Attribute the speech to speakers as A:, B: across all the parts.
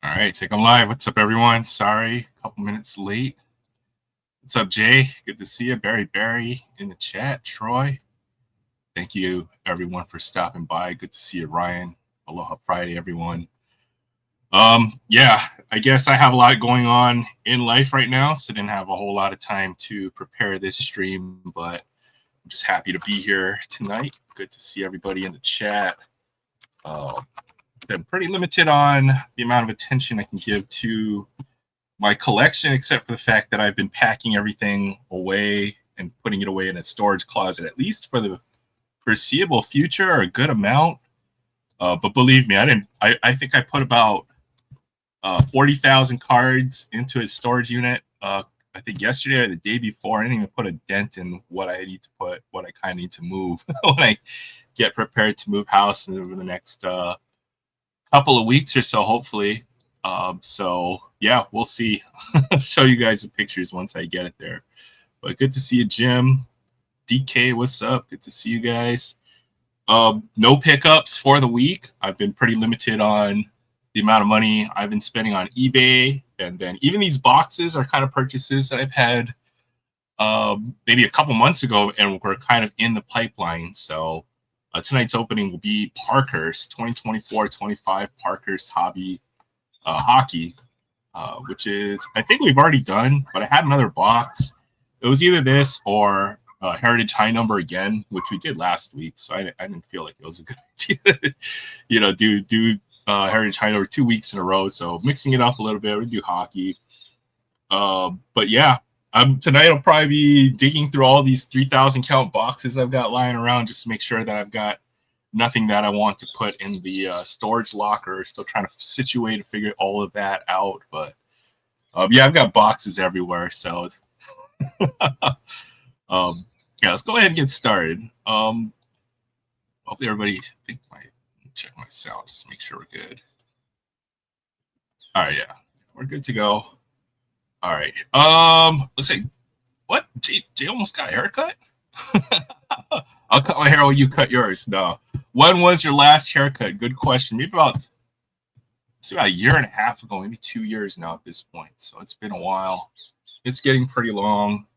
A: All right, think I'm live. What's up, everyone? Sorry, a couple minutes late. What's up, Jay? Good to see you. Barry in the chat. Troy, thank you, everyone, for stopping by. Good to see you, Ryan. Aloha Friday, everyone. Yeah, I guess I have a lot going on in life right now, so didn't have a whole lot of time to prepare this stream, but I'm just happy to be here tonight. Good to see everybody in the chat. Been pretty limited on the amount of attention I can give to my collection, except for the fact that I've been packing everything away and putting it away in a storage closet, at least for the foreseeable future, or a good amount. But believe me, I think I put about 40,000 cards into a storage unit. I think yesterday or the day before. I didn't even put a dent in what I need to put, what I kind of need to move when I get prepared to move house over the next couple of weeks or so, hopefully. So yeah, we'll see. I'll show you guys the pictures once I get it there. But good to see you, Jim. DK, what's up? Good to see you guys. No pickups for the week. I've been pretty limited on the amount of money I've been spending on eBay. And then even these boxes are kind of purchases that I've had maybe a couple months ago and were kind of in the pipeline. So tonight's opening will be Parkhurst 2024-25 Parkhurst Hobby Hockey, which is, I think we've already done, but I had another box. It was either this or Heritage High Number again, which we did last week. So I didn't feel like it was a good idea to, do Heritage High Number 2 weeks in a row. So mixing it up a little bit, we do hockey. But yeah, tonight I'll probably be digging through all these 3,000 count boxes I've got lying around just to make sure that I've got nothing that I want to put in the storage locker. Still trying to situate and figure all of that out. But yeah, I've got boxes everywhere. So yeah, let's go ahead and get started. Hopefully everybody, check my sound just to make sure we're good. All right, yeah, we're good to go. All right. Looks like what? Jay almost got a haircut? I'll cut my hair while you cut yours. No. When was your last haircut? Good question. Maybe about a year and a half ago, maybe 2 years now at this point. So it's been a while. It's getting pretty long.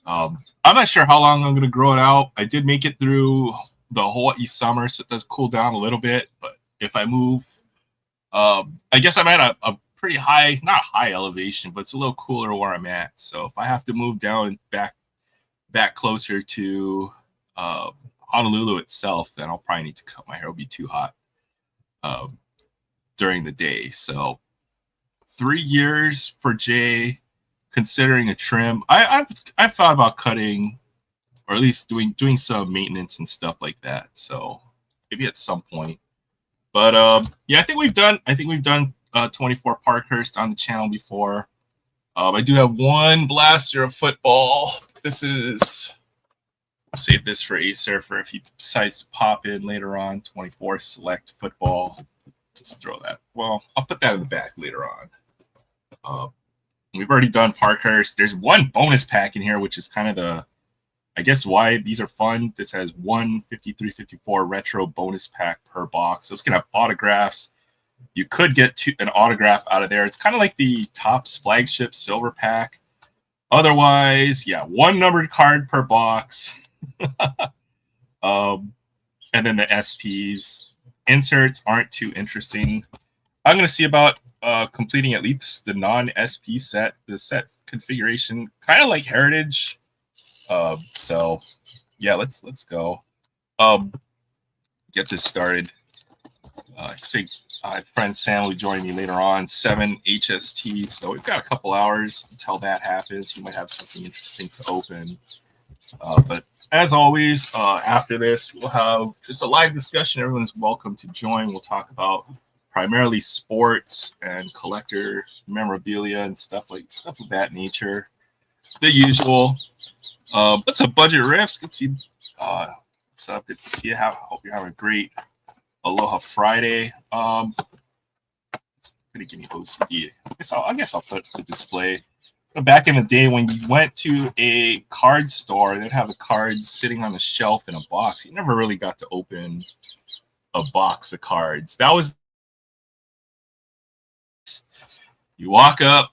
A: I'm not sure how long I'm going to grow it out. I did make it through the Hawaii summer, so it does cool down a little bit. But if I move, I guess I'm at a pretty high, not high elevation, but it's a little cooler where I'm at. So if I have to move down back closer to Honolulu itself, then I'll probably need to cut my hair. It'll be too hot during the day. So 3 years for Jay, considering a trim. I've thought about cutting, or at least doing some maintenance and stuff like that. So maybe at some point. But yeah, I think we've done 24 Parkhurst on the channel before. I do have one blaster of football. This is, I'll save this for Acer for if he decides to pop in later on. 24 Select Football. Just throw that. Well, I'll put that in the back later on. We've already done Parkhurst. There's one bonus pack in here, which is kind of I guess why these are fun. This has one 53-54 retro bonus pack per box. So it's going to have autographs. You could get an autograph out of there. It's kind of like the Topps flagship silver pack. Otherwise, yeah, one numbered card per box. And then the SPs. Inserts aren't too interesting. I'm going to see about completing at least the non-SP set, the set configuration, kind of like Heritage. So yeah, let's go. Get this started. I think friend Sam will join me later on. 7 HSTs. So we've got a couple hours until that happens. We might have something interesting to open. But as always, after this, we'll have just a live discussion. Everyone's welcome to join. We'll talk about primarily sports and collector memorabilia and stuff of that nature. The usual. What's up, Budget Riffs? Good to see. What's up? Good to see you. Hope you're having a great Aloha Friday. Gonna give me OCD. I guess I'll put the display. Back in the day when you went to a card store, they'd have the cards sitting on the shelf in a box. You never really got to open a box of cards. That was You walk up,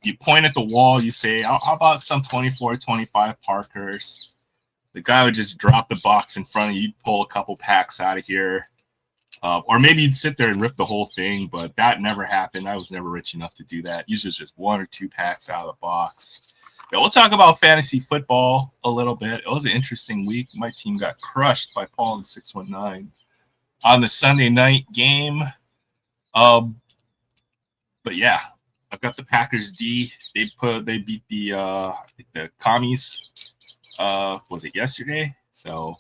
A: you point at the wall, you say, how about some 24-25 Parkhurst? The guy would just drop the box in front of you, you'd pull a couple packs out of here. Or maybe you'd sit there and rip the whole thing, but that never happened. I was never rich enough to do that. Usually it's just 1 or 2 packs out of the box. But we'll talk about fantasy football a little bit. It was an interesting week. My team got crushed by Paul and 619 on the Sunday night game. But yeah, I've got the Packers D. They beat the commies. Was it yesterday? So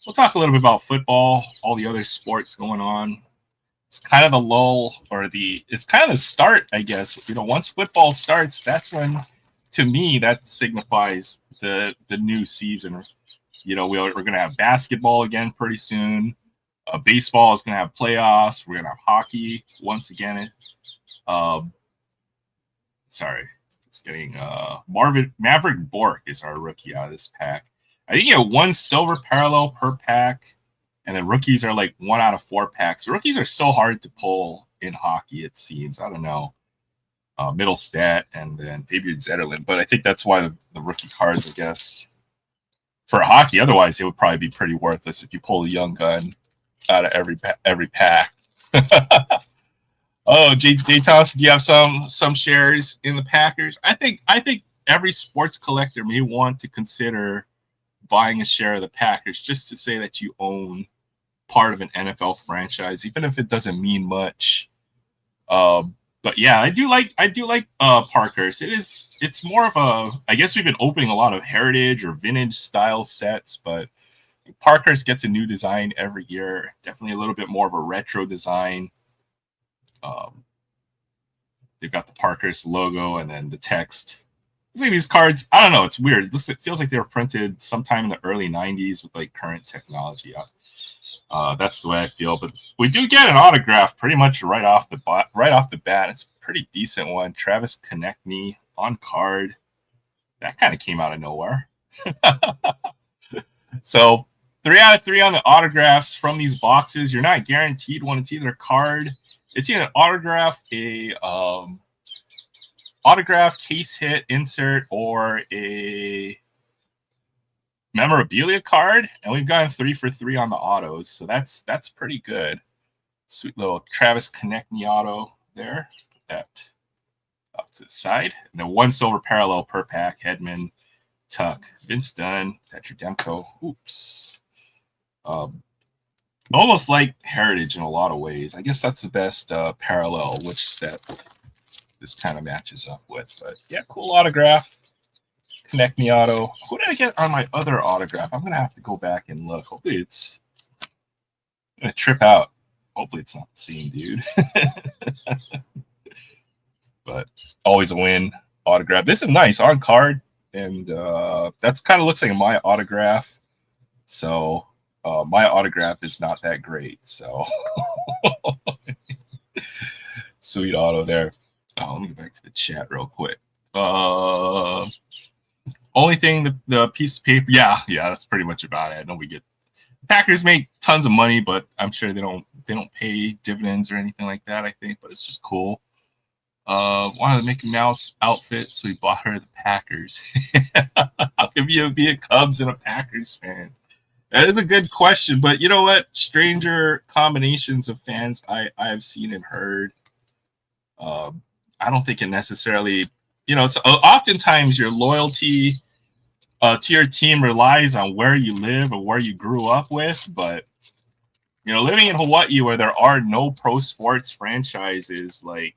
A: we'll talk a little bit about football, all the other sports going on. It's kind of the lull, or it's kind of the start, I guess. Once football starts, that's when, to me, that signifies the new season. We're going to have basketball again pretty soon. Baseball is going to have playoffs. We're going to have hockey once again. Just getting Maverick Bork is our rookie out of this pack. I think you have 1 silver parallel per pack, and then rookies are like 1 out of 4 packs. Rookies are so hard to pull in hockey, it seems. I don't know. Middlestat and then Fabian Zetterlund, but I think that's why the rookie cards, I guess, for hockey. Otherwise, it would probably be pretty worthless if you pull a young gun out of every pack. Oh, J. Thompson, do you have some shares in the Packers? I think every sports collector may want to consider buying a share of the Packers just to say that you own part of an NFL franchise, even if it doesn't mean much. But yeah, I do like Parkhurst. It's more of a, I guess we've been opening a lot of heritage or vintage style sets, but Parkhurst gets a new design every year. Definitely a little bit more of a retro design. They've got the Parkhurst logo and then the text. Looks like these cards, I don't know, it's weird. It feels like they were printed sometime in the early 90s with like current technology. That's the way I feel. But we do get an autograph pretty much right off the bat. It's a pretty decent one. Travis Konechny on card. That kind of came out of nowhere. So 3 out of 3 on the autographs from these boxes. You're not guaranteed one. It's either a card. It's either an autograph, autograph, case hit, insert, or a memorabilia card. And we've gotten 3 for 3 on the autos. So that's pretty good. Sweet little Travis Konechny auto there. Put that off to the side. And then 1 silver parallel per pack. Hedman, Tuck, Vince Dunn, Petrodemko. Oops. Almost like heritage in a lot of ways. I guess that's the best parallel, which set this kind of matches up with. But yeah, cool autograph. Konechny auto. Who did I get on my other autograph? I'm going to have to go back and look. Hopefully it's going to trip out. Hopefully it's not the same dude. But always a win. Autograph. This is nice on card. And that's kind of looks like my autograph. So my autograph is not that great. So sweet auto there. Let me get back to the chat real quick. Only thing, the piece of paper. Yeah, that's pretty much about it. I know Packers make tons of money, but I'm sure they don't pay dividends or anything like that, I think, but it's just cool. Wanted to make a Mouse outfit, so we bought her the Packers. How can you be a Cubs and a Packers fan? That is a good question, but you know what? Stranger combinations of fans I have seen and heard. I don't think it necessarily, it's oftentimes your loyalty to your team relies on where you live or where you grew up with. But, living in Hawaii where there are no pro sports franchises, like,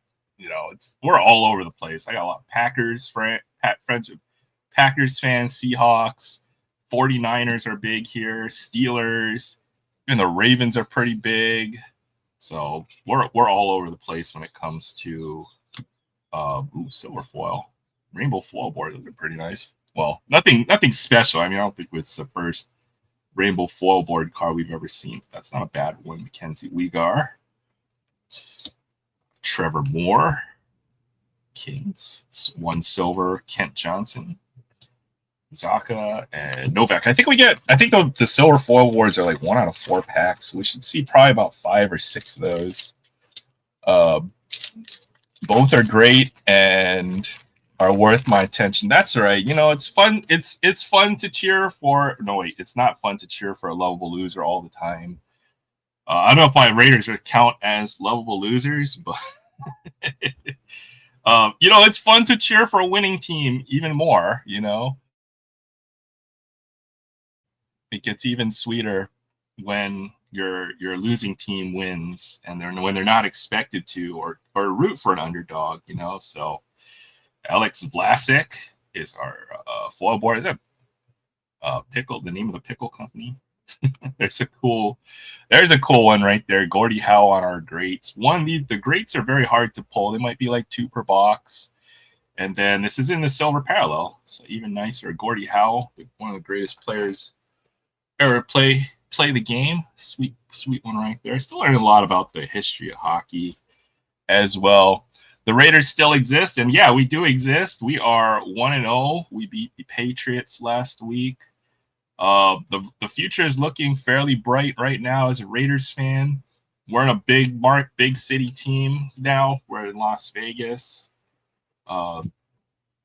A: we're all over the place. I got a lot of Packers friends with Packers fans, Seahawks, 49ers are big here, Steelers, and the Ravens are pretty big. So we're all over the place when it comes to silver foil. Rainbow foil board looking pretty nice. Well, nothing special. I mean, I don't think it's the first rainbow foil board card we've ever seen. That's not a bad one. Mackenzie Weegar. Trevor Moore. Kings. 1 silver. Kent Johnson. Zaka and Novak. I think the silver foil boards are like 1 out of 4 packs. We should see probably about 5 or 6 of those. Both are great and are worth my attention. That's right. You know, it's fun. It's fun to cheer for. No, wait, it's not fun to cheer for a lovable loser all the time. I don't know if my Raiders would count as lovable losers, but you know, it's fun to cheer for a winning team even more. You know, it gets even sweeter when your losing team wins and when they're not expected to, or root for an underdog. You know, so Alex Vlasic is our foil board. Is that pickle? The name of the pickle company? There's a cool one right there. Gordie Howe on our greats. The greats are very hard to pull. They might be like 2 per box. And then this is in the silver parallel, so even nicer. Gordie Howe, one of the greatest players ever play the game. Sweet one right there. Still learning a lot about the history of hockey as well. The Raiders still exist, and yeah, we do exist. We are 1-0. We beat the Patriots last week. The future is looking fairly bright right now as a Raiders fan. We're in a big city team now. We're in Las Vegas. I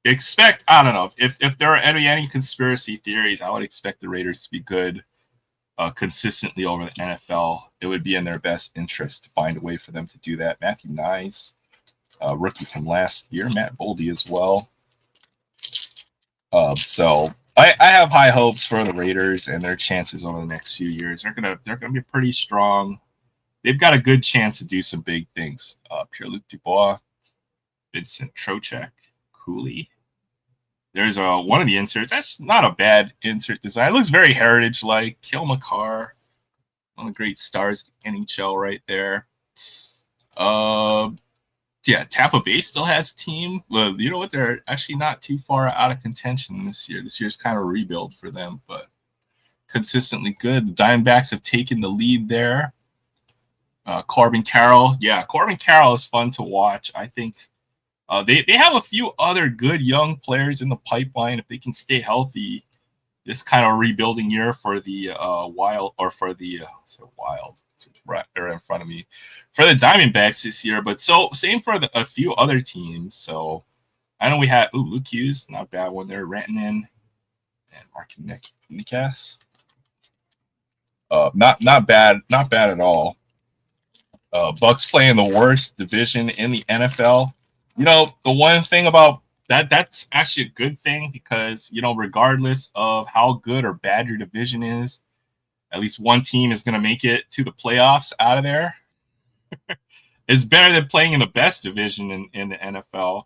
A: don't know, if there are any conspiracy theories, I would expect the Raiders to be good consistently over the NFL. It would be in their best interest to find a way for them to do that. Matthew Nyes, rookie from last year, Matt Boldy as well. So I have high hopes for the Raiders and their chances over the next few years. They're gonna be pretty strong. They've got a good chance to do some big things. Pierre-Luc Dubois, Vincent Trocheck, Cooley. There's one of the inserts. That's not a bad insert design. It looks very heritage-like. Kale McCarr, one of the great stars of the NHL right there. Yeah, Tampa Bay still has a team. Well, you know what? They're actually not too far out of contention this year. This year's kind of a rebuild for them, but consistently good. The Diamondbacks have taken the lead there. Corbin Carroll. Yeah, Corbin Carroll is fun to watch. I think they have a few other good young players in the pipeline. If they can stay healthy, this kind of rebuilding year for the Wild, or for the Wild. It's right there in front of me. For the Diamondbacks this year, but same for a few other teams. So I know we had Luke Hughes, not a bad one there, Rantanen and Mark Nikas. Not bad at all. Bucks playing the worst division in the NFL. You know, the one thing about that's actually a good thing, because, you know, regardless of how good or bad your division is, at least one team is going to make it to the playoffs out of there. It's better than playing in the best division in the NFL,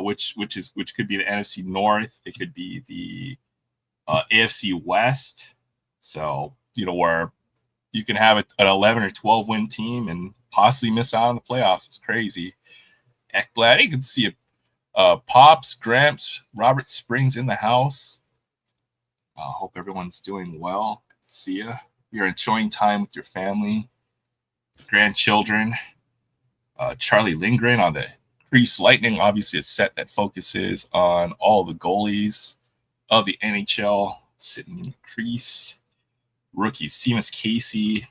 A: which could be the NFC North. It could be the AFC West. So, you know, where you can have an 11 or 12 win team and possibly miss out on the playoffs. It's crazy. Ekblad, you can see it. Pops, Gramps, Robert Springs in the house. Hope everyone's doing well. Good to see you. You're enjoying time with your family, grandchildren. Charlie Lindgren on the Crease Lightning, obviously a set that focuses on all the goalies of the NHL sitting in the crease. Rookies, Seamus Casey,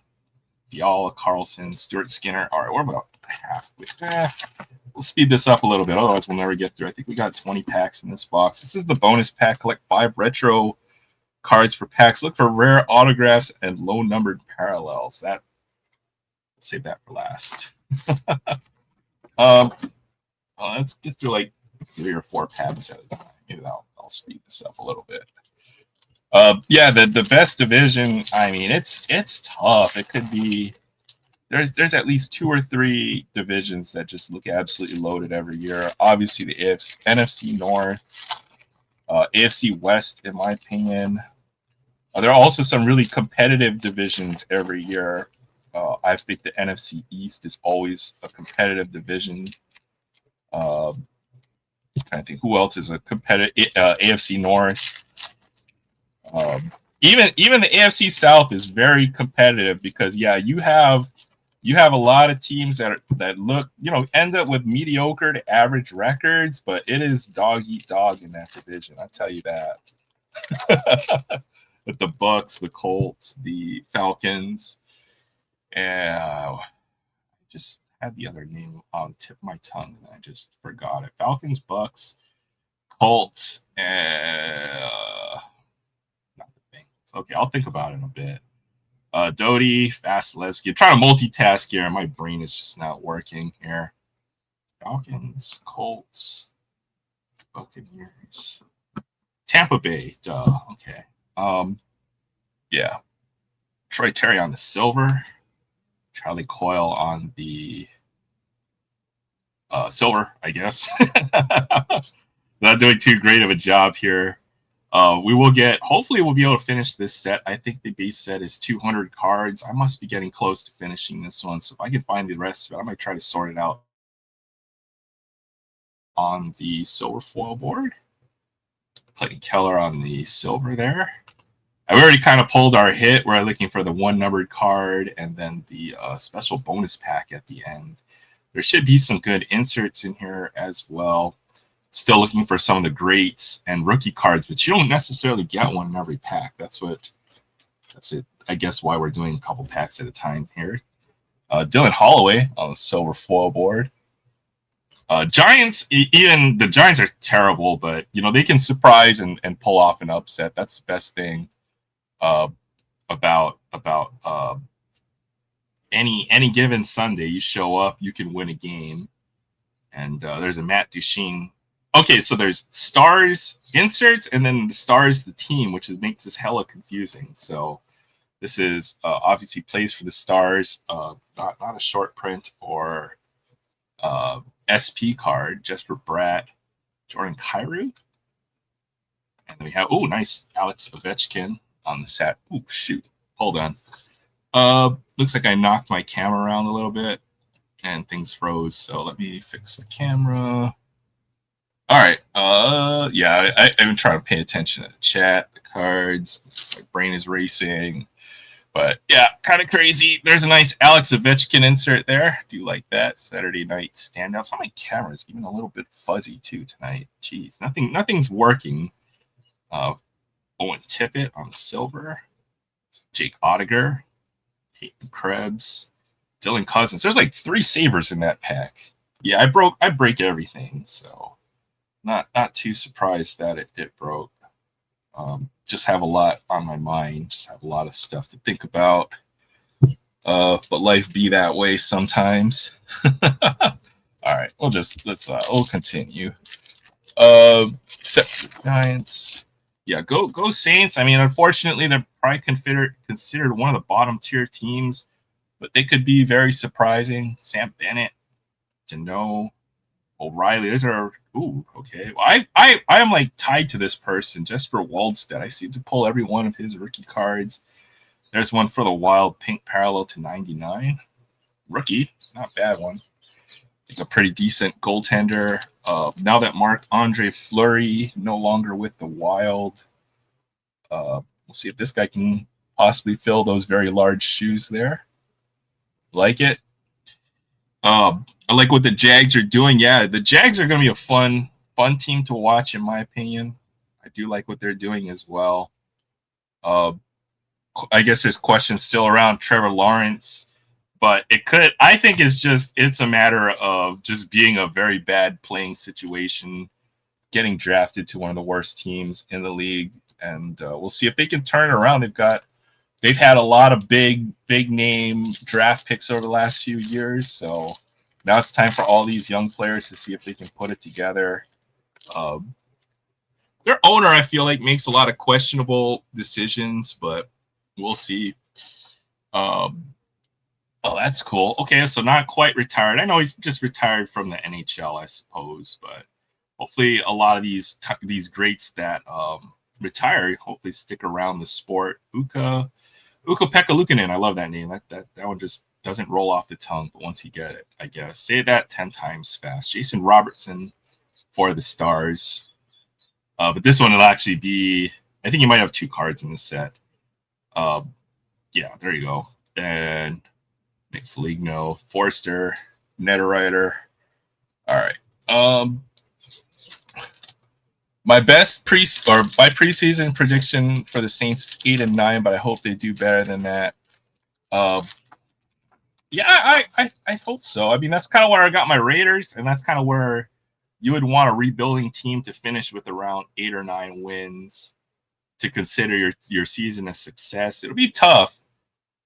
A: Fiala, Carlson, Stuart Skinner. All right, we're about halfway. We'll speed this up a little bit, otherwise we'll never get through. I think we got 20 packs in this box. This is the bonus pack. Collect 5 retro cards per packs. Look for rare autographs and low-numbered parallels. Save that for last. Let's get through like 3 or 4 packs at a time. Maybe I'll speed this up a little bit. Yeah, the best division. I mean, it's tough. It could be there's at least 2 or 3 divisions that just look absolutely loaded every year. Obviously, the NFC North, AFC West, in my opinion. There are also some really competitive divisions every year. I think the NFC East is always a competitive division. I think who else is a competitive AFC North. Even the AFC South is very competitive, because yeah, you have a lot of teams that look, you know, end up with mediocre to average records, but it is dog eat dog in that division. I tell you that. With the Bucks, the Colts, the Falcons, and just I had the other name on the tip of my tongue and I just forgot it. Falcons, Bucks, Colts, not the thing. Okay, I'll think about it in a bit. Doty, Vasilevsky. I'm trying to multitask here. My brain is just not working here. Falcons, Colts, Buccaneers, Tampa Bay. Duh. Okay. Yeah. Troy Terry on the silver. Charlie Coyle on the silver, I guess. Not doing too great of a job here. We will get, hopefully we'll be able to finish this set. I think the base set is 200 cards. I must be getting close to finishing this one. So if I can find the rest of it, I might try to sort it out on the silver foil board. Clayton Keller on the silver there. I've already kind of pulled our hit. We're looking for the one numbered card and then the special bonus pack at the end. There should be some good inserts in here as well. Still looking for some of the greats and rookie cards, but you don't necessarily get one in every pack. That's it. I guess why we're doing a couple packs at a time here. Dylan Holloway on the silver foil board. Giants, even the Giants are terrible, but you know they can surprise and pull off an upset. That's the best thing about any given Sunday. You show up, you can win a game. And there's a Matt Duchene. Okay, so there's stars inserts and then the stars the team, which makes this hella confusing. So this is obviously plays for the stars, not a short print or SP card, just for Brad, Jordan Kyrou. And then we have, oh, nice Alex Ovechkin on the set. Oh, shoot. Hold on. Looks like I knocked my camera around a little bit and things froze. So let me fix the camera. All right. Yeah, I've been trying to pay attention to the chat, the cards. My brain is racing. But yeah, kind of crazy. There's a nice Alex Ovechkin insert there. Do like that. Saturday night standouts. Oh, my camera's even a little bit fuzzy too tonight. Jeez, nothing's working. Owen Tippett on silver. Jake Ottinger. Peyton Krebs. Dylan Cousins. There's like 3 Sabres in that pack. Yeah, I break everything, so not too surprised that it broke. Just have a lot on my mind. Just have a lot of stuff to think about. But life be that way sometimes. All right, we'll continue. Giants. Yeah, go Saints. I mean, unfortunately, they're probably considered one of the bottom tier teams, but they could be very surprising. Sam Bennett, Deneau, O'Reilly. Those are okay. Well, I am like tied to this person, Jesper Waldstedt. I seem to pull every one of his rookie cards. There's one for the Wild, pink parallel to 99. Rookie, not a bad one. I think a pretty decent goaltender. Now that Marc-Andre Fleury no longer with the Wild, we'll see if this guy can possibly fill those very large shoes there. Like it. I like what the Jags are doing. Yeah, the Jags are going to be a fun team to watch, in my opinion. I do like what they're doing as well. I guess there's questions still around Trevor Lawrence, but I think it's a matter of just being a very bad playing situation, getting drafted to one of the worst teams in the league, and we'll see if they can turn it around. They've had a lot of big name draft picks over the last few years, so now it's time for all these young players to see if they can put it together. Their owner, I feel like, makes a lot of questionable decisions, but we'll see. Oh, that's cool. Okay, so not quite retired. I know he's just retired from the NHL, I suppose, but hopefully a lot of these greats that retire hopefully stick around the sport. Ukko-Pekka Luukkonen, I love that name. That one just doesn't roll off the tongue, but once you get it, I guess. Say that 10 times fast. Jason Robertson for the Stars. But this one will actually be, I think you might have 2 cards in this set. Yeah, there you go. And Nick Foligno, Forster, Netterreiter. All right. My preseason prediction for the Saints is 8-9, but I hope they do better than that. Yeah, I hope so. I mean, that's kind of where I got my Raiders, and that's kind of where you would want a rebuilding team to finish with around 8 or 9 wins to consider your season a success. It'll be tough.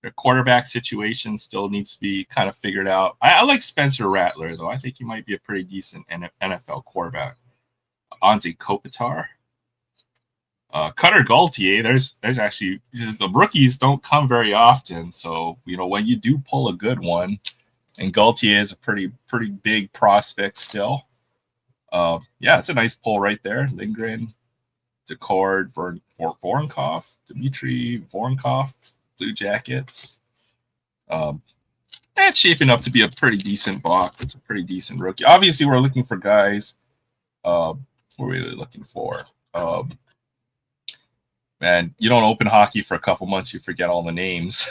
A: The quarterback situation still needs to be kind of figured out. I like Spencer Rattler, though. I think he might be a pretty decent NFL quarterback. Ante Kopitar. Cutter Gaultier, there's actually the rookies don't come very often, so when you do pull a good one, and Gaultier is a pretty big prospect still. Yeah, it's a nice pull right there. Lindgren, Decord, Voronkov, Dmitry Voronkov, Blue Jackets. That's shaping up to be a pretty decent box. It's a pretty decent rookie. Obviously, we're looking for guys. We're really looking for. Man, you don't open hockey for a couple months, you forget all the names.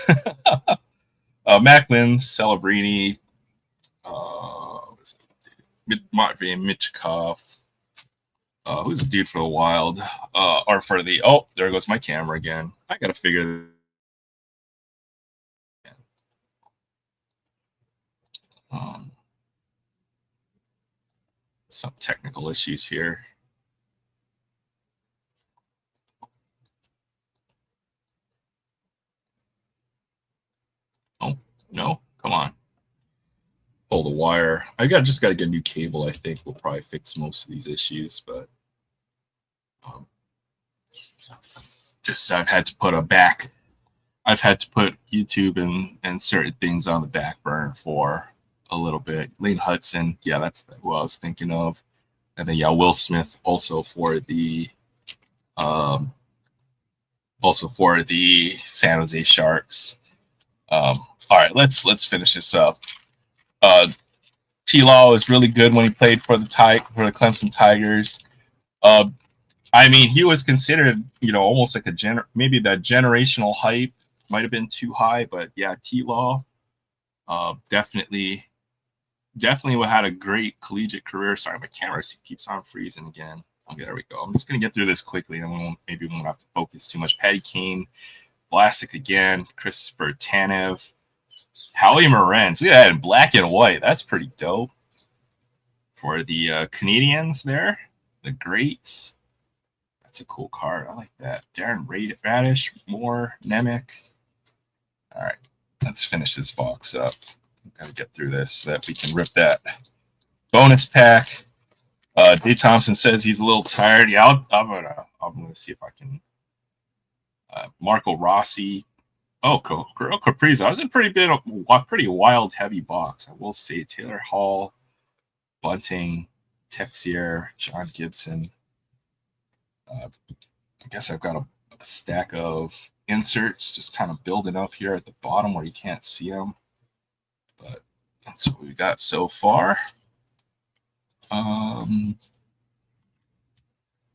A: Macklin, Celebrini, Matvey Michkov. Who's the dude for the Wild? Or for the there goes my camera again. I gotta figure. Some technical issues here. Oh no! Come on. Pull the wire. Just got to get a new cable. I think will probably fix most of these issues, but just I've had to put YouTube and certain things on the back burner for a little bit. Lane Hudson, yeah, that's who I was thinking of, and then Will Smith also for the San Jose Sharks. All right, let's finish this up. T-Law was really good when he played for the Clemson Tigers. I mean, he was considered, almost like maybe that generational hype might have been too high, but yeah, T-Law definitely had a great collegiate career. Sorry, my camera keeps on freezing again. Okay, there we go. I'm just gonna get through this quickly, and we won't have to focus too much. Patty Kane, Vlasic again, Christopher Tanev, Howie Morenz. Look at that in black and white. That's pretty dope. For the Canadians there, the Greats. That's a cool card. I like that. Darren Radish, Moore, Nemec. All right, let's finish this box up. Got to get through this so that we can rip that bonus pack. Dave Thompson says he's a little tired. Yeah, I'm gonna see if I can. Marco Rossi. Oh, Kirill Kaprizov. I was in pretty wild heavy box. I will say Taylor Hall, Bunting, Texier, John Gibson. I guess I've got a stack of inserts just kind of building up here at the bottom where you can't see them. But that's what we got so far.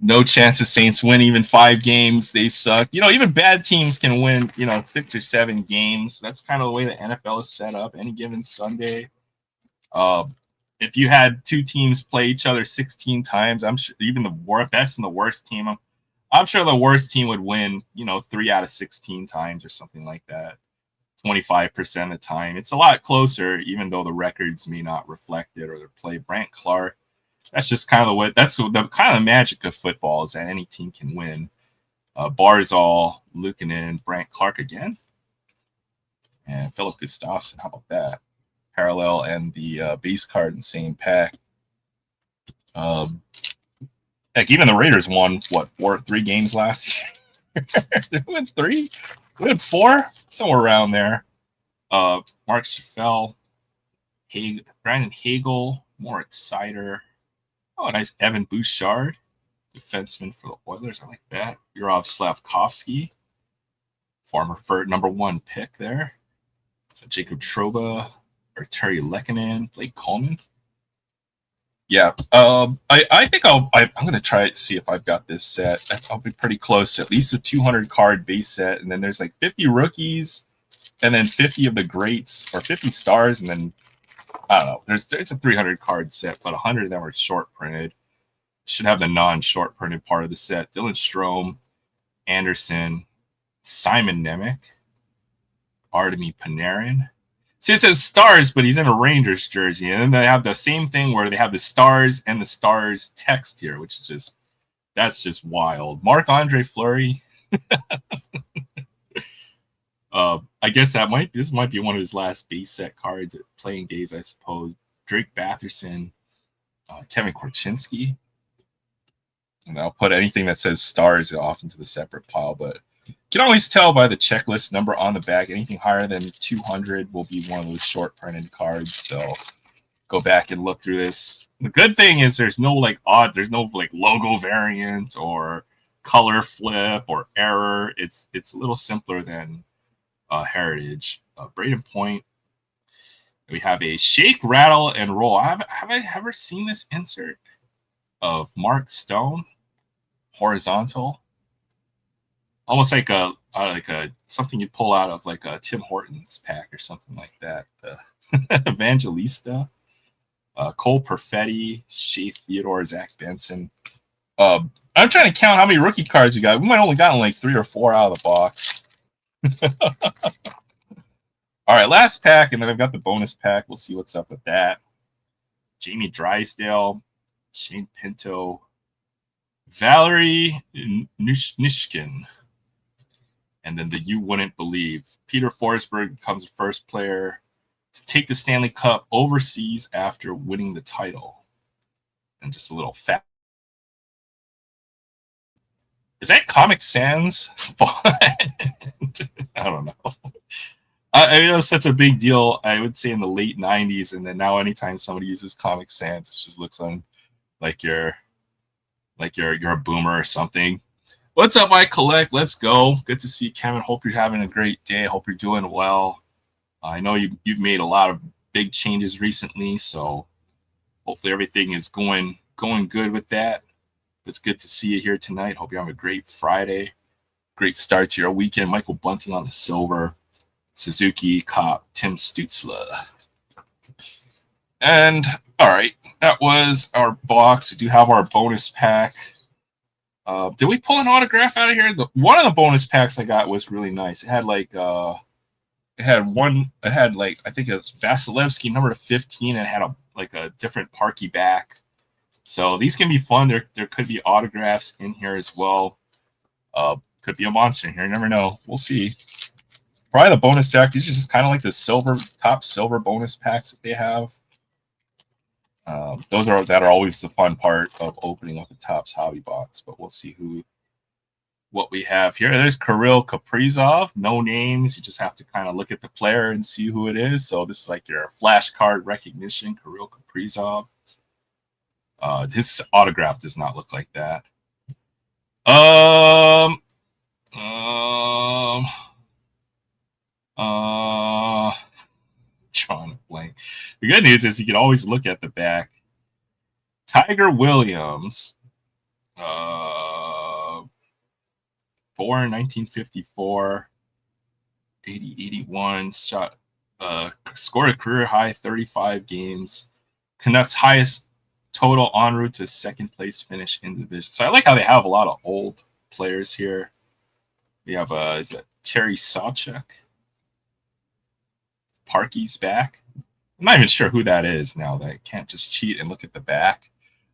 A: No chance the Saints win even 5 games. They suck. Even bad teams can win, 6 or 7 games. That's kind of the way the NFL is set up any given Sunday. If you had 2 teams play each other 16 times, I'm sure even the best and the worst team, I'm sure the worst team would win, 3 out of 16 times or something like that. 25% of the time. It's a lot closer, even though the records may not reflect it or their play. Brant Clark. That's just kind of the way. That's the kind of magic of football is that any team can win. Barzal, Luukkonen, Brant Clark again, and Philip Gustafsson. How about that? Parallel and the base card in the same pack. Heck, even the Raiders won 3 games last year. They won 3. We had 4, somewhere around there. Mark Schaffel, Brandon Hagel, Moritz Seider. Oh, a nice Evan Bouchard, defenseman for the Oilers. I like that. Yurov Slavkovsky, former number 1 pick there. Jacob Troba, or Terry Lehkonen, Blake Coleman. Yeah, I think I'm going to try to see if I've got this set. I'll be pretty close to at least a 200 card base set, and then there's like 50 rookies, and then 50 of the greats, or 50 stars, and then I don't know. It's a 300 card set, but 100 of them are short printed. Should have the non-short printed part of the set. Dylan Strome, Anderson, Simon Nemec, Artemi Panarin. See, it says Stars, but he's in a Rangers jersey, and then they have the same thing where they have the Stars and the Stars text here, which is just that's just wild. Marc-Andre Fleury. I guess this might be one of his last base set cards at playing days, I suppose. Drake Batherson, Kevin Korchinski. And I'll put anything that says Stars off into the separate pile, but you can always tell by the checklist number on the back. Anything higher than 200 will be one of those short printed cards. So go back and look through this. The good thing is there's no there's no logo variant or color flip or error. It's a little simpler than Heritage. Braden Point. We have a shake, rattle, and roll. Have I ever seen this insert of Mark Stone? Horizontal, almost like a something you pull out of like a Tim Hortons pack or something like that. Evangelista, Cole Perfetti, Shea Theodore, Zach Benson. I'm trying to count how many rookie cards we got. We might only gotten like 3 or 4 out of the box. All right, last pack, and then I've got the bonus pack. We'll see what's up with that. Jamie Drysdale, Shane Pinto, Valerie Nishkin, and then the You Wouldn't Believe. Peter Forsberg becomes the first player to take the Stanley Cup overseas after winning the title. And just a little fact. Is that Comic Sans? I don't know. I mean, it was such a big deal, I would say, in the late 90s, and then now anytime somebody uses Comic Sans, it just looks like you're a boomer or something. What's up, I Collect? Let's go. Good to see you, Kevin. Hope you're having a great day. Hope you're doing well. I know you've made a lot of big changes recently, so hopefully everything is going good with that. It's good to see you here tonight. Hope you have a great Friday. Great start to your weekend. Michael Bunting on the silver. Suzuki, Kopp, Tim Stutzla. And, all right, that was our box. We do have our bonus pack. Did we pull an autograph out of here? One of the bonus packs I got was really nice. It had I think it was Vasilevsky number 15, and it had a different Parky back. So these can be fun. There could be autographs in here as well. Could be a monster in here. You never know. We'll see. Probably the bonus pack. These are just kind of like the top silver bonus packs that they have. Those are always the fun part of opening up the Topps hobby box. But we'll see what we have here. There's Kirill Kaprizov. No names. You just have to kind of look at the player and see who it is. So this is like your flashcard recognition. Kirill Kaprizov. His autograph does not look like that. Drawing a blank. The good news is you can always look at the back. Tiger Williams, born 1954, 80-81, scored a career high 35 games. Canucks highest total en route to second place finish in the division. So I like how they have a lot of old players here. We have Terry Sawchuk. Parky's back. I'm not even sure who that is now. That I can't just cheat and look at the back.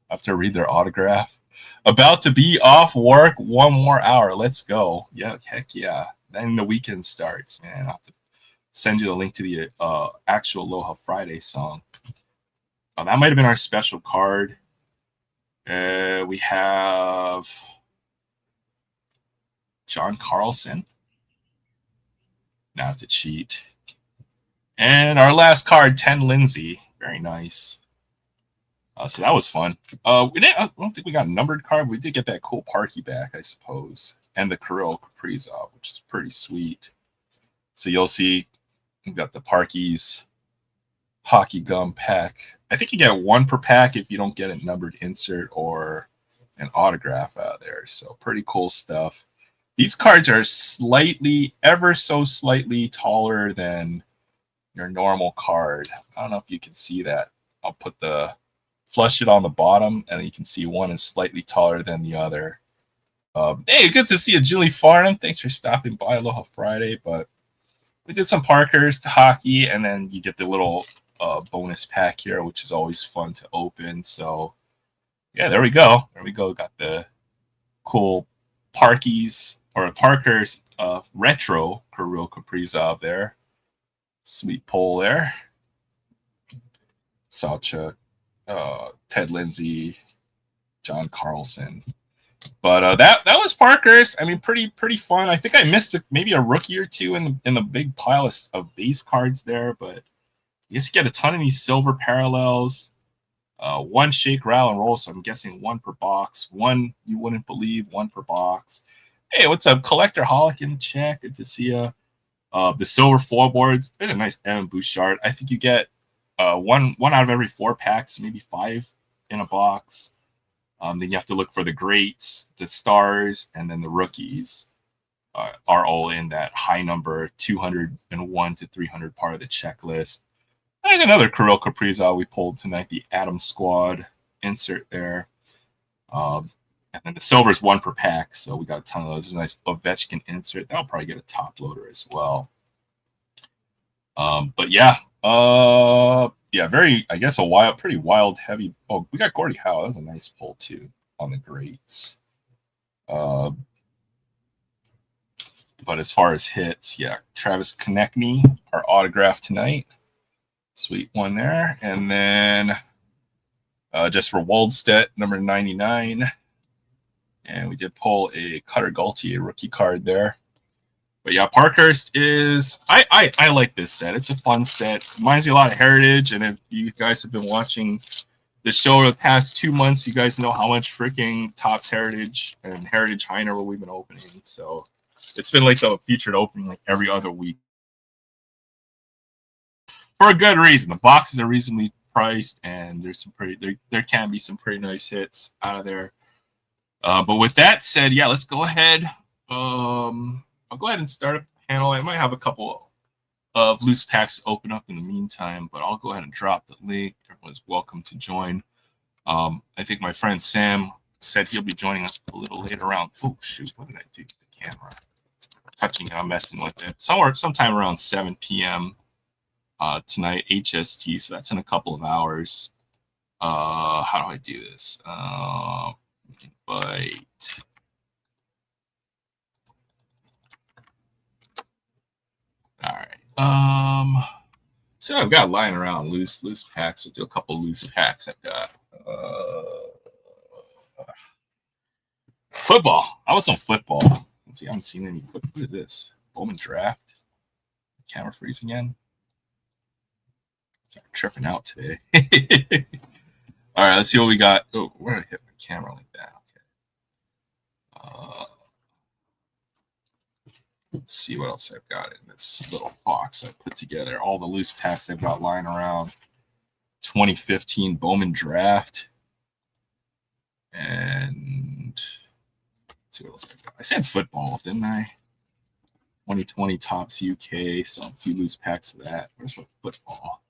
A: I have to read their autograph. About to be off work. 1 more hour. Let's go. Yeah, heck yeah. Then the weekend starts, man. I'll have to send you the link to the actual Aloha Friday song. That might have been our special card. We have John Carlson. Now I have to cheat. And our last card, 10 Lindsay. Very nice. So that was fun. I don't think we got a numbered card. We did get that cool Parky back, I suppose. And the Kirill Kaprizov, which is pretty sweet. So you'll see we've got the Parky's hockey gum pack. I think you get 1 per pack if you don't get a numbered insert or an autograph out of there. So pretty cool stuff. These cards are ever so slightly taller than your normal card. I don't know if you can see that. I'll flush it on the bottom, and you can see one is slightly taller than the other. Hey, good to see you, Julie Farnham. Thanks for stopping by Aloha Friday. But we did some Parkhurst hockey, and then you get the little bonus pack here, which is always fun to open. So yeah, there we go. There we go. Got the cool Parkies or Parker's retro Kirill Kaprizov there. Sweet pull there. Sawchuk, Ted Lindsay, John Carlson. But that was Parker's. I mean, pretty fun. I think I missed maybe a rookie or two in the big pile of base cards there, but I guess you get a ton of these silver parallels. One shake, rattle, and roll. So I'm guessing one per box. One you wouldn't believe, one per box. Hey, what's up, Collector Holic in the chat? Good to see you. The silver floorboards. There's a nice Evan Bouchard. I think you get one out of every 4 packs, maybe 5 in a box. Then you have to look for the greats, the stars, and then the rookies are all in that high number 201 to 300 part of the checklist. There's another Kirill Kaprizov we pulled tonight, the Atom Squad insert there. And then the silver is 1 per pack, so we got a ton of those. There's a nice Ovechkin insert. That'll probably get a top loader as well. But yeah, very, I guess, pretty wild, heavy. Oh, we got Gordie Howe. That was a nice pull too on the greats. But as far as hits, yeah, Travis Konechny, our autograph tonight. Sweet one there. And then just for Waldstedt, number 99. And we did pull a Cutter Gaultier rookie card there. But yeah, Parkhurst is I like this set. It's a fun set. Reminds me a lot of Heritage. And if you guys have been watching the show over the past 2 months, you guys know how much freaking Topps Heritage and Heritage Heiner we've been opening. So it's been like the featured opening like every other week. For a good reason. The boxes are reasonably priced, and there's some there can be some pretty nice hits out of there. But with that said, yeah, let's go ahead. I'll go ahead and start a panel. I might have a couple of loose packs to open up in the meantime, but I'll go ahead and drop the link. Everyone's welcome to join. I think my friend Sam said he'll be joining us a little later around. Oh shoot, what did I do to the camera? Touching it, I'm messing with it. Sometime around 7 p.m. Tonight, HST. So that's in a couple of hours. How do I do this? Invite. All right. So I've got lying around loose packs. I'll do a couple loose packs. I've got football. I was on football. Let's see. I haven't seen any. What is this? Bowman draft. Camera freeze again. Sorry, I'm tripping out today. All right. Let's see what we got. Oh, where did I hit my camera like that? Okay. Let's see what else I've got in this little box I put together. All the loose packs I've got lying around. 2015 Bowman draft. And let's see what else I've got. I said football, didn't I? 2020 Topps UK. So a few loose packs of that. Where's my football?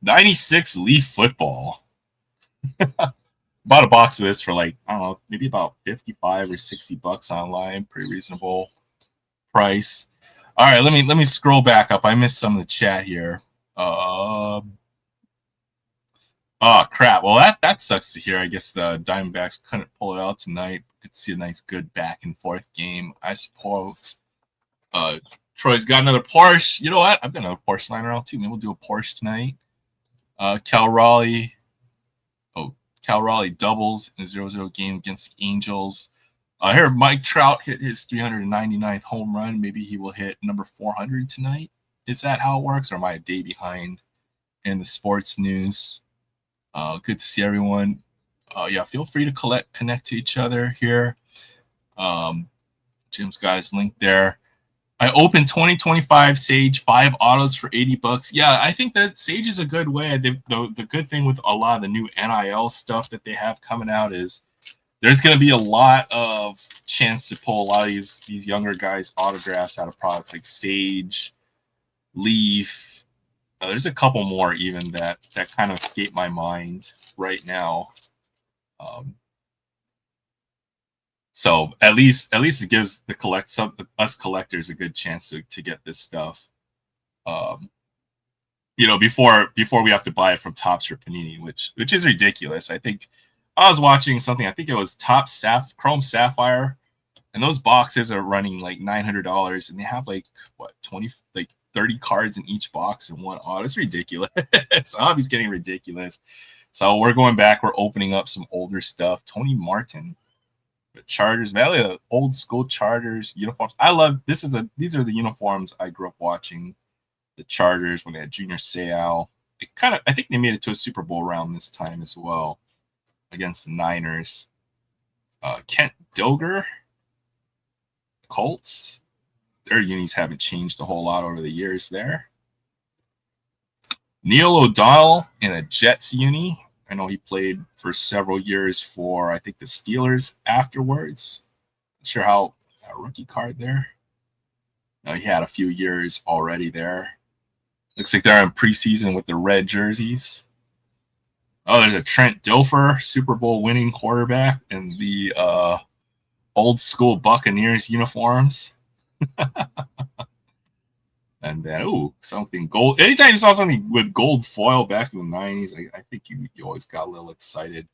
A: 96 Leaf football. Bought a box of this for like, I don't know, maybe about 55 or 60 bucks online. Pretty reasonable price. All right, let me scroll back up. I missed some of the chat here. Oh crap. Well, that sucks to hear. I guess the Diamondbacks couldn't pull it out tonight. Could see a nice good back and forth game, I suppose. Troy's got another Porsche. You know what? I've got another Porsche lying around too. Maybe we'll do a Porsche tonight. Cal Raleigh doubles in a 0-0 game against the Angels. I heard Mike Trout hit his 399th home run. Maybe he will hit number 400 tonight. Is that how it works, or am I a day behind in the sports news? Good to see everyone. Yeah, feel free to connect to each other here. Jim's got his link there. I opened 2025 Sage 5 autos for 80 bucks. Yeah, I think that Sage is a good way. The good thing with a lot of the new NIL stuff that they have coming out is there's going to be a lot of chance to pull a lot of these younger guys' autographs out of products like Sage, Leaf. There's a couple more even that kind of escape my mind right now. So at least it gives us collectors a good chance to get this stuff. Um, before we have to buy it from Topps or Panini, which is ridiculous. I think I was watching something. I think it was Topps Chrome Sapphire, and those boxes are running like $900, and they have like what 30 cards in each box and one auto. It's ridiculous. Hobby's getting ridiculous. So we're going back. We're opening up some older stuff. Tony Martin, the Chargers, man, the old school Chargers uniforms. I love these are the uniforms I grew up watching. The Chargers when they had Junior Seau. I think they made it to a Super Bowl round this time as well against the Niners. Kent Doger, Colts. Their unis haven't changed a whole lot over the years there. Neil O'Donnell in a Jets uni. I know he played for several years for, I think, the Steelers afterwards. Not sure how a rookie card there. No, he had a few years already there. Looks like they're in preseason with the red jerseys. Oh, there's a Trent Dilfer, Super Bowl winning quarterback in the old school Buccaneers uniforms. And then, something gold. Anytime you saw something with gold foil back in the 90s, I think you always got a little excited.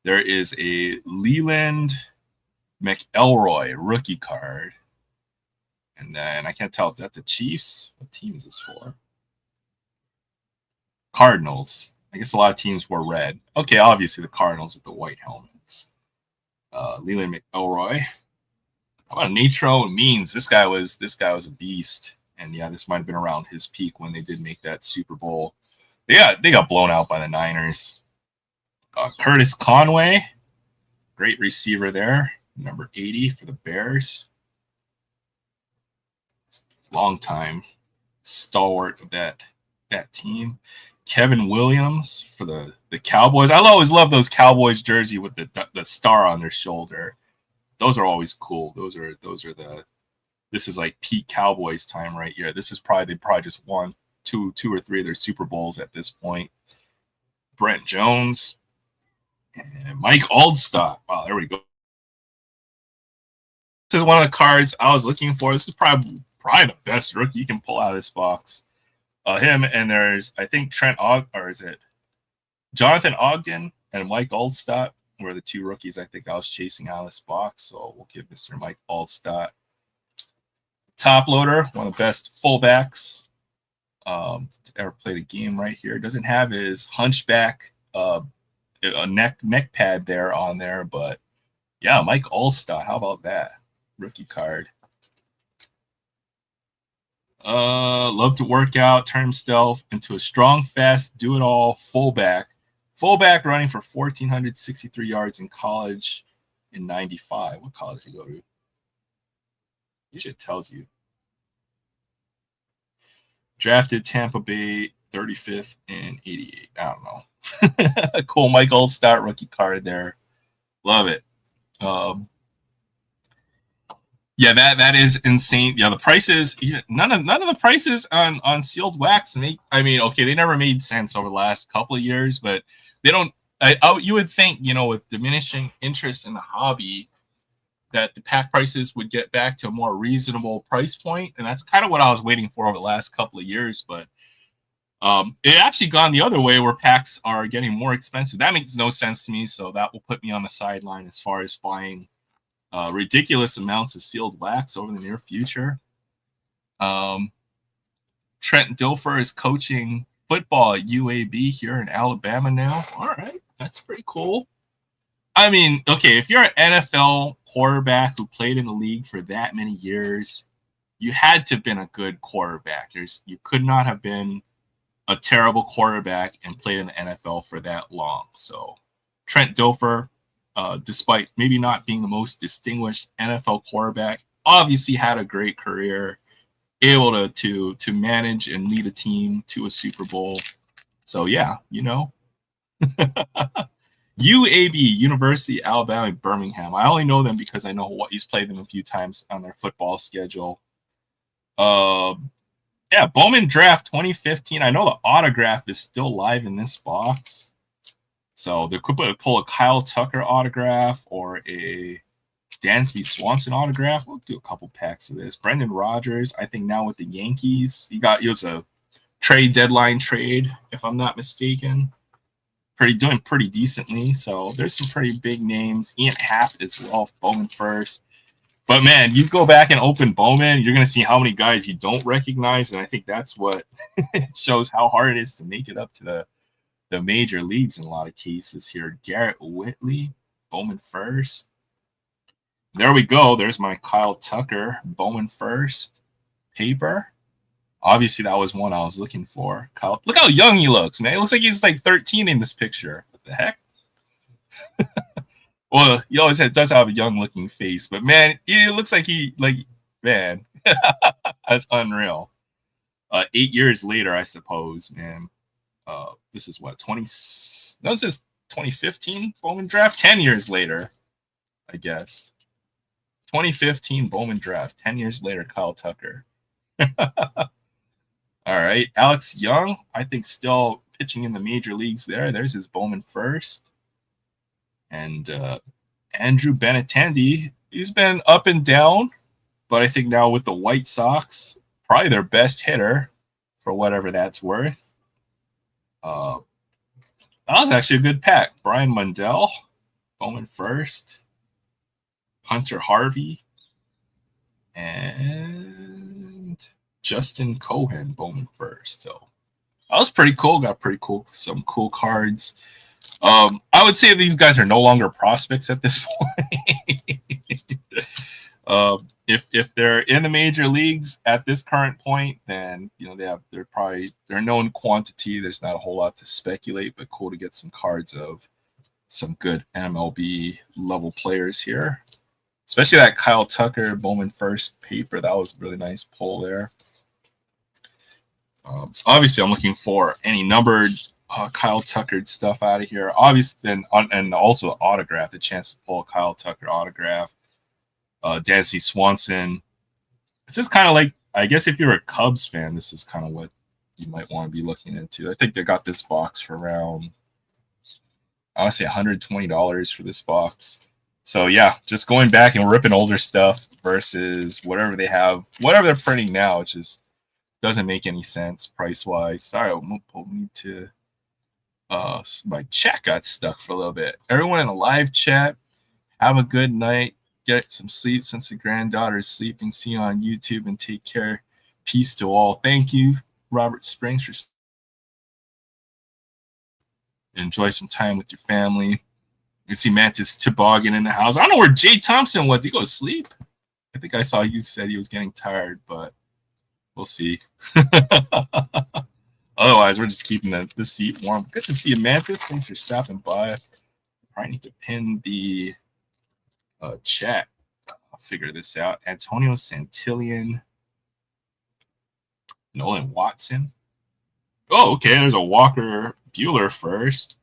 A: There is a Leland McElroy rookie card. And then I can't tell if that's the Chiefs. What team is this for? Cardinals. I guess a lot of teams were red. Okay, obviously the Cardinals with the white helmets. Leland McElroy. How about Natro Means? This guy was a beast. And yeah, this might have been around his peak when they did make that Super Bowl. They got blown out by the Niners. Curtis Conway, great receiver there, number 80 for the Bears. Long time stalwart of that team. Kevin Williams for the Cowboys. I always love those Cowboys jersey with the star on their shoulder. Those are always cool. Those are this is like peak Cowboys time right here. This is they probably just won two or three of their Super Bowls at this point. Brent Jones and Mike Aldstadt. Wow, there we go. This is one of the cards I was looking for. This is probably the best rookie you can pull out of this box. Him and there's I think Jonathan Ogden and Mike Aldstadt were the two rookies I think I was chasing out of this box. So we'll give Mr. Mike Aldstadt. Top loader, one of the best fullbacks to ever play the game right here. Doesn't have his hunchback a neck pad there on there, but yeah, Mike Aldstadt. How about that? Rookie card. Love to work out, turn himself into a strong, fast, do-it-all fullback. Fullback running for 1,463 yards in college in 95. What college did you go to? Usually it tells you. Drafted Tampa Bay 35th and 88. I don't know. Cool Mike Aldstadt rookie card there. Love it. Yeah, that is insane. Yeah, the prices, none of the prices on sealed wax make. I mean, okay, they never made sense over the last couple of years, but they don't. You would think, with diminishing interest in the hobby, that the pack prices would get back to a more reasonable price point, and that's kind of what I was waiting for over the last couple of years. But it actually gone the other way, where packs are getting more expensive. That makes no sense to me, so that will put me on the sideline as far as buying ridiculous amounts of sealed wax over the near future. Trent Dilfer is coaching football at UAB here in Alabama now. All right, that's pretty cool. I mean, okay, if you're an NFL quarterback who played in the league for that many years, you had to have been a good quarterback. You could not have been a terrible quarterback and played in the NFL for that long. So Trent Dilfer, despite maybe not being the most distinguished NFL quarterback, obviously had a great career, able to manage and lead a team to a Super Bowl. So yeah, UAB, University of Alabama, Birmingham. I only know them because I know he's played them a few times on their football schedule. Yeah, Bowman Draft 2015. I know the autograph is still live in this box. So they could pull a Kyle Tucker autograph or a Dansby Swanson autograph. We'll do a couple packs of this. Brendan Rodgers, I think now with the Yankees. He was a trade deadline trade, if I'm not mistaken. Doing pretty decently. So there's some pretty big names. Ian Happ as well, Bowman first. But man, you go back and open Bowman, you're gonna see how many guys you don't recognize, and I think that's what shows how hard it is to make it up to the major leagues in a lot of cases here. Garrett Whitley, Bowman first. There we go. There's my Kyle Tucker, Bowman first paper. Obviously, that was one I was looking for. Kyle, look how young he looks, man. It looks like he's like 13 in this picture. What the heck? Well, he always does have a young-looking face, but man, it looks like man, that's unreal. 8 years later, I suppose, man. This is what, 20? No, this is 2015 Bowman draft. 10 years later, I guess. 2015 Bowman draft. 10 years later, Kyle Tucker. All right, Alex Young, I think still pitching in the major leagues there. There's his Bowman first. And Andrew Benintendi, he's been up and down, but I think now with the White Sox, probably their best hitter for whatever that's worth. That was actually a good pack. Brian Mundell, Bowman first. Hunter Harvey. And Justin Cohen, Bowman first. So that was pretty cool. Got some cool cards. I would say these guys are no longer prospects at this point. If they're in the major leagues at this current point, then they're known quantity. There's not a whole lot to speculate, but cool to get some cards of some good MLB level players here. Especially that Kyle Tucker Bowman first paper. That was a really nice pull there. Obviously, I'm looking for any numbered Kyle Tucker stuff out of here. Obviously, and also autograph, the chance to pull a Kyle Tucker autograph. Dansby Swanson. This is kind of like, I guess if you're a Cubs fan, this is kind of what you might want to be looking into. I think they got this box for around, I want to say $120 for this box. So yeah, just going back and ripping older stuff versus whatever they have, whatever they're printing now, it just doesn't make any sense price-wise. Sorry, I need to my chat got stuck for a little bit. Everyone in the live chat, have a good night. Get some sleep since the granddaughter is sleeping. See you on YouTube and take care. Peace to all. Thank you, Robert Springs, for enjoy some time with your family. You can see Mantis Toboggan in the house. I don't know where Jay Thompson was. Did he go to sleep? I think I saw you said he was getting tired, but we'll see. Otherwise, we're just keeping the seat warm. Good to see you, Mantis. Thanks for stopping by. Probably need to pin the chat. I'll figure this out. Antonio Santillan. Nolan Watson. Oh, okay. There's a Walker Buehler first.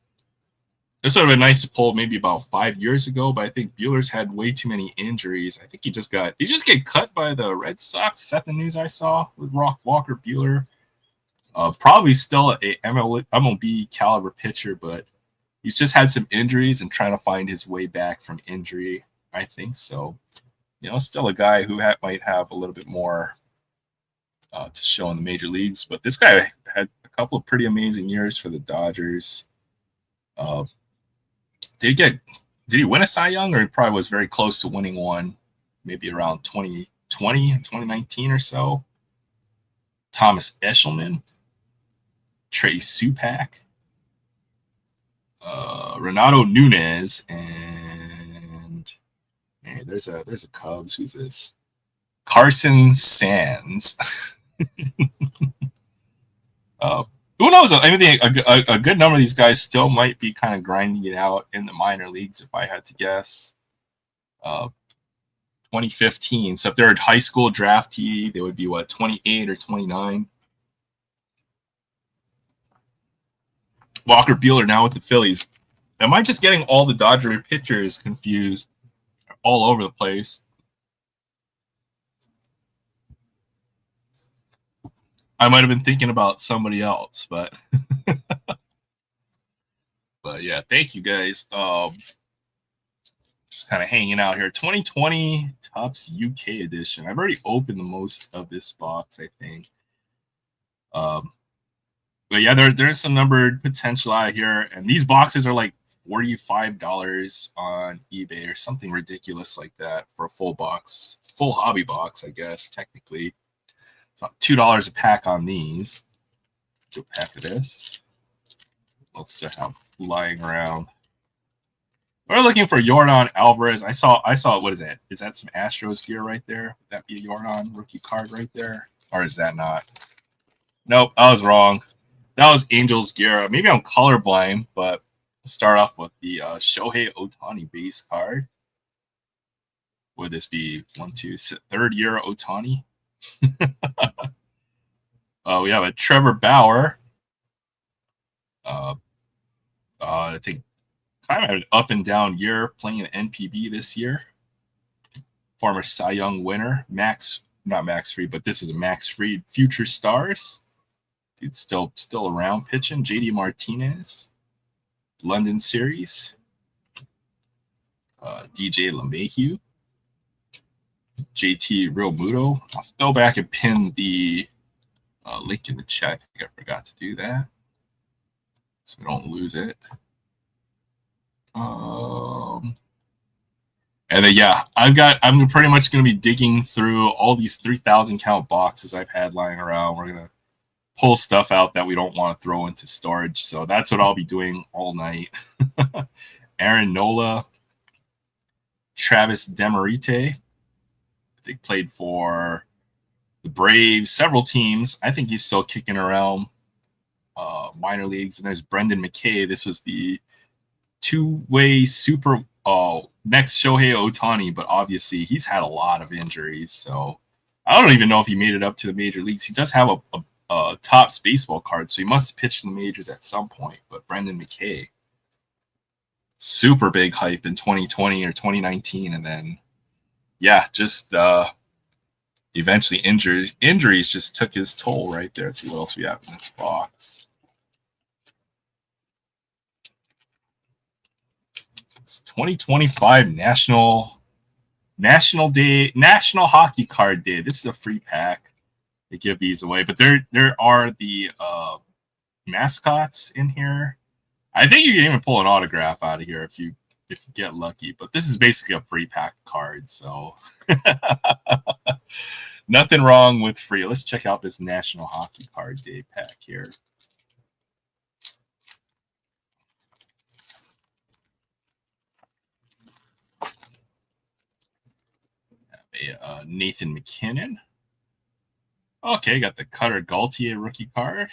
A: This would have been nice to pull maybe about 5 years ago, but I think Buehler's had way too many injuries. I think did he just get cut by the Red Sox? Is that the news I saw with Walker Buehler? Probably still a MLB caliber pitcher, but he's just had some injuries and trying to find his way back from injury, I think. So, still a guy who might have a little bit more to show in the major leagues. But this guy had a couple of pretty amazing years for the Dodgers. Did he win a Cy Young, or he probably was very close to winning one, maybe around 2020 and 2019 or so? Thomas Eshelman, Trey Supak, Renato Nunez, and there's a Cubs. Who's this? Carson Sands. Who knows? I mean, a good number of these guys still might be kind of grinding it out in the minor leagues, if I had to guess. 2015. So if they're a high school draftee, they would be, 28 or 29? Walker Buehler now with the Phillies. Am I just getting all the Dodger pitchers confused all over the place? I might have been thinking about somebody else, but but yeah, thank you guys. just kind of hanging out here. 2020 Topps UK edition. I've already opened the most of this box, I think. But yeah, there's some numbered potential out here, and these boxes are like $45 on eBay or something ridiculous like that for a full box, full hobby box, I guess technically. So $2 a pack on these. Do a pack of this. Let's just have lying around. We're looking for Yordan Alvarez. I saw. What is that? Is that some Astros gear right there? Would that be a Yordan rookie card right there, or is that not? Nope, I was wrong. That was Angels gear. Maybe I'm colorblind, but we'll start off with the Shohei Ohtani base card. Would this be third year Ohtani? We have a Trevor Bauer. I think kind of an up and down year playing in NPB this year. Former Cy Young winner, not Max Fried, but this is a Max Fried Future Stars. Dude's still around pitching. JD Martinez, London Series. DJ LeMahieu, JT Realmuto. I'll go back and pin the link in the chat. I think I forgot to do that, so we don't lose it. And then yeah, I'm pretty much going to be digging through all these 3,000 count boxes I've had lying around. We're gonna pull stuff out that we don't want to throw into storage, so that's what I'll be doing all night. Aaron Nola, Travis Demarite. I think played for the Braves, several teams. I think he's still kicking around minor leagues. And there's Brendan McKay. This was the two-way super next Shohei Ohtani, but obviously he's had a lot of injuries, so I don't even know if he made it up to the major leagues. He does have a Topps baseball card, so he must have pitched in the majors at some point. But Brendan McKay, super big hype in 2020 or 2019, and then yeah, just eventually injuries just took his toll right there. Let's see what else we have in this box. It's 2025 National Hockey Card Day. This is a free pack. They give these away, but there are the mascots in here. I think you can even pull an autograph out of here if you get lucky. But this is basically a free pack card, so nothing wrong with free. Let's check out this National Hockey Card Day pack here. Nathan McKinnon. Okay, got the Cutter Gaultier rookie card.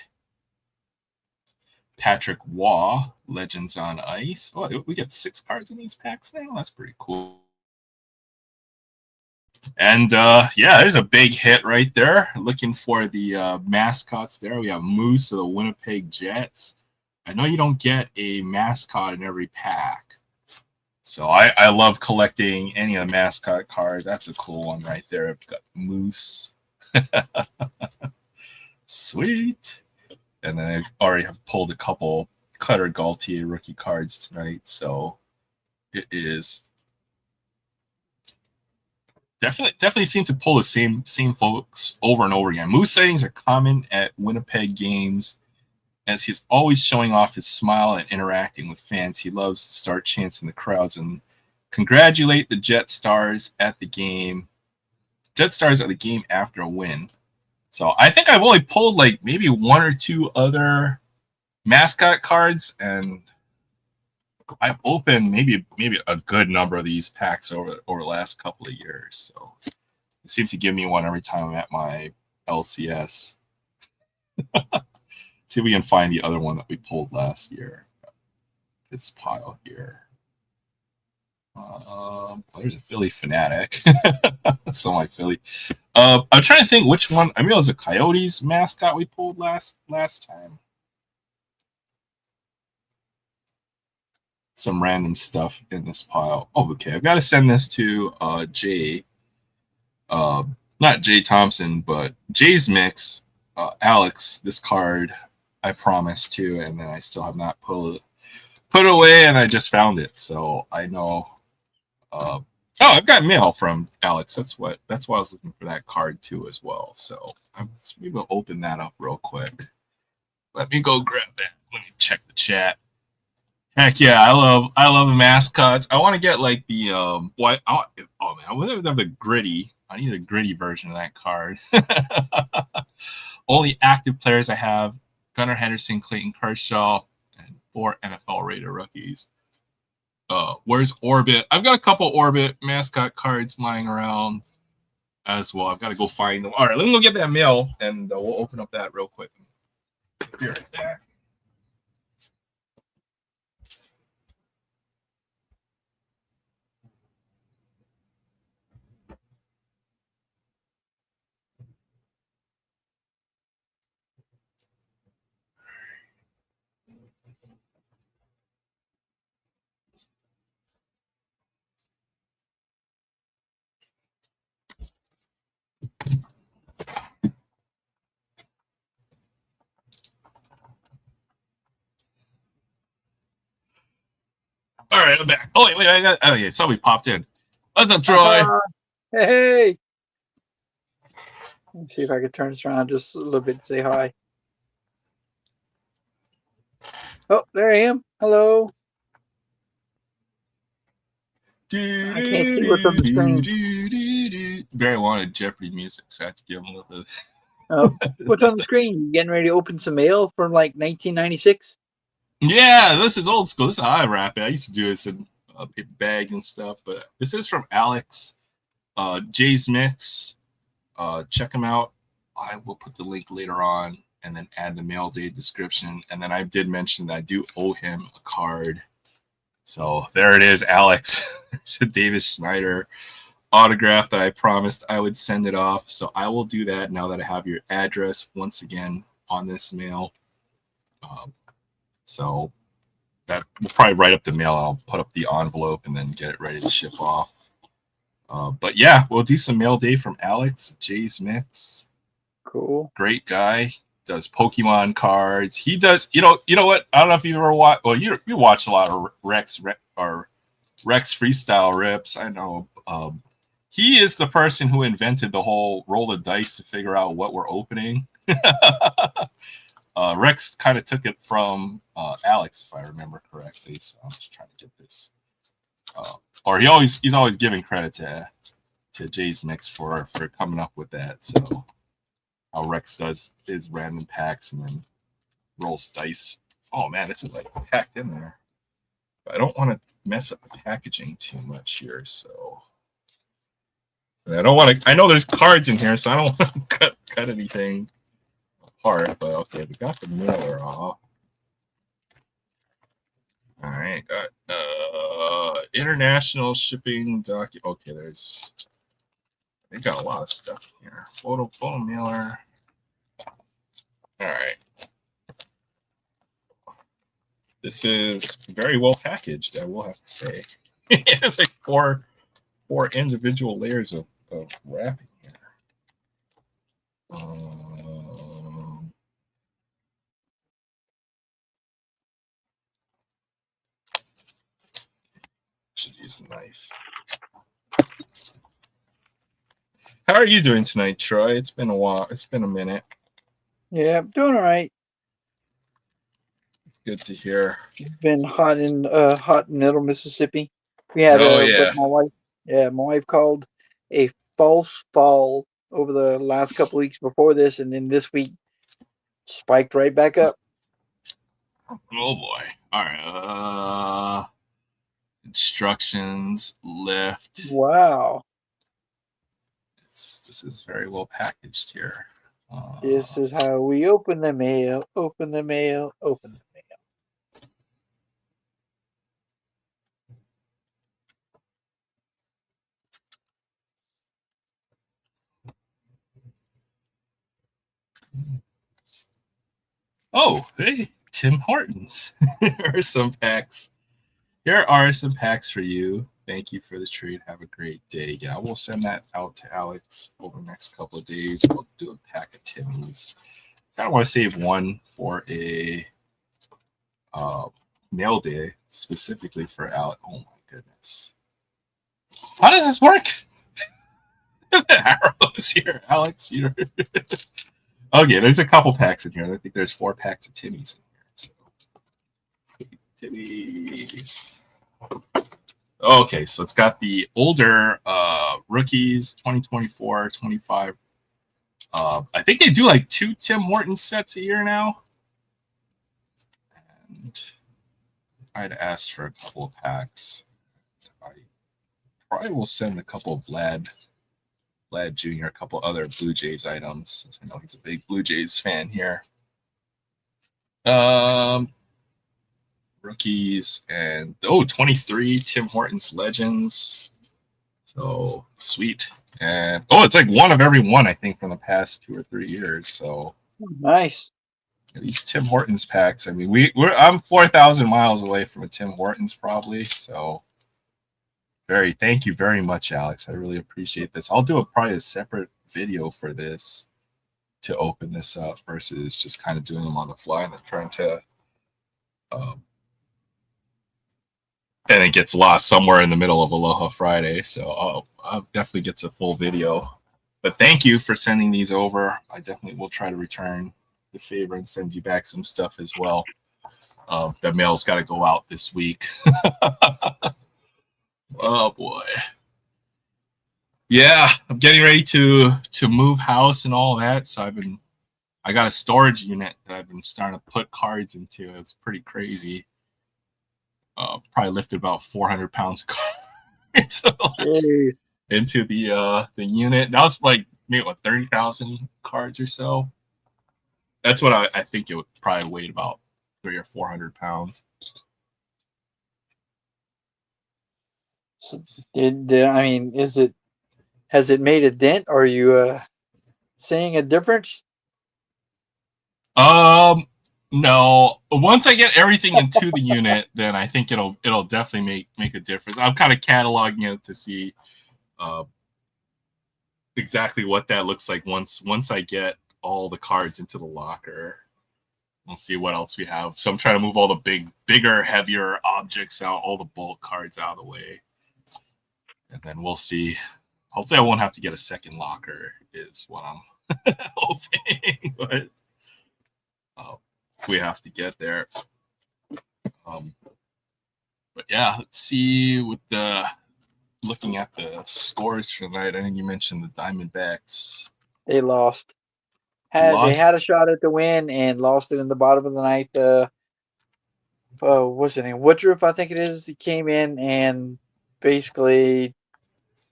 A: Patrick Waugh, Legends on Ice. Oh, we get 6 cards in these packs now. That's pretty cool. And yeah, there's a big hit right there. Looking for the mascots there. We have Moose of the Winnipeg Jets. I know you don't get a mascot in every pack, so I love collecting any of the mascot cards. That's a cool one right there. I've got Moose. Sweet. And then I already have pulled a couple Cutter Gaultier rookie cards tonight, so it is definitely seem to pull the same folks over and over again. Moose sightings are common at Winnipeg games, as he's always showing off his smile and interacting with fans. He loves to start chanting the crowds and congratulate the Jet Stars at the game. Jet Stars are the game after a win. So I think I've only pulled like maybe 1 or 2 other mascot cards, and I've opened maybe a good number of these packs over the last couple of years. So it seems to give me one every time I'm at my LCS. See if we can find the other one that we pulled last year. This pile here. There's a Philly fanatic. So my Philly. I'm trying to think which one. I mean, it was a Coyotes mascot we pulled last time. Some random stuff in this pile. Oh, okay. I've got to send this to Jay. Not Jay Thompson, but Jay's Mix. Alex, this card I promised to, and then I still have not put it away, and I just found it. So I know Oh, I've got mail from Alex. That's why I was looking for that card too as well. So maybe we'll open that up real quick. Let me go grab that. Let me check the chat. Heck yeah, I love the mascots. I want to get like the what? Oh man, I would have the gritty. I need a gritty version of that card. Only active players I have: Gunnar Henderson, Clayton Kershaw, and 4 NFL rated rookies. Where's Orbit? I've got a couple Orbit mascot cards lying around as well. I've got to go find them. All right, let me go get that mail, and we'll open up that real quick. Be right back. All right, I'm back. Oh wait, oh yeah, somebody popped in. What's up, Troy?
B: Hey. Let me see if I can turn this around just a little bit to say hi. Oh, there I am. Hello. I can't see what's on the screen.
A: Barry wanted Jeopardy music, so I had to give him a little bit.
B: What's on the screen? You getting ready to open some mail from like 1996?
A: Yeah, this is old school. This is how I wrap it. I used to do this in a paper bag and stuff, but this is from Alex, Jay's Mix. Check him out. I will put the link later on and then add the mail day description. And then I did mention that I do owe him a card. So there it is, Alex. There's a Davis Snyder autograph that I promised I would send it off. So I will do that now that I have your address once again on this mail. So that we'll probably write up the mail. I'll put up the envelope and then get it ready to ship off. But yeah, we'll do some mail day from Alex, Jay's Mix.
B: Cool.
A: Great guy. Does Pokemon cards. He does. You know what? I don't know if you ever watch. Well, you watch a lot of Rex freestyle rips. I know. He is the person who invented the whole roll the dice to figure out what we're opening. Rex kind of took it from Alex, if I remember correctly. So I'm just trying to get this. Or he's always giving credit to Jay's Mix for coming up with that. So how Rex does his random packs and then rolls dice. Oh man, this is like packed in there. But I don't want to mess up the packaging too much here, so I don't want to. I know there's cards in here, so I don't want to cut anything apart. But okay, we got the mailer off. All right, got international shipping document. Okay, they got a lot of stuff here. Photo mailer. All right. This is very well packaged, I will have to say. It's like four individual layers of wrapping here. Should use the knife. How are you doing tonight, Troy? It's been a while. It's been a minute.
B: Yeah, I'm doing all right.
A: Good to hear.
B: It's been hot in Middle Mississippi. We had what my wife called a false fall over the last couple weeks before this, and then this week spiked right back up.
A: Oh boy! All right. Instructions, lift.
B: Wow.
A: This is very well packaged here.
B: This is how we open the mail. Open the mail. Open the mail.
A: Oh, hey, Tim Hortons. Here are some packs. Here are some packs for you. Thank you for the treat. Have a great day. Yeah, we'll send that out to Alex over the next couple of days. We'll do a pack of Timmy's. I want to save one for a mail day specifically for Alex. Oh my goodness. How does this work? The arrow is here, Alex. You're... Okay, there's a couple packs in here. I think there's 4 packs of Timmies in here. So. Timmies. Okay, so it's got the older rookies, 2024, 25. I think they do like 2 Tim Horton sets a year now. And I'd asked for a couple of packs. I probably will send a couple of Vlad Jr., a couple other Blue Jays items, since I know he's a big Blue Jays fan here. Rookies and 23 Tim Hortons Legends. So sweet. And it's like one of every one, I think, from the past 2 or 3 years. So
B: nice.
A: These Tim Hortons packs. I mean, I'm 4,000 miles away from a Tim Hortons probably. So thank you very much, Alex. I really appreciate this. I'll do probably a separate video for this to open this up versus just kind of doing them on the fly and then trying to and it gets lost somewhere in the middle of Aloha Friday. So I'll definitely get a full video. But thank you for sending these over. I definitely will try to return the favor and send you back some stuff as well. The mail's got to go out this week. Oh boy. Yeah, I'm getting ready to move house and all that. So I got a storage unit that I've been starting to put cards into. It's pretty crazy. Probably lifted about 400 pounds of cards into the unit. That was like maybe 30,000 cards or so. That's what I think it would probably weigh about 300 or 400 pounds.
B: So has it made a dent? Are you seeing a difference?
A: No. Once I get everything into the unit, then I think it'll definitely make a difference. I'm kind of cataloging it to see exactly what that looks like once I get all the cards into the locker. We'll see what else we have. So I'm trying to move all the bigger, heavier objects out, all the bulk cards out of the way. And then we'll see. Hopefully I won't have to get a second locker is what I'm hoping. But we have to get there. But yeah, let's see with looking at the scores tonight. I think you mentioned the Diamondbacks.
B: They lost. They had a shot at the win and lost it in the bottom of the ninth. What's his name? Woodruff, I think it is. He came in and basically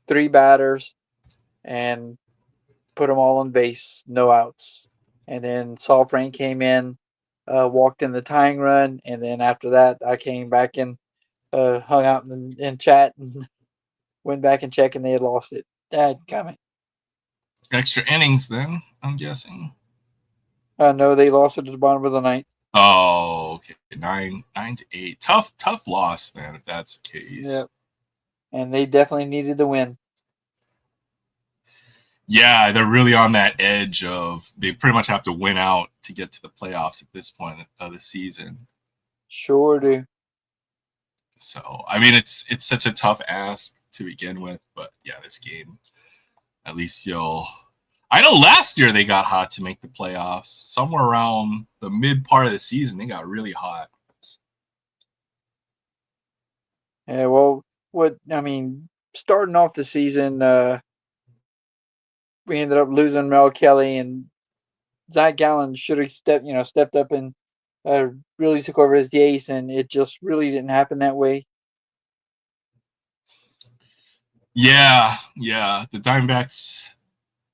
B: 3 batters and put them all on base, no outs. And then Saul Frank came in, walked in the tying run, and then after that, I came back and hung out in chat and went back and checked, and they had lost it. Dadgummit.
A: Extra innings, then I'm guessing.
B: No, they lost it at the bottom of the ninth.
A: Oh, okay, 9-8. Tough loss, then, if that's the case.
B: Yep. And they definitely needed the win.
A: Yeah, they're really on that edge of they pretty much have to win out to get to the playoffs at this point of the season.
B: Sure do.
A: So, I mean, it's such a tough ask to begin with, but yeah, this game, at least I know last year they got hot to make the playoffs. Somewhere around the mid part of the season, they got really hot.
B: Yeah, well, starting off the season, we ended up losing Mel Kelly, and Zach Gallen should have stepped up and really took over as the ace, and it just really didn't happen that way.
A: Yeah. The Diamondbacks,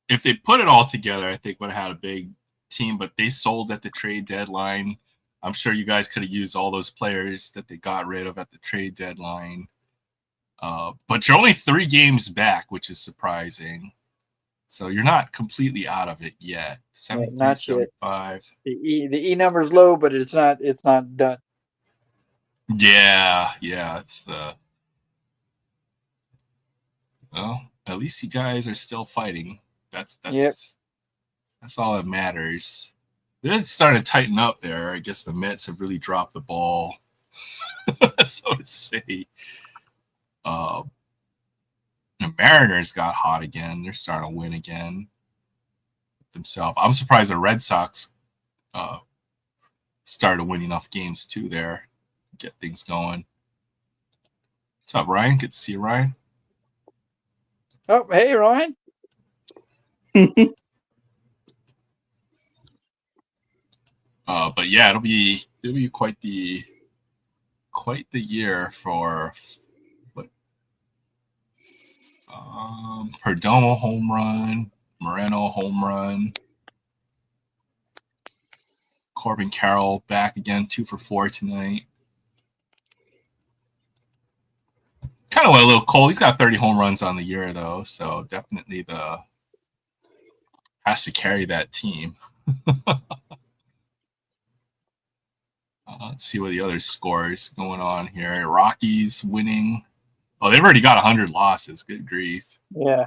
A: if they put it all together, I think would have had a big team, but they sold at the trade deadline. I'm sure you guys could have used all those players that they got rid of at the trade deadline. But you're only 3 games back, which is surprising. So you're not completely out of it yet. 73, 75.
B: The E number's low, but it's not done.
A: Yeah. It's well, at least you guys are still fighting. That's all that matters. It's starting to tighten up there. I guess the Mets have really dropped the ball, so to say. Mariners got hot again. They're starting to win again themselves. I'm surprised the Red Sox started winning enough games too there. Get things going. What's up, Ryan? Good to see you, Ryan.
B: Oh, hey, Ryan.
A: But yeah, it'll be quite the year for what Perdomo home run, Moreno home run, Corbin Carroll back again, 2 for 4 tonight. Kind of went a little cold. He's got 30 home runs on the year though, so definitely has to carry that team. Let's see what the other scores going on here. Rockies winning. Oh, they've already got 100 losses. Good grief.
B: Yeah,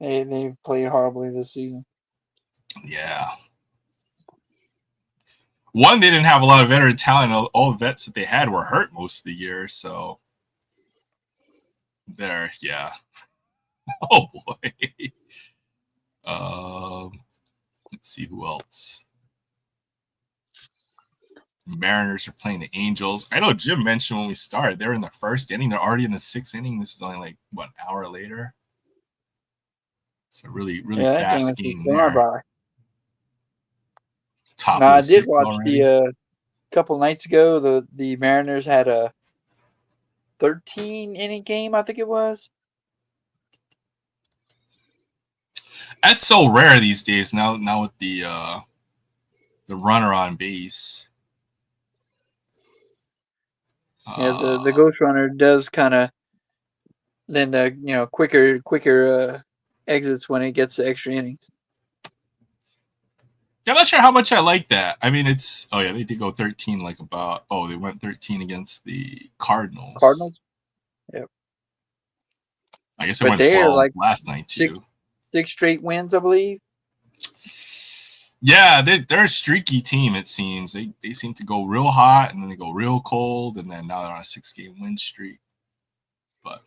B: they've played horribly this season.
A: Yeah. One, they didn't have a lot of veteran talent. All the vets that they had were hurt most of the year, so there, yeah. Oh boy. Let's see who else. Mariners are playing the Angels. I know Jim mentioned when we started, they're in the first inning. They're already in the 6th inning. This is only like, what, an hour later? So really fast game there.
B: By.
A: Top
B: now,
A: of
B: I did
A: 6
B: watch
A: already.
B: the couple nights ago. The Mariners had a 13-inning game, I think it was.
A: That's so rare these days. Now with the runner on base.
B: Yeah, the ghost runner does kind of lend quicker exits when it gets to extra innings.
A: Yeah, I'm not sure how much I like that. I mean, it's they did go 13 they went 13 against the Cardinals.
B: Yep.
A: I guess they went 12
B: like
A: last night too.
B: 6 straight wins, I believe.
A: Yeah, they're a streaky team. It seems they seem to go real hot and then they go real cold, and then now they're on a 6-game win streak. But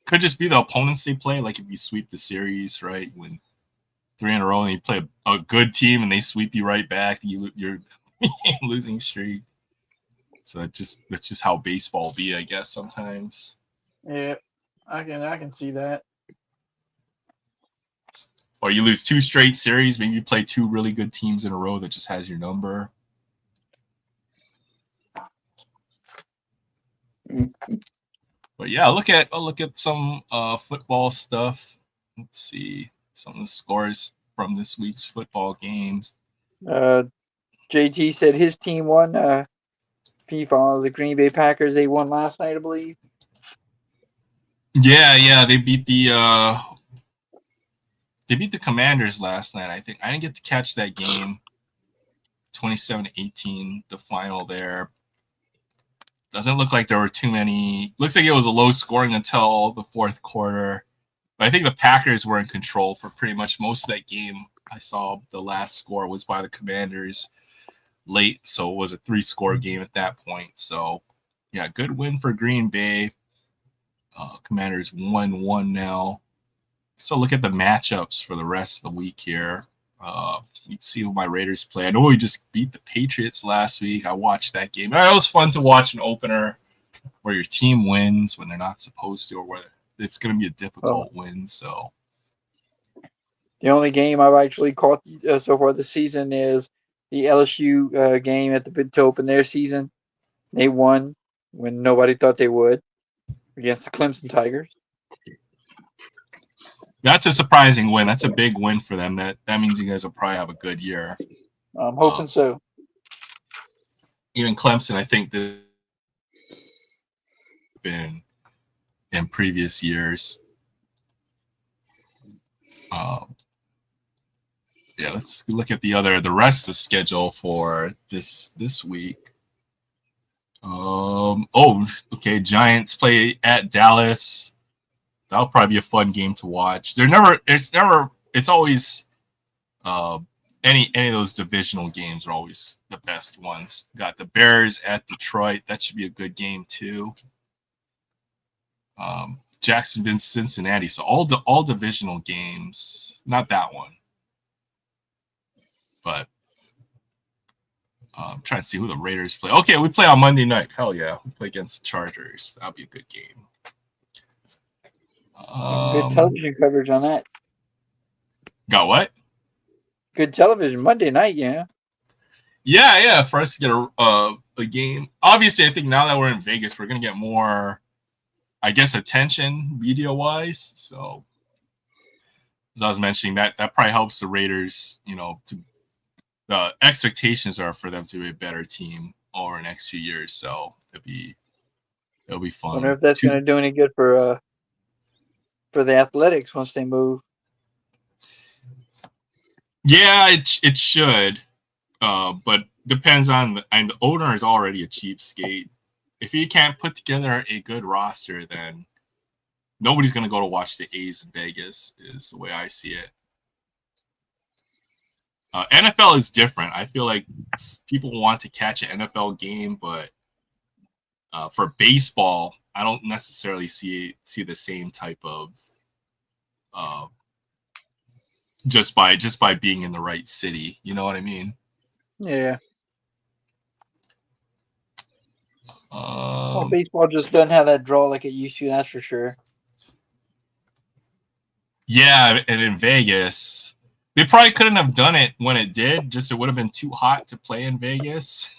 A: could just be the opponents they play. Like if you sweep the series, right, when 3 in a row and you play a good team and they sweep you right back, you're losing streak. So that's just how baseball be, I guess, sometimes.
B: Yeah, I can see that.
A: Or you lose 2 straight series, maybe you play 2 really good teams in a row that just has your number. But yeah, I'll look at some football stuff. Let's see some of the scores from this week's football games.
B: JT said his team won. FIFA, the Green Bay Packers, they won last night, I believe.
A: Yeah, they beat the Commanders last night. I think I didn't get to catch that game. 27-18, the final there. Doesn't look like there were too many. Looks like it was a low scoring until the 4th quarter. But I think the Packers were in control for pretty much most of that game. I saw the last score was by the Commanders late, so it was a 3-score game at that point. So, yeah, good win for Green Bay. Commanders 1-1 now. So look at the matchups for the rest of the week here. Let's see who my Raiders play. I know we just beat the Patriots last week. I watched that game. It was fun to watch an opener where your team wins when they're not supposed to, or where it's going to be a difficult win. So
B: the only game I've actually caught so far this season is the LSU game to open their season. They won when nobody thought they would against the Clemson Tigers.
A: That's a surprising win. That's a big win for them. That means you guys will probably have a good year.
B: I'm hoping so.
A: Even Clemson, I think, this been in previous years. Yeah, let's look at the rest of the schedule for this week. Okay. Giants play at Dallas. That'll probably be a fun game to watch. It's always any of those divisional games are always the best ones. Got the Bears at Detroit. That should be a good game too. Jacksonville, Cincinnati. So all divisional games. Not that one, but I'm trying to see who the Raiders play. Okay, we play on Monday night. Hell yeah, we play against the Chargers. That'll be a good game.
B: Good television coverage on that.
A: Got what?
B: Good television Monday night, yeah.
A: Yeah. For us to get a game. Obviously, I think now that we're in Vegas, we're gonna get more, I guess, attention media wise. So, as I was mentioning, that probably helps the Raiders. The expectations are for them to be a better team over the next few years. So it'll be fun.
B: I wonder if that's going to do any good for the Athletics once they move.
A: Yeah, it should, but depends on and the owner is already a cheapskate. If he can't put together a good roster, then nobody's going to go to watch the A's in Vegas. Is the way I see it. NFL is different. I feel like people want to catch an NFL game, but for baseball, I don't necessarily see the same type of just by being in the right city. You know what I mean?
B: Yeah. Well, baseball just doesn't have that draw like it used to. That's for sure.
A: Yeah, and in Vegas, they probably couldn't have done it when it did. Just it would have been too hot to play in Vegas.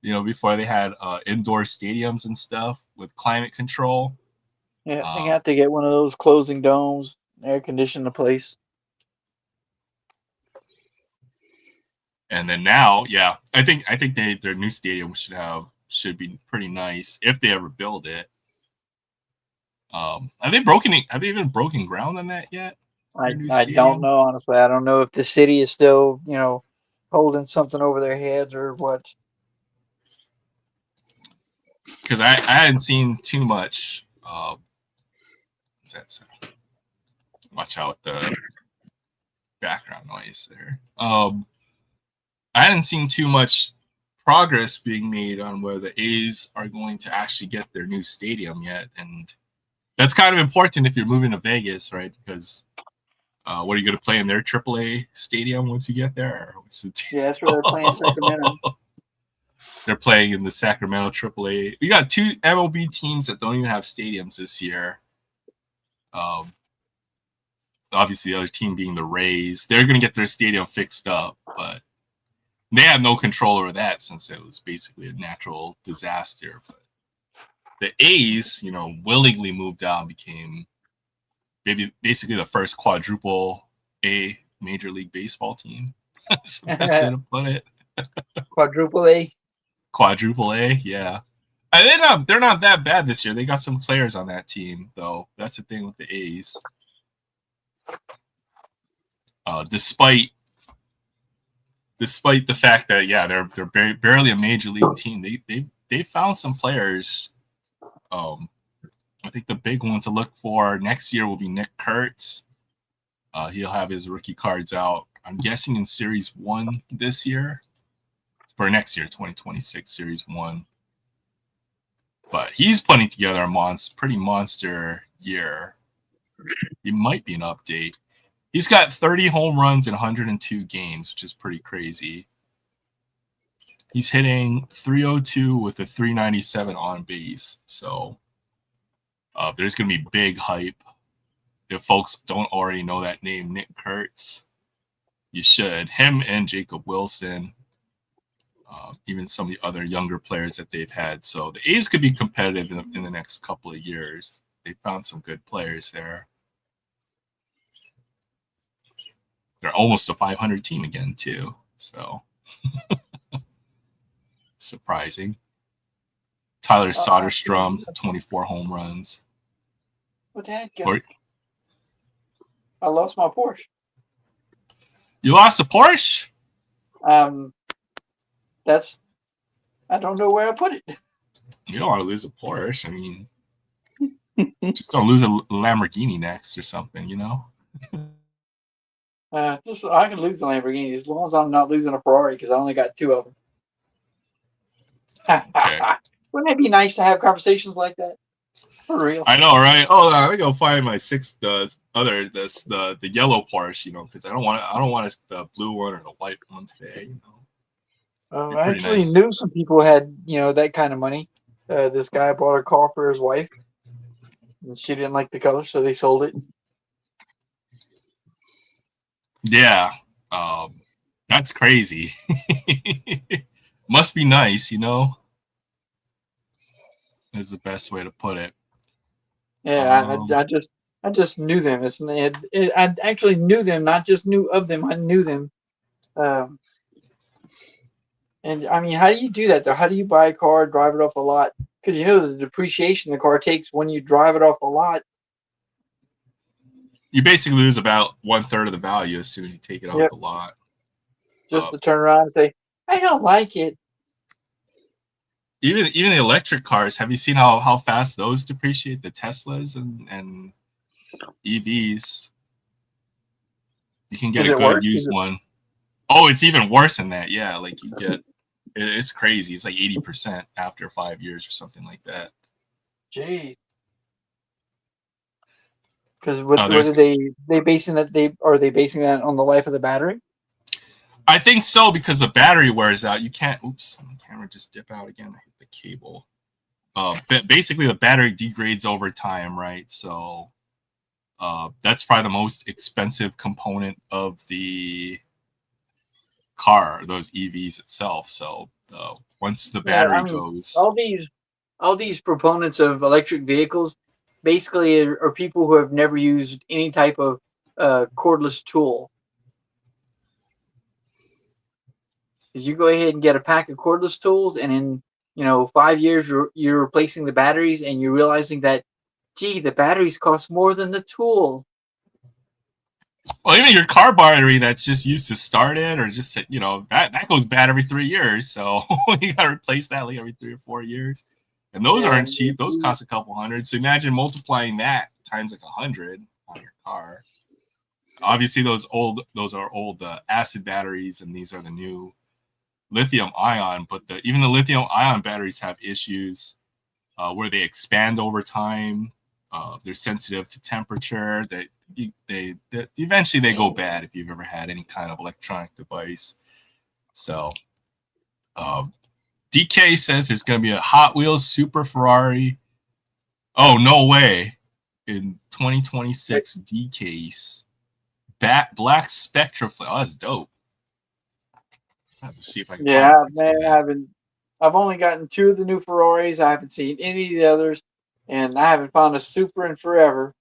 A: Before they had indoor stadiums and stuff with climate control.
B: Yeah, they have to get one of those closing domes, air condition the place.
A: And then now, yeah, I think their new stadium should be pretty nice if they ever build it. Have they even broken ground on that yet?
B: I don't know, honestly. I don't know if the city is still, holding something over their heads or what.
A: Because I hadn't seen too much. What's that sound? Watch out with the background noise there. I hadn't seen too much progress being made on where the A's are going to actually get their new stadium yet, and that's kind of important if you're moving to Vegas, right? Because what are you going to play in their AAA stadium once you get there?
B: Yeah, that's where they're playing Sacramento.
A: They're playing in the Sacramento AAA. We got 2 MLB teams that don't even have stadiums this year. Obviously, the other team being the Rays. They're going to get their stadium fixed up, but they have no control over that since it was basically a natural disaster. But the A's, willingly moved out and became basically the first quadruple A Major League Baseball team. That's the best way to put it.
B: Quadruple A?
A: Quadruple A, yeah. And they're not that bad this year. They got some players on that team, though. That's the thing with the A's. Despite the fact that they're barely a major league team, they found some players. I think the big one to look for next year will be Nick Kurtz. He'll have his rookie cards out, I'm guessing, in Series 1 this year. For next year, 2026 Series 1. But he's putting together a pretty monster year. He might be an update. He's got 30 home runs in 102 games, which is pretty crazy. He's hitting .302 with a .397 on base. So there's going to be big hype. If folks don't already know that name, Nick Kurtz, you should. Him and Jacob Wilson, even some of the other younger players that they've had. So the A's could be competitive in the next couple of years. They found some good players there. They're almost a 500 team again, too. So surprising. Tyler Soderstrom, 24 home runs.
B: What the heck? I lost my Porsche.
A: You lost a Porsche?
B: I don't know where I put it.
A: You don't want to lose a Porsche. I mean, just don't lose a Lamborghini next or something,
B: I can lose the Lamborghini as long as I'm not losing a Ferrari because I only got 2 of them.
A: Okay.
B: Wouldn't it be nice to have conversations like that? For real.
A: I know, right? Oh, I gotta find my the yellow Porsche, because I don't want the blue one or the white one today. Be
B: I
A: pretty
B: actually
A: nice.
B: knew some people had, that kind of money. This guy bought a car for his wife, and she didn't like the color, so they sold it.
A: Yeah, that's crazy. Must be nice, is the best way to put it.
B: Yeah, I just knew them. I actually knew them, not just knew of them. I knew them. Um, and I mean, how do you do that though? How do you buy a car, drive it off the lot? Because the depreciation the car takes when you drive it off the lot.
A: You basically lose about 1/3 of the value as soon as you take it off
B: Yep.
A: the lot.
B: Just to turn around and say, I don't like it.
A: Even the electric cars, have you seen how fast those depreciate? The Teslas and EVs. You can get
B: Is
A: a
B: it
A: good
B: worse?
A: used one. Oh, it's even worse than that. Yeah, like it's crazy. It's like 80% after 5 years or something like that.
B: Gee. Because what
A: There's
B: are they basing that they basing that on the life of the battery?
A: I think so, because the battery wears out. You can't. Oops, my camera just dip out again. I hit the cable. Basically, the battery degrades over time, right? So that's probably the most expensive component of the car, those EVs itself. So once the
B: Yeah, I
A: battery
B: mean,
A: goes,
B: all these proponents of electric vehicles basically are people who have never used any type of cordless tool. Because you go ahead and get a pack of cordless tools, and in 5 years you're replacing the batteries, and you're realizing that, gee, the batteries cost more than the tool.
A: well, even your car battery that's just used to start it, or just that goes bad every 3 years. So you got to replace that like every 3 or 4 years. And those
B: Yeah,
A: aren't cheap. Those cost a couple hundred. So imagine multiplying that times like 100 on your car. Obviously, those are old acid batteries, and these are the new lithium ion. But even the lithium ion batteries have issues where they expand over time. They're sensitive to temperature. They eventually they go bad if you've ever had any kind of electronic device. So DK says there's going to be a Hot Wheels Super Ferrari. Oh, no way. In 2026, DK's Black Spectra. Oh, that's dope. I have to see if I can find a
B: yeah,
A: picture
B: man.
A: of that.
B: I've only gotten two of the new Ferraris. I haven't seen any of the others, and I haven't found a Supra in forever.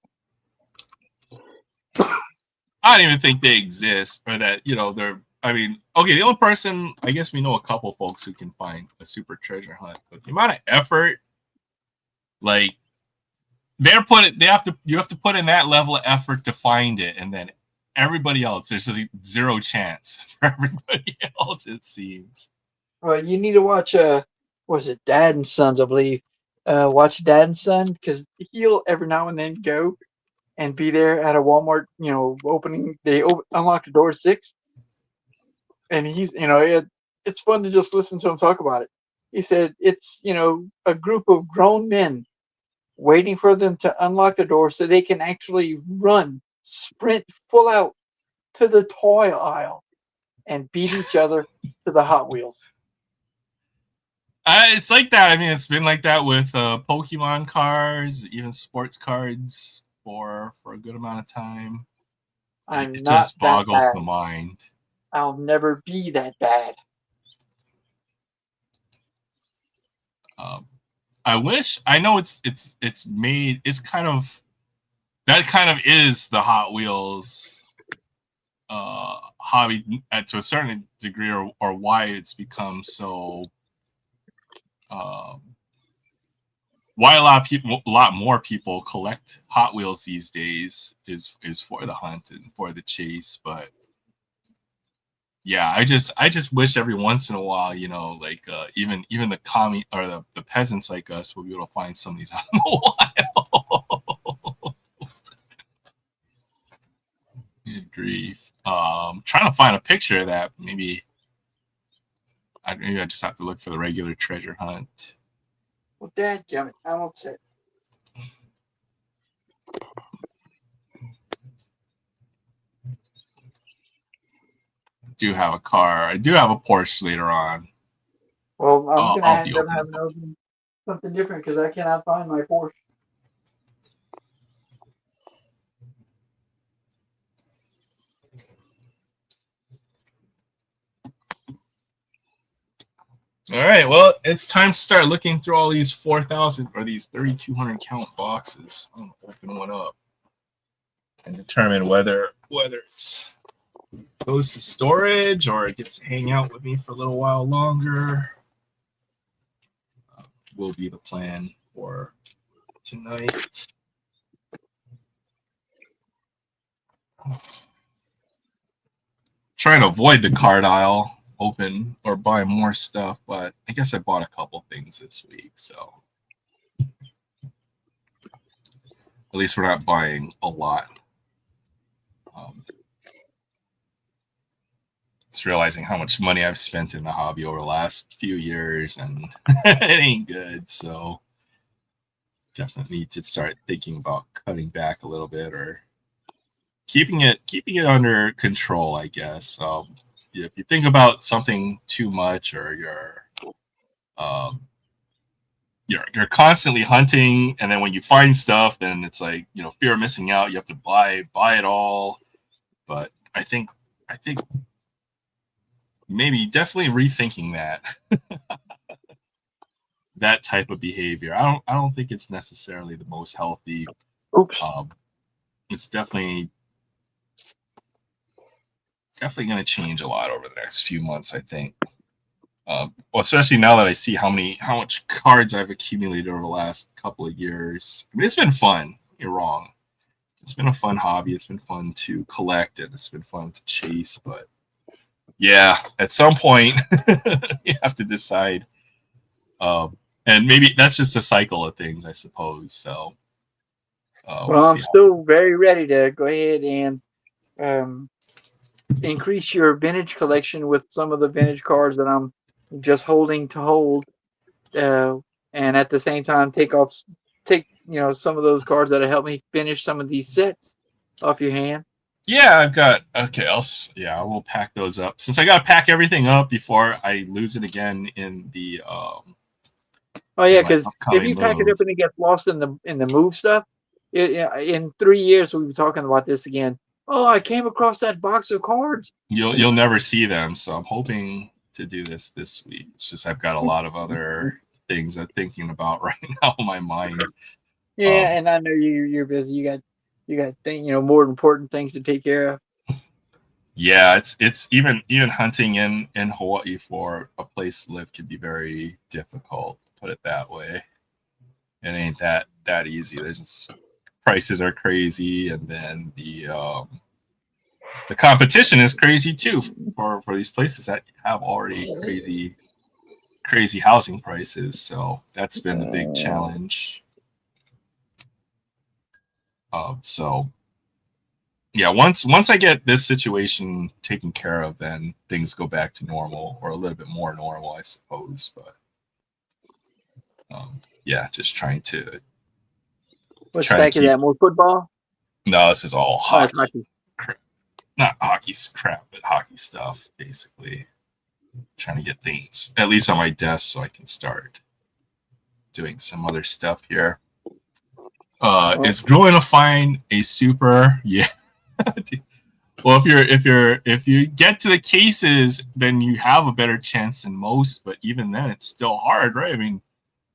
A: I don't even think they exist, or that they're. I mean, okay, the only person, I guess we know a couple folks who can find a super treasure hunt, but the amount of effort, like you have to put in that level of effort to find it, and then everybody else, there's just zero chance for everybody else, it seems.
B: Well, you need to watch was it Dad and Sons, I believe. Watch Dad and Son, because he'll every now and then go and be there at a Walmart, opening. They unlock the door at 6, and it's fun to just listen to him talk about it. He said it's a group of grown men waiting for them to unlock the door so they can actually sprint full out to the toy aisle and beat each other to the Hot Wheels.
A: It's like that. I mean, it's been like that with Pokemon cards, even sports cards for a good amount of time.
B: I'm
A: It
B: not
A: just
B: that
A: boggles the
B: bad.
A: mind.
B: I'll never be that bad.
A: Um, I wish. I know it's made. It's kind of that kind of is the Hot Wheels hobby to a certain degree, or why it's become so. Um, why a lot more people collect Hot Wheels these days is for the hunt and for the chase. But yeah, I just wish every once in a while, like even the commie or the peasants like us will be able to find some of these out in the wild. Good grief. Trying to find a picture of that. Maybe I just have to look for the regular treasure hunt.
B: Well, Dad, damn it, I'm upset.
A: do have a car. I do have a Porsche later on.
B: Well, I'm gonna
A: I'll be
B: end up
A: opening.
B: having to open something different because I cannot find my Porsche.
A: All right, well, it's time to start looking through all these 4,000 or these 3,200 count boxes. I'm gonna open one up and determine whether it's goes to storage or it gets to hang out with me for a little while longer. Will be the plan for tonight. Trying to avoid the card aisle open or buy more stuff, but I guess I bought a couple things this week, so at least we're not buying a lot. Just realizing how much money I've spent in the hobby over the last few years, and it ain't good. So definitely need to start thinking about cutting back a little bit or keeping it under control, I guess. If you think about something too much, or you're constantly hunting, and then when you find stuff, then it's like, fear of missing out. You have to buy it all. But I think maybe definitely rethinking that type of behavior. I don't think it's necessarily the most healthy.
B: Oops.
A: It's definitely going to change a lot over the next few months, I think. Well, especially now that I see how much cards I've accumulated over the last couple of years. I mean, it's been fun. You're wrong. It's been a fun hobby. It's been fun to collect, and it's been fun to chase. But yeah, at some point, you have to decide. And maybe that's just a cycle of things, I suppose. So,
B: Well, I'm still very ready to go ahead and increase your vintage collection with some of the vintage cards that I'm just holding to hold, and at the same time take some of those cards that'll help me finish some of these sets off your hand.
A: Yeah, I've got. Okay, I will pack those up since I got to pack everything up before I lose it again in the.
B: Oh yeah, because if you pack it up and it gets lost in the move stuff, in 3 years we'll be talking about this again. Oh, I came across that box of cards.
A: You'll never see them, so I'm hoping to do this week. It's just I've got a lot of other things I'm thinking about right now in my mind.
B: Yeah, and I know you're busy. You got more important things to take care of.
A: Yeah, it's even hunting in Hawaii for a place to live can be very difficult. Put it that way. It ain't that easy. There's just, prices are crazy, and then the competition is crazy too for these places that have already crazy housing prices. So that's been the big challenge. So yeah, once I get this situation taken care of, then things go back to normal, or a little bit more normal, I suppose. But yeah, just trying to.
B: What stack is that? More football?
A: No, this is all hockey.
B: Hockey.
A: Not hockey crap, but hockey stuff, basically. Trying to get things at least on my desk so I can start doing some other stuff here. Is going to find a super? Yeah. Well, if you get to the cases, then you have a better chance than most. But even then, it's still hard, right? I mean,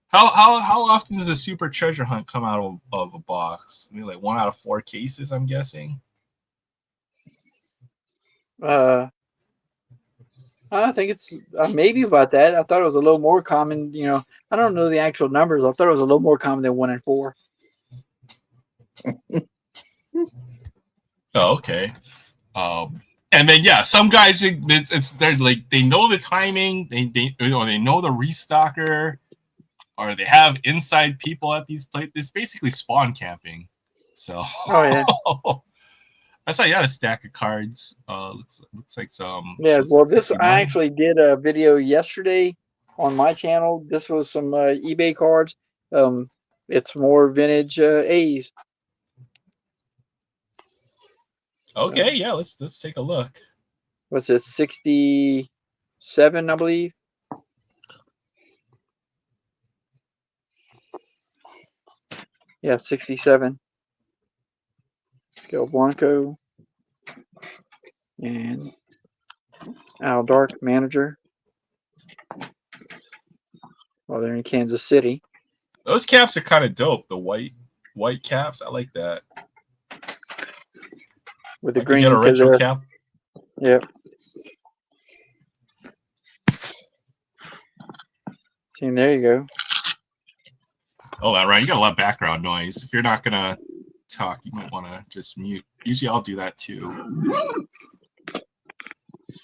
A: how often does a super treasure hunt come out of a box? I mean, like 1 out of 4 cases, I'm guessing.
B: I think it's maybe about that. I thought it was a little more common. I don't know the actual numbers. I thought it was a little more common than 1 in 4.
A: Oh, okay. And then yeah, some guys they're like they know the timing, they know the restocker, or they have inside people at these places. It's basically spawn camping. So
B: oh yeah,
A: I saw you had a stack of cards. Looks like some.
B: Yeah, well, this
A: 69?
B: I actually did a video yesterday on my channel. This was some eBay cards. It's more vintage A's.
A: Okay, yeah, let's take a look.
B: what's it, 67, I believe. Yeah, 67. Gil Blanco and Al Dark, manager. Well, they're in Kansas City.
A: Those caps are kind of dope. The white caps, I like that.
B: With the
A: I could
B: green,
A: get a retro cap.
B: Yep. See, there you go.
A: Oh, that right. You got a lot of background noise. If you're not gonna talk, you might want to just mute. Usually, I'll do that too.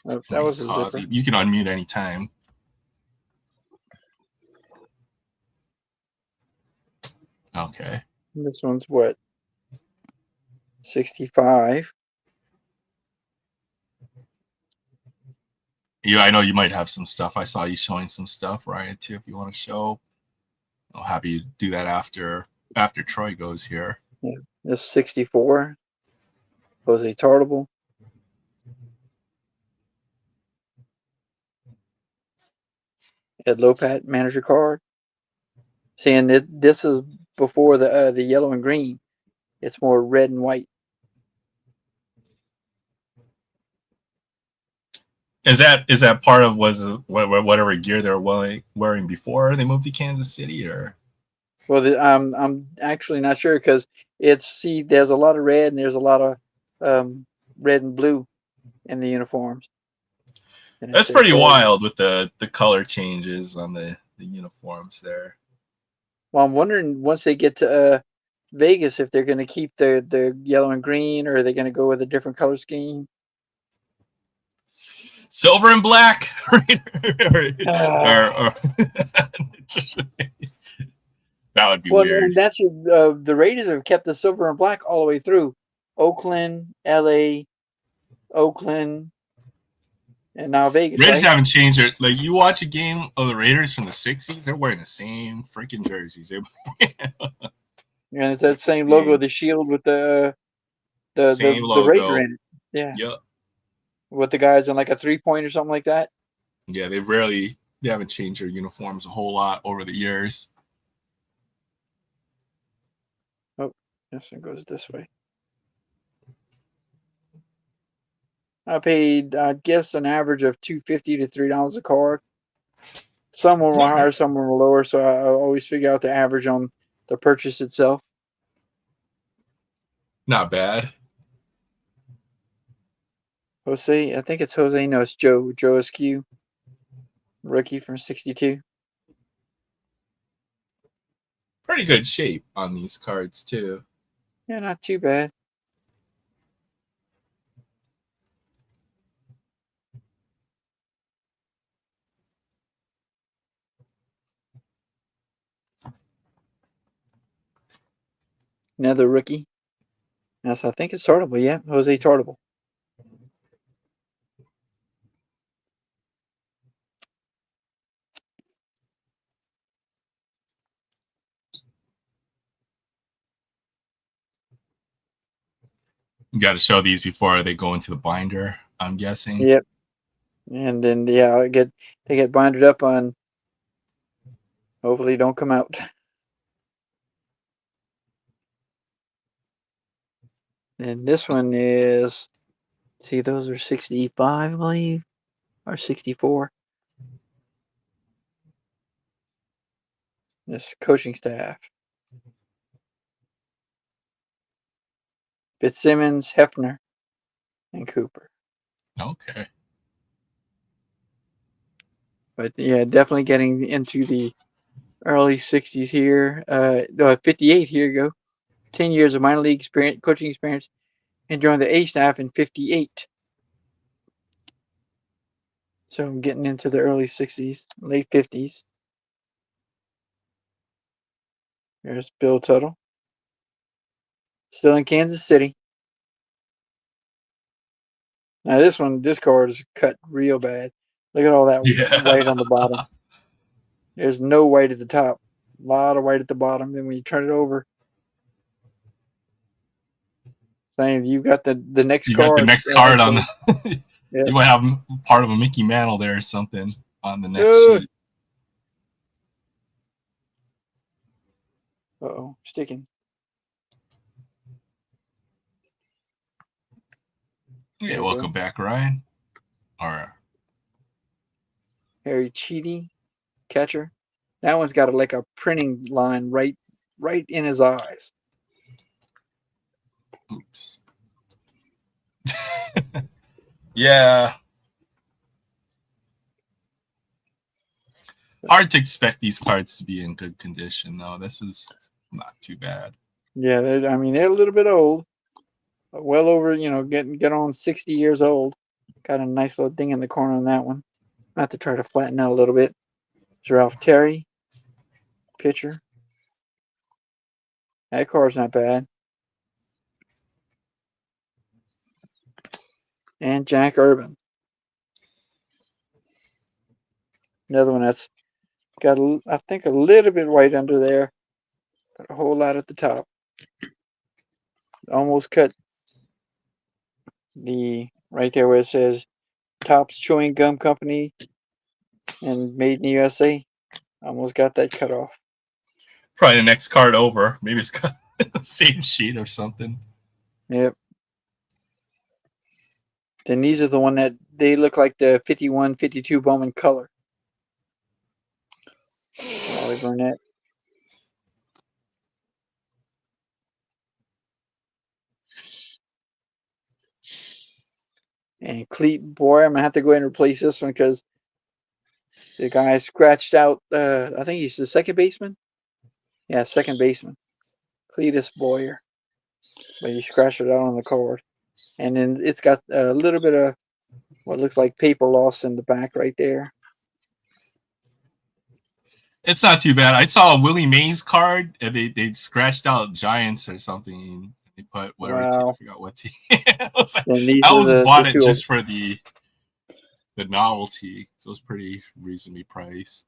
B: Oh, that was a zipper.
A: You can unmute anytime. Okay.
B: This one's what? 65.
A: I know you might have some stuff. I saw you showing some stuff, Ryan, too. If you want to show, I'll have you do that after Troy goes here.
B: Yeah. This 64. Jose Tartable. Ed Lopat, manager card. Saying that this is before the yellow and green. It's more red and white.
A: Is that part of whatever gear they were wearing before they moved to Kansas City, or?
B: Well, I'm actually not sure because there's a lot of red and there's a lot of red and blue in the uniforms.
A: That's pretty wild with the color changes on the uniforms there.
B: Well, I'm wondering once they get to Vegas if they're going to keep the yellow and green, or are they going to go with a different color scheme?
A: Silver and black, right? That would be weird.
B: And that's the Raiders have kept the silver and black all the way through. Oakland, LA, Oakland, and now Vegas.
A: Raiders
B: right?
A: haven't changed it. Like, you watch a game of the Raiders from the '60s, they're wearing the same freaking jerseys.
B: And it's that same logo, the shield with the Raider in it. Yeah.
A: Yep.
B: With the guys in like a 3-point or something like that.
A: Yeah, they haven't changed their uniforms a whole lot over the years.
B: Oh, this one goes this way. I paid, I guess, an average of $2.50 to $3 a card. Some were higher, some were lower, so I always figure out the average on the purchase itself.
A: Not bad.
B: Jose, I think it's Jose. No, it's Joe Askew, rookie from '62.
A: Pretty good shape on these cards too.
B: Yeah, not too bad. Another rookie. Yes, I think it's Tartable. Yeah, Jose Tartable.
A: You got to show these before they go into the binder, I'm guessing.
B: Yep. And then they get binded up on. Hopefully, don't come out. And this one is. See, those are 65, I believe, or 64. This coaching staff. Fitzsimmons, Hefner, and Cooper.
A: Okay.
B: But yeah, definitely getting into the early 60s here. 58, here you go. 10 years of minor league experience, coaching experience, and joined the A staff in 58. So I'm getting into the early 60s, late 50s. There's Bill Tuttle. Still in Kansas City. Now this card is cut real bad. Look at all that white on the bottom. There's no white at the top. A lot of white at the bottom. Then when you turn it over, saying you got the next card.
A: You got the next card on the
B: Yep.
A: You might have part of a Mickey Mantle there or something on the next sheet.
B: Uh-oh, sticking.
A: Yeah, welcome back, Ryan. Or
B: Harry Cheedy, catcher. That one's got like a printing line right in his eyes.
A: oops. Yeah. Hard to expect these cards to be in good condition, though. This is not too bad.
B: Yeah, I mean they're a little bit old, well over get on 60 years old. Got a nice little ding in the corner on that one. I have to try to flatten out a little bit. It's Ralph Terry, pitcher. That card's not bad. And Jack Urban. Another one that's got, I think, a little bit white under there, but a whole lot at the top. Almost cut the right there where it says Topps Chewing Gum Company and Made in the USA. Almost got that cut off.
A: Probably the next card over. Maybe it's got the same sheet or something.
B: Yep. Then these are the one that they look like the 51, 52 Bowman color. Wally Burnett. And Cleat, boy, I'm going to have to go ahead and replace this one because the guy scratched out, I think he's the second baseman. Yeah, second baseman. Cletus Boyer. But he scratched it out on the card. And then it's got a little bit of what looks like paper loss in the back right there.
A: It's not too bad. I saw a Willie Mays card, and they scratched out Giants or something. They put whatever team. I forgot what team. I was bought it just for the novelty. So it was pretty reasonably priced.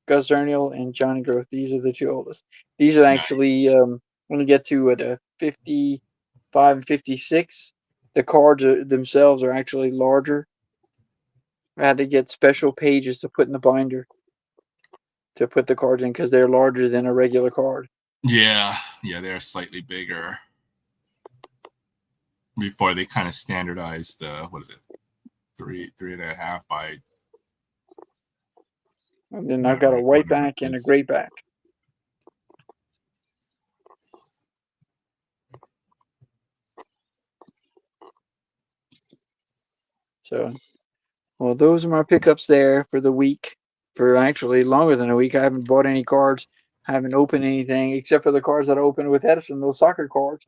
B: Gus Darnielle and Johnny Groth. These are the two oldest. These are actually when you get to the 55 and 56, the cards themselves are actually larger. I had to get special pages to put in the binder to put the cards in because they're larger than a regular card.
A: Yeah, they're slightly bigger. Before they kind of standardized the what is it, 3.5 by.
B: And then I've got a white back and a gray back. So, well, those are my pickups there for the week. For actually longer than a week, I haven't bought any cards. I haven't opened anything except for the cards that I opened with Edison, those soccer cards.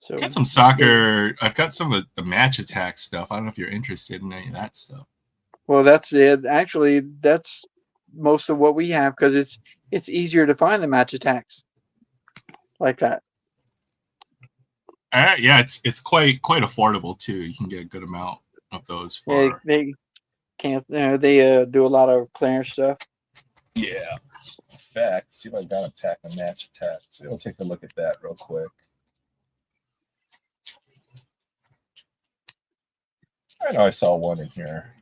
A: So I've got some soccer. I've got some of the match attack stuff. I don't know if you're interested in any of that stuff.
B: Well, that's it. Actually, that's most of what we have because it's easier to find the match attacks like that.
A: Yeah, it's quite affordable too. You can get a good amount of those for.
B: They can't. They do a lot of clearance stuff.
A: Yeah. In fact, see if I got a pack of match attacks. So we'll take a look at that real quick. I know I saw one in here.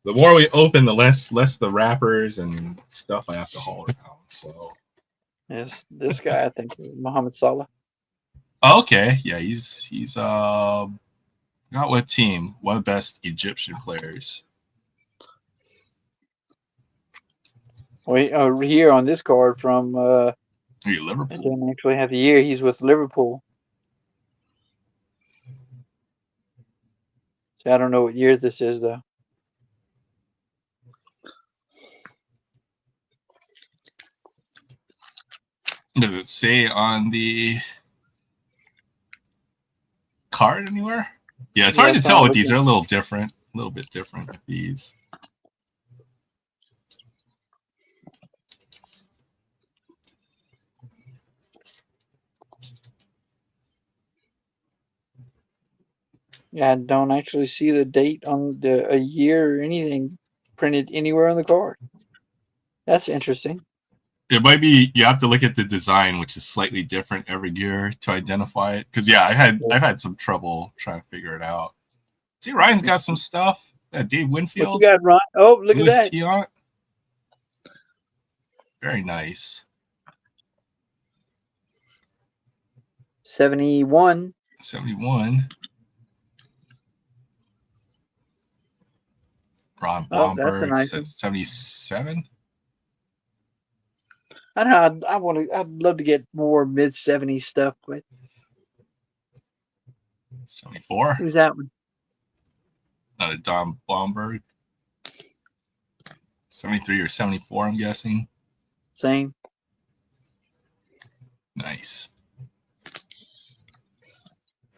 A: The more we open, the less the wrappers and stuff I have to haul around. So.
B: Yes, this guy I think is Mohamed Salah.
A: Okay, yeah, he's not what team? One of the best Egyptian players.
B: Well, here on this card from
A: Are you Liverpool?
B: I don't actually have the year. He's with Liverpool. So I don't know what year this is though.
A: Does it say on the card anywhere? Yeah, it's hard to tell with these. They're a little different, a little bit different with these.
B: Yeah, I don't actually see the date on a year or anything printed anywhere on the card. That's interesting.
A: It might be you have to look at the design, which is slightly different every year to identify it. Because yeah, I've had some trouble trying to figure it out. See, Ryan's got some stuff. Dave
B: What you
A: Winfield,
B: got, Ron? Oh, look
A: Louis
B: at that.
A: Tiant. Very nice.
B: 71.
A: 71. Ron
B: Oh, that's a
A: Blomberg
B: nice
A: said
B: one.
A: 77.
B: I don't know. I'd love to get more mid 70s stuff, but
A: 74.
B: who's that one?
A: Don Blomberg. 73 or 74, I'm guessing.
B: Same.
A: Nice.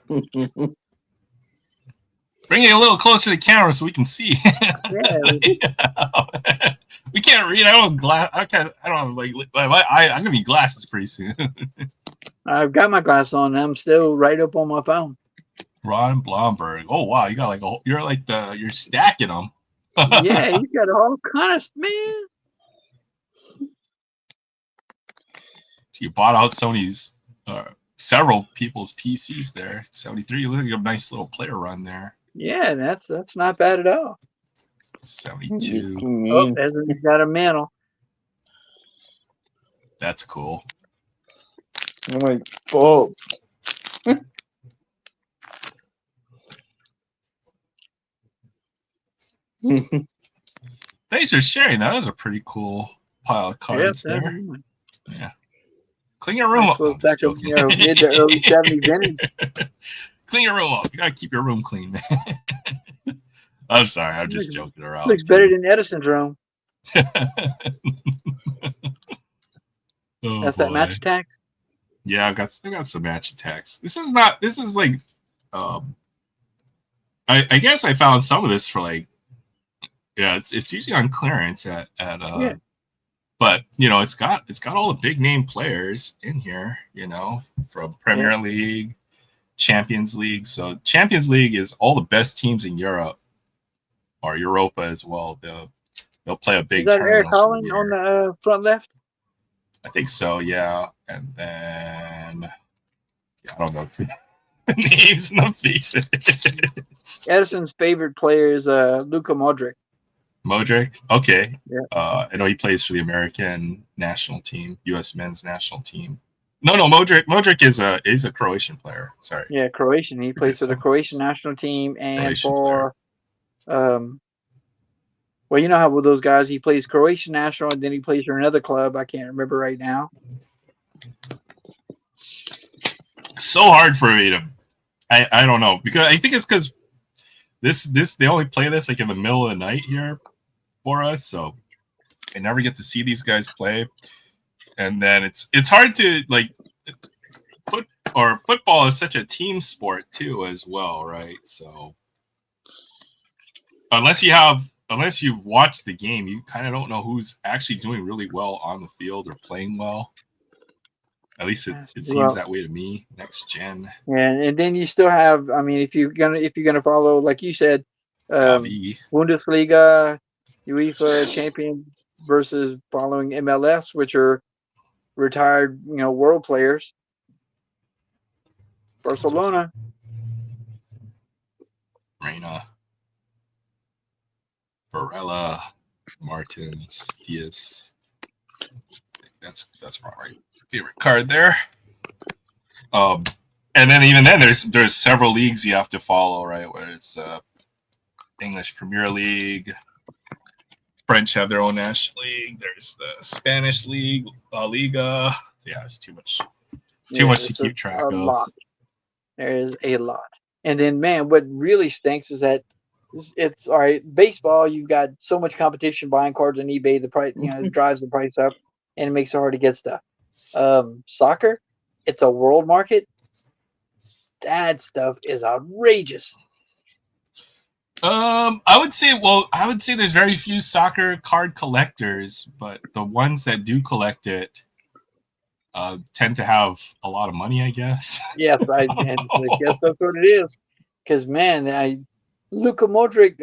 A: Bring it a little closer to the camera so we can see.
B: Yeah.
A: We can't read. I don't have I don't have I'm gonna need glasses pretty soon.
B: I've got my glasses on. And I'm still right up on my phone.
A: Ron Blomberg. Oh wow, you got like you're stacking them.
B: Yeah, he's got all kind of man.
A: You bought out Sony's several people's PCs there. 73. You look like a nice little player run there.
B: Yeah, that's not bad at all.
A: 72.
B: Oh, he's got a mantle.
A: That's cool.
C: Oh my God.
A: Thanks for sharing. That was a pretty cool pile of cards there. Yeah. Clean your room up. I'm just joking.
B: Mid to early 70s vintage.
A: Clean your room up. You gotta keep your room clean, man. I'm sorry. I'm just joking around.
B: Looks better than Edison's room. That's that match attacks.
A: Yeah, I got some match attacks. This is like I guess I found some of this for like it's usually on clearance at
B: yeah.
A: But it's got all the big name players in here, from Premier League, Champions League. So Champions League is all the best teams in Europe or Europa as well. They'll play a big.
B: Is that Eric Holland on the front left?
A: I think so, yeah. And then I don't know the names and the faces.
B: Edison's favorite player is Luka Modric.
A: Modric? Okay.
B: Yeah.
A: I know he plays for the American national team, U.S. men's national team. No, Modric is a Croatian player. Sorry.
B: Yeah, Croatian. He plays for the Croatian national team and for well, you know how with those guys, he plays Croatian national and then he plays for another club. I can't remember right now.
A: So hard for me to I don't know, because I think it's because this they only play this like in the middle of the night here for us, so I never get to see these guys play. And then it's hard to like football is such a team sport too as well, right? So unless you watch the game, you kind of don't know who's actually doing really well on the field or playing well. At least it seems that way to me. Next gen.
B: Yeah, and then you still have. I mean, if you're gonna follow, like you said, Bundesliga, UEFA champion versus following MLS, which are retired, world players. Barcelona.
A: Reina. Barella. Martins. Diaz. That's my favorite card there. And then even then there's several leagues you have to follow, right? Where it's English Premier League, French have their own national league. There's the Spanish league, La Liga. Yeah, it's too much to keep track of.
B: Lot. There is a lot. And then, man, what really stinks is that it's all right. Baseball, you've got so much competition buying cards on eBay. The price, drives the price up, and it makes it hard to get stuff. Soccer, it's a world market. That stuff is outrageous.
A: I would say there's very few soccer card collectors, but the ones that do collect it tend to have a lot of money, I guess.
B: Yes, I guess that's what it is. Because man, Luka Modric,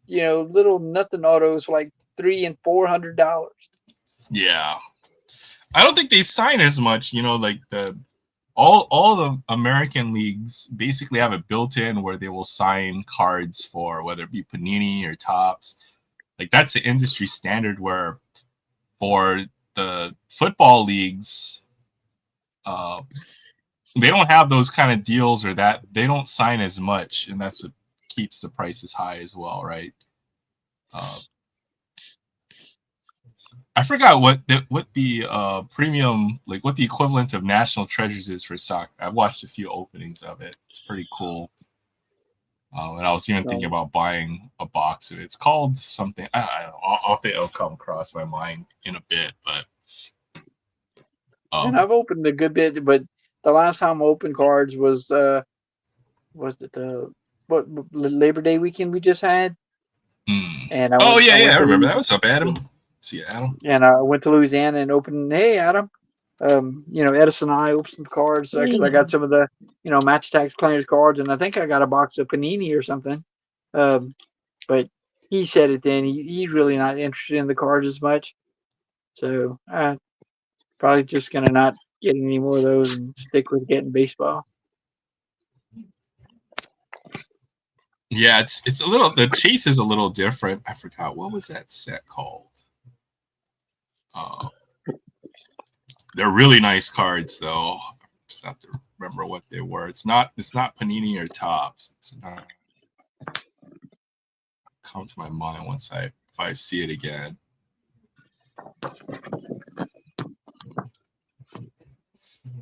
B: little nothing autos like $300 and $400.
A: Yeah. I don't think they sign as much. Like all the American leagues basically have it built in where they will sign cards for whether it be Panini or Topps. Like that's the industry standard. Where for the football leagues, they don't have those kind of deals, or that they don't sign as much, and that's what keeps the prices high as well, right? I forgot what the premium, like what the equivalent of National Treasures is for soccer. I've watched a few openings of it. It's pretty cool. And I was even thinking about buying a box of it. It's called something. I don't know. I'll think it'll come across my mind in a bit, but.
B: And I've opened a good bit, but the last time I opened cards was it what Labor Day weekend we just had? And I went
A: I remember that. What's up, Adam? See you, Adam.
B: And I went to Louisiana and opened. Hey, Adam. Edison and I opened some cards because I got some of the Match Tax Claims cards, and I think I got a box of Panini or something. But he said it then. He's really not interested in the cards as much, so probably just gonna not get any more of those and stick with getting baseball.
A: Yeah, it's a little. The chase is a little different. I forgot what was that set called. They're really nice cards, though. Just have to remember what they were. It's not Panini or Topps. It's not. Come to my mind if I see it again.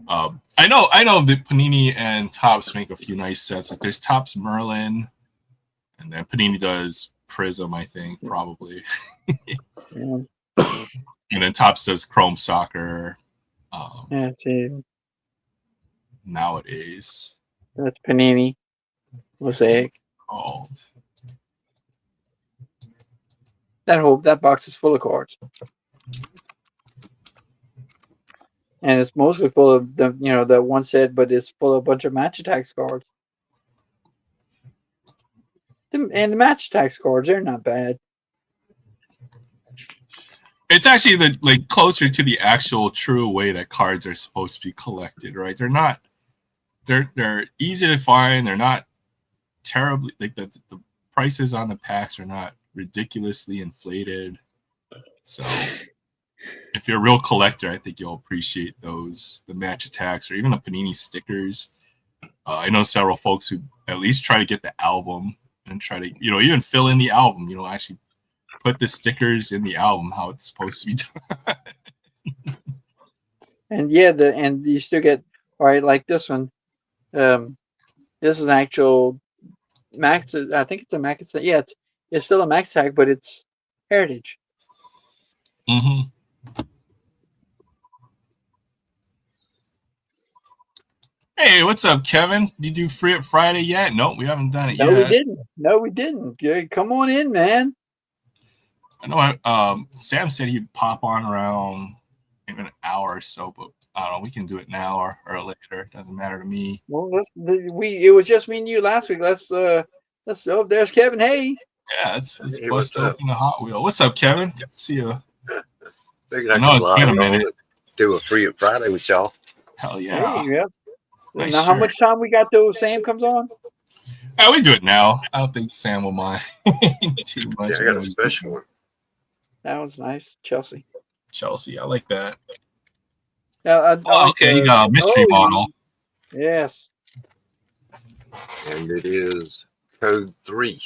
A: I know that Panini and Topps make a few nice sets. Like there's Topps Merlin, and then Panini does Prism, I think, probably.
B: Yeah.
A: And then Topps does Chrome Soccer. Nowadays.
B: That's Panini. Mosaic.
A: Called.
B: That box is full of cards. And it's mostly full of the one set, but it's full of a bunch of Match Attacks cards. And the Match Attacks cards, they're not bad.
A: It's actually closer to the actual true way that cards are supposed to be collected, right? They're easy to find. They're not terribly the prices on the packs are not ridiculously inflated. So if you're a real collector, I think you'll appreciate those, the Match Attacks or even the Panini stickers. I know several folks who at least try to get the album and try to, even fill in the album, actually put the stickers in the album how it's supposed to be done.
B: And and you still get, all right, like this one. This is an actual Max. I think it's a Max. Yeah, it's still a Max tag, but it's Heritage.
A: Mm-hmm. Hey, what's up, Kevin? Did you do Free It Friday yet? Nope, we haven't done it yet.
B: No, we didn't. Yeah, come on in, man.
A: I know Sam said he'd pop on around maybe an hour or so, but I don't know. We can do it now or later. It doesn't matter to me.
B: Well, it was just me and you last week. Let's there's Kevin. Hey.
A: Yeah, let's bust open the Hot Wheel. What's up, Kevin? Good to see you.
D: I know it's been a minute. Do a Free It Friday with y'all.
A: Hell yeah.
B: Hey, yeah.
A: Nice
B: now, how much time we got till Sam comes on?
A: Yeah, we do it now. I don't think Sam will mind too much.
D: Yeah, I got a special one.
B: That was nice, Chelsea.
A: I like that.
B: Okay,
A: you got a mystery model.
B: Yes.
D: And it is code 3.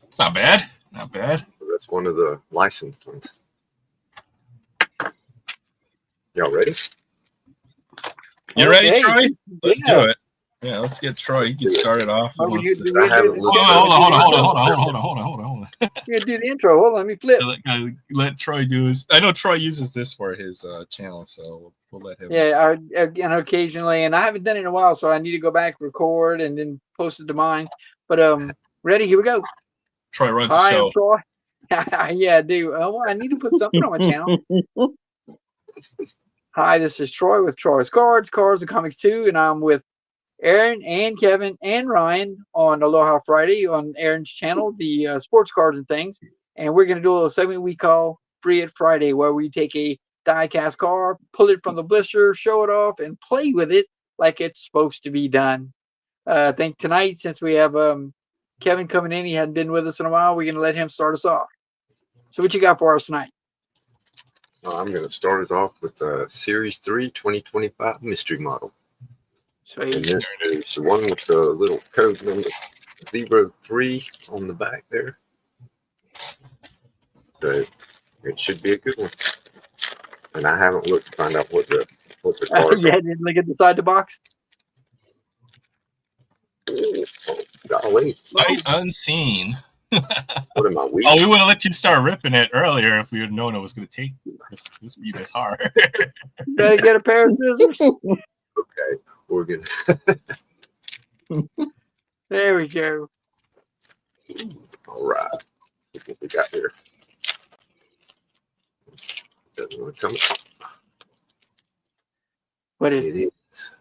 A: It's not bad. Not bad.
D: So that's one of the licensed ones. Y'all ready?
A: You ready, Troy? Let's do it. Yeah, let's get Troy. You can start it off. Hold on.
B: You're gonna do the intro. Hold on, let me flip.
A: Let Troy do his. I know Troy uses this for his channel, so we'll let him.
B: Yeah, and occasionally, and I haven't done it in a while, so I need to go back, record, and then post it to mine. But ready? Here we go.
A: Troy runs the show.
B: I'm Troy. Yeah, I do. I need to put something on my channel. Hi, this is Troy with Troy's Cards and Comics 2, and I'm with Aaron and Kevin and Ryan on Aloha Friday on Aaron's channel, the sports cards and things. And we're going to do a little segment we call Free It Friday, where we take a die-cast car, pull it from the blister, show it off, and play with it like it's supposed to be done. I think tonight, since we have Kevin coming in, he hadn't been with us in a while, we're going to let him start us off. So what you got for us tonight?
D: I'm going to start us off with the Series 3 2025 mystery model.
B: Sweet.
D: And this is the one with the little code number 03 on the back there. So it should be a good one. And I haven't looked to find out what the cars
B: You didn't look inside the box?
D: Golly.
A: Sight unseen.
D: What am I, weak?
A: Oh, we would have let you start ripping it earlier if we had known it was going to take this be this hard.
B: Better get a pair of scissors.
D: Okay, we're good.
B: There we go.
D: All right. Look what we got here. Doesn't want to come.
B: What is
D: It is.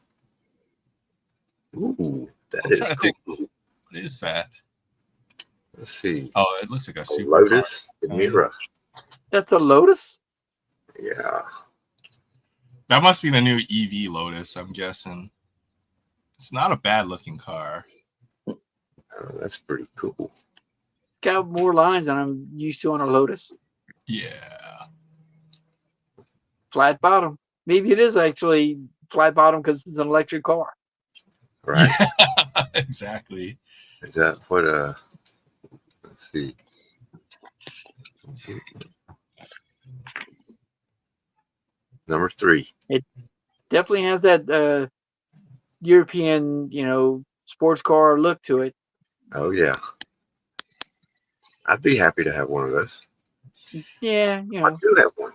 D: Ooh, that
A: I'm
D: is
A: trying to
D: cool.
A: think. What is that?
D: Let's see.
A: Oh, it looks like a super
D: Lotus
A: car.
D: Mira.
B: That's a Lotus?
D: Yeah.
A: That must be the new EV Lotus, I'm guessing. It's not a bad looking car.
D: Oh, that's pretty cool.
B: Got more lines than I'm used to on a Lotus.
A: Yeah.
B: Flat bottom. Maybe it is actually flat bottom because it's an electric car.
D: Right?
A: Yeah, exactly.
D: Is that what let's see. Number 3.
B: Definitely has that European, sports car look to it.
D: Oh yeah. I'd be happy to have one of those.
B: Yeah,
D: I do have one.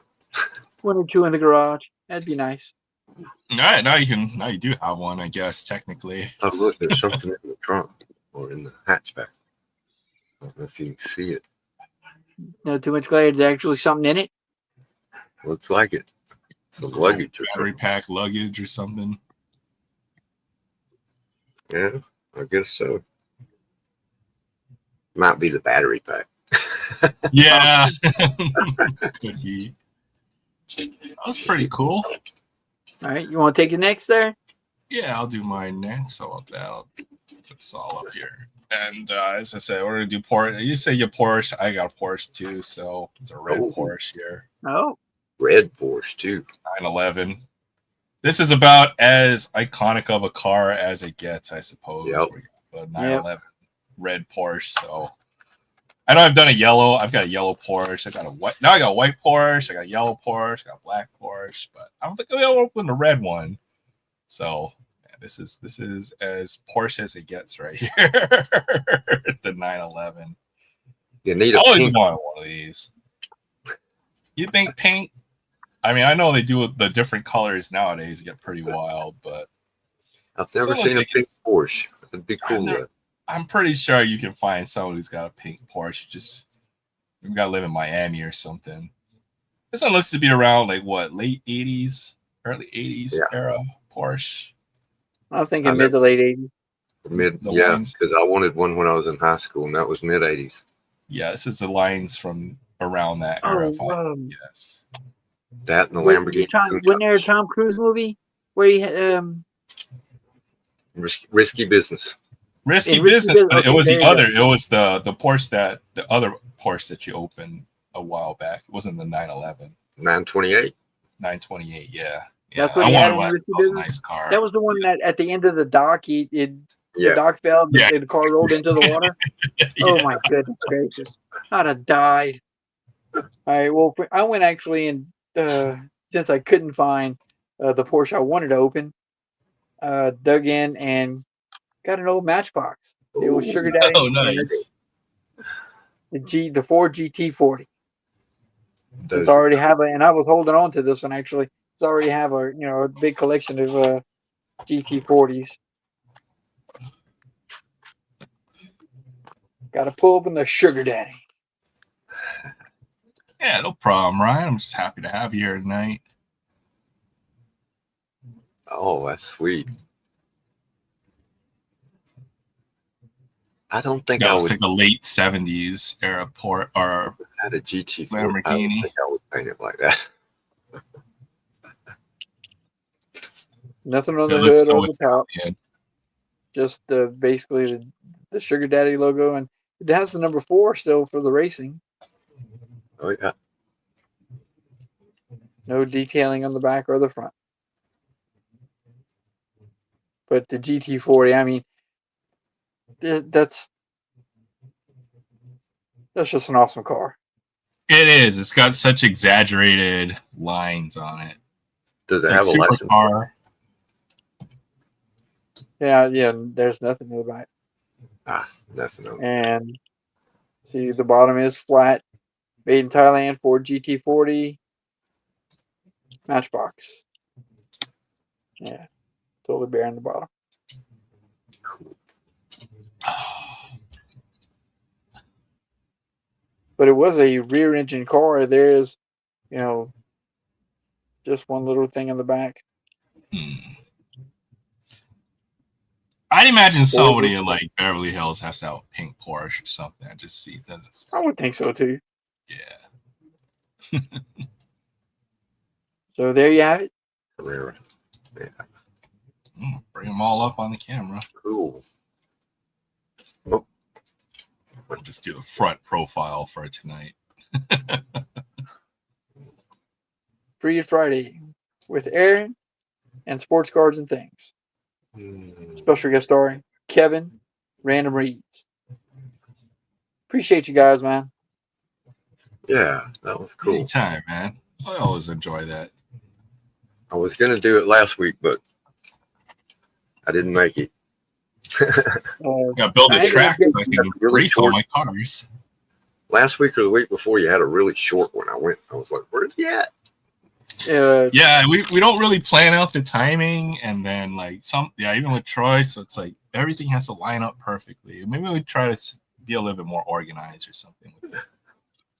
B: one or two in the garage. That'd be nice.
A: Now you do have one, I guess, technically.
D: Oh look, there's something in the trunk or in the hatchback. I don't know if you can see it.
B: No too much glare. There's actually something in it.
D: Looks like it. Some luggage or
A: Battery
D: something.
A: pack luggage or something.
D: Yeah, I guess so. Might be the battery pack.
A: Yeah. Could be. That was pretty cool.
B: All right, you want to take it next there?
A: Yeah, I'll do mine next. So I'll put this all up here. And as I said, we're gonna do Porsche. You say you Porsche. I got a Porsche too, so it's a red Porsche here.
B: Oh,
D: Red Porsche too.
A: 911. This is about as iconic of a car as it gets, I suppose.
D: Yep.
A: We got the 911 red Porsche. So I know I've done a yellow. I've got a yellow Porsche. I got a white. Now I got a white Porsche. I got a yellow Porsche. I got a black Porsche. But I don't think I'll open the red one. So yeah, this is as Porsche as it gets right here. The 911.
D: You need
A: I
D: a
A: always
D: pink.
A: wanted one of these. You think pink? I mean, I know they do the different colors nowadays get pretty wild, but
D: I've never
A: Someone
D: seen a
A: think
D: pink
A: it's-
D: Porsche. It'd be cool though.
A: I'm pretty sure you can find someone who's got a pink Porsche. You got to live in Miami or something. This one looks to be around like what, late 80s, early 80s
D: Yeah.
A: era Porsche.
B: I was thinking
D: I
B: mid to late 80s.
D: Yeah,
A: lines.
D: because I wanted one when I was in high school, and that was mid 80s.
A: Yeah, this is the lines from around that era. Yes.
D: That and the Lamborghini.
B: Wasn't there a Tom Cruise movie where he
D: Risky Business.
A: Risky
B: Risky
A: business,
B: Business,
A: but
B: okay,
A: it was
B: there
A: the
B: you
A: other. It was the Porsche the other Porsche that you opened a while back. It wasn't the 911.
D: 928.
A: 928. Yeah.
B: That's
A: Yeah,
B: what
A: I
B: he had
A: wanted
B: in
A: one.
B: Risky
A: That was a
B: Business?
A: nice car.
B: That was the one that at the end of the dock, the
D: Yeah.
B: dock fell,
A: Yeah.
B: the car rolled into the water. Oh my goodness gracious! I'd have died. All right, well, I went actually and since I couldn't find the Porsche I wanted to open, dug in and got an old Matchbox. It was Sugar Daddy.
A: Oh, nice.
B: The Ford GT40.
D: Those
B: It's already have and I was holding on to this one actually. It's already have a big collection of GT40s. Got to pull open the Sugar Daddy.
A: Yeah, no problem, Ryan. I'm just happy to have you here tonight.
D: Oh, that's sweet. I don't think
A: That
D: I
A: was
D: would
A: like a late 70s era port or
D: have a GT4. I don't
A: Lamborghini.
D: think I would paint it like that.
B: Nothing on
A: It
B: the
A: looks
B: hood
A: so
B: or the top.
A: Italian.
B: Just basically the Sugar Daddy logo, and it has the number 4 still for the racing.
D: Oh yeah.
B: No detailing on the back or the front. But the GT40, I mean, that's just an awesome car.
A: It is. It's got such exaggerated lines on it.
D: Does
A: It's
D: it
A: like
D: have a license?
A: supercar.
B: Yeah. There's nothing in the back.
D: Nothing on it.
B: And see, the bottom is flat. Made in Thailand, Ford GT40. Matchbox. Yeah, totally bare on the bottom. But it was a rear engine car. There is, just one little thing in the back.
A: I'd imagine somebody in like Beverly Hills has to have a pink Porsche or something. I just see it doesn't.
B: I would think so too.
A: Yeah.
B: So there you have it.
D: Carrera. Yeah.
A: Bring them all up on the camera.
D: Cool.
A: We'll just do a front profile for tonight.
B: Free Friday with Aaron and sports cards and things. Special guest starring Kevin, Random Reads. Appreciate you guys, man.
D: Yeah, that was cool.
A: Anytime, man. I always enjoy that.
D: I was gonna do it last week, but I didn't make it.
A: Got to build a track so I can race all my cars.
D: Last week or the week before, you had a really short one. I was like, where's he at?
A: Yeah, we don't really plan out the timing, and then like even with Troy, so it's like everything has to line up perfectly. Maybe we try to be a little bit more organized or something.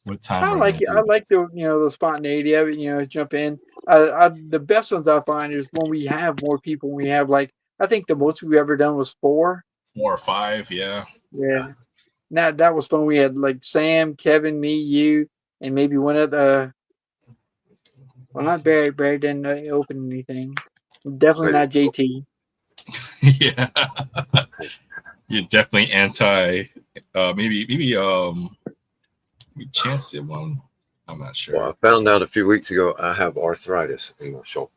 A: What time?
B: I like the spontaneity of it. Jump in. The best ones I find is when we have more people. We have I think the most we've ever done was 4.
A: 4 or 5, yeah.
B: Yeah. Now that was fun. We had Sam, Kevin, me, you, and maybe one of the. Well, not Barry. Barry didn't open anything. Definitely not JT.
A: Yeah. You're definitely anti. Maybe Chance did one. I'm not sure.
D: Well, I found out a few weeks ago I have arthritis in my shoulder.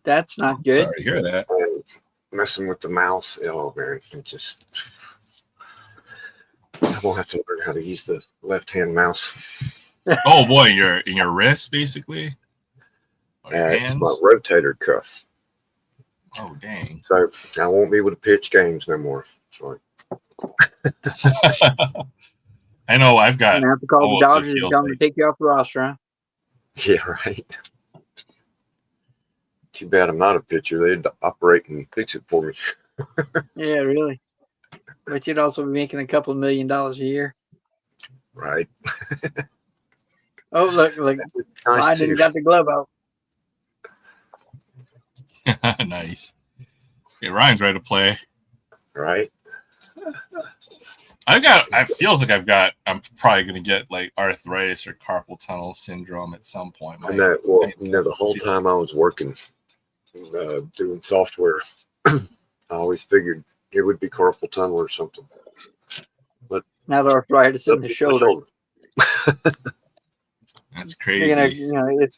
B: That's not good.
A: Sorry to hear that.
D: And messing with the mouse, oh man, it just. I won't have to learn how to use the left-hand mouse.
A: Oh boy, in your wrist, basically.
D: It's my rotator cuff.
A: Oh dang!
D: So I won't be able to pitch games no more. Sorry.
A: I know. I've got.
B: You have to call the Dodgers and tell them to take you off the roster, huh?
D: Yeah, right. Too bad I'm not a pitcher. They'd operate and fix it for me.
B: Yeah, really. But you'd also be making a couple $1 million a year.
D: Right.
B: Oh, look.
D: Nice
B: Biden got the glove out.
A: Nice. Okay, Ryan's ready to play.
D: Right.
A: I'm probably going to get like arthritis or carpal tunnel syndrome at some point.
D: The whole time I was working, doing software, I always figured it would be carpal tunnel or something. But
B: now the arthritis in the shoulder.
A: That's crazy.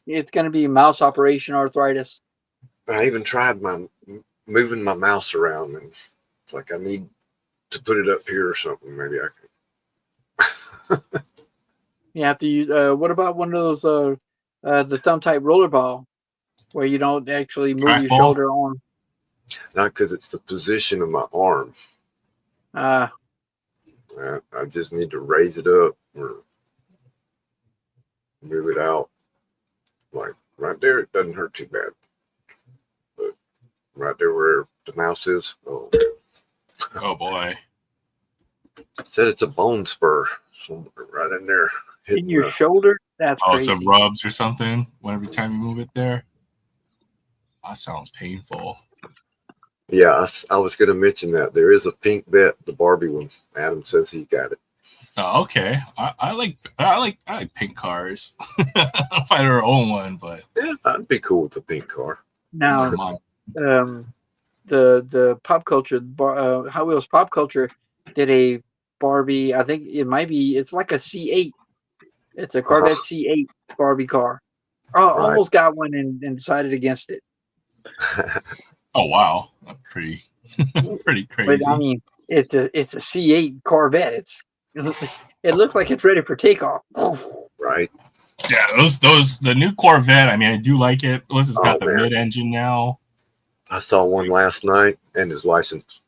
B: It's going to be mouse operation arthritis.
D: I even tried moving my mouse around, and it's like I need to put it up here or something. Maybe I can.
B: You have to use. What about one of those the thumb type rollerball, where you don't actually move your shoulder on?
D: Not because it's the position of my arm.
B: I
D: just need to raise it up or move it out. Like right there, it doesn't hurt too bad. But right there where the mouse is, oh
A: boy.
D: Said it's a bone spur somewhere right in there.
B: In your shoulder? That's crazy.
A: Some rubs or something every time you move it there? That sounds painful.
D: Yeah, I was going to mention that. There is a pink vet, the Barbie one. Adam says he got it.
A: Oh, okay. I like pink cars. I don't know if I ever own one, but
D: yeah, I'd be cool with a pink car.
B: Now the pop culture, Hot Wheels Pop Culture did a Barbie. I think it's like a C8. It's a Corvette C8 Barbie car. I almost got one and decided against it.
A: Oh wow, that's pretty pretty crazy.
B: But I mean, it's a C8 Corvette. It looks like it's ready for takeoff.
D: Right.
A: Yeah, the new Corvette. I mean, I do like it. It's got the mid-engine now.
D: I saw one last night, and his license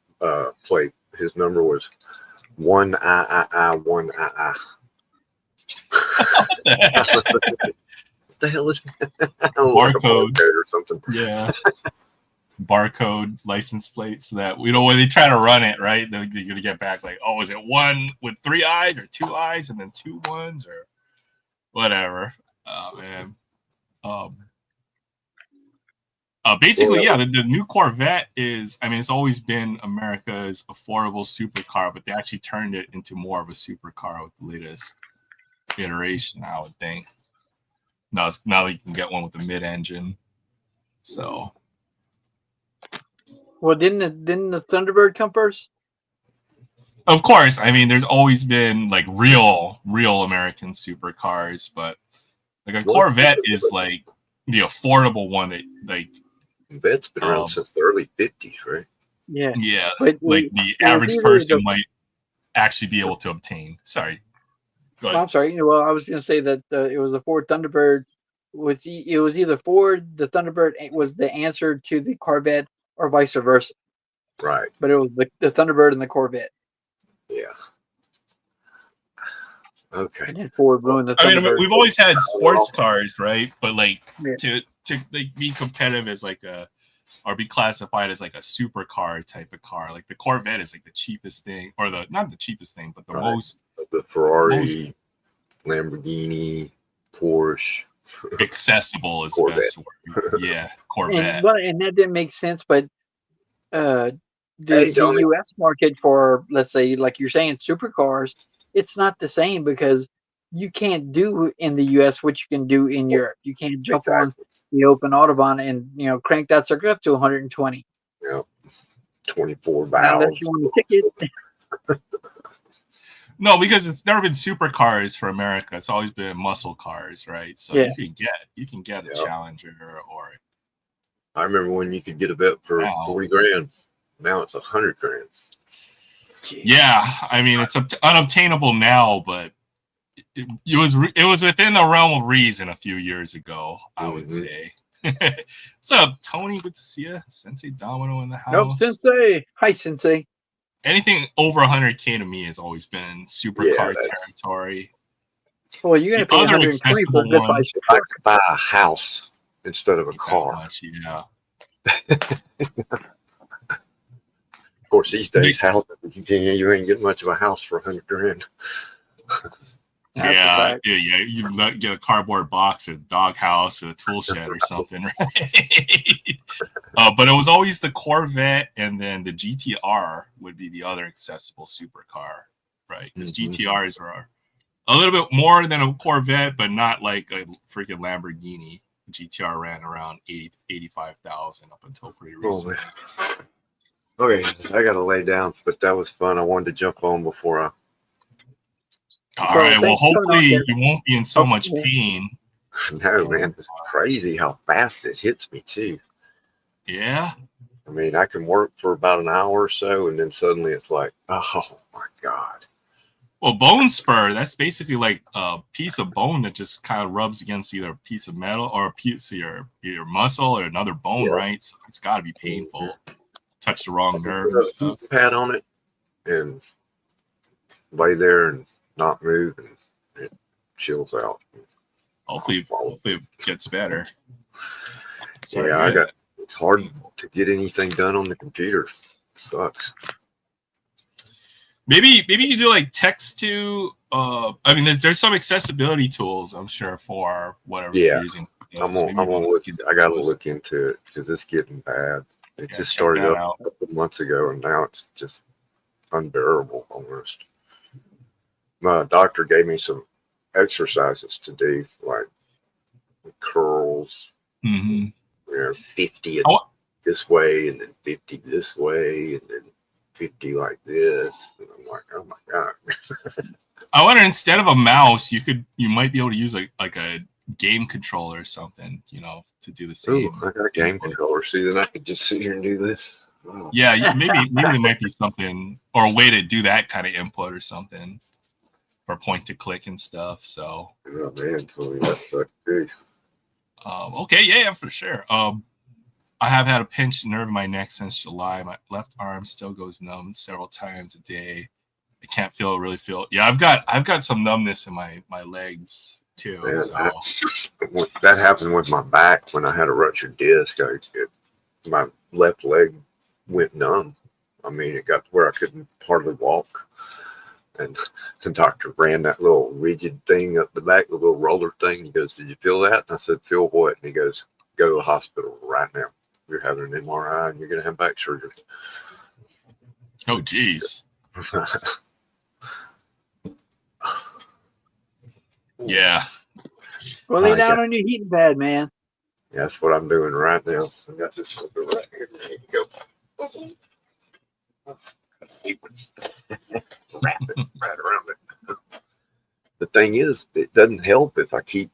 D: plate, his number was 1I. What the hell is
A: barcode
D: like or something?
A: Yeah, barcode license plate, so that when they try to run it, right, they're gonna get back like, oh, is it one with 3 eyes or 2 eyes and then 2 ones or whatever? Oh man. Basically, yeah, the new Corvette is, I mean, it's always been America's affordable supercar, but they actually turned it into more of a supercar with the latest iteration, I would think. Now you can get one with the mid-engine. So.
B: Well, didn't the Thunderbird come first?
A: Of course, I mean, there's always been like real American supercars, but like a Corvette is like the affordable one that like.
D: Vet's been around since the early 50s, right?
B: Yeah.
A: Yeah, but like the average person might actually be able to obtain. Sorry.
B: I'm sorry. Well, I was going to say that it was the Ford Thunderbird. It was either Ford, the Thunderbird was the answer to the Corvette, or vice versa.
D: Right.
B: But it was the Thunderbird and the Corvette.
D: Yeah. Okay.
B: And then Ford ruined the Thunderbird.
A: I mean, we've always had sports cars, right? But like to like be competitive as like or be classified as like a supercar type of car, like the Corvette is like the cheapest thing, or not the cheapest thing, but the most.
D: The Ferrari, Lamborghini, Porsche.
A: Accessible is the best word. Yeah, Corvette.
B: And that didn't make sense, but the U.S. market for, let's say, like you're saying, supercars, it's not the same because you can't do in the U.S. what you can do in Europe. You can't jump on the open Autobahn and crank that sucker up to 120.
D: Yeah, 24 valves.
B: Unless you want a ticket.
A: No, because it's never been supercars for America. It's always been muscle cars, right? So you can get a Challenger or.
D: I remember when you could get a Vet for $40,000. Now it's $100,000.
A: Yeah, I mean it's unobtainable now, but it was within the realm of reason a few years ago, I would say. What's up, Tony? Good to see you. Sensei Domino in the house.
B: Nope, Sensei. Hi, Sensei.
A: Anything over 100K to me has always been supercar territory.
B: Well, you're gonna pay 120 for a good price.
D: I could buy a house instead of a car.
A: Much, yeah.
D: Of course, these days, you ain't getting much of a house for $100,000.
A: Yeah. You get a cardboard box or a dog house or a tool shed or something, right? But it was always the Corvette, and then the GTR would be the other accessible supercar, right? Because GTRs are a little bit more than a Corvette, but not like a freaking Lamborghini. GTR ran around 85,000 up until pretty recently.
D: Okay, I got to lay down, but that was fun. I wanted to jump on before I.
A: All right. Well, hopefully you won't be in so much pain.
D: No, man, it's crazy how fast it hits me too.
A: Yeah.
D: I mean, I can work for about an hour or so, and then suddenly it's like, oh my God.
A: Well, bone spur, that's basically like a piece of bone that just kind of rubs against either a piece of metal or a piece of your muscle or another bone, right? So it's got to be painful. Touch the wrong nerve and stuff.
D: Pad on it and lay there and not move, and it chills out.
A: Hopefully it gets better.
D: Sorry, it's hard to get anything done on the computer. It sucks.
A: Maybe you do like text to. I mean, there's some accessibility tools, I'm sure, for whatever you're using.
D: I'm gonna look. I gotta look into it because it's getting bad. It just started up a couple months ago, and now it's just unbearable almost. My doctor gave me some exercises to do, like curls. 50. this way, and then 50 this way, and then 50 like this. And I'm like, oh my God.
A: I wonder, instead of a mouse, you might be able to use like a game controller or something, to do the same.
D: Ooh, I got a game controller. See, then I could just sit here and do this. Oh.
A: Yeah, maybe there might be something, or a way to do that kind of input or something, or point to click and stuff. So.
D: Oh man, totally, that's good.
A: Okay, yeah, for sure. I have had a pinched nerve in my neck since July. My left arm still goes numb several times a day. I can't really feel. Yeah, I've got some numbness in my legs too.
D: Man,
A: so.
D: That happened with my back when I had a ruptured disc. My left leg went numb. I mean, it got to where I couldn't hardly walk. And the doctor ran that little rigid thing up the back, the little roller thing. He goes, "Did you feel that?" And I said, "Feel what?" And he goes, "Go to the hospital right now. You're having an MRI and you're going to have back surgery."
A: Oh, geez. Yeah.
B: Well, lay down on your heating pad, man.
D: Yeah, that's what I'm doing right now. I got this sucker right here. There you go. Wrap it right around it. The thing is, it doesn't help if I keep,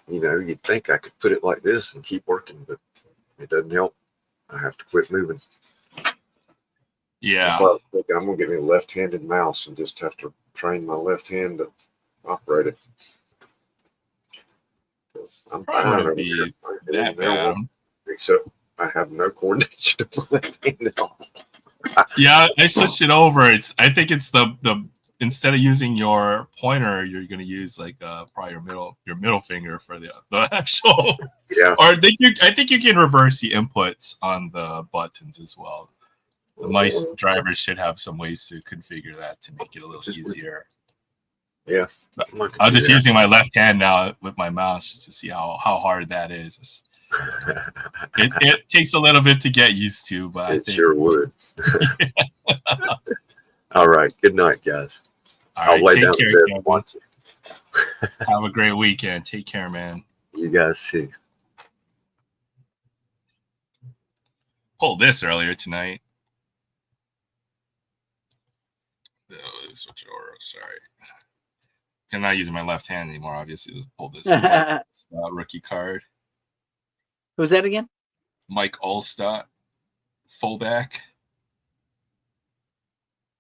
D: you'd think I could put it like this and keep working, but it doesn't help. I have to quit moving.
A: Yeah.
D: That's why I was thinking I'm going to get me a left-handed mouse and just have to train my left hand to operate it. I'm
A: probably wouldn't be that bad.
D: Except I have no coordination to my left hand at all.
A: Yeah, I switched it over. I think it's the instead of using your pointer, you're gonna use like probably your middle finger for the actual.
D: Yeah.
A: Or I think you can reverse the inputs on the buttons as well. The mice drivers should have some ways to configure that to make it a little easier.
D: Yeah.
A: I'm just using my left hand now with my mouse just to see how hard that is. It takes a little bit to get used to, but I think
D: sure would. All right. Good night, guys.
A: I'll lay down
D: in bed and watch it.
A: Have a great weekend. Take care, man.
D: You guys too.
A: Pulled this earlier tonight. Oh, switch it over. Sorry. I'm not using my left hand anymore, obviously. Let's pull this rookie card.
B: Who's that again?
A: Mike Allstott, fullback.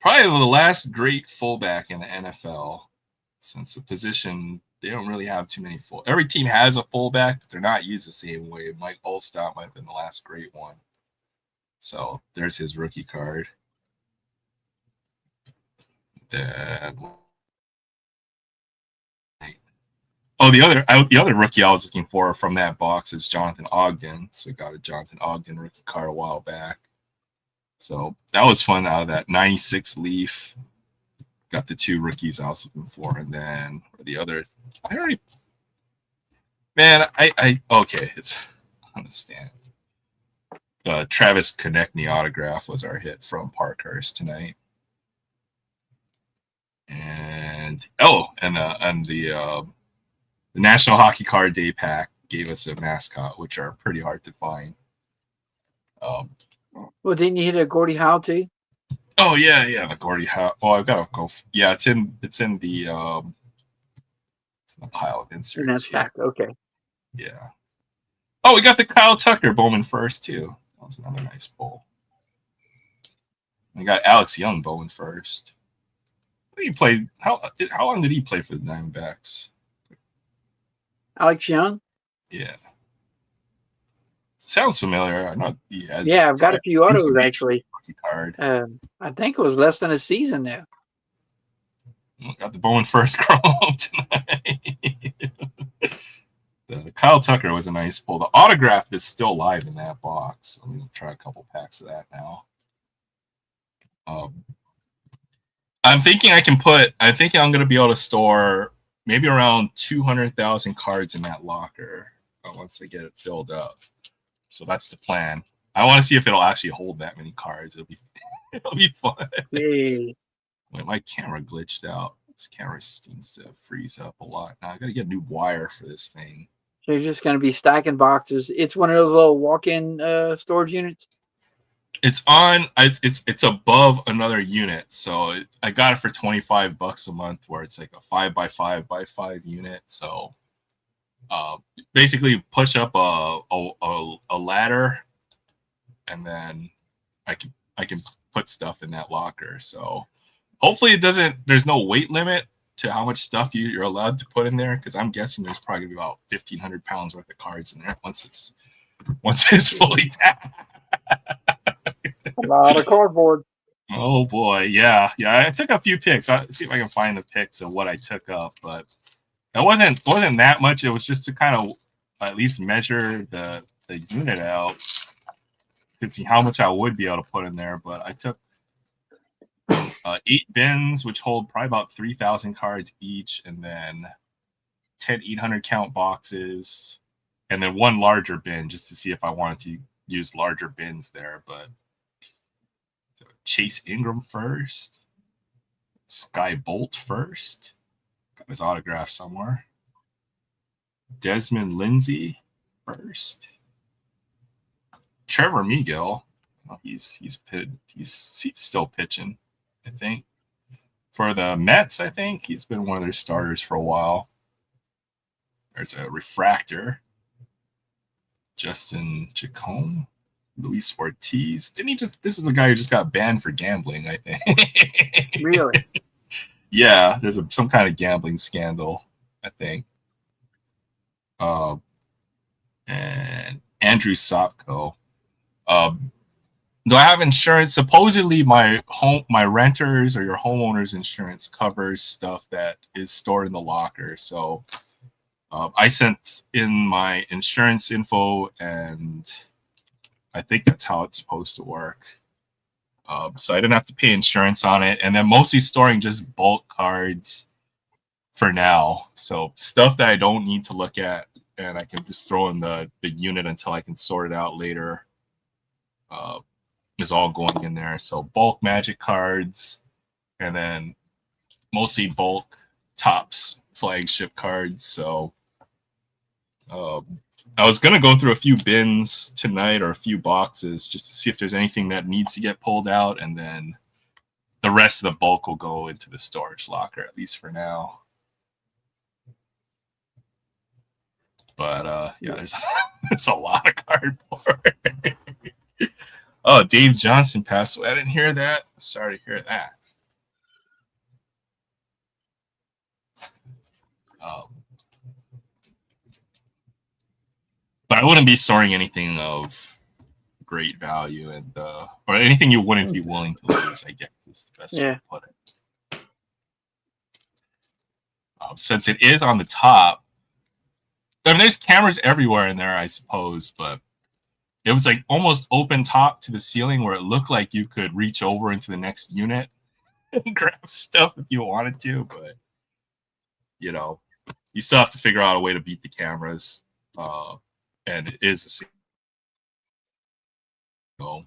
A: Probably the last great fullback in the NFL, since the position, they don't really have too many full. Every team has a fullback, but they're not used the same way. Mike Allstott might have been the last great one. So there's his rookie card. Then, the other rookie I was looking for from that box is Jonathan Ogden. So I got a Jonathan Ogden rookie card a while back. So that was fun out of that 96 Leaf. Got the two rookies I was looking for, and then the other. Okay, it's on the stand. Travis Konechny autograph was our hit from Parkhurst tonight. And the National Hockey Card Day pack gave us a mascot, which are pretty hard to find.
B: Well, didn't you hit a Gordie Howe too?
A: Oh yeah, the Gordie Howe. Oh, I've got to go. Yeah, it's in the pile of inserts.
B: In that stack, okay.
A: Yeah. Oh, we got the Kyle Tucker Bowman first too. That was another nice pull. We got Alex Young Bowman first. He played. How long did he play for the Diamondbacks?
B: Alex Young?
A: Yeah. Sounds familiar. I know he has.
B: Yeah, I've got a few autos actually.
A: Card.
B: I think it was less than a season now.
A: Got the Bowman first chrome tonight. The Kyle Tucker was a nice pull. The autograph is still live in that box. So I'm going to try a couple packs of that now. I'm thinking I'm going to be able to store maybe around 200,000 cards in that locker once I get it filled up. So that's the plan. I want to see if it'll actually hold that many cards. It'll be fun.
B: Yay.
A: Wait, my camera glitched out. This camera seems to freeze up a lot. Now I got to get a new wire for this thing.
B: So you're just going to be stacking boxes. It's one of those little walk-in storage units?
A: It's on. It's above another unit, so I got it for $25 a month, where it's like a 5x5x5 unit. So, basically, push up a ladder, and then I can put stuff in that locker. So, hopefully, it doesn't. There's no weight limit to how much stuff you're allowed to put in there, because I'm guessing there's probably gonna be about 1,500 pounds worth of cards in there once it's fully packed.
B: A lot of cardboard.
A: Oh boy, yeah. I took a few pics. I'll see if I can find the pics of what I took up, but it wasn't that much. It was just to kind of at least measure the unit out to see how much I would be able to put in there. But I took 8 bins, which hold probably about 3,000 cards each, and then 10 800 count boxes, and then one larger bin just to see if I wanted to use larger bins there. But Chase Ingram first, Sky Bolt first, got his autograph somewhere. Desmond Lindsay first. Trevor Megill, well, he's still pitching, I think. For the Mets, I think he's been one of their starters for a while. There's a refractor. Justin Chacon. Luis Ortiz. Didn't he just? This is the guy who just got banned for gambling, I think.
B: Really?
A: Yeah, there's some kind of gambling scandal, I think. And Andrew Sopko. Do I have insurance? Supposedly, my renters or your homeowner's insurance covers stuff that is stored in the locker. So, I sent in my insurance info, and I think that's how it's supposed to work. So I didn't have to pay insurance on it, and then mostly storing just bulk cards for now. So stuff that I don't need to look at, and I can just throw in the unit until I can sort it out later. Is all going in there. So bulk Magic cards, and then mostly bulk Topps flagship cards. So I was going to go through a few bins tonight, or a few boxes, just to see if there's anything that needs to get pulled out, and then the rest of the bulk will go into the storage locker, at least for now. But yeah, there's a lot of cardboard. Oh, Dave Johnson passed away. I didn't hear that. Sorry to hear that. But I wouldn't be storing anything of great value, and or anything you wouldn't be willing to lose, I guess, is the best way to put it. Since it is on the top, I mean, there's cameras everywhere in there, I suppose, but it was like almost open top to the ceiling, where it looked like you could reach over into the next unit and grab stuff if you wanted to, but you know, you still have to figure out a way to beat the cameras. And it is a single.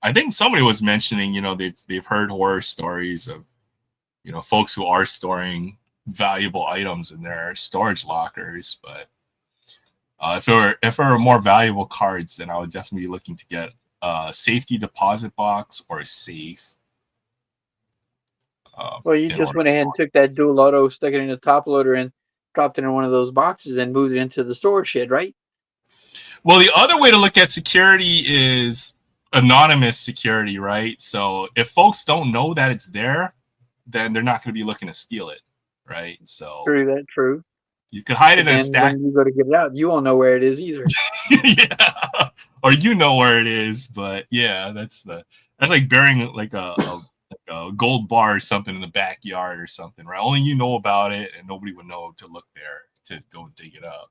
A: I think somebody was mentioning, you know, they've heard horror stories of, you know, folks who are storing valuable items in their storage lockers. But if it were more valuable cards, then I would definitely be looking to get a safety deposit box or a safe.
B: Well, you just went ahead and took that dual auto, stuck it in the top loader, and dropped it in one of those boxes and moved it into the storage shed, right?
A: Well, the other way to look at security is anonymous security, right? So if folks don't know that it's there, then they're not going to be looking to steal it, right? So
B: True.
A: You could hide it in a stack.
B: When you go to get it out, you won't know where it is either.
A: Yeah, or you know where it is, but yeah, that's like burying like a gold bar or something in the backyard or something, right? Only you know about it, and nobody would know to look there to go dig it up.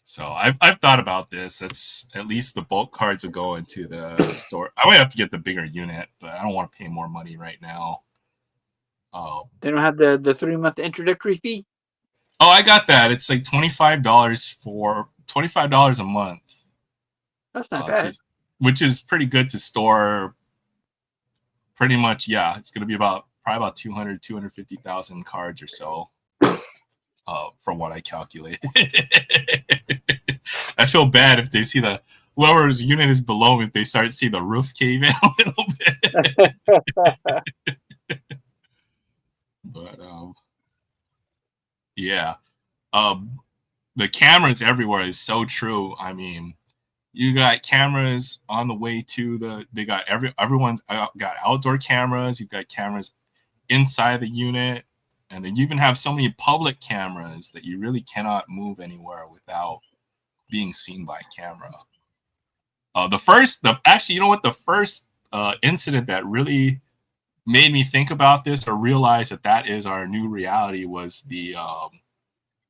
A: So I've thought about this. It's at least the bulk cards will go into the store. I might have to get the bigger unit, but I don't want to pay more money right now.
B: They don't have the 3-month introductory fee.
A: Oh, I got that. It's like $25 a month.
B: That's not bad.
A: Which is pretty good to store. Pretty much, yeah. It's going to be probably about 250,000 cards or so. from what I calculated. I feel bad if they see whoever's unit is below, if they start to see the roof cave in a little bit. But yeah, the cameras everywhere is so true. I mean, you got cameras on the way to they got everyone's got outdoor cameras. You've got cameras inside the unit, and then you even have so many public cameras that you really cannot move anywhere without being seen by camera. Actually, you know what? The first incident that really made me think about this or realize that is our new reality was the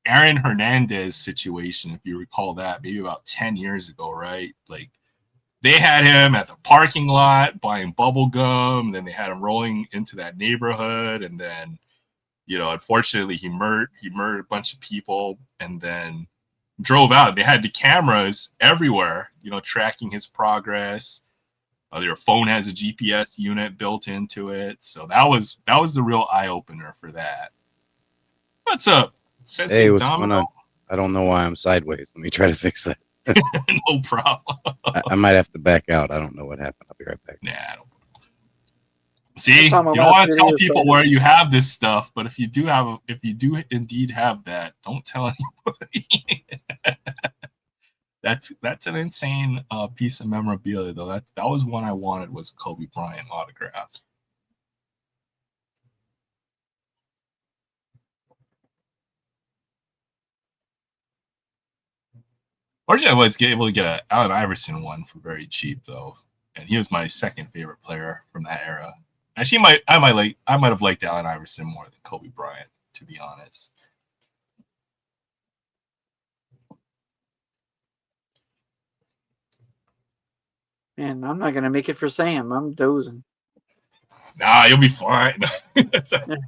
A: Aaron Hernandez situation. If you recall that, maybe about 10 years ago, right? Like they had him at the parking lot buying bubble gum, then they had him rolling into that neighborhood, and then, you know, unfortunately he murdered a bunch of people and then drove out. They had the cameras everywhere, you know, tracking his progress. Their phone has a GPS unit built into it, so that was the real eye opener for that. What's up, Sensei?
E: Hey, what's
A: Domino?
E: going on? I don't know why I'm sideways. Let me try to fix that.
A: No problem.
E: I might have to back out. I don't know what happened. I'll be right back.
A: Nah, I don't. See, you don't want to tell people where you have this stuff, but if you do indeed have that, don't tell anybody. That's an insane piece of memorabilia, though. That was one I wanted, was Kobe Bryant autograph. Fortunately, I was able to get an Allen Iverson one for very cheap, though, and he was my second favorite player from that era. Actually, I might have liked Allen Iverson more than Kobe Bryant, to be honest.
B: Man, I'm not gonna make it for Sam. I'm dozing.
A: Nah, you'll be fine.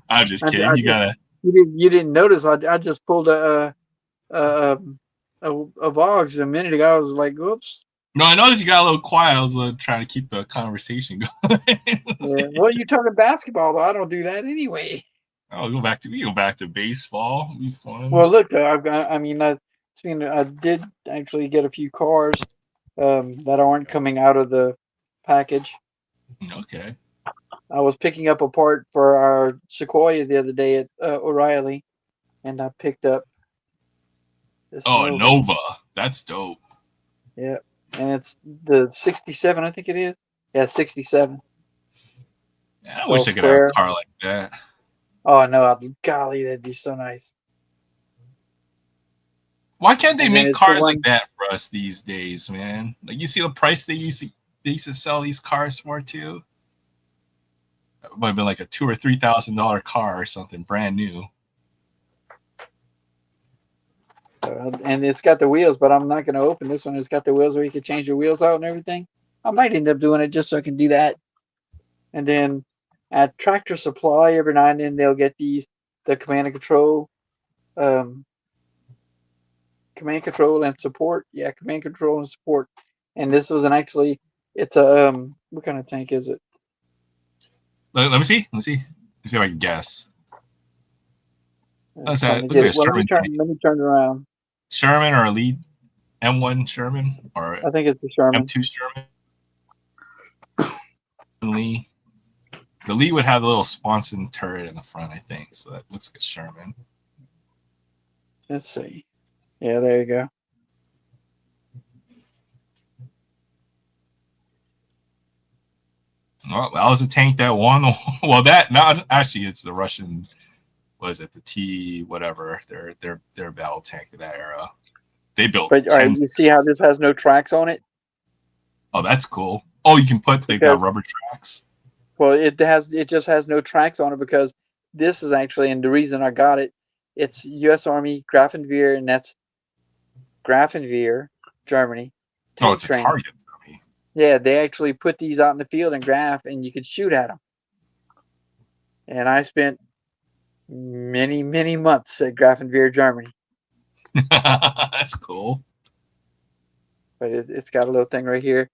A: I'm just kidding.
B: You didn't notice. I just pulled a Vox a minute ago. I was like, "Whoops."
A: No, I noticed you got a little quiet. I was trying to keep the conversation going.
B: Yeah. Well, you talking basketball, though. I don't do that anyway.
A: We go back to baseball. It'll be fun.
B: Well, look, I did actually get a few cars that aren't coming out of the package.
A: Okay.
B: I was picking up a part for our Sequoia the other day at O'Reilly, and I picked up this
A: Nova. That's dope.
B: Yeah, and it's the 67, I think it is. Yeah, 67.
A: Yeah, I wish I could have a car like that.
B: Oh, no, golly, that'd be so nice.
A: Why can't they make cars like that for us these days, man? Like, you see the price they used to sell these cars for, too? It might have been like a $2,000 or $3,000 car or something, brand new.
B: And it's got the wheels, but I'm not going to open this one. It's got the wheels where you can change your wheels out and everything. I might end up doing it just so I can do that. And then at Tractor Supply, every now and then they'll get the command and control, and support. Yeah, command, control, and support. And this was it's a what kind of tank is it?
A: Let me see. Let me see if I can guess.
B: Let me turn it around.
A: Sherman or Elite M1 Sherman, or
B: I think it's the Sherman.
A: M2 Sherman. Lee. The Lee would have a little sponson turret in the front, I think. So that looks like a Sherman.
B: Let's see. Yeah, there you go.
A: Well, that was a tank that won. Well, actually, it's the Russian. What is it? The T whatever. Their battle tank of that era. They built.
B: But all right, you see how this has no tracks on it?
A: Oh, that's cool. Oh, you can put they got rubber tracks.
B: Well, it just has no tracks on it because this is actually, and the reason I got it, it's U.S. Army Grafenwehr, and that's Grafenwehr, Germany.
A: Oh, it's a target.
B: Yeah, they actually put these out in the field in Graf, and you could shoot at them. And I spent many, many months at Grafenwehr, Germany.
A: That's cool.
B: But it's got a little thing right here.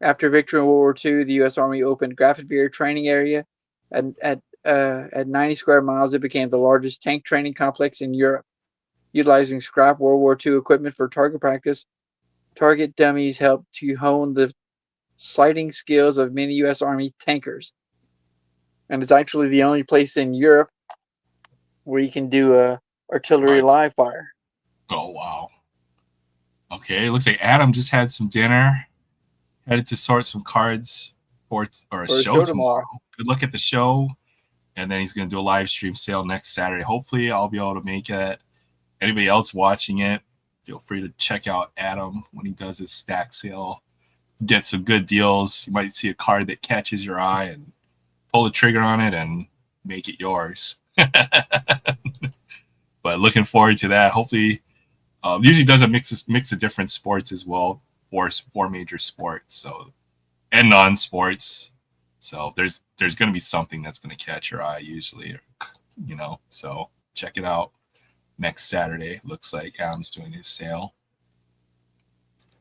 B: After victory in World War II, the U.S. Army opened Grafenwehr training area at 90 square miles. It became the largest tank training complex in Europe. Utilizing scrap World War II equipment for target practice, target dummies help to hone the sighting skills of many U.S. Army tankers. And it's actually the only place in Europe where you can do artillery live fire.
A: Oh, wow. Okay, it looks like Adam just had some dinner, headed to sort some cards for a show tomorrow. Good luck at the show. And then he's going to do a live stream sale next Saturday. Hopefully, I'll be able to make it. Anybody else watching it, feel free to check out Adam when he does his stack sale. Get some good deals. You might see a card that catches your eye and pull the trigger on it and make it yours. But looking forward to that. Hopefully, usually does a mix of different sports as well. Four major sports, so and non-sports. So there's going to be something that's going to catch your eye usually, So check it out next Saturday. Looks like Adam's doing his sale.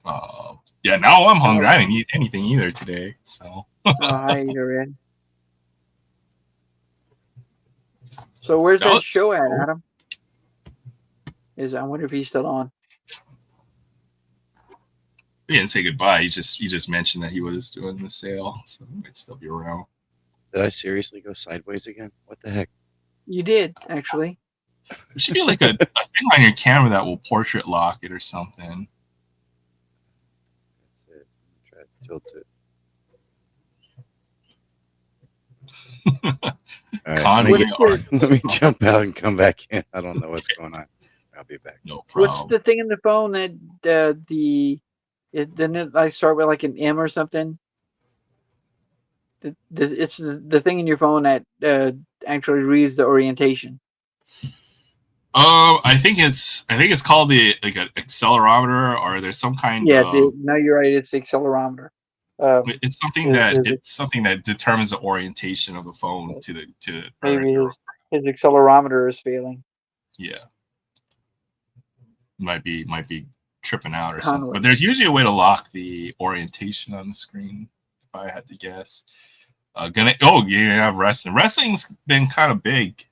A: Yeah, now I'm hungry. I didn't eat anything either today. So.
B: I ate already. So where's that show at, Adam? I wonder if he's still on.
A: He didn't say goodbye. He just mentioned that he was doing the sale, so he might still be around.
E: Did I seriously go sideways again? What the heck?
B: You did, actually.
A: There should be like a thing on your camera that will portrait lock it or something.
E: That's it. Try to tilt it. All right, let me jump out and come back in. I don't know what's going on. I'll be back.
A: No problem.
B: What's the thing in the phone that didn't it like start with like an M or something? It's the thing in your phone that actually reads the orientation.
A: I think it's called an accelerometer, or there's some kind of.
B: No, you're right. It's the accelerometer.
A: It's something that determines the orientation of the phone to the.
B: Maybe his accelerometer is failing.
A: Yeah. Might be tripping out or something. But there's usually a way to lock the orientation on the screen, if I had to guess. You have wrestling. Wrestling's been kind of big,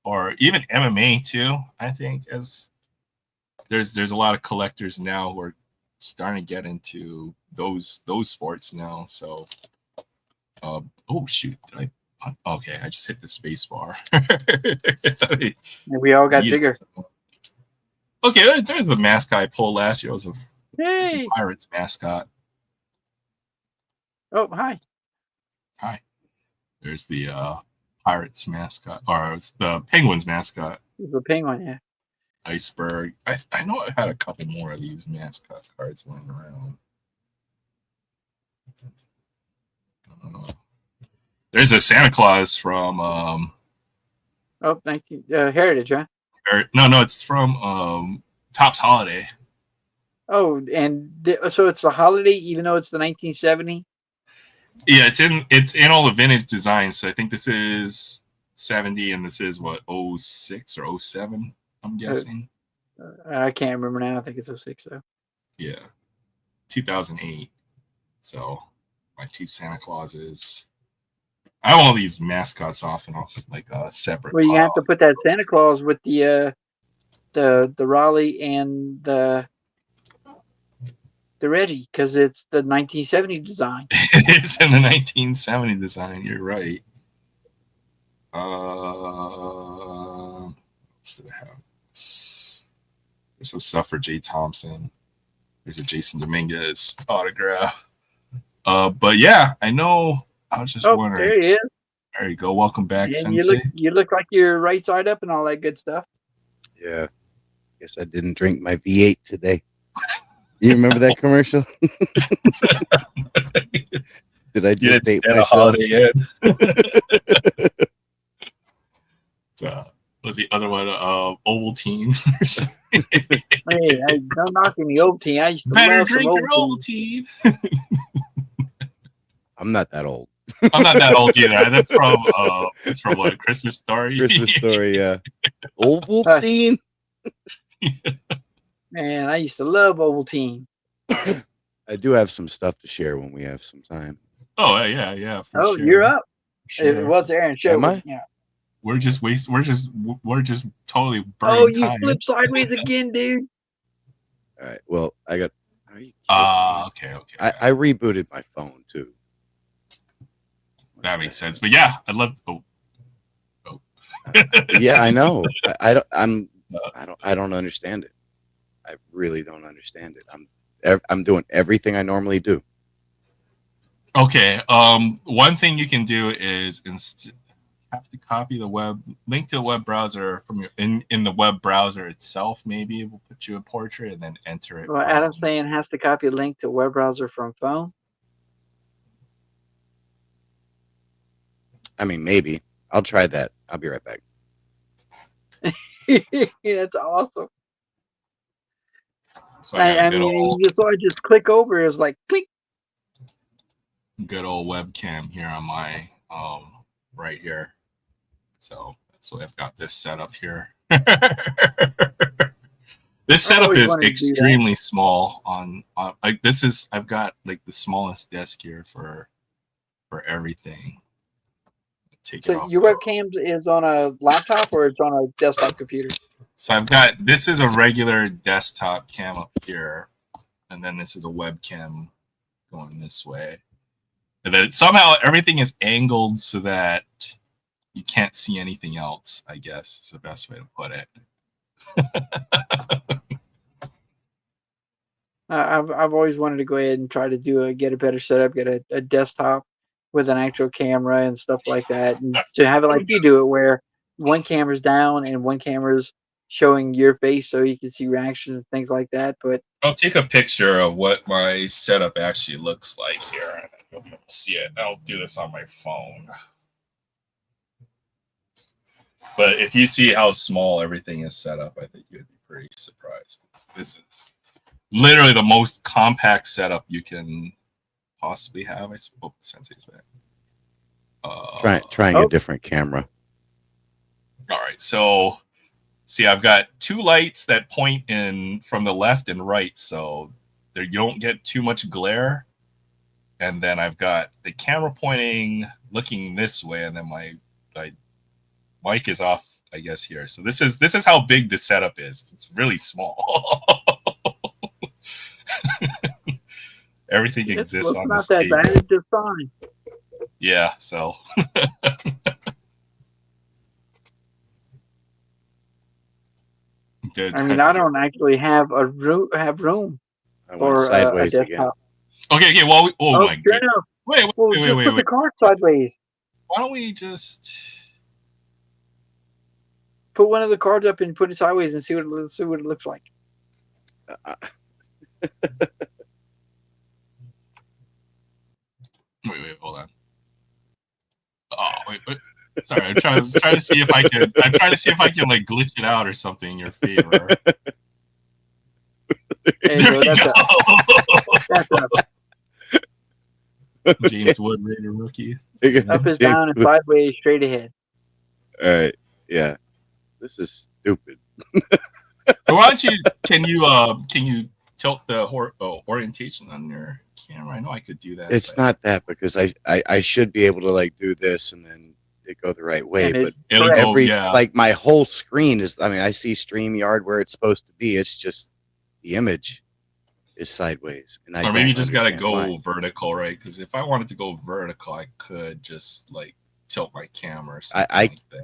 A: or even MMA too. I think as there's a lot of collectors now who are starting to get into those sports now. So, oh shoot! Okay, I just hit the space bar.
B: We all got bigger.
A: Okay, there's a mascot I pulled last year. It was a Pirates mascot.
B: Oh, hi.
A: Hi. There's the Pirates mascot, or it's the Penguins mascot.
B: The Penguin, yeah.
A: Iceberg. I know I had a couple more of these mascot cards laying around. There's a Santa Claus from.
B: Heritage, huh?
A: No, it's from Topps Holiday.
B: Oh, and so it's a holiday, even though it's the 1970.
A: Yeah, it's in all the vintage designs. So I think this is 70, and this is what 06 or 07. I'm guessing.
B: I can't remember now. I think it's 06 though.
A: Yeah, 2008. So my two Santa Clauses. I have all these mascots off and off like separate.
B: Well, you have to put that Santa Claus with the Raleigh and the Reggie, because it's the 1970 design.
A: It is in the 1970 design. You're right. What do I have? There's some stuff for Jay Thompson. There's a Jason Dominguez autograph. But yeah, I know. I was just wondering.
B: There he is.
A: There you go. Welcome back,
B: and
A: Sensei.
B: You look like you're right side up and all that good stuff.
E: Yeah. Guess I didn't drink my V8 today. You remember that commercial? Did I just date myself?
A: Holiday was the other one Ovaltine or something?
B: Hey, don't knock any Ovaltine. I used to
A: better drink your Ovaltine.
E: I'm not that old.
A: I'm not that old either. That's from what, Christmas Story?
E: Christmas Story, yeah. Ovaltine?
B: Man, I used to love Ovaltine.
E: I do have some stuff to share when we have some time.
A: Oh, yeah.
B: Sure. You're up.
A: Sure.
B: What's Aaron show?
E: Am I?
B: Yeah.
A: We're just totally
B: Oh,
A: burning
B: you
A: time.
B: flip sideways again, dude.
E: All right. Well, I got. Are you kidding me?
A: Okay.
E: I rebooted my phone too.
A: That makes sense. But yeah, I'd love.
E: Yeah, I know. I don't understand it. I really don't understand it. I'm doing everything I normally do.
A: Okay. One thing you can do is have to copy the link to the web browser from your in the web browser itself. Maybe it will put you a portrait and then enter it.
B: Well, Adam's saying has to copy a link to web browser from phone.
E: I mean, maybe I'll try that. I'll be right back.
B: That's awesome.
A: So I
B: mean, you saw it just click over. It was like click.
A: Good old webcam here on my right here. So that's why I've got this setup here. This setup is extremely small. Like this is I've got like the smallest desk here for everything.
B: So your webcam is on a laptop or it's on a desktop computer?
A: So I've got this is a regular desktop cam up here, and then this is a webcam going this way. And then somehow everything is angled so that you can't see anything else, I guess is the best way to put it.
B: I've always wanted to go ahead and try to get a better setup, get a desktop with an actual camera and stuff like that, and to have it like you do it, where one camera's down and one camera's showing your face so you can see reactions and things like that. But
A: I'll take a picture of what my setup actually looks like here, and you'll be able to see it. I'll do this on my phone. But if you see how small everything is set up, I think you'd be pretty surprised. This is literally the most compact setup you can possibly have. I suppose Sensei's back.
E: Trying a different camera.
A: All right, so see, I've got two lights that point in from the left and right, so there you don't get too much glare. And then I've got the camera pointing, looking this way, and then my mic is off, I guess, here. So this is how big the setup is. It's really small. Everything exists on this table.
B: It's not that bad. It's just fine.
A: Yeah, so.
B: I mean, I don't actually have room for a desktop.
E: Again.
A: Okay. Well, my
B: God. Wait. Put the card sideways.
A: Why don't we just
B: put one of the cards up and put it sideways and see what it looks like?
A: Wait, hold on. Oh, wait. Sorry, I'm trying to see if I can. I'm trying to see if I can like glitch it out or something in your favor.
B: There you go. That's up.
A: James Wood, Raider rookie.
B: Up is down and sideways, straight ahead.
E: All right. Yeah. This is stupid.
A: Why don't you? Can you tilt the orientation on your camera? I know I could do that.
E: It's not that, because I should be able to like do this and then it go the right way, but like my whole screen is. I mean, I see StreamYard where it's supposed to be. It's just the image is sideways, and
A: or maybe you just gotta go vertical, right? Because if I wanted to go vertical, I could just like tilt my camera.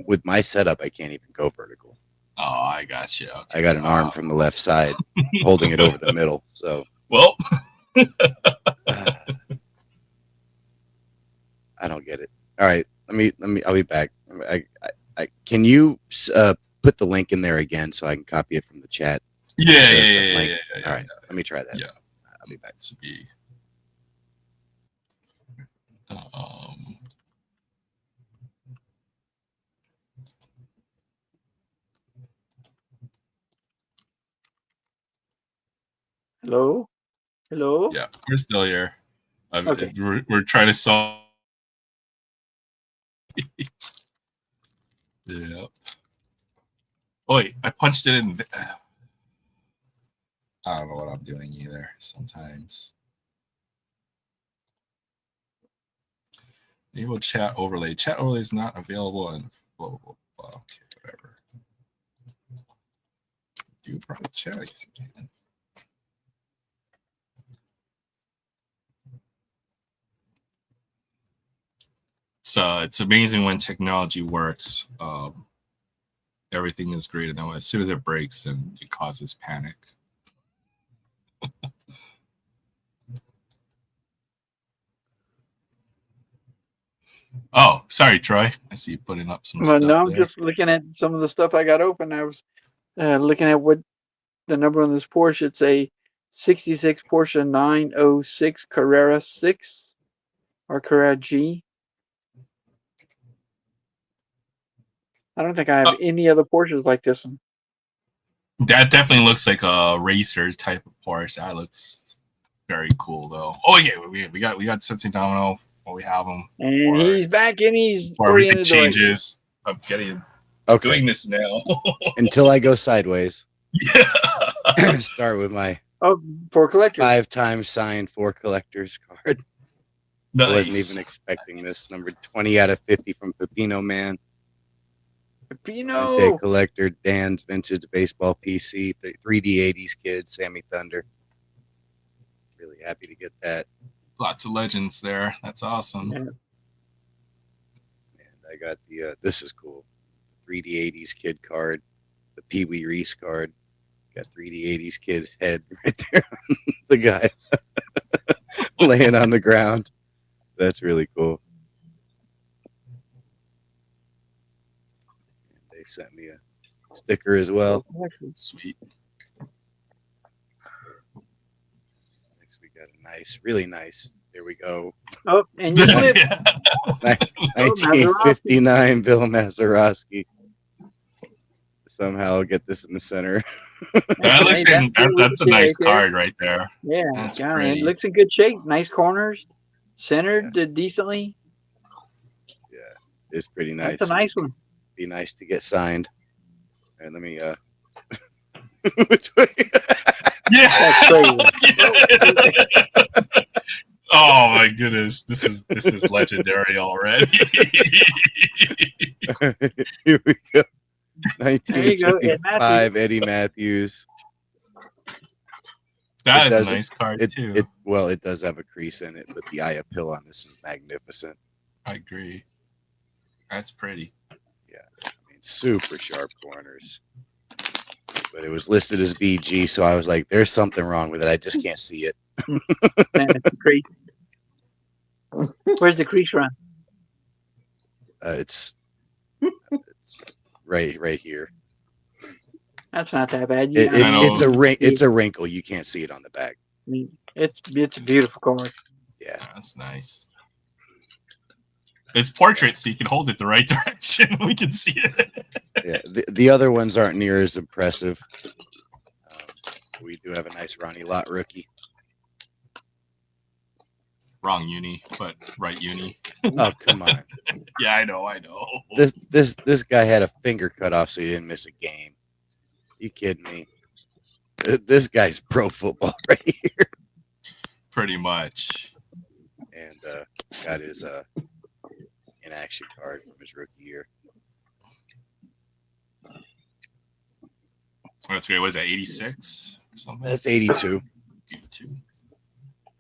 E: With my setup, I can't even go vertical.
A: Oh, I got you. Okay.
E: I got an arm from the left side holding it over the middle. So
A: well,
E: I don't get it. All right, let me. I'll be back. Can you put the link in there again so I can copy it from the chat?
A: Yeah.
E: All right, let me try that.
A: Yeah,
E: I'll be back.
A: To be.
B: Hello.
A: Yeah, we're still here.
B: Okay.
A: We're trying to solve. Yeah. Oh, wait, I punched it in. I don't know what I'm doing either. Sometimes. Enable chat overlay. Chat overlay is not available and Okay, whatever. Do private chat, I guess you can. So it's amazing when technology works. Everything is great, and then as soon as it breaks, then it causes panic. Oh, sorry, Troy. I see you putting up some stuff.
B: No, I'm
A: there.
B: just looking at some of the stuff I got open. I was looking at what the number on this Porsche. It's a 66 Porsche 906 Carrera 6 or Carrera G. I don't think I have any other Porsches like this one.
A: That definitely looks like a racer type of Porsche. That looks very cool, though. Oh yeah, we got Sensei Domino. Well, we have him,
B: and he's back and he's
A: oriented changes. I'm doing this now
E: until I go sideways.
A: Yeah.
E: Start with my
B: for collectors
E: 5-time signed for collectors card.
A: Nice.
E: I wasn't even expecting this. Number 20 out of 50 from Pepino Man.
B: Pepino
E: collector, Dan's vintage baseball PC, 3D 80s kid, Sammy Thunder. Really happy to get that.
A: Lots of legends there. That's awesome.
B: Yeah.
E: And I got the this is cool. 3D 80s kid card, the Pee Wee Reese card. Got 3D 80s kid head right there. The guy laying on the ground. That's really cool. And they sent me a sticker as well.
A: Sweet.
E: Next we got a nice, really nice. There we go.
B: Oh, and you flip.
E: 1959 Bill Mazeroski. Somehow I'll get this in the center.
A: That's a nice card right there.
B: Yeah,
A: that's
B: it looks in good shape. Nice corners, centered decently.
E: Yeah, it's pretty nice.
B: That's a nice one.
E: Be nice to get signed. And let me which way?
A: Yeah.
B: That's crazy.
A: Oh my goodness, this is legendary already.
E: Here we go. 1955 Eddie Matthews.
A: That is a nice card too.
E: It does have a crease in it, but the eye appeal on this is magnificent.
A: I agree. That's pretty.
E: Yeah, I mean, super sharp corners. But it was listed as VG, so I was like, "There's something wrong with it. I just can't see it."
B: That's crease. Where's the crease run?
E: It's right here.
B: That's not that bad.
E: It's a wrinkle. You can't see it on the back.
B: I mean, it's a beautiful card.
E: Yeah,
A: that's nice. It's portrait, so you can hold it the right direction. We can see it.
E: Yeah, the other ones aren't near as impressive. We do have a nice Ronnie Lott rookie.
A: Wrong uni, but right uni.
E: Oh, come on.
A: Yeah, I know.
E: This guy had a finger cut off so he didn't miss a game. You kidding me? This guy's pro football right here.
A: Pretty much.
E: And got his in action card from his rookie year.
A: That's great. What is that, 86 or something?
E: That's 82.
A: 82.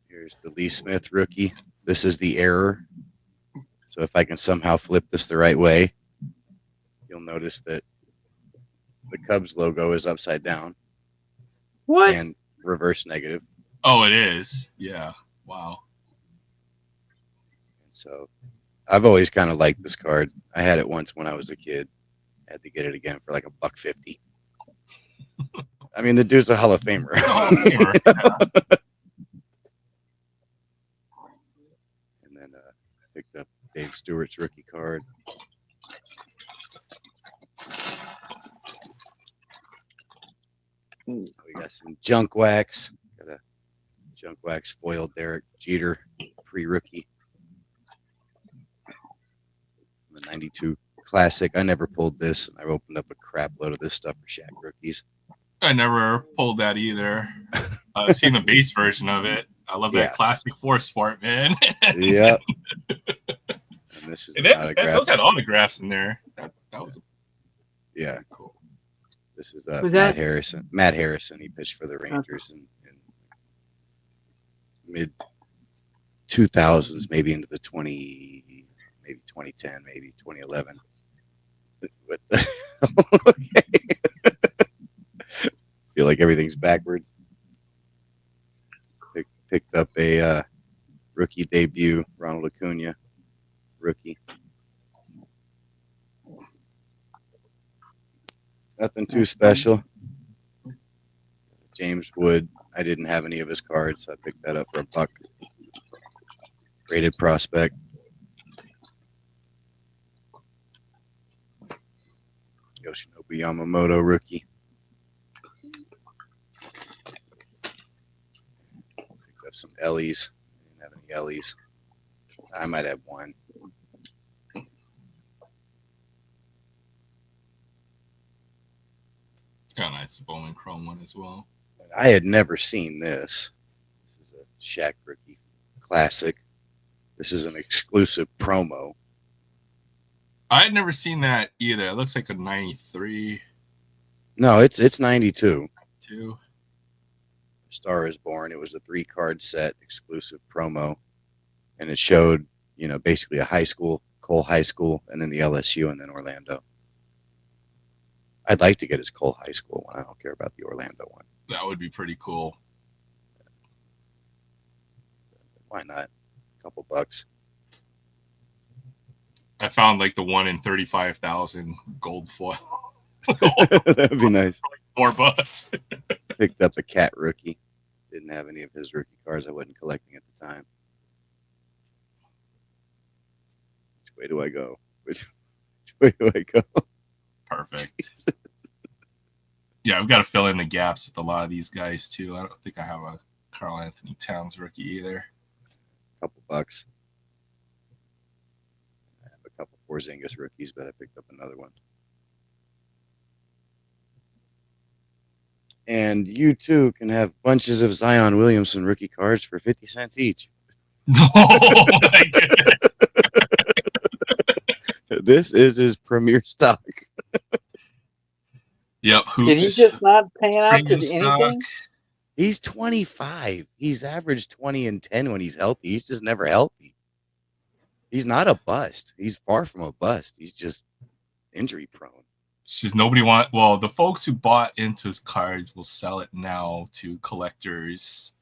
E: Here's the Lee Smith rookie. This is the error. So if I can somehow flip this the right way, you'll notice that the Cubs logo is upside down.
B: What?
E: And reverse negative.
A: Oh, it is. Yeah. Wow.
E: And so I've always kind of liked this card. I had it once when I was a kid. I had to get it again for like $1.50. I mean, the dude's a Hall of Famer.
A: Hall of Famer. Yeah.
E: And then picked up Dave Stewart's rookie card. We got some junk wax. Got a junk wax foiled Derek Jeter pre-rookie. The 92 Classic. I never pulled this. I opened up a crap load of this stuff for Shaq rookies.
A: I never pulled that either. I've seen the base version of it. I love that Classic 4 Sport, man.
E: Yep. And this is an autograph.
A: Those had autographs in there. That was
E: Yeah.
A: Cool.
E: This is Matt Harrison. Matt Harrison. He pitched for the Rangers in mid 2000s, maybe into the 2010, maybe 2011. What the okay. Feel like everything's backwards. Picked up a rookie debut, Ronald Acuna, rookie. Nothing too special. James Wood. I didn't have any of his cards, so I picked that up for $1. Rated prospect. Yoshinobu Yamamoto, rookie. Picked up some Ellies. I didn't have any Ellies. I might have one.
A: Got a nice Bowman Chrome one as well.
E: I had never seen this. This is a Shaq rookie classic. This is an exclusive promo.
A: I had never seen that either. It looks like a 93.
E: No, it's 92.
A: 2.
E: Star is Born. It was a 3-card set exclusive promo, and it showed, basically a high school, Cole High School, and then the LSU, and then Orlando. I'd like to get his Cole High School one. I don't care about the Orlando one.
A: That would be pretty cool.
E: Why not? A couple bucks.
A: I found like the one in 35,000 gold foil.
E: That'd be nice.
A: Like $4.
E: Picked up a Cat rookie. Didn't have any of his rookie cards. I wasn't collecting at the time. Which way do I go? Which way do I go?
A: Perfect. Jesus. Yeah, we've got to fill in the gaps with a lot of these guys too. I don't think I have a Karl Anthony Towns rookie either.
E: Couple bucks. I have a couple Porzingis rookies, but I picked up another one. And you too can have bunches of Zion Williamson rookie cards for 50 cents each.
A: Oh my goodness.
E: This is his premier stock.
A: Yep. Hoops.
B: Did he just not pan out to anything?
E: He's 25. He's averaged 20 and 10 when he's healthy. He's just never healthy. He's not a bust. He's far from a bust. He's just injury prone.
A: It's just nobody want. Well, the folks who bought into his cards will sell it now to collectors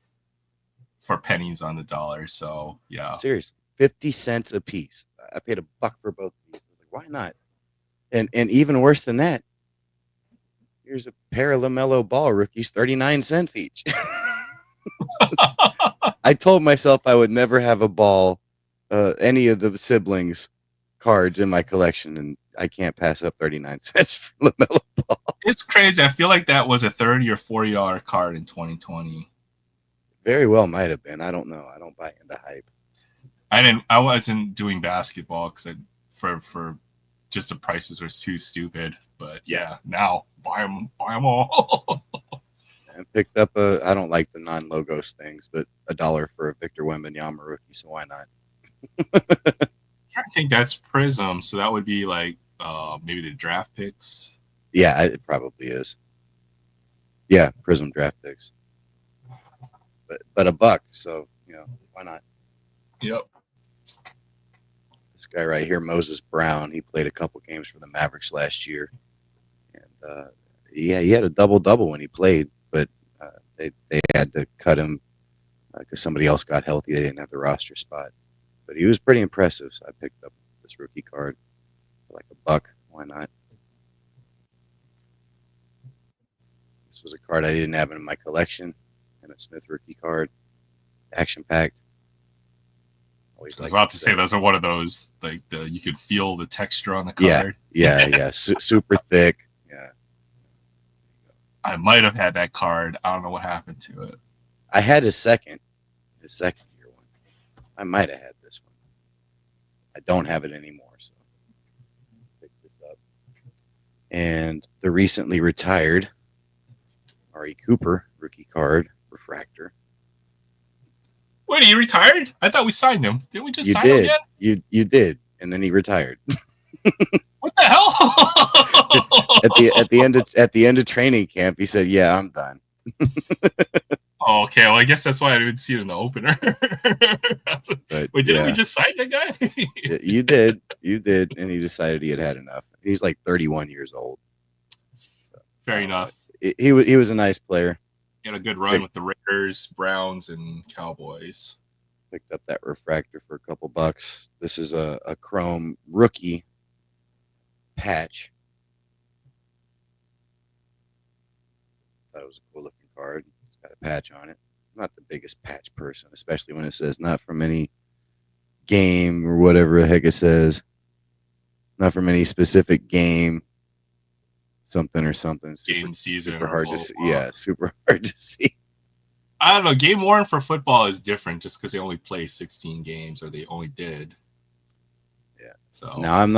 A: for pennies on the dollar. So yeah,
E: seriously, 50 cents a piece. I paid $1 for both of these. Like, why not? And even worse than that, here's a pair of LaMelo Ball rookies, 39 cents each. I told myself I would never have a Ball, any of the siblings' cards in my collection, and I can't pass up 39 cents for LaMelo Ball.
A: It's crazy. I feel like that was a $30 or $40 card in 2020.
E: Very well might have been. I don't know. I don't buy into hype.
A: I wasn't doing basketball because for just the prices was too stupid. But yeah, now buy them all.
E: I picked up I don't like the non-logos things, but $1 for a Victor Wembanyama rookie, so why not?
A: I think that's Prism, so that would be like maybe the draft picks.
E: Yeah, it probably is. Yeah, Prism draft picks. But $1, so why not?
A: Yep.
E: This guy right here, Moses Brown, he played a couple games for the Mavericks last year, and he had a double-double when he played, but they had to cut him because somebody else got healthy. They didn't have the roster spot, but he was pretty impressive. So I picked up this rookie card for like $1. Why not? This was a card I didn't have in my collection, and a Smith rookie card, action-packed.
A: I was about to say those are one of those like you could feel the texture on the card.
E: Yeah. Super thick. Yeah.
A: I might have had that card. I don't know what happened to it.
E: I had his second year one. I might have had this one. I don't have it anymore, so pick this up. And the recently retired R.E. Cooper rookie card refractor.
A: Wait, he retired? I thought we signed him. Didn't we just sign him yet?
E: You did, and then he retired.
A: What the hell?
E: at the end of training camp, he said, "Yeah, I'm done."
A: Oh, okay, well, I guess that's why I didn't see it in the opener. Wait, didn't we just sign that guy?
E: You did, and he decided he had enough. He's like 31 years old.
A: So, fair enough.
E: He was a nice player.
A: He had a good run with the Raiders, Browns, and Cowboys.
E: Picked up that refractor for a couple bucks. This is a chrome rookie patch. Thought it was a cool looking card. It's got a patch on it. I'm not the biggest patch person, especially when it says not from any game or whatever the heck it says. Not from any specific game. Something or something.
A: Game season.
E: Super hard to see. Yeah, super hard to see.
A: I don't know. Game worn for football is different just because they only play 16 games, or they only did.
E: Yeah.
A: So
E: now I'm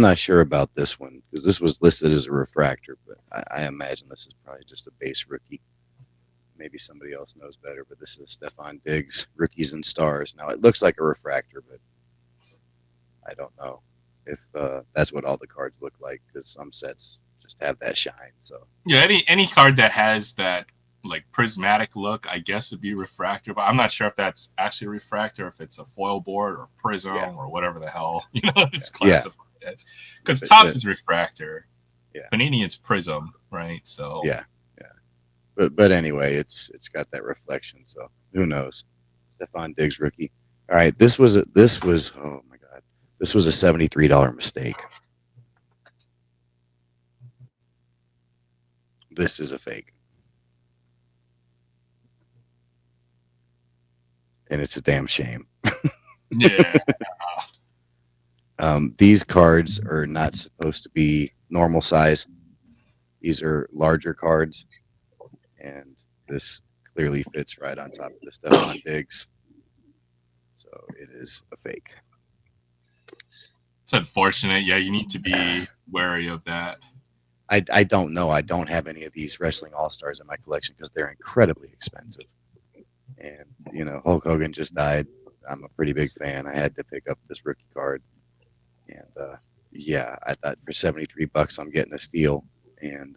E: not sure about this one because this was listed as a refractor, but I imagine this is probably just a base rookie. Maybe somebody else knows better, but this is Stephon Diggs, Rookies and Stars. Now it looks like a refractor, but I don't know if that's what all the cards look like because some sets just have that shine. So
A: yeah, any card that has that like prismatic look, I guess would be refractor, but I'm not sure if that's actually a refractor, if it's a foil board or prism or whatever the hell it's classified as. Because Topps is refractor, Panini is prism, right? So
E: but anyway, it's got that reflection. So who knows? Stephon Diggs rookie. All right, this was oh my god, this was a $73 mistake. This is a fake. And it's a damn shame.
A: Yeah.
E: These cards are not supposed to be normal size. These are larger cards. And this clearly fits right on top of the Stephon Diggs. So it is a fake.
A: It's unfortunate. Yeah, you need to be wary of that.
E: I don't know. I don't have any of these Wrestling All-Stars in my collection because they're incredibly expensive. And, Hulk Hogan just died. I'm a pretty big fan. I had to pick up this rookie card. And, I thought for $73 I'm getting a steal. And,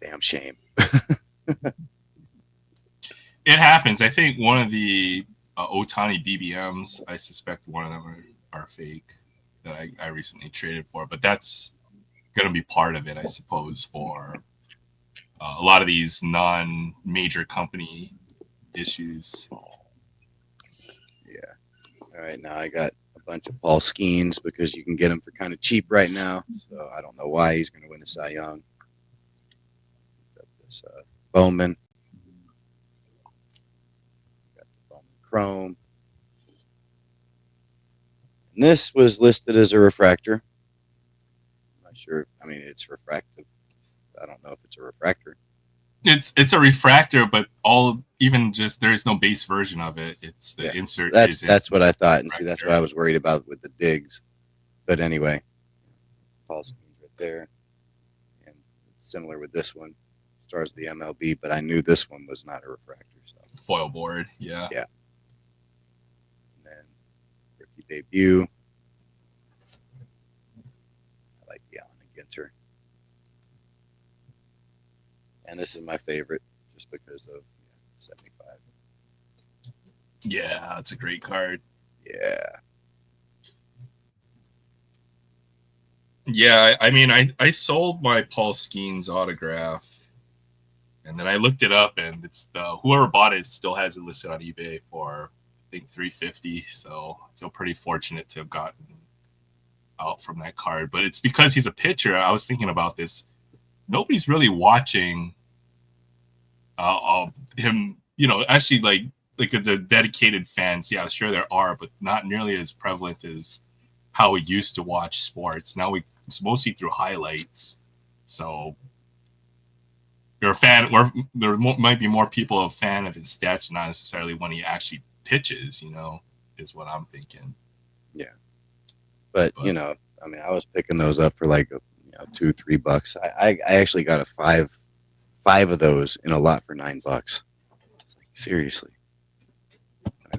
E: damn shame.
A: It happens. I think one of the Otani BBMs, I suspect one of them are fake that I recently traded for. But that's going to be part of it, I suppose, for a lot of these non-major company issues.
E: Yeah. All right, now I got a bunch of Paul Skeens because you can get them for kind of cheap right now. So I don't know why he's going to win the Cy Young. Got this Bowman. Got the Bowman Chrome. And this was listed as a refractor. I'm not sure. I mean, it's refractive. I don't know if it's a refractor.
A: It's a refractor, but there's no base version of it. It's the insert.
E: That's what I thought, and see, that's what I was worried about with the Diggs. But anyway, Paul Skeens right there, and it's similar with this one. Stars the MLB, but I knew this one was not a refractor. So
A: foil board, yeah.
E: And then rookie debut. I like the Allen and Ginter. And this is my favorite just because of 75.
A: Yeah, that's a great card.
E: Yeah.
A: Yeah, I mean, I sold my Paul Skeens autograph, and then I looked it up, and it's whoever bought it still has it listed on eBay for, I think, $350. So I feel pretty fortunate to have gotten out from that card. But it's because he's a pitcher. I was thinking about this. Nobody's really watching him, actually like the dedicated fans. Yeah, sure there are, but not nearly as prevalent as how we used to watch sports. Now it's mostly through highlights. So you're a fan, might be more people a fan of his stats, not necessarily when he actually pitches, is what I'm thinking.
E: Yeah. But I mean, I was picking those up for like $2-3. I actually got five of those in a lot for $9. It's like, seriously.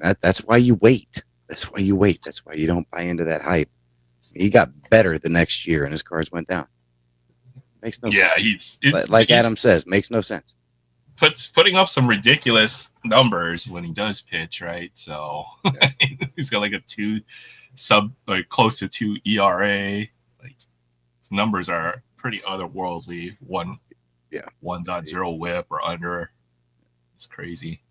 E: That's why you wait. That's why you wait. That's why you don't buy into that hype. He got better the next year, and his cards went down. Makes no sense. Like Adam says, makes no sense.
A: Putting up some ridiculous numbers when he does pitch, right? So he's got like a 2 like close to 2 ERA. Like his numbers are pretty otherworldly. 1.0 whip or under. It's crazy.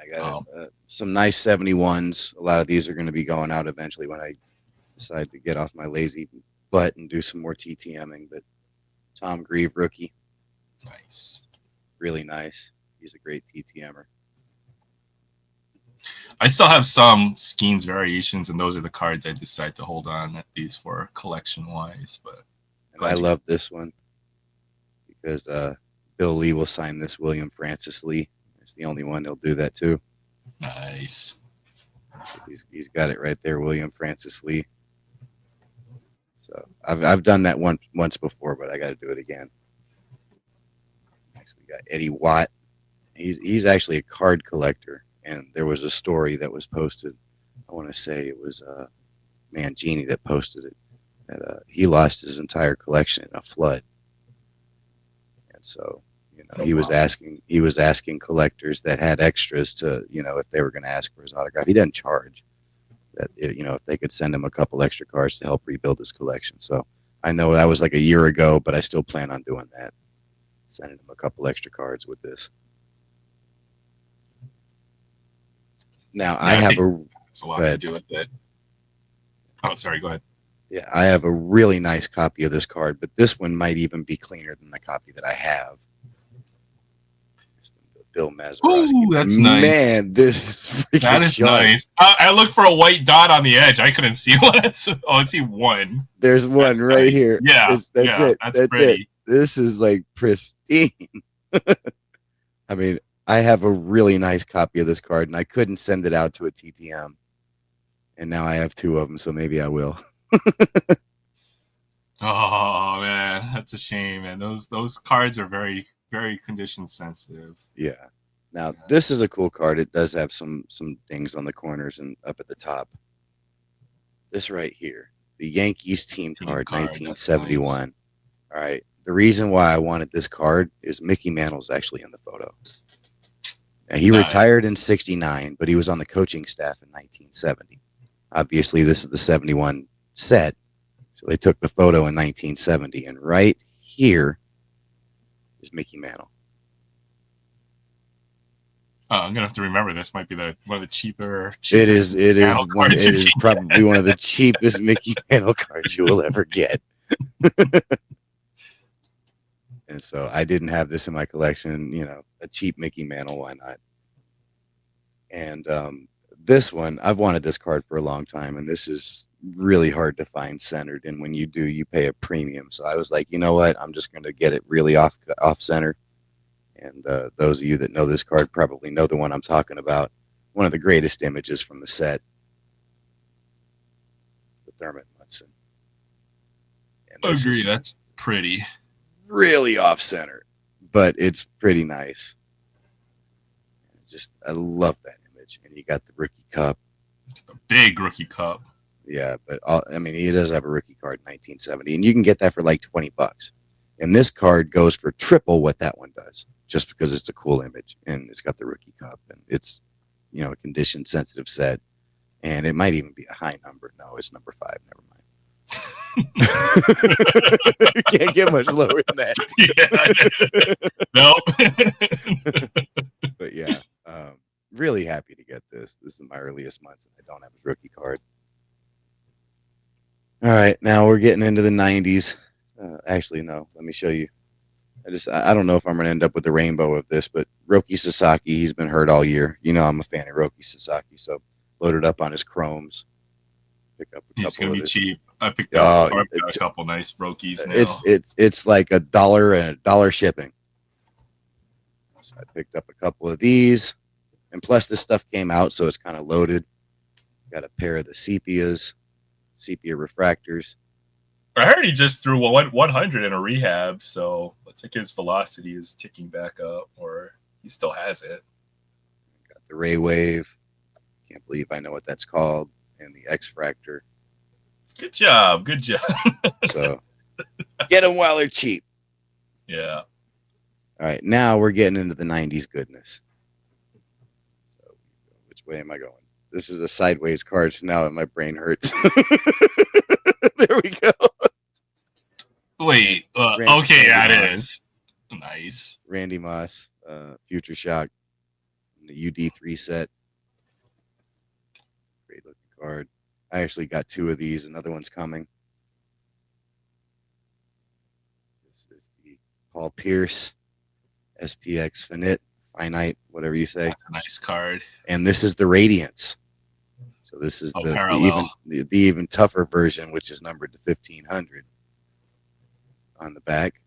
E: I got some nice 71s. A lot of these are going to be going out eventually when I decide to get off my lazy butt and do some more TTMing. But Tom Grieve, rookie.
A: Nice.
E: Really nice. He's a great TTMer.
A: I still have some Skeens variations, and those are the cards I decide to hold on at least for collection-wise. But
E: I love this one because Bill Lee will sign this William Francis Lee. It's the only one he'll do that too.
A: Nice.
E: He's got it right there, William Francis Lee. So I've done that once before, but I got to do it again. Next we got Eddie Watt. He's actually a card collector, and there was a story that was posted. I want to say it was Mangini that posted it, that he lost his entire collection in a flood, and so he was asking collectors that had extras to if they were going to ask for his autograph. He doesn't charge. That if they could send him a couple extra cards to help rebuild his collection. So I know that was like a year ago, but I still plan on doing that. Sending him a couple extra cards with this. Now I have
A: it's a lot to do with it. Oh, sorry. Go ahead.
E: Yeah, I have a really nice copy of this card, but this one might even be cleaner than the copy that I have. Bill Mazeroski.
A: Ooh, that's nice.
E: Man, this is freaking
A: That is
E: sharp.
A: nice. I looked for a white dot on the edge. I couldn't see one. I see one.
E: There's one
A: that's
E: right
A: nice.
E: here.
A: Yeah,
E: that's it. That's
A: pretty.
E: it. This is like pristine. I mean, I have a really nice copy of this card, and I couldn't send it out to a TTM. And now I have 2 of them, so maybe I will.
A: Oh man, that's a shame, man. Those cards are very, very condition sensitive.
E: Yeah. Now this is a cool card. It does have some dings on the corners and up at the top. This right here, the Yankees team card, 1971. Nice. All right. The reason why I wanted this card is Mickey Mantle's actually in the photo. Now, he retired in '69, but he was on the coaching staff in 1970. Obviously, this is the 71 set. So they took the photo in 1970, and right here is Mickey Mantle.
A: Oh, I'm gonna have to remember this. Might be one of the cheaper.
E: It is probably one of the cheapest Mickey Mantle cards you will ever get. And so I didn't have this in my collection. A cheap Mickey Mantle, why not? And this one, I've wanted this card for a long time, and this is really hard to find centered. And when you do, you pay a premium. So I was like, you know what? I'm just going to get it really off center. And those of you that know this card probably know the one I'm talking about. One of the greatest images from the set. The Thurman Munson.
A: I agree. That's pretty.
E: Really off center, but it's pretty nice. I love that image. And you got the rookie cup.
A: The big rookie cup.
E: Yeah, but he does have a rookie card in 1970, and you can get that for like $20. And this card goes for triple what that one does, just because it's a cool image and it's got the rookie cup and it's a condition sensitive set, and it might even be a high number. No, it's number 5. Never mind. You can't get much lower than that.
A: Nope.
E: But yeah, really happy to get this. This is my earliest months, and I don't have his rookie card. All right, now we're getting into the 90s. Actually, no. Let me show you. I don't know if I'm going to end up with the rainbow of this, but Roki Sasaki, he's been hurt all year. I'm a fan of Roki Sasaki, so loaded up on his chromes. Pick up a
A: he's
E: couple
A: going to
E: of
A: be cheap. I picked up a couple nice Rokis now.
E: It's like $1 and $1 shipping. So I picked up a couple of these, and plus this stuff came out, so it's kind of loaded. Got a pair of the sepia refractors.
A: I heard he just threw 100 in a rehab, so looks like his velocity is ticking back up, or he still has it.
E: Got the Ray Wave. Can't believe I know what that's called. And the X-Fractor.
A: Good job. Good job.
E: So get them while they're cheap.
A: Yeah.
E: All right, now we're getting into the 90s goodness. So, which way am I going? This is a sideways card, so now my brain hurts. There we go.
A: Wait, okay, yeah, it is. Nice.
E: Randy Moss, Future Shock, the UD3 set. Great looking card. I actually got 2 of these. Another one's coming. This is the Paul Pierce SPX Finite, whatever you say.
A: That's a nice card.
E: And this is the Radiance. So this is the even tougher version, which is numbered to 1500 on the back.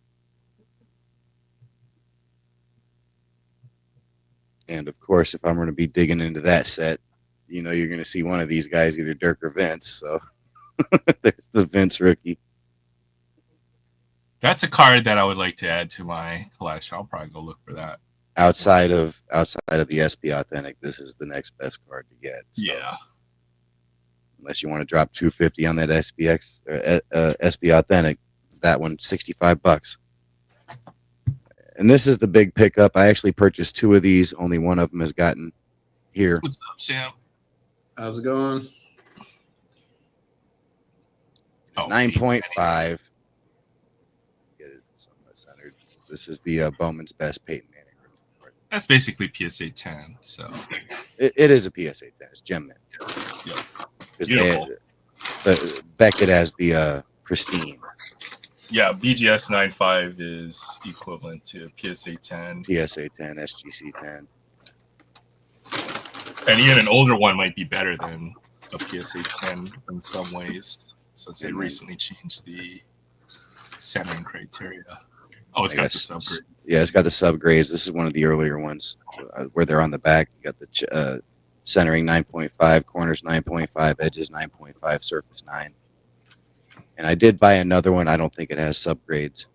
E: And of course, if I'm going to be digging into that set, you know you're going to see one of these guys, either Dirk or Vince. So there's the Vince rookie.
A: That's a card that I would like to add to my collection. I'll probably go look for that.
E: Outside of the SP Authentic, this is the next best card to get. So.
A: Yeah.
E: Unless you want to drop $250 on that SPX SP Authentic, that one $65. And this is the big pickup. I actually purchased 2 of these. Only one of them has gotten here.
A: What's up, Sam?
C: How's it going?
E: 9.5. Get it somewhat centered. This is the Bowman's Best Peyton Manning.
A: That's basically PSA 10. So
E: it is a PSA 10. It's gem mint.
A: Yep.
E: Because Beckett has the pristine.
A: Yeah, BGS 9.5 is equivalent to PSA 10.
E: PSA 10, SGC 10.
A: And even an older one might be better than a PSA 10 in some ways, since they recently changed the centering criteria. Oh, it's got the subgrades.
E: Yeah, it's got the subgrades. This is one of the earlier ones where they're on the back. You got the centering 9.5, corners 9.5, edges 9.5, surface 9. And I did buy another one. I don't think it has subgrades.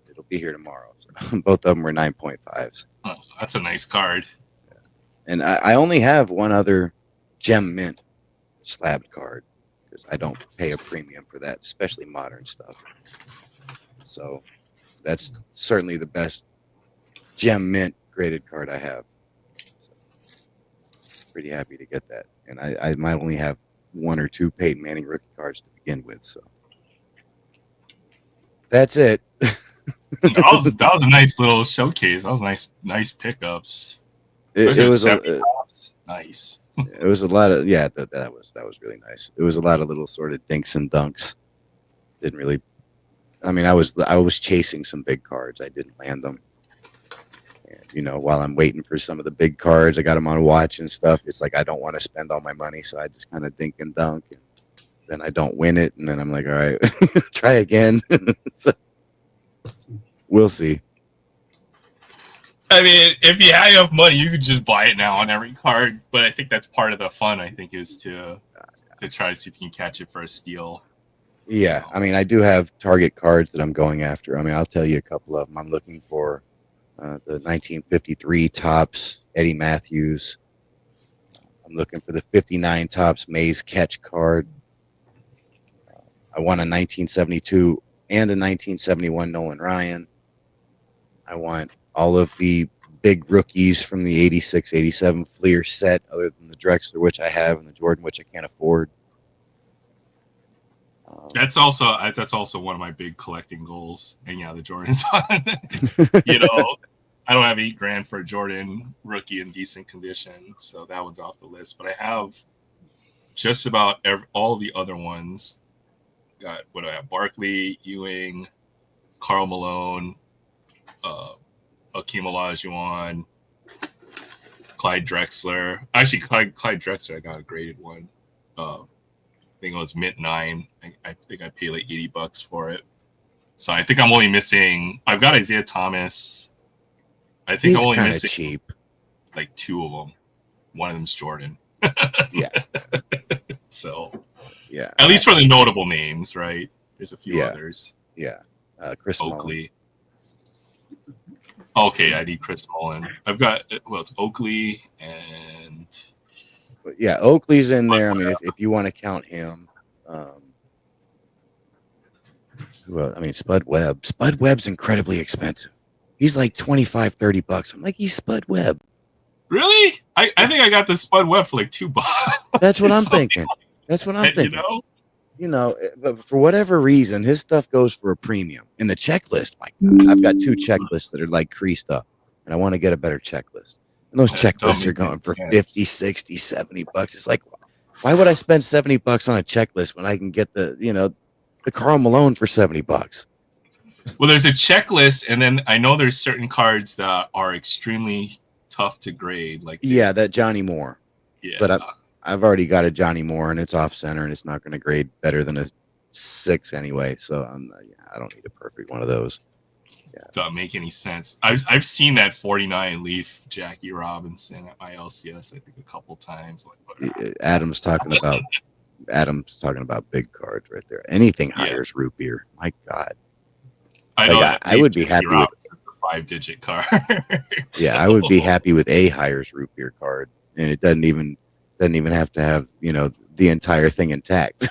E: It'll be here tomorrow. So both of them were 9.5s.
A: Oh, that's a nice card.
E: And I only have one other gem mint slabbed card because I don't pay a premium for that, especially modern stuff. So that's certainly the best gem mint graded card I have. So, pretty happy to get that. And I might only have 1 or 2 Peyton Manning rookie cards to begin with. So that's it.
A: that was a nice little showcase. That was nice pickups.
E: It was
A: nice.
E: It was a lot of that was really nice. It was a lot of little sort of dinks and dunks. Didn't really. I mean, I was chasing some big cards. I didn't land them. And, you know, while I'm waiting for some of the big cards, I got them on watch and stuff. It's like I don't want to spend all my money, so I just kind of dink and dunk. And then I don't win it, and then I'm like, all right, try again. So, we'll see.
A: I mean, if you had enough money, you could just buy it now on every card. But I think that's part of the fun. I think is to try to see if you can catch it for a steal.
E: Yeah, I mean, I do have target cards that I'm going after. I mean, I'll tell you a couple of them. I'm looking for the 1953 Topps Eddie Matthews. I'm looking for the 59 Topps Mays Catch card. I want a 1972 and a 1971 Nolan Ryan. I want all of the big rookies from the 86-87 Fleer set, other than the Drexler, which I have, and the Jordan, which I can't afford.
A: That's also one of my big collecting goals. Hang out the Jordans on. You know, I don't have $8,000 for a Jordan rookie in decent condition, so that one's off the list. But I have just about all the other ones. Got what do I have? Barkley, Ewing, Karl Malone, Akeem Olajuwon, Clyde Drexler. Actually, Clyde Drexler, I got a graded one. I think it was mint 9. I think I paid like $80 for it. So I think I'm only missing. I've got Isaiah Thomas. I think I'm only missing
E: cheap.
A: Like 2 of them. One of them's Jordan.
E: Yeah.
A: So
E: yeah,
A: at least for the notable names, right? There's a few others.
E: Yeah, Chris
A: Oakley. Okay, I need Chris Mullen. I've got it's Oakley and
E: Yeah, Oakley's in there. I mean, if you want to count him. Well, I mean, Spud Webb. Spud Webb's incredibly expensive. He's like $25-$30. I'm like, he's Spud Webb.
A: Really? I think I got the Spud Webb for like $2.
E: That's what I'm thinking. That's what I'm thinking. You know, but for whatever reason, his stuff goes for a premium. In the checklist, my God, I've got 2 checklists that are like creased up, and I want to get a better checklist. And those checklists are going for $50, $60, $70. It's like, why would I spend $70 on a checklist when I can get the Karl Malone for $70?
A: Well, there's a checklist, and then I know there's certain cards that are extremely tough to grade. Like
E: that Johnny Moore.
A: Yeah,
E: but I've already got a Johnny Moore, and it's off center, and it's not going to grade better than a 6 anyway. So I don't need a perfect one of those. Yeah.
A: Doesn't make any sense. I've seen that 49 Leaf Jackie Robinson at my LCS, I think, a couple times.
E: Adam's talking about big cards right there. Anything higher is root beer. My God.
A: I know.
E: I would be happy with
A: a 5-digit card.
E: Yeah, I would be happy with a Hires root beer card, and it doesn't even have to have the entire thing intact.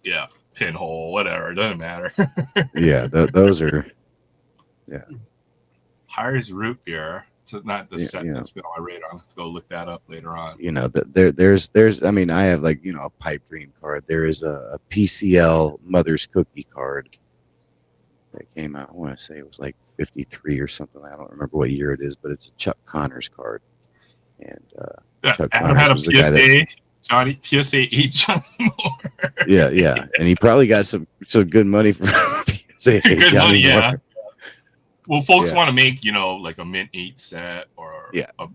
A: Yeah, pinhole, whatever, it doesn't matter.
E: Yeah, those are. Yeah.
A: Hires root beer. It's not the set that's been on my radar. I'll have to go look that up later on.
E: There's. I mean, I have a pipe dream card. There is a PCL Mother's Cookie card that came out. I want to say it was like 53 or something. I don't remember what year it is, but it's a Chuck Connors card. And Chuck
A: Adam
E: Connors
A: had a
E: was the guy that,
A: PSA 8 Johnny Moore.
E: Yeah, and he probably got some good money for PSA 8
A: good
E: Johnny
A: money,
E: Moore.
A: yeah. Well, folks want to make like a Mint 8 set or a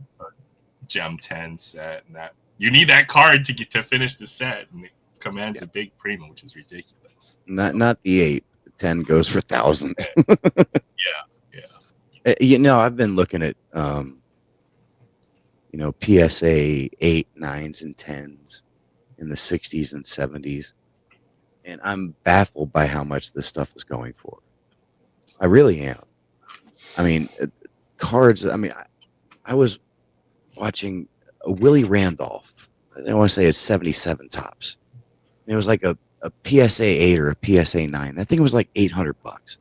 A: Gem 10 set, and that you need that card to finish the set, and it commands a big premium, which is ridiculous.
E: Not the 8. The 10 goes for thousands.
A: Yeah.
E: I've been looking at PSA 8, 9s, and 10s in the 60s and 70s, and I'm baffled by how much this stuff is going for. I really am. I mean, cards. I mean, I was watching a Willie Randolph. I want to say it's 77 tops. And it was like a PSA 8 or a PSA 9. That thing was like $800.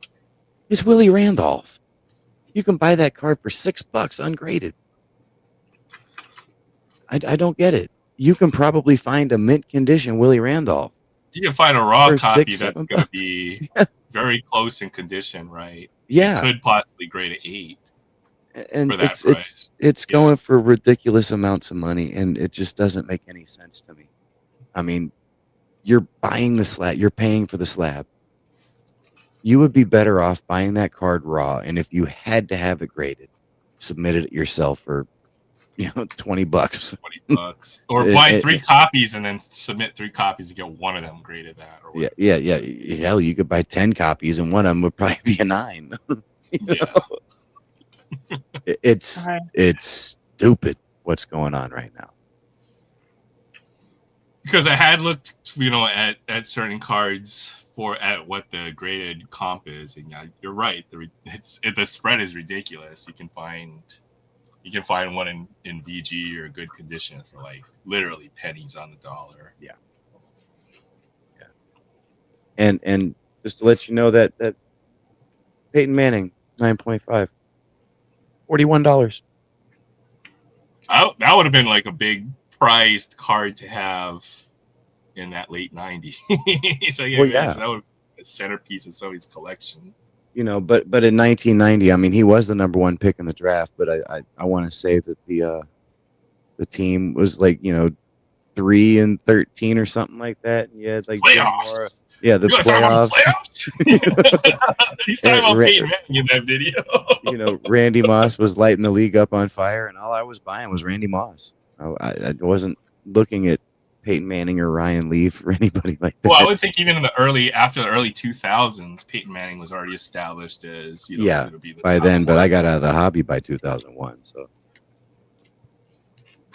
E: It's Willie Randolph. You can buy that card for $6 ungraded. I don't get it. You can probably find a mint condition Willie Randolph.
A: You can find a raw copy that's going to be very close in condition, right?
E: Yeah,
A: you could possibly grade an 8,
E: and
A: for that price.
E: It's going for ridiculous amounts of money, and it just doesn't make any sense to me. I mean, you're buying the slab, you're paying for the slab. You would be better off buying that card raw, and if you had to have it graded, submit it yourself for $20.
A: $20, or buy 3 copies and then submit 3 copies to get one of them graded that. Or
E: yeah. Hell, you could buy 10 copies, and one of them would probably be a 9. It's stupid what's going on right now.
A: Because I had looked, at certain cards at what the graded comp is, and you're right. The spread is ridiculous. You can find one in VG or good condition for like literally pennies on the dollar.
E: Yeah. And just to let you know that Peyton Manning 9.5, $41.
A: That would have been like a big prized card to have in that late 90s. So that would be a centerpiece of somebody's collection.
E: But in 1990, I mean, he was the number 1 pick in the draft. But I want to say that the team was like 3-13 or something like that. And you had like
A: playoffs.
E: The playoffs.
A: He's talking about Peyton Manning in that video.
E: Randy Moss was lighting the league up on fire, and all I was buying was Randy Moss. I wasn't looking at Peyton Manning or Ryan Leaf or anybody like that.
A: Well, I would think even after the early 2000s, Peyton Manning was already established as
E: by then. But I got out of the hobby by 2001. So,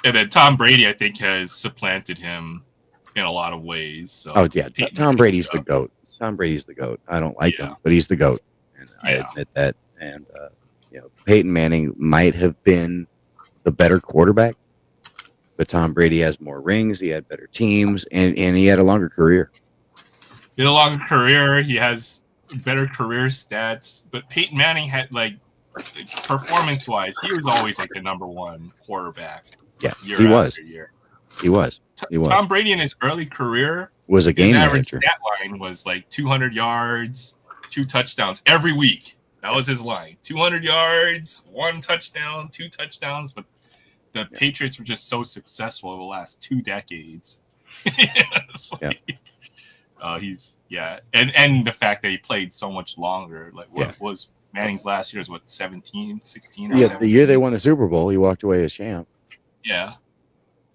A: and then Tom Brady, I think, has supplanted him in a lot of ways. So
E: Tom Brady's the GOAT. Tom Brady's the GOAT. I don't like him, but he's the GOAT, and I admit that. And Peyton Manning might have been the better quarterback, But Tom Brady has more rings. He had better teams, and he had a longer career.
A: He had a longer career. He has better career stats. But Peyton Manning had like performance-wise, he was always like the number one quarterback.
E: Yeah, he was.
A: Year.
E: He was.
A: Tom Brady in his early career
E: was a game
A: average
E: manager.
A: Stat line was like 200 yards, 2 touchdowns every week. That was his line. 200 yards, 1 touchdown, 2 touchdowns. But the Patriots were just so successful over the last 2 decades. And the fact that he played so much longer. Like what was Manning's last year? Was what 17, 16? Or 17?
E: The year they won the Super Bowl, he walked away as champ.
A: Yeah,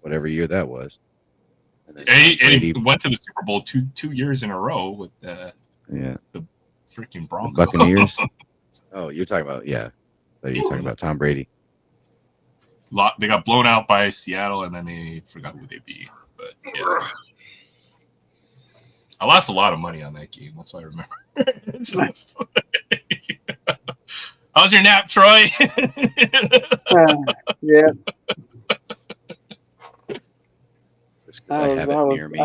E: whatever year that was.
A: And he went to the Super Bowl two years in a row with the freaking Broncos.
E: The Buccaneers. Oh, you're talking about you're talking about Tom Brady.
A: They got blown out by Seattle, and then they forgot who they beat. But yeah, I lost a lot of money on that game. That's why I remember. How's your nap, Troy?
B: Yeah.
E: Just because I have it near me.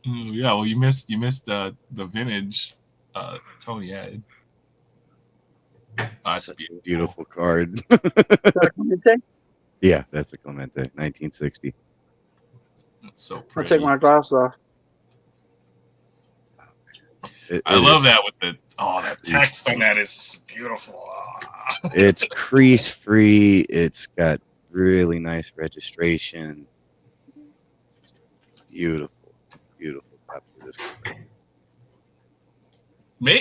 A: Yeah, well, you missed the vintage Tony had.
E: Such a beautiful card. Yeah, that's a Clemente, 1960.
A: That's so pretty.
B: I'll take my glasses off.
A: I love that with the text on that is just beautiful.
E: It's crease free. It's got really nice registration. Beautiful copy of this card.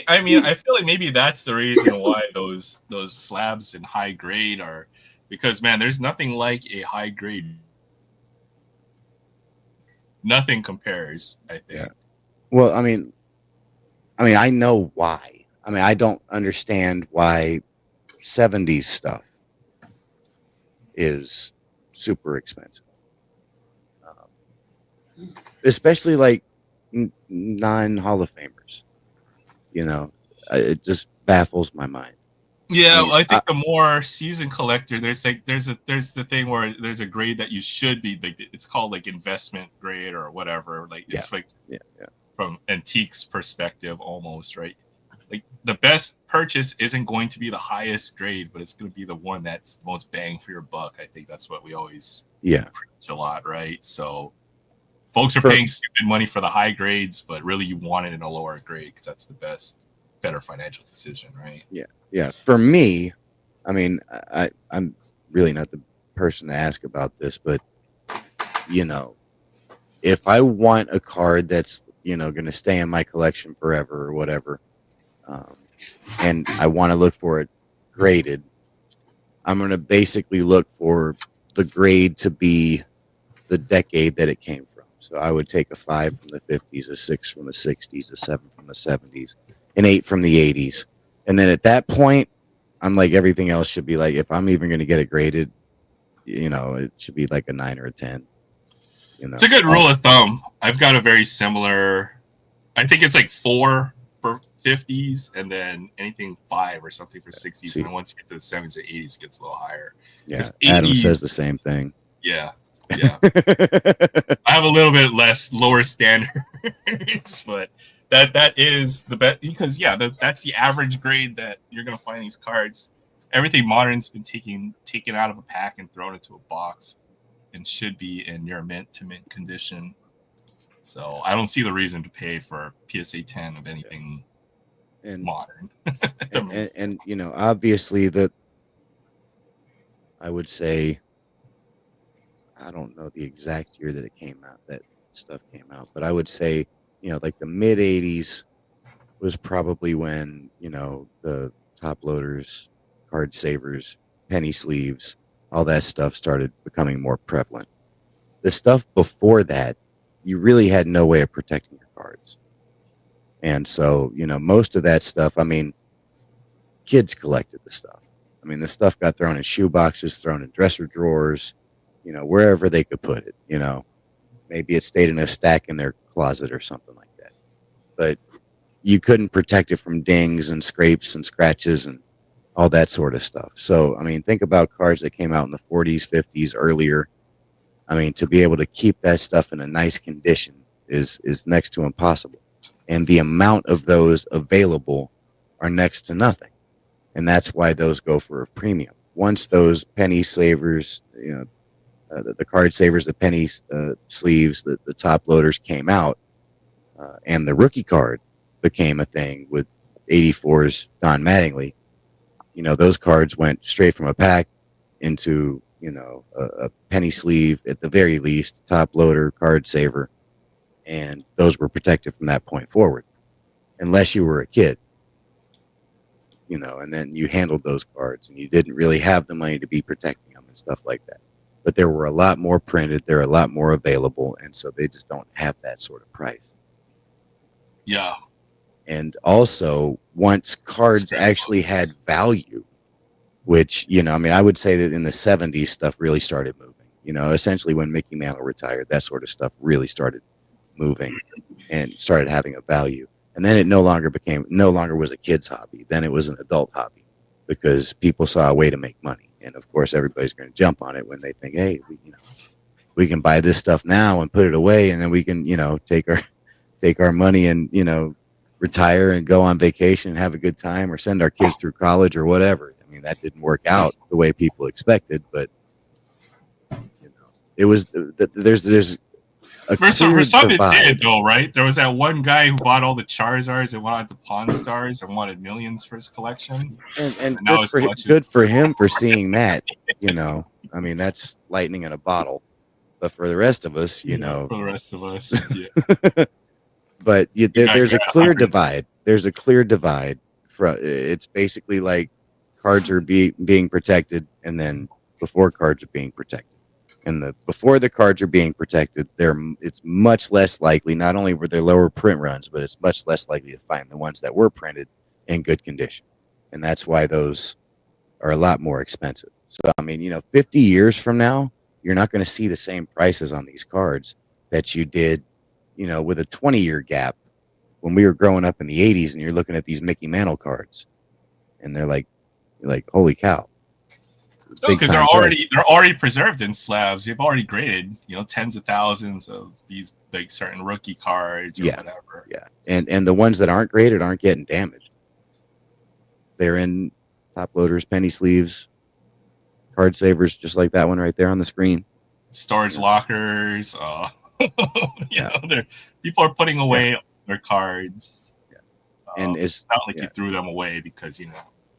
A: I feel like maybe that's the reason why those slabs in high grade are, because man, there's nothing like a high grade. Nothing compares, I think.
E: Yeah. Well, I mean, I know why. I don't understand why 70s stuff is super expensive, especially like non-Hall of Famers. It just baffles my mind.
A: Yeah, I think the more season collector, there's the thing where there's a grade that you should be like, it's called like investment grade or whatever. Like it's from antiques perspective almost, right? Like the best purchase isn't going to be the highest grade, but it's going to be the one that's the most bang for your buck. I think that's what we always preach a lot, right? So folks are paying stupid money for the high grades, but really you want it in a lower grade because that's the better financial decision, right?
E: Yeah. For me, I'm really not the person to ask about this, but if I want a card that's going to stay in my collection forever or whatever, and I want to look for it graded, I'm going to basically look for the grade to be the decade that it came from. So I would take a 5 from the 50s, a 6 from the 60s, a 7 from the 70s, an 8 from the 80s. And then at that point, I'm like, everything else should be like, if I'm even going to get it graded, it should be like a 9 or a 10.
A: It's a good rule of thumb. I've got a very similar, I think it's like 4 for 50s and then anything 5 or something for 60s. And then once you get to the 70s or 80s, it gets a little higher.
E: Yeah, 80s, Adam says the same thing.
A: Yeah. I have a little bit lower standards, but that is the best because that's the average grade that you're gonna find these cards. Everything modern's been taken out of a pack and thrown into a box, and should be in near mint to mint condition. So I don't see the reason to pay for PSA 10 of anything modern.
E: and obviously I would say, I don't know the exact year that it came out, that stuff came out, but I would say, like the mid 80s was probably when, the top loaders, card savers, penny sleeves, all that stuff started becoming more prevalent. The stuff before that, you really had no way of protecting your cards. And so, most of that stuff, kids collected the stuff. The stuff got thrown in shoe boxes, thrown in dresser drawers, wherever they could put it, maybe it stayed in a stack in their closet or something like that. But you couldn't protect it from dings and scrapes and scratches. And all that sort of stuff. So, I mean, think about cards that came out in the 40s, 50s, earlier. I mean, to be able to keep that stuff in a nice condition is next to impossible. And the amount of those available are next to nothing. And that's why those go for a premium. Once those penny savers, the card savers, the penny sleeves, the top loaders came out, and the rookie card became a thing with 84s Don Mattingly, those cards went straight from a pack into, a penny sleeve at the very least, top loader, card saver, and those were protected from that point forward, unless you were a kid, and then you handled those cards and you didn't really have the money to be protecting them and stuff like that. But there were a lot more printed, there are a lot more available, and so they just don't have that sort of price.
A: Yeah.
E: And also, once cards actually had value, which, I would say that in the 70s, stuff really started moving. Essentially when Mickey Mantle retired, that sort of stuff really started moving and started having a value. And then it no longer was a kid's hobby. Then it was an adult hobby because people saw a way to make money. And of course, everybody's going to jump on it when they think, hey, we can buy this stuff now and put it away, and then we can, take our money and, retire and go on vacation and have a good time, or send our kids through college or whatever. I mean, that didn't work out the way people expected, but it was there's a
A: for some it
E: divide.
A: did though, right? There was that one guy who bought all the Charizards and went out to Pawn Stars and wanted millions for his collection.
E: And now good for him for seeing that. I mean, that's lightning in a bottle. But for the rest of us,
A: for the rest of us, yeah.
E: But there's a clear divide. There's a clear divide. It's basically like cards are being protected, and then before cards are being protected. And before the cards are being protected, it's much less likely. Not only were there lower print runs, but it's much less likely to find the ones that were printed in good condition, and that's why those are a lot more expensive. So I mean, 50 years from now, you're not going to see the same prices on these cards that you did, with a 20-year gap when we were growing up in the 80s, and you're looking at these Mickey Mantle cards, and you're like, holy cow.
A: Because they're already preserved in slabs. You've already graded, tens of thousands of these like certain rookie cards or whatever.
E: Yeah. And the ones that aren't graded aren't getting damaged. They're in top loaders, penny sleeves, card savers, just like that one right there on the screen.
A: Storage lockers. People are putting away their cards. Yeah. And it's not like you threw them away because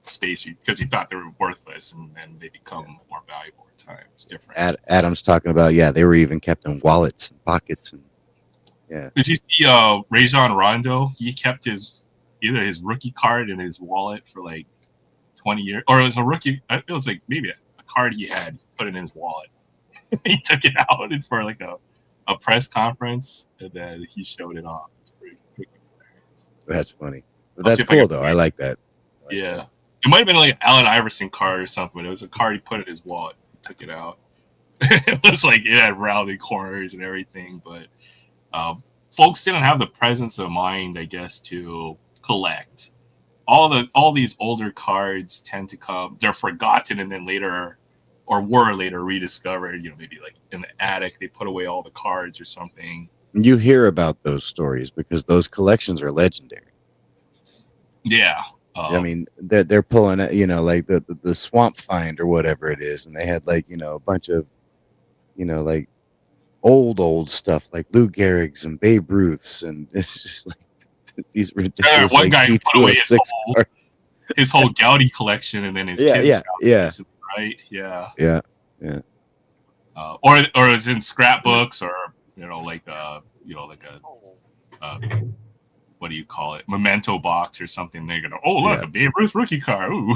A: space, because you thought they were worthless, and then they become more valuable over time. It's different.
E: Adam's talking about they were even kept in wallets and pockets, and
A: Did you see Rajon Rondo? He kept either his rookie card in his wallet for like 20 years, or it was a rookie. It was like maybe a card he had, put it in his wallet. He took it out for like a press conference, and then he showed it off.
E: That's funny. But that's cool though. I like that.
A: Yeah. It might have been like an Allen Iverson card or something, but it was a card he put in his wallet. He took it out. It was like it had rounded corners and everything, but folks didn't have the presence of mind, I guess, to collect. All these older cards tend to come, they're forgotten, and then later, or were later rediscovered. Maybe like in the attic, they put away all the cards or something.
E: You hear about those stories because those collections are legendary.
A: Yeah.
E: I mean, they're pulling it, like the Swamp Find or whatever it is, and they had like a bunch of, like old stuff like Lou Gehrig's and Babe Ruth's, and it's just like these ridiculous.
A: One guy put away his whole Gaudy collection, and then his kids found this, right? Yeah. Or it was in scrapbooks, or like a what do you call it? Memento box or something. They're gonna, look, a Babe Ruth rookie card. Ooh.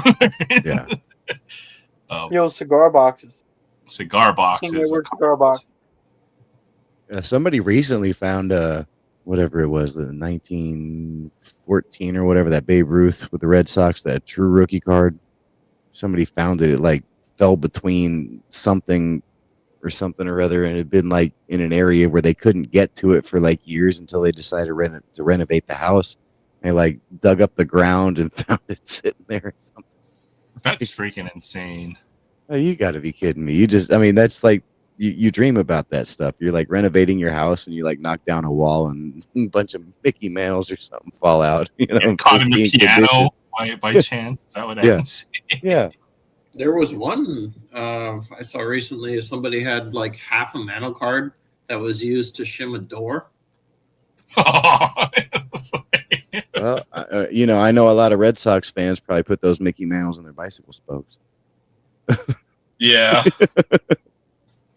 B: Cigar boxes.
A: Cigar boxes.
B: Cigar box.
E: Somebody recently found whatever it was, the 1914 or whatever, that Babe Ruth with the Red Sox, that true rookie card. Somebody found it. It like fell between something or other, and it had been like in an area where they couldn't get to it for like years until they decided to renovate the house. They like dug up the ground and found it sitting there or something.
A: That's freaking insane.
E: Oh, you got to be kidding me. That's like you dream about that stuff. You're like renovating your house and you like knock down a wall and a bunch of Mickey Mouse or something fall out.
A: Caught in the piano by chance. Is that what I'm saying?
E: Yeah.
C: There was one I saw recently. Somebody had like half a Mano card that was used to shim a door.
E: Well, I know a lot of Red Sox fans probably put those Mickey Mouse on their bicycle spokes.
A: Yeah.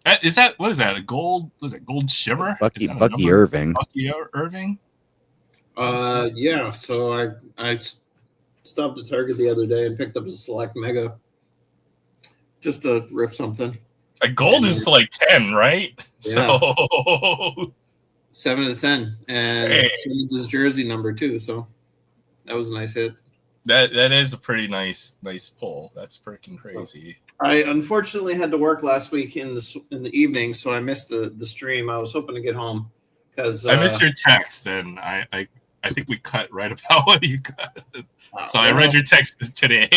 A: What is that? A gold? Was it gold shimmer?
E: Bucky Irving.
A: Bucky Irving.
C: Yeah. So I stopped at Target the other day and picked up a Select Mega just to rip something.
A: A gold is like 10, right?
C: Yeah.
A: So
C: 7 to 10, and Simmons' his jersey number 2. So that was a nice hit.
A: That is a pretty nice pull. That's freaking crazy.
C: So, I unfortunately had to work last week in the evening, so I missed the stream. I was hoping to get home because
A: I missed your text, and I think we cut right about what you cut. So I read your text today.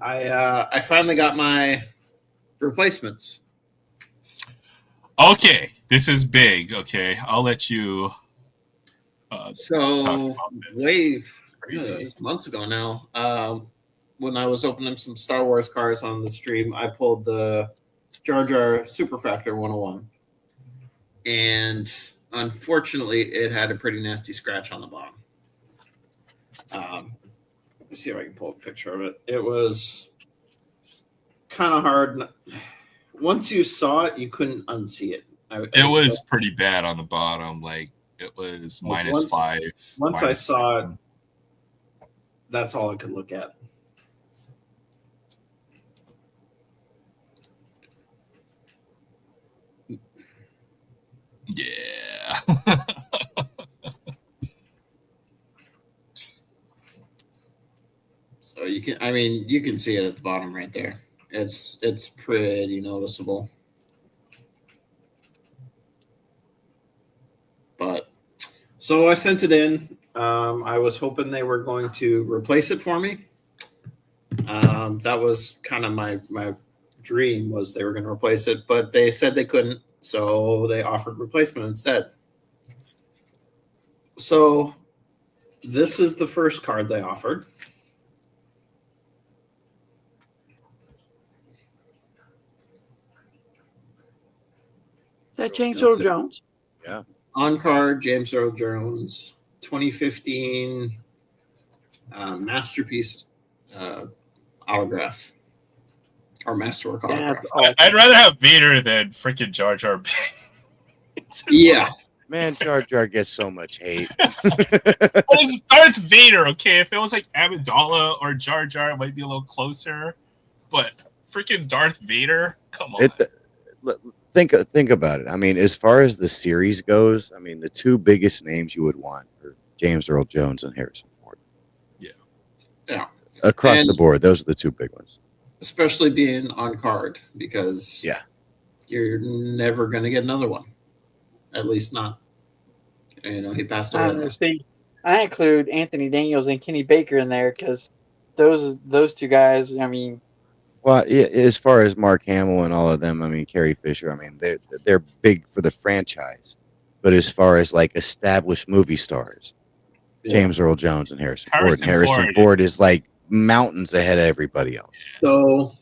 C: I finally got my replacements.
A: Okay, this is big. Okay, I'll let you.
C: So way months ago now, when I was opening some Star Wars cars on the stream, I pulled the Jar Jar Superfactor 101, and unfortunately, it had a pretty nasty scratch on the bottom. Let me see if I can pull a picture of it. It was kind of hard. Once you saw it, you couldn't unsee it.
A: It was pretty bad on the bottom. Like it was -5.
C: Once I saw it, that's all I could look at.
A: Yeah.
C: So you can see it at the bottom right there. It's pretty noticeable. But so I sent it in. I was hoping they were going to replace it for me. That was kind of my dream, was they were going to replace it, but they said they couldn't, so they offered replacement instead. So this is the first card they offered.
B: Is that James Earl Jones?
E: Yeah.
C: On card, James Earl Jones, 2015 masterpiece autograph or masterwork autograph.
A: I'd rather have Vader than freaking Jar Jar Binks.
C: Yeah.
E: Man, Jar Jar gets so much hate.
A: Well, it's Darth Vader, okay? If it was like Amidala or Jar Jar, it might be a little closer. But freaking Darth Vader, come on.
E: Think about it. I mean, as far as the series goes, I mean, the two biggest names you would want are James Earl Jones and Harrison Ford.
C: Yeah.
E: Across the board, those are the two big ones.
C: Especially being on card, because you're never going to get another one. At least not. He passed away.
B: See, I include Anthony Daniels and Kenny Baker in there because those two guys, I mean.
E: Well, as far as Mark Hamill and all of them, I mean, Carrie Fisher, I mean, they're big for the franchise. But as far as like established movie stars, James Earl Jones and Harrison Ford. And Harrison Ford is like mountains ahead of everybody else.
C: So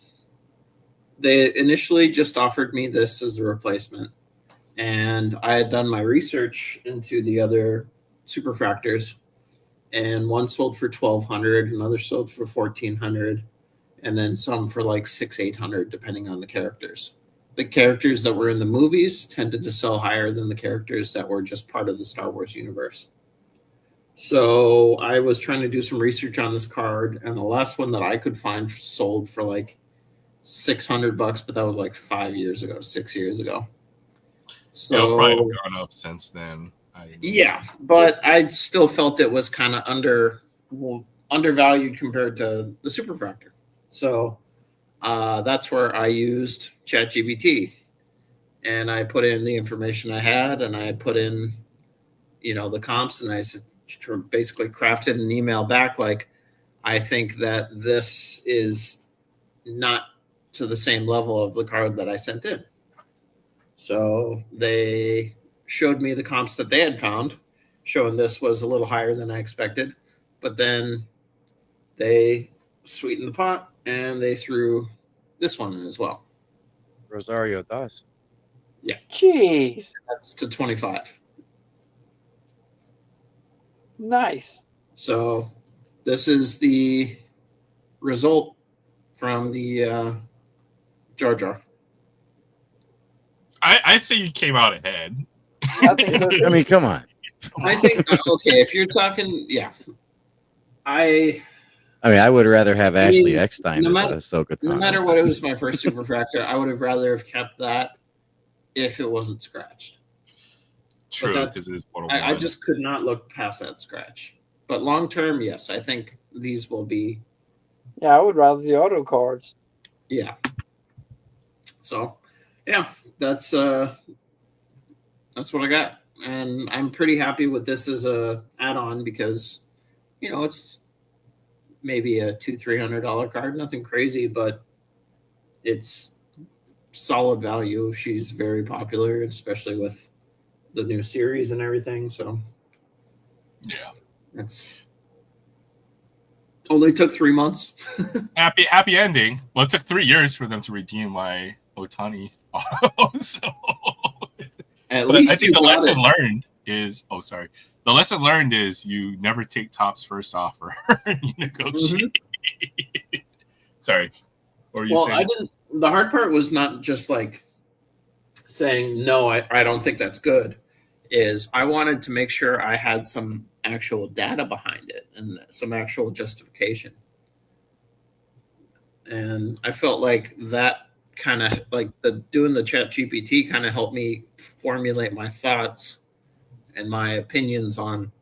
C: they initially just offered me this as a replacement. And I had done my research into the other superfractors. And one sold for $1,200, another sold for $1,400. And then some for like $600-800, depending on the characters. The characters that were in the movies tended to sell higher than the characters that were just part of the Star Wars universe. So I was trying to do some research on this card, and the last one that I could find sold for like $600, but that was like 6 years ago. So
A: it'll probably have gone up since then.
C: Yeah, but I still felt it was kind of undervalued compared to the superfractor. So that's where I used ChatGPT, and I put in the information I had, and I put in, the comps, and I basically crafted an email back like, I think that this is not to the same level of the card that I sent in. So they showed me the comps that they had found, showing this was a little higher than I expected. But then they sweetened the pot and they threw this one in as well.
E: Rosario does.
C: Yeah.
B: Jeez.
C: That's to 25.
B: Nice.
C: So this is the result from the Jar Jar.
A: I'd say you came out ahead.
B: I think so too.
E: I mean, come on.
C: I think okay, if you're talking, yeah. I
E: mean, I would rather have Ashley Eckstein
C: no
E: as Ahsoka Tano.
C: No matter what, it was my first superfractor. I would have rather have kept that if it wasn't scratched.
A: True, because
C: I just could not look past that scratch. But long term, yes, I think these will be.
B: Yeah, I would rather the auto cards.
C: Yeah. So, yeah, that's what I got, and I'm pretty happy with this as a add-on because, it's maybe a $200-300 card, nothing crazy, but it's solid value. She's very popular, especially with the new series and everything. So,
A: yeah,
C: it's only took 3 months.
A: happy ending. Well, it took 3 years for them to redeem my Otani auto. So,
C: At least
A: I think the lesson learned is the lesson learned is you never take Top's first offer. You negotiate. Mm-hmm. Sorry. Or you
C: I didn't. The hard part was not just like saying no. I don't think that's good. Is I wanted to make sure I had some actual data behind it and some actual justification. And I felt like that kind of like doing the chat GPT kind of helped me formulate my thoughts and my opinions on,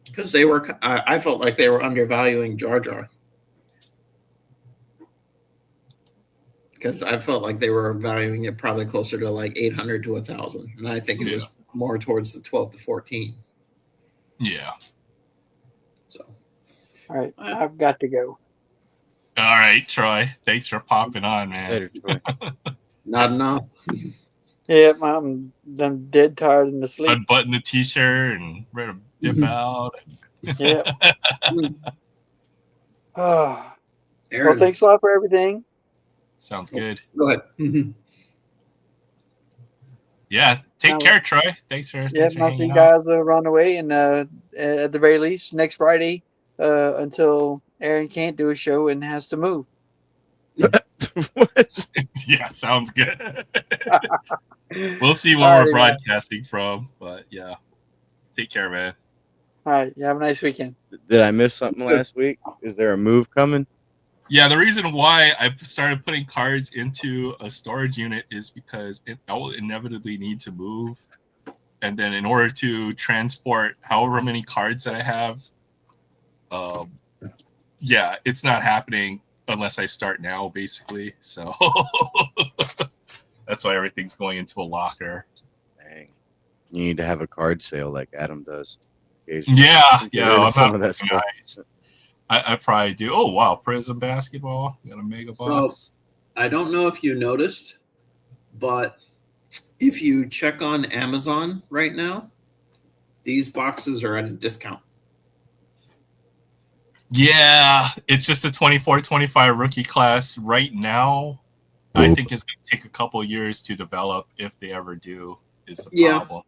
C: because I felt like they were undervaluing Jar Jar, because I felt like they were valuing it probably closer to like 800 to 1,000, and I think it was more towards the 12 to 14.
A: Yeah.
C: So,
B: all right, I've got to go.
A: All right, Troy. Thanks for popping on, man.
E: Later, Troy.
C: Not enough.
B: Yeah, I'm dead tired and asleep.
A: Unbutton the t-shirt and ready to dip out.
B: Yeah. Well, thanks a lot for everything.
A: Sounds good.
C: Go ahead.
A: Yeah, take care, Troy. Thanks for
B: I'll see you guys run away, and at the very least, next Friday, until Aaron can't do a show and has to move.
E: What?
A: Yeah, sounds good. We'll see where we're broadcasting from, but yeah, take care, man.
B: All right, you have a nice weekend.
E: Did I miss something last week? Is there a move coming?
A: Yeah, the reason why I started putting cards into a storage unit is because I will inevitably need to move. And then in order to transport however many cards that I have, it's not happening unless I start now, basically. So that's why everything's going into a locker.
E: Dang. You need to have a card sale like Adam does.
A: Yeah. I'm
E: some of that stuff.
A: Nice. I probably do. Oh, wow. Prism basketball. Got a mega box.
C: So, I don't know if you noticed, but if you check on Amazon right now, these boxes are at a discount.
A: Yeah, it's just a 24-25 rookie class right now. Oop. I think it's going to take a couple years to develop, if they ever do, is the problem.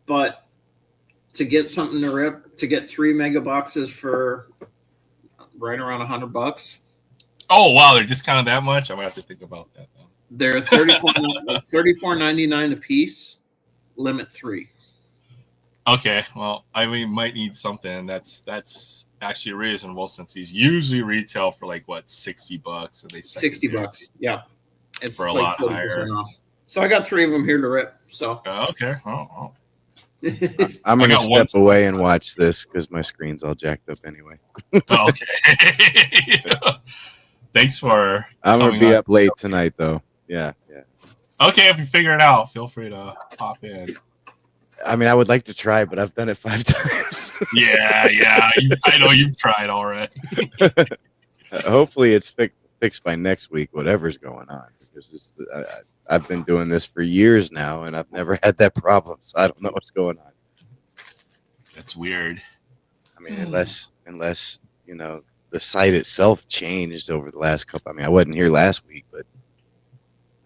C: But to get something to rip, to get 3 mega boxes for right around $100.
A: Oh wow, they're discounted that much? I'm gonna have to think about that now.
C: They're $34.99 a piece, limit 3.
A: Okay, well, I might need something that's actually reasonable, since these usually retail for like what, $60, and they
C: $60, yeah, it's
A: for a
C: like
A: lot higher.
C: Off. So I got 3 of them here to rip. So
A: okay,
E: I'm gonna step away and watch this because my screen's all jacked up anyway.
A: Okay. Thanks for.
E: I'm gonna be up late tonight, though. Yeah.
A: Okay, if you figure it out, feel free to pop in.
E: I mean, I would like to try, but I've done it 5 times.
A: Yeah. I know you've tried already.
E: Hopefully, it's fixed by next week, whatever's going on, because I've been doing this for years now, and I've never had that problem, so I don't know what's going on.
A: That's weird.
E: I mean, unless you know, the site itself changed over the last couple. I mean, I wasn't here last week, but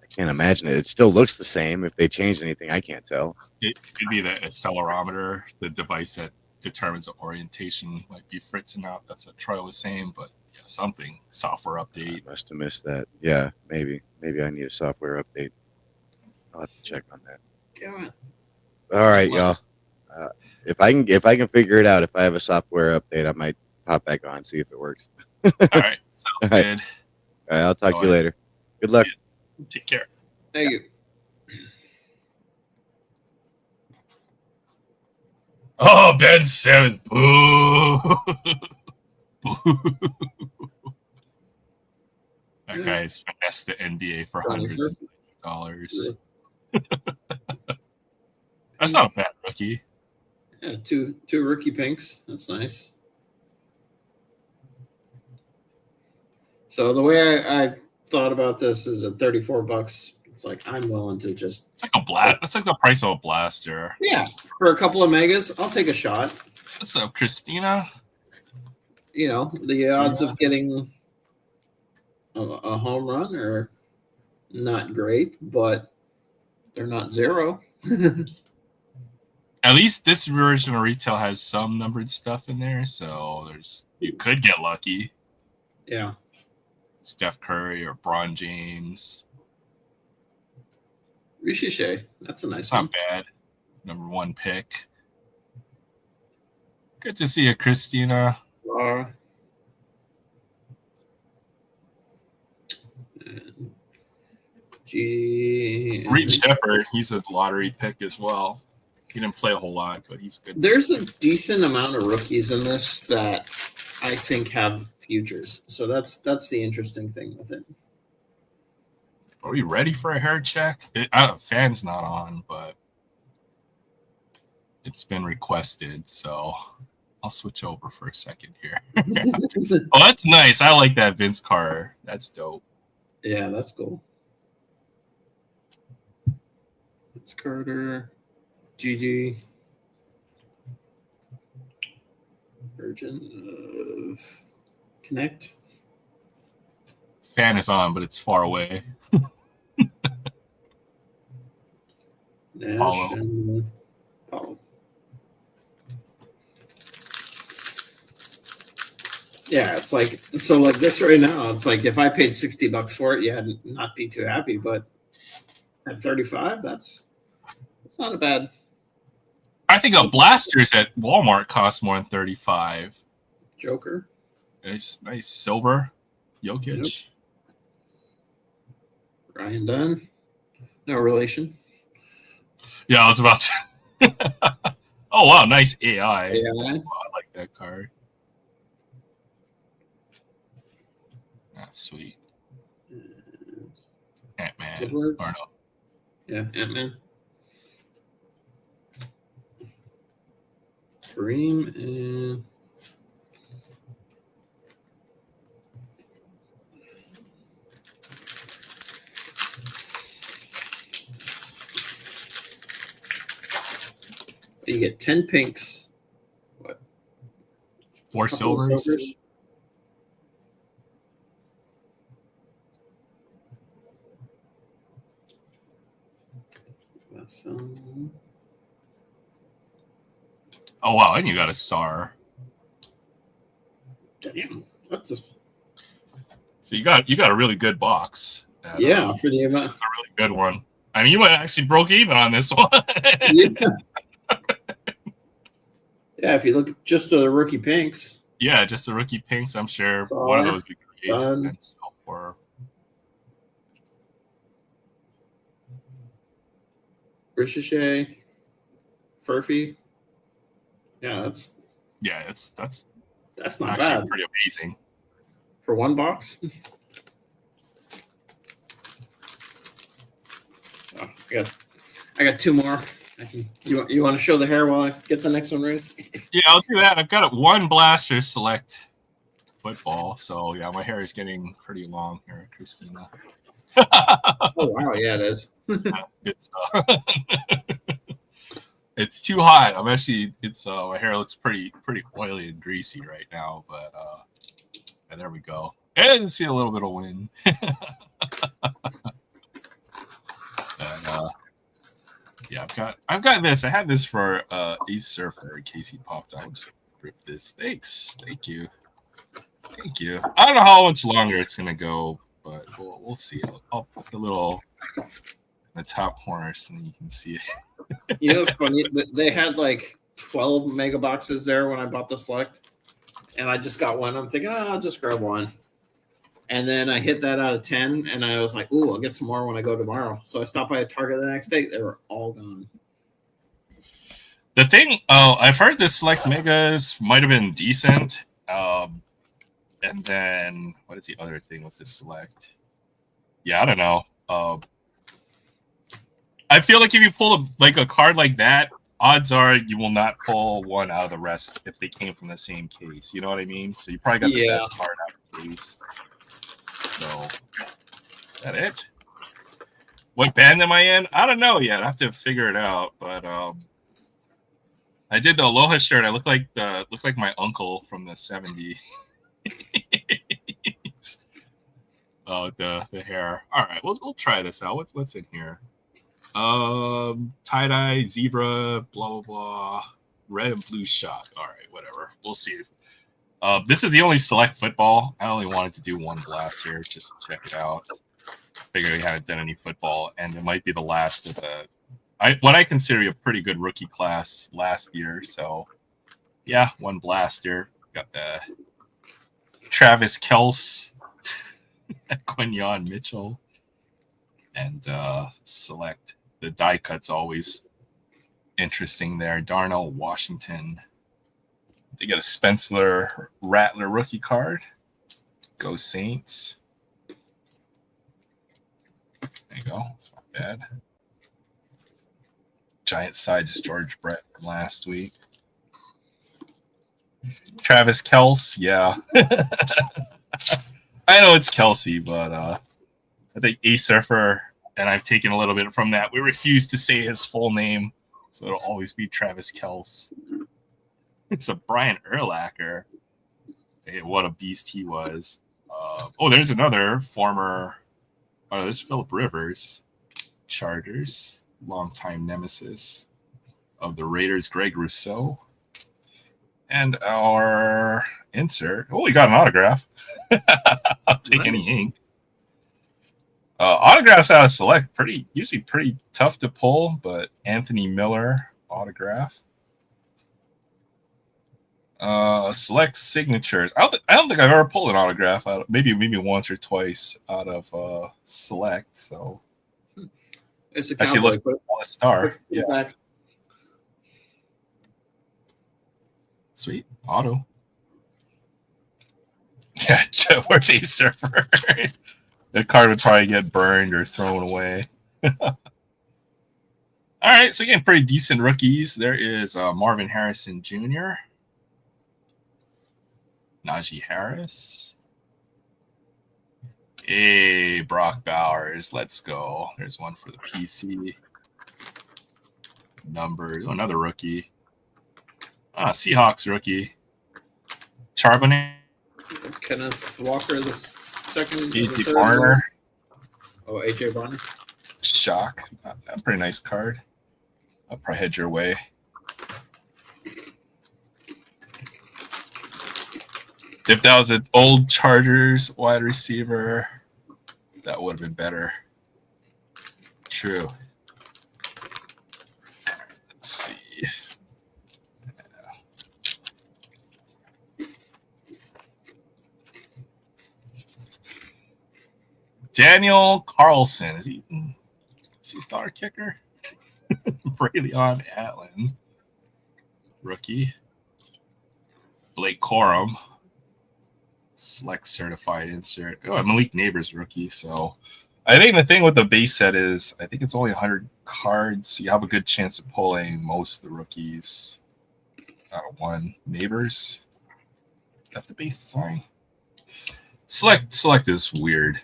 E: I can't imagine it. It still looks the same. If they changed anything, I can't tell.
A: It could be the accelerometer, the device that determines the orientation, might be fritzing out. That's what Troy was saying, but yeah, something software update.
E: I must have missed that. Yeah, maybe I need a software update. I'll have to check on that.
C: Come on.
E: All right, y'all. If I can figure it out, if I have a software update, I might pop back on, see if it works.
A: All right, sounds good.
E: All right, I'll talk to you later. Good luck.
A: Yeah. Take care.
C: Thank you.
A: Oh, Ben Simmons. Boo. Boo. That guy's finessed the NBA for hundreds of millions of dollars. That's not a bad rookie.
C: Yeah, two rookie pinks. That's nice. So the way I thought about this is at $34. It's like I'm willing to just.
A: It's like a blast. That's like the price of a blaster.
C: Yeah, for a couple of megas, I'll take a shot.
A: What's up, Christina?
C: You know, the odds of getting a home run are not great, but they're not zero.
A: At least this version of retail has some numbered stuff in there, so you could get lucky.
C: Yeah.
A: Steph Curry or Bron James.
C: Rishi, that's a nice
A: It's
C: one.
A: not bad. Number 1 pick. Good to see you, Christina. Reed Shepard, he's a lottery pick as well. He didn't play a whole lot, but he's good.
C: There's a decent amount of rookies in this that I think have futures. So that's the interesting thing with it.
A: Are we ready for a hair check? Fan's not on, but it's been requested, so I'll switch over for a second here. Oh, that's nice. I like that Vince Carter. That's dope.
C: Yeah, that's cool. Vince Carter, GG, Virgin of Connect.
A: Fan is on, but it's far away.
C: Nash
A: Paulo.
C: and Paulo. Yeah, it's like so. Like this right now, it's like if I paid $60 for it, yeah, I'd not be too happy. But at 35, that's not a bad.
A: I think a blasters at Walmart costs more than 35.
C: Joker.
A: Nice silver. Jokic.
C: Yep. Ryan Dunn. No relation.
A: Yeah, I was about to. Oh wow, nice AI.
C: AI.
A: I like that card. That's sweet. Ant-Man. Or no.
C: Yeah, Ant-Man. Kareem and you get 10 pinks. What?
A: 4 silvers. Oh wow, and you got a SAR.
C: Damn, that's a...
A: So you got a really good box.
C: Yeah, for the amount.
A: It's a really good one. I mean, you might actually broke even on this one.
C: Yeah. Yeah, if you look at just the rookie pinks.
A: Yeah, just the rookie pinks. I'm sure one of those we created and sell for.
C: Ricochet, Furphy. Yeah, that's not
A: actually
C: bad.
A: Pretty amazing
C: For one box. So I got 2 more. You want to show the hair while I get the next one ready?
A: Yeah, I'll do that. I've got one blaster select football, so yeah, my hair is getting pretty long here, Christina.
C: Oh wow, yeah, it is.
A: It's it's too hot. I'm actually my hair looks pretty oily and greasy right now, but and there we go. And see a little bit of wind. And yeah, I've got this. I had this for Ace Surfer in case he popped out. I'll just rip this. Thanks. Thank you. Thank you. I don't know how much longer it's gonna go, but we'll see. I'll put the little in the top corner so you can see it.
C: You know, it's funny. They had like 12 mega boxes there when I bought the Select, and I just got one. I'm thinking, I'll just grab one. And then I hit that out of 10, and I was like, ooh, I'll get some more when I go tomorrow. So I stopped by a Target the next day. They were all gone.
A: The thing, I've heard the Select Megas might have been decent. And then, what is the other thing with the Select? Yeah, I don't know. I feel like if you pull a card like that, odds are you will not pull one out of the rest if they came from the same case. You know what I mean? So you probably got the best card out of the case. So, is that it? What band am I in? I don't know yet. I have to figure it out. But I did the Aloha shirt. I look like my uncle from the '70s. Oh, the hair. All right, we'll try this out. What's in here? Tie-dye, zebra, blah blah blah, red and blue shock. All right, whatever. We'll see. This is the only Select football. I only wanted to do one blast here just to check it out. Figured we haven't done any football, and it might be the last of what I consider a pretty good rookie class last year. So, yeah, one blaster. Got the Travis Kelce, Quinyon Mitchell, and Select. The die cut's always interesting there. Darnell Washington. They got a Spencer Rattler rookie card. Go Saints. There you go. It's not bad. Giant sides George Brett from last week. Travis Kelce, yeah. I know it's Kelsey, but I think Ace Surfer, and I've taken a little bit from that. We refuse to say his full name, so it'll always be Travis Kelce. It's a Brian Urlacher. Hey, what a beast he was. There's another former. Oh, there's Phillip Rivers. Chargers. Longtime nemesis of the Raiders, Greg Rousseau. And our insert. Oh, we got an autograph. I'll take any ink. Autographs out of Select, usually pretty tough to pull, but Anthony Miller autograph. Select signatures. I don't think I've ever pulled an autograph out. Maybe once or twice out of Select. So
C: it's a
A: actually looks like a star. Yeah.
C: Back.
A: Sweet auto. Yeah, where's Ace Surfer? That card would probably get burned or thrown away. All right, so again, pretty decent rookies. There is Marvin Harrison Jr., Najee Harris. Hey, Brock Bowers, let's go. There's one for the PC. Numbered. Another rookie. Seahawks rookie. Charbonnet.
C: Kenneth Walker, the second.
A: A.J. Barner.
C: Oh, A.J. Barner.
A: Shock. A pretty nice card. I'll probably head your way. If that was an old Chargers wide receiver, that would have been better. True. Let's see. Daniel Carlson. Is he star kicker? Braylon Allen. Rookie. Blake Corum. Select certified insert. Oh, Malik Neighbors rookie. So I think the thing with the base set is I think it's only 100 cards, so you have a good chance of pulling most of the rookies out of one. Neighbors. That's the base design. Select is weird.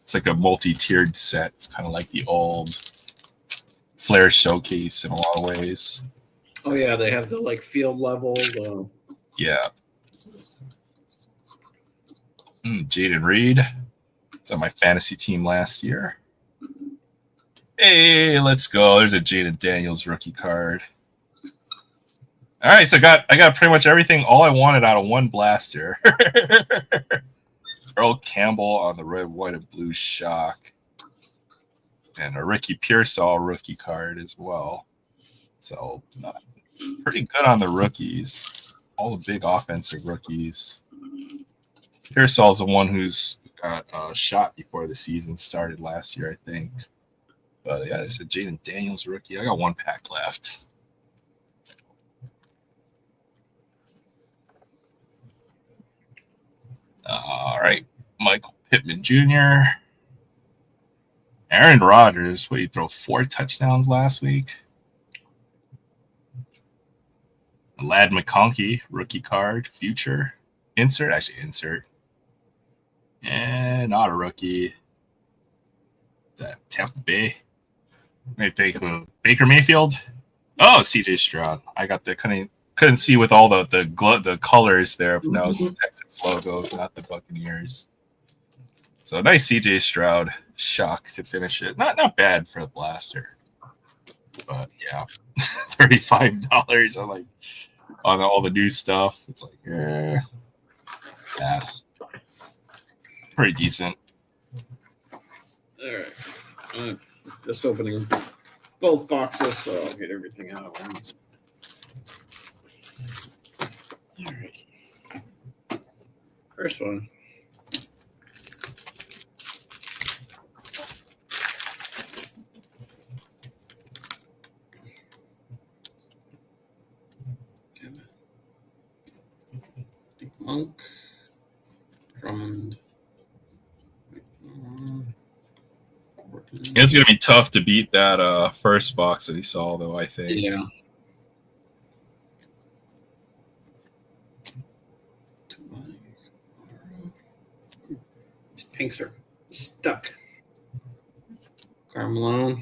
A: It's like a multi-tiered set. It's kind of like the old Flair Showcase in a lot of ways.
C: Oh yeah, they have the like field level.
A: Yeah. Jaden Reed. It's on my fantasy team last year. Hey, let's go. There's a Jaden Daniels rookie card. All right, so I got pretty much everything, all I wanted out of one blaster. Earl Campbell on the red, white, and blue shock. And a Ricky Pearsall rookie card as well. So pretty good on the rookies. All the big offensive rookies. Pearsall's the one who's got shot before the season started last year, I think. But yeah, there's a Jaden Daniels rookie. I got one pack left. All right. Michael Pittman Jr. Aaron Rodgers. What did he throw? 4 touchdowns last week. Lad McConkey, rookie card, future. Insert. Actually, insert. And not a rookie. That Tampa Bay. I think Baker Mayfield. Oh, CJ Stroud. I got the couldn't see with all the colors there. But that was the Texas logo, not the Buccaneers. So nice CJ Stroud shock to finish it. Not bad for the blaster. But yeah, $35 on all the new stuff. It's like, pass. Pretty decent.
C: All right. Just opening both boxes, so I'll get everything out at once. All right. First one. Monk. Drummond.
A: It's going to be tough to beat that first box that he saw, though, I think.
C: Yeah. These pinks are stuck. Carmelo.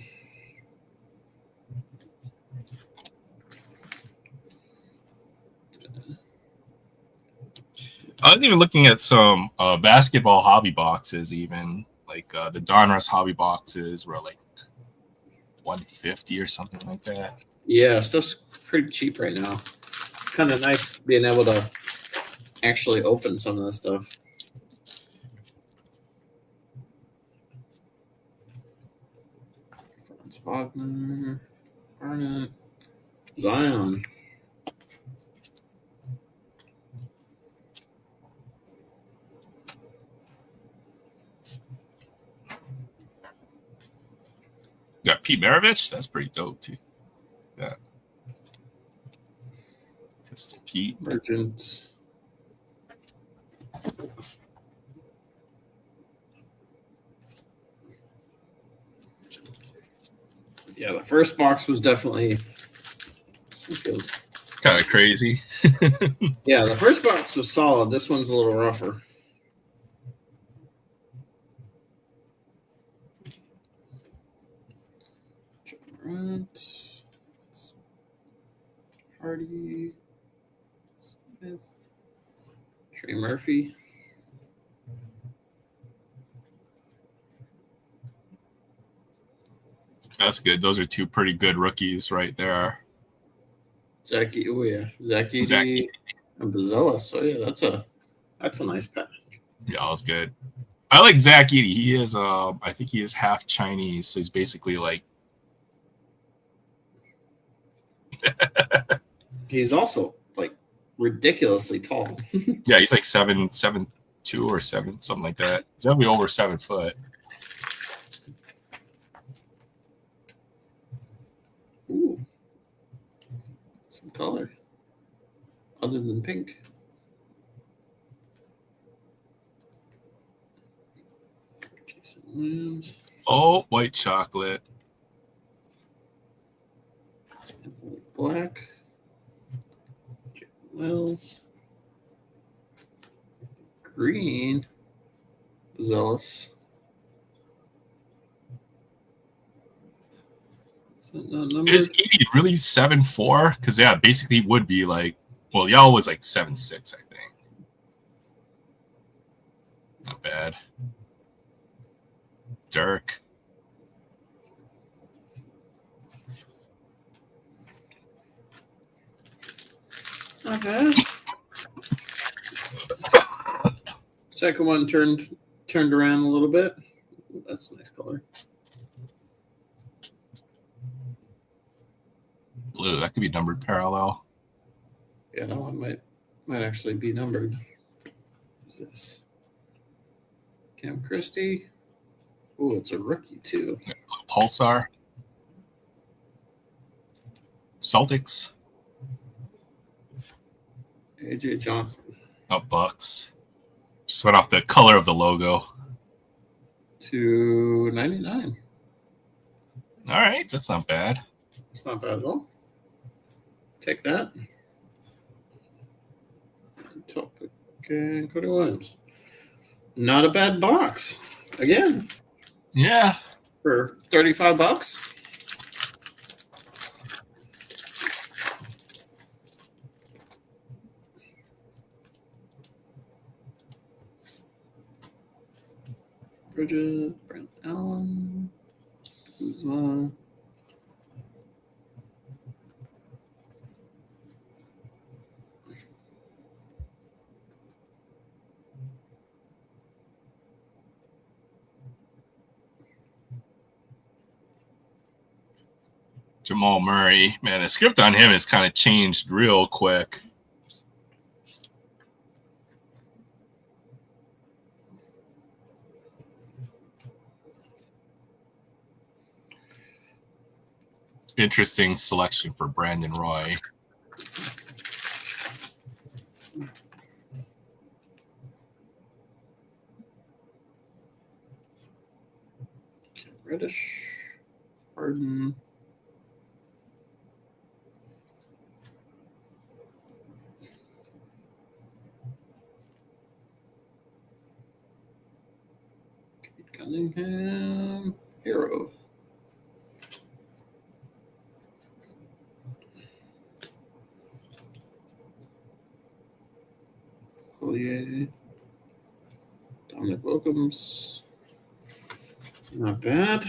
A: I was even looking at some basketball hobby boxes, even like the Donruss hobby boxes were like $150 or something like that.
C: Yeah, stuff's pretty cheap right now. It's kind of nice being able to actually open some of this stuff. Franz Wagner, Barnett, Zion.
A: Got Pete Maravich. That's pretty dope too. Yeah. Pistol Pete.
C: Merchant. Yeah, the first box was definitely
A: kind of crazy.
C: Yeah, the first box was solid. This one's a little rougher. Hardy, Smith, Trey Murphy.
A: That's good. Those are 2 pretty good rookies right there.
C: Zachy, oh yeah, Zachy and Bazella. So yeah, that's a nice pack.
A: Yeah, that was good. I like Zach Edey. He is I think he is half Chinese, so he's basically like
C: He's also like ridiculously tall.
A: Yeah, he's like 7'2" or 7, something like that. He's definitely over 7 foot.
C: Ooh. Some color. Other than pink. Jason Williams.
A: Oh, white chocolate.
C: Black. Wells. Green. Zealous.
A: Is 80 really 7-4? Because yeah, basically would be like, well, y'all was like 7-6, I think. Not bad. Dirk.
C: Not bad. Second one turned around a little bit. Ooh, that's a nice color.
A: Blue. That could be numbered parallel.
C: Yeah, that one might actually be numbered. Who's this? Cam Christie. Oh, it's a rookie too.
A: Blue Pulsar. Celtics.
C: AJ Johnson.
A: Oh, Bucks. Just went off the color of the logo.
C: $2.99.
A: All right, that's not bad.
C: It's not bad at all. Take that. Topic and Cody Williams. Not a bad box. Again.
A: Yeah.
C: For $35. Bridges, Brent Allen, Kuzma.
A: Jamal Murray. Man, the script on him has kind of changed real quick. Interesting selection for Brandon Roy.
C: Reddish, Harden. Kate Cunningham, Hero. Collier, Dominic Wilkins. Not bad.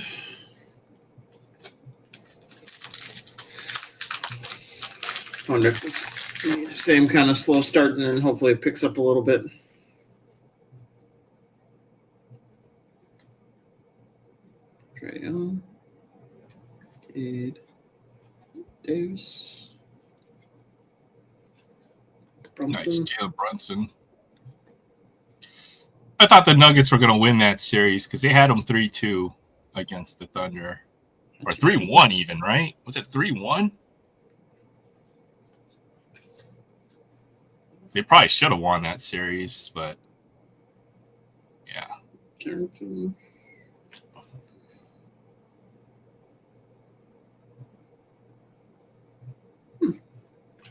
C: Wonder if it's the same kind of slow start and then hopefully it picks up a little bit. Trae Young, Cade Davis, Brunson.
A: Nice, Jalen Brunson. I thought the Nuggets were going to win that series because they had them 3-2 against the Thunder. Or 3-1 even, right? Was it 3-1? They probably should have won that series, but yeah.
C: Carrington.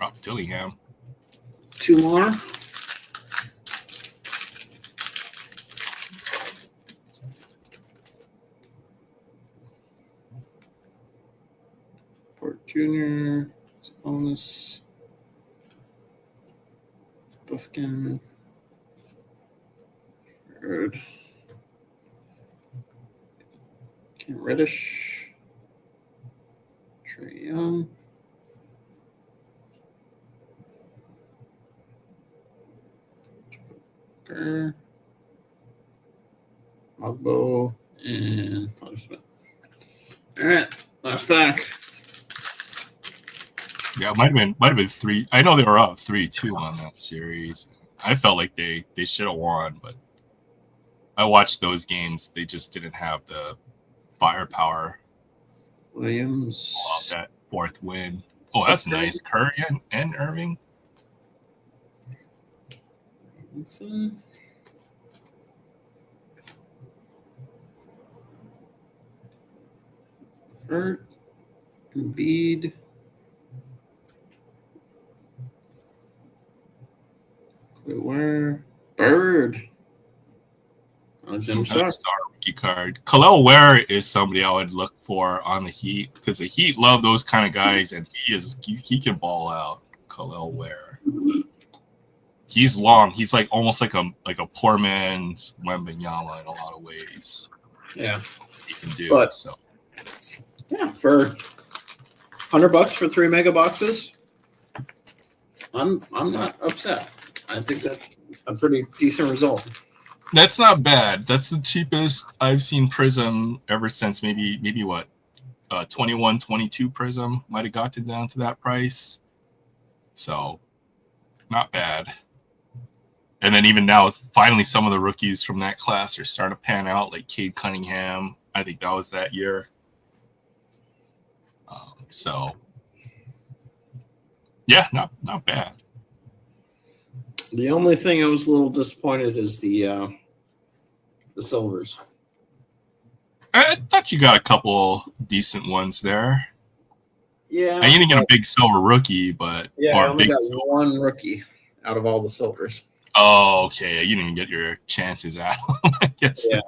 A: Rob Dillingham.
C: Two more. Port Jr. Bonus. Buffkin. Third. Cam Reddish. Trae Young. Mogbo and Tyler Smith. All right, last pack.
A: Yeah, it might have been 3. I know they were up 3-2 on that series. I felt like they should have won, but I watched those games. They just didn't have the firepower.
C: Williams.
A: That fourth win. Oh, that's nice. Curry and Irving.
C: Robinson. Bird, Embiid. Where? Bird.
A: Star rookie card. Khalil Ware is somebody I would look for on the Heat because the Heat love those kind of guys, and he can ball out. Khalil Ware. He's long. He's like almost like a poor man's Wembanyama in a lot of ways.
C: Yeah,
A: he can do.
C: But,
A: so
C: yeah, for $100 for 3 mega boxes, I'm not upset. I think that's a pretty decent result.
A: That's not bad. That's the cheapest I've seen Prism ever since maybe what 21, 22 Prism might have gotten down to that price. So not bad. And then even now, finally some of the rookies from that class are starting to pan out, like Cade Cunningham. I think that was that year. So yeah, not bad.
C: The only thing I was a little disappointed is the silvers.
A: I thought you got a couple decent ones there.
C: Yeah,
A: I didn't get a big silver rookie, but
C: I only got one rookie out of all the silvers.
A: Oh, okay. You didn't even get your chances out. I guess.
C: Yeah.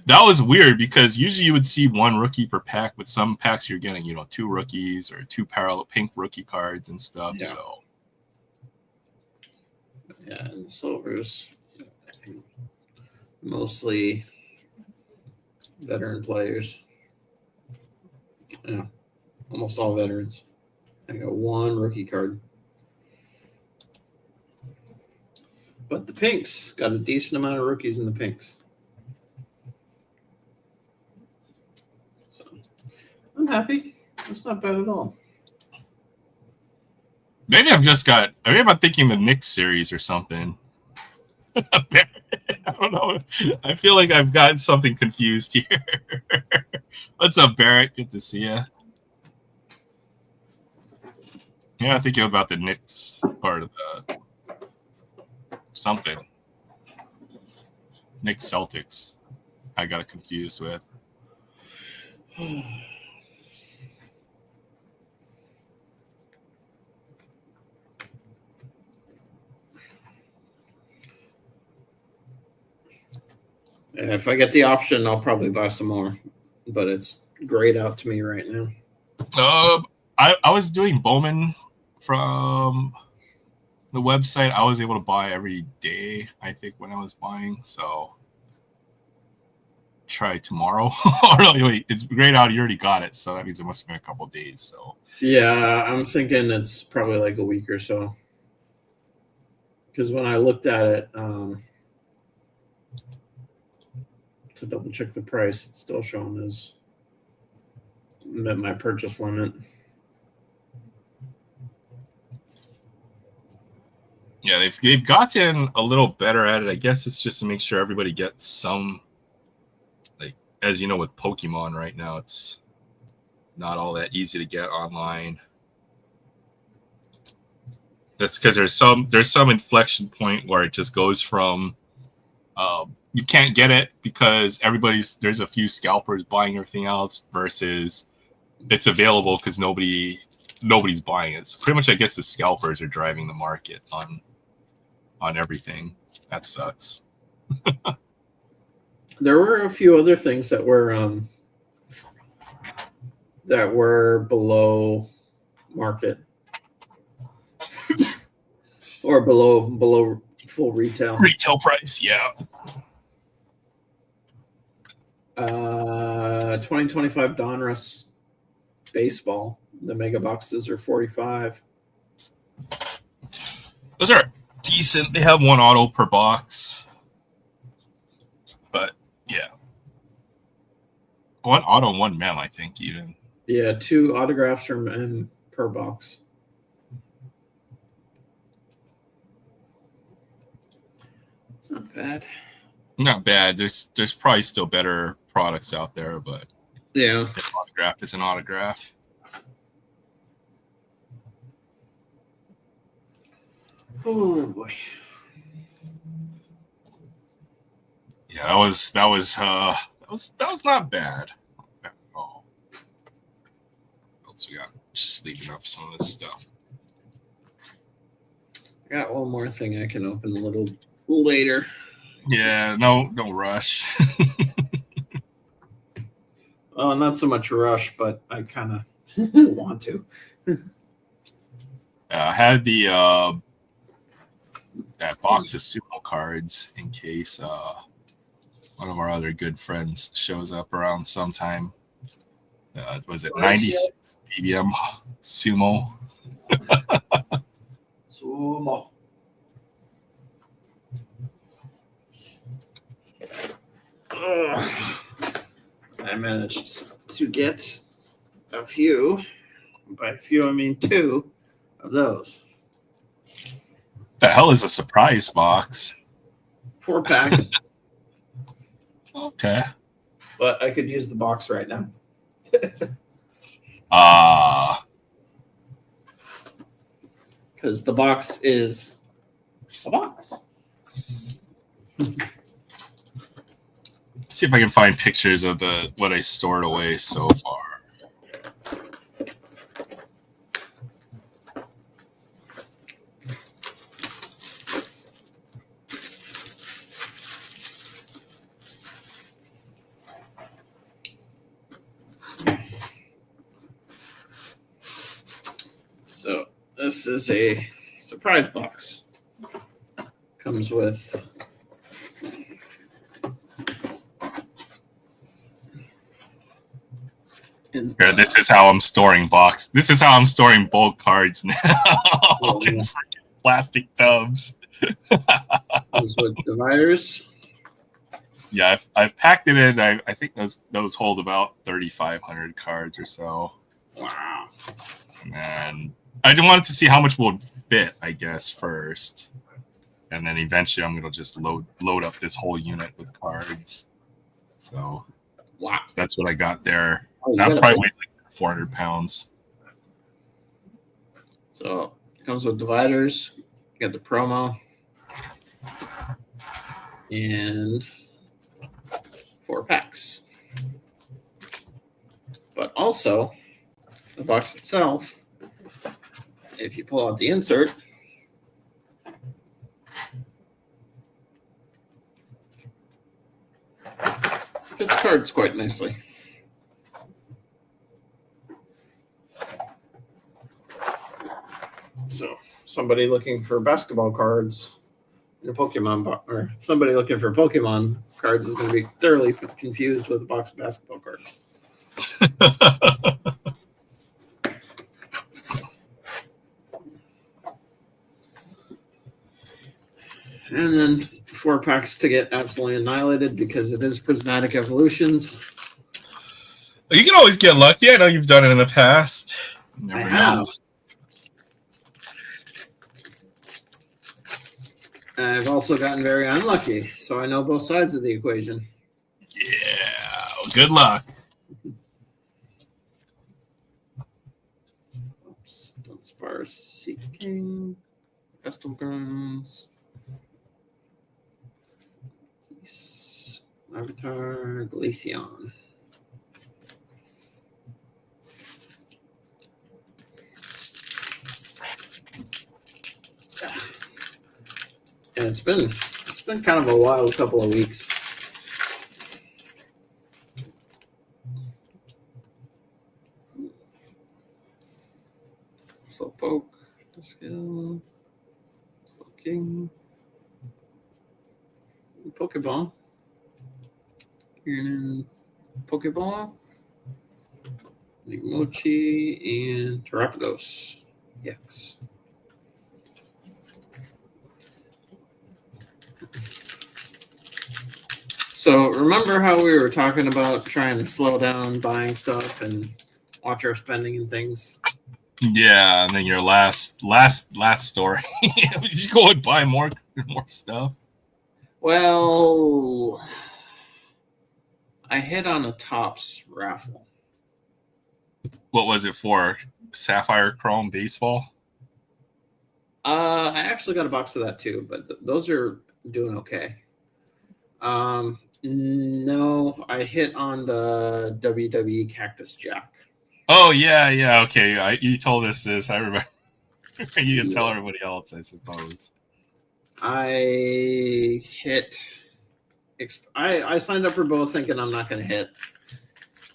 A: That was weird because usually you would see one rookie per pack, but some packs you're getting, 2 rookies or 2 parallel pink rookie cards and stuff.
C: Yeah.
A: So
C: yeah, and the silvers, I think mostly veteran players. Yeah, almost all veterans. I got one rookie card. But the pinks got a decent amount of rookies in the pinks. So I'm happy. That's not bad at all.
A: Maybe I'm thinking the Knicks series or something. I don't know. I feel like I've gotten something confused here. What's up, Barrett? Good to see you. Yeah, I think about the Knicks part of the something. Knicks Celtics. I got it confused with.
C: If I get the option, I'll probably buy some more. But it's grayed out to me right now.
A: I was doing Bowman from the website. I was able to buy every day, I think, when I was buying. So try tomorrow. Oh, no, wait, it's grayed out. You already got it. So that means it must have been a couple of days. So
C: yeah, I'm thinking it's probably like a week or so. Because when I looked at it, to double check the price, it's still showing as met my purchase limit.
A: yeah, they've gotten a little better at it. I guess it's just to make sure everybody gets some, like, as you know, with Pokemon right now, it's not all that easy to get online. That's because there's some inflection point where it just goes from you can't get it because there's a few scalpers buying everything else versus it's available because nobody's buying it. So pretty much, I guess the scalpers are driving the market on everything. That sucks.
C: There were a few other things that were below market or below full retail
A: Price. Yeah.
C: 2025 Donruss baseball. The mega boxes are $45.
A: Those are decent. They have 1 auto per box, but yeah, 1 auto and 1 mem, I think, even.
C: Yeah, 2 autographs from M per box. Not bad.
A: Not bad. There's probably still better products out there, but
C: yeah,
A: an autograph is an autograph.
C: Oh boy.
A: Yeah, that was That was not bad. Oh, what else we got? Just leaving up some of this stuff.
C: I got one more thing I can open a little later.
A: Yeah, no rush.
C: Oh, not so much rush, but I kind of want to.
A: I had the that box of sumo cards in case one of our other good friends shows up around sometime. Was it 96 PBM sumo?
C: Sumo. I managed to get a few. By a few, I mean 2 of those.
A: The hell is a surprise box?
C: 4 packs.
A: Okay.
C: But I could use the box right now. Because the box is a box.
A: See if I can find pictures of what I stored away so far.
C: So this is a surprise box. Comes with
A: Here, this is how I'm storing box. This is how I'm storing bulk cards now in freaking plastic tubs.
C: comes with dividers.
A: Yeah, I've packed it in. I think those hold about 3,500 cards or so.
C: Wow.
A: And I wanted to see how much will fit, I guess, first. And then eventually I'm gonna just load up this whole unit with cards. So
C: wow,
A: that's what I got there.
C: Oh,
A: that probably weighed like 400 pounds.
C: So it comes with dividers. You got the promo. And 4 packs. But also, the box itself, if you pull out the insert, fits cards quite nicely. So, somebody looking for basketball cards in a Pokemon or somebody looking for Pokemon cards is going to be thoroughly confused with a box of basketball cards. And then 4 packs to get absolutely annihilated because it is prismatic evolutions.
A: You can always get lucky. I know you've done it in the past.
C: I have. I've also gotten very unlucky, so I know both sides of the equation.
A: Yeah, well, good luck.
C: Oops, don't spare seeking. Festival grounds. Avatar Glaceon. And it's been kind of a wild couple of weeks. Slowpoke, Skill, Slowking, Pokeball, and Pokeball, Mochi, and Terapagos. Yes. So remember how we were talking about trying to slow down buying stuff and watch our spending and things?
A: Yeah, and then your last story. Did you go and buy more stuff?
C: Well, I hit on a Topps raffle.
A: What was it for? Sapphire Chrome baseball?
C: I actually got a box of that too, but those are doing okay. No, I hit on the WWE Cactus Jack.
A: Oh yeah. Okay, you told us this. I remember. You can tell everybody else, I suppose.
C: I hit. I signed up for both, thinking I'm not going to hit,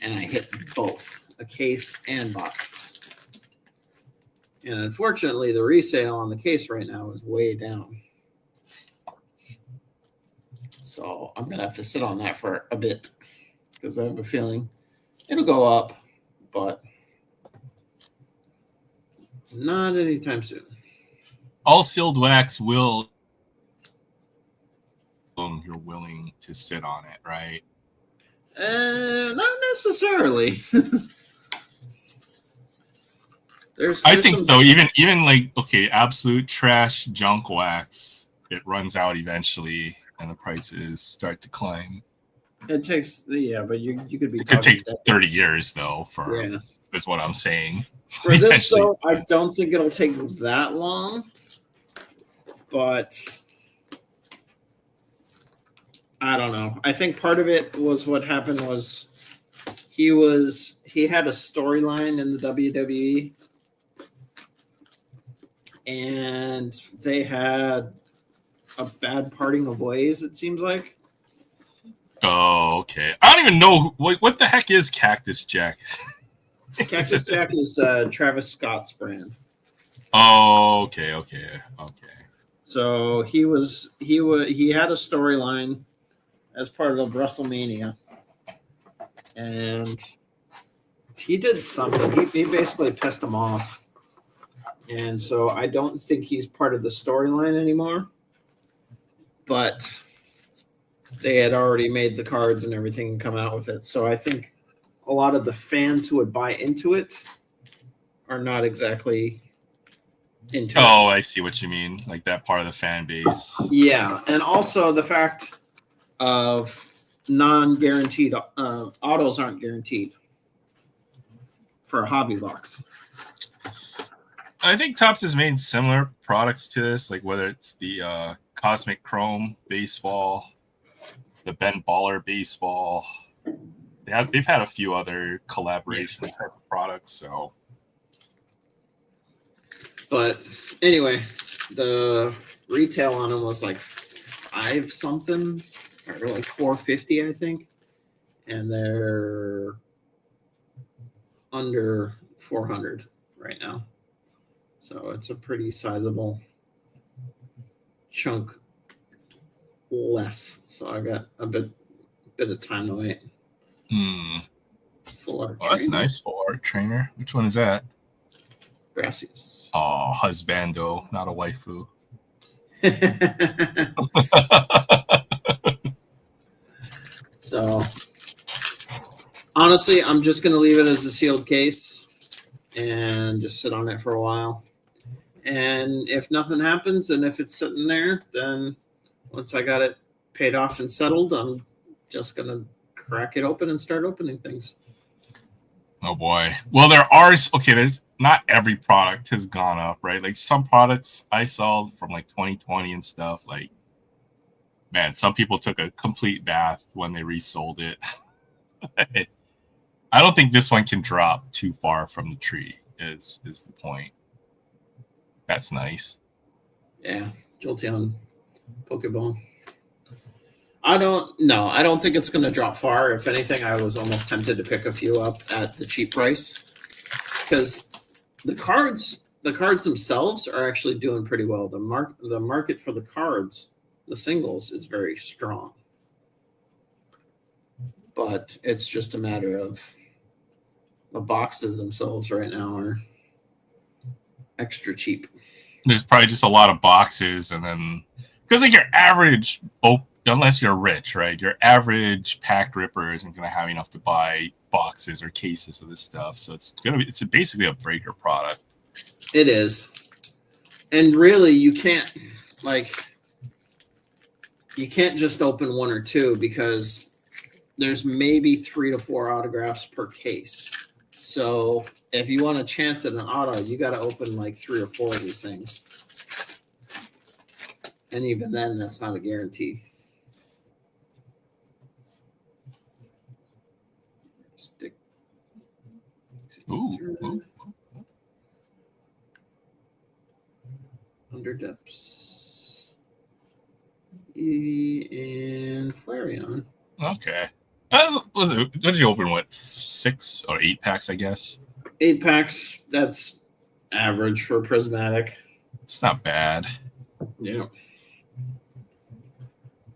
C: and I hit both, a case and boxes. And unfortunately, the resale on the case right now is way down. So I'm going to have to sit on that for a bit because I have a feeling it'll go up, but not anytime soon.
A: All sealed wax will, you're willing to sit on it, right?
C: Not necessarily.
A: I think so. Even like, okay, absolute trash junk wax, it runs out eventually, and the prices start to climb.
C: It takes, but you could be.
A: It could take 30 years though. Is what I'm saying.
C: For this though, I don't think it'll take that long. But I don't know. I think part of it was what happened was he had a storyline in the WWE. And they had a bad parting of ways, it seems like.
A: Oh, okay. I don't even know what the heck is Cactus Jack.
C: Cactus Jack is Travis Scott's brand.
A: Oh, okay.
C: So he had a storyline as part of WrestleMania, and he did something. He basically pissed him off. And so I don't think he's part of the storyline anymore. But they had already made the cards and everything and come out with it. So I think a lot of the fans who would buy into it are not exactly into it.
A: Oh, I see what you mean. Like that part of the fan base.
C: Yeah. And also the fact of non-guaranteed autos aren't guaranteed for a hobby box.
A: I think Topps has made similar products to this, like whether it's the Cosmic Chrome baseball, the Ben Baller baseball. They've had a few other collaboration type of products. So,
C: but anyway, the retail on them was like $5 something, or like $4.50, I think, and they're under 400 right now. So it's a pretty sizable chunk less. So I got a bit of time to wait.
A: Full art that's nice. Full art trainer. Which one is that?
C: Gracias.
A: Oh, husbando, not a waifu.
C: So honestly, I'm just gonna leave it as a sealed case and just sit on it for a while. And if nothing happens, and if it's sitting there, then once I got it paid off and settled, I'm just going to crack it open and start opening things.
A: Oh, boy. Well, there's not every product has gone up, right? Like some products I saw from like 2020 and stuff, like, man, some people took a complete bath when they resold it. I don't think this one can drop too far from the tree is the point. That's nice.
C: Yeah, Jolteon Pokeball. I don't think it's going to drop far. If anything, I was almost tempted to pick a few up at the cheap price because the cards themselves are actually doing pretty well. The market for the cards, the singles, is very strong. But it's just a matter of the boxes themselves right now are extra cheap.
A: There's probably just a lot of boxes, and then because like your average, unless you're rich, right? Your average pack ripper isn't going to have enough to buy boxes or cases of this stuff. So it's basically a breaker product.
C: It is, and really, you can't just open one or two because there's maybe 3 to 4 autographs per case. So if you want a chance at an auto, you got to open like 3 or 4 of these things. And even then, that's not a guarantee.
A: Ooh.
C: Under depths. And Flareon.
A: Okay. What did you open? What, 6 or 8 packs? I guess
C: 8 packs. That's average for prismatic.
A: It's not bad.
C: Yeah.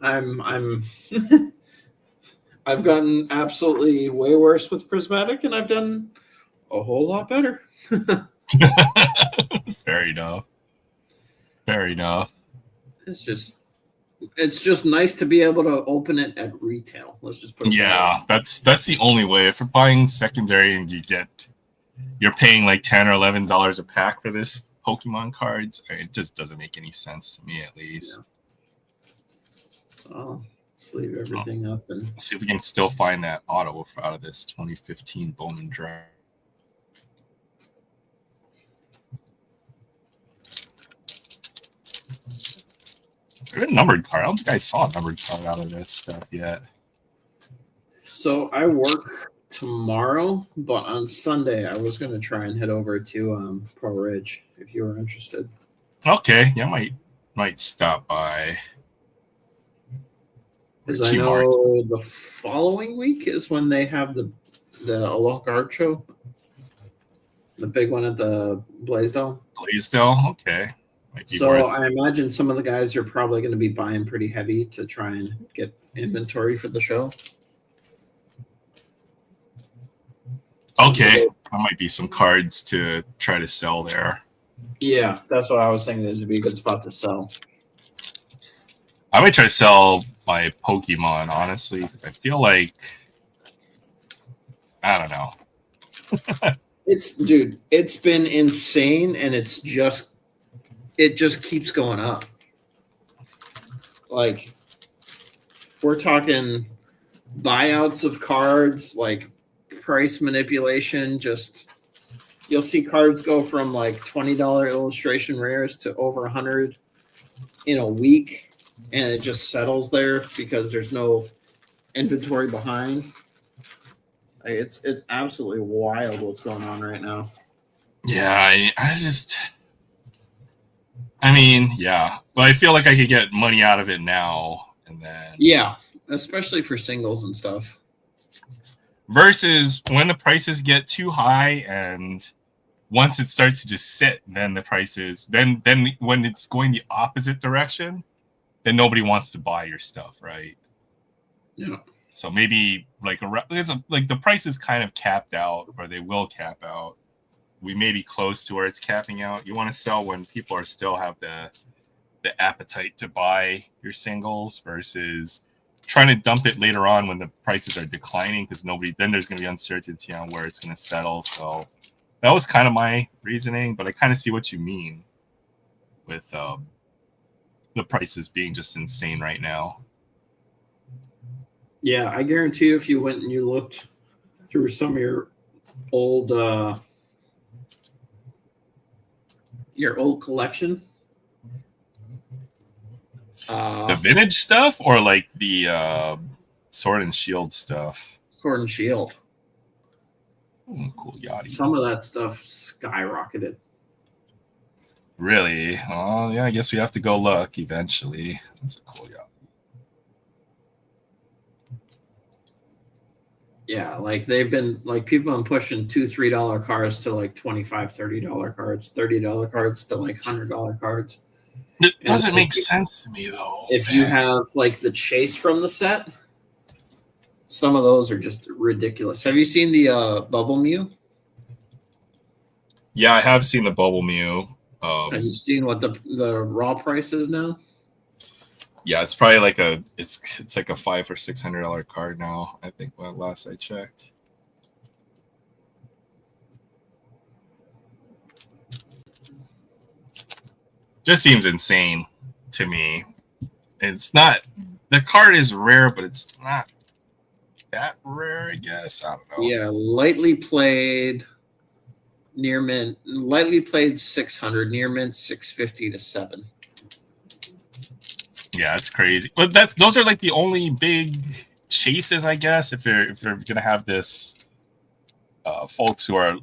C: I'm I've gotten absolutely way worse with prismatic, and I've done a whole lot better.
A: Fair enough. Fair enough.
C: It's just nice to be able to open it at retail. Let's just put it
A: that's the only way. If you're buying secondary and you're paying like $10 or $11 a pack for this Pokemon cards, it just doesn't make any sense to me, at least.
C: Yeah. I'll sleeve everything up and
A: let's see if we can still find that auto out of this 2015 Bowman Draft. There's a numbered card. I don't think I saw a numbered card out of this stuff yet.
C: So I work tomorrow, but on Sunday I was going to try and head over to Pro Ridge if you were interested.
A: Okay, yeah, might stop by.
C: Because I know the following week is when they have the Aloha Card Show, the big one at the Blaisdell.
A: Blaisdell, okay.
C: So I imagine some of the guys are probably going to be buying pretty heavy to try and get inventory for the show.
A: Okay, there might be some cards to try to sell there.
C: Yeah, that's what I was thinking. This would be a good spot to sell.
A: I might try to sell my Pokemon, honestly, because I feel like I don't know.
C: It's been insane, and it just keeps going up. Like, we're talking buyouts of cards, like price manipulation. Just you'll see cards go from like $20 illustration rares to over 100 in a week, and it just settles there because there's no inventory behind. It's absolutely wild what's going on right now.
A: Yeah, I mean, yeah. But I feel like I could get money out of it now and then.
C: Yeah, especially for singles and stuff.
A: Versus when the prices get too high and once it starts to just sit, then the prices, then when it's going the opposite direction, then nobody wants to buy your stuff, right?
C: Yeah.
A: So maybe like the price is kind of capped out, or they will cap out. We may be close to where it's capping out. You want to sell when people are still have the appetite to buy your singles versus trying to dump it later on when the prices are declining because then there's going to be uncertainty on where it's going to settle. So that was kind of my reasoning, but I kind of see what you mean with the prices being just insane right now.
C: Yeah, I guarantee you if you went and you looked through some of your old collection.
A: The vintage stuff or like the Sword and Shield stuff?
C: Sword and Shield.
A: Cool yachty.
C: Some of that stuff skyrocketed.
A: Really? Oh, yeah, I guess we have to go look eventually. That's a cool yachty.
C: Yeah, like they've been like people have been pushing $2-3 cards to like $25-$30 cards, $30 cards to like $100 cards.
A: It doesn't make sense to me though.
C: If you have like the chase from the set, some of those are just ridiculous. Have you seen the Bubble Mew?
A: Yeah, I have seen the Bubble Mew.
C: Have you seen what the raw price is now?
A: Yeah, it's probably like it's like a $500 or $600 card now. I think last I checked. Just seems insane to me. It's not, the card is rare, but it's not that rare, I guess. I don't know.
C: Yeah, lightly played near mint, lightly played 600, near mint 650 to 7.
A: Yeah, it's crazy. But those are like the only big chases, I guess, if you're gonna have this folks who are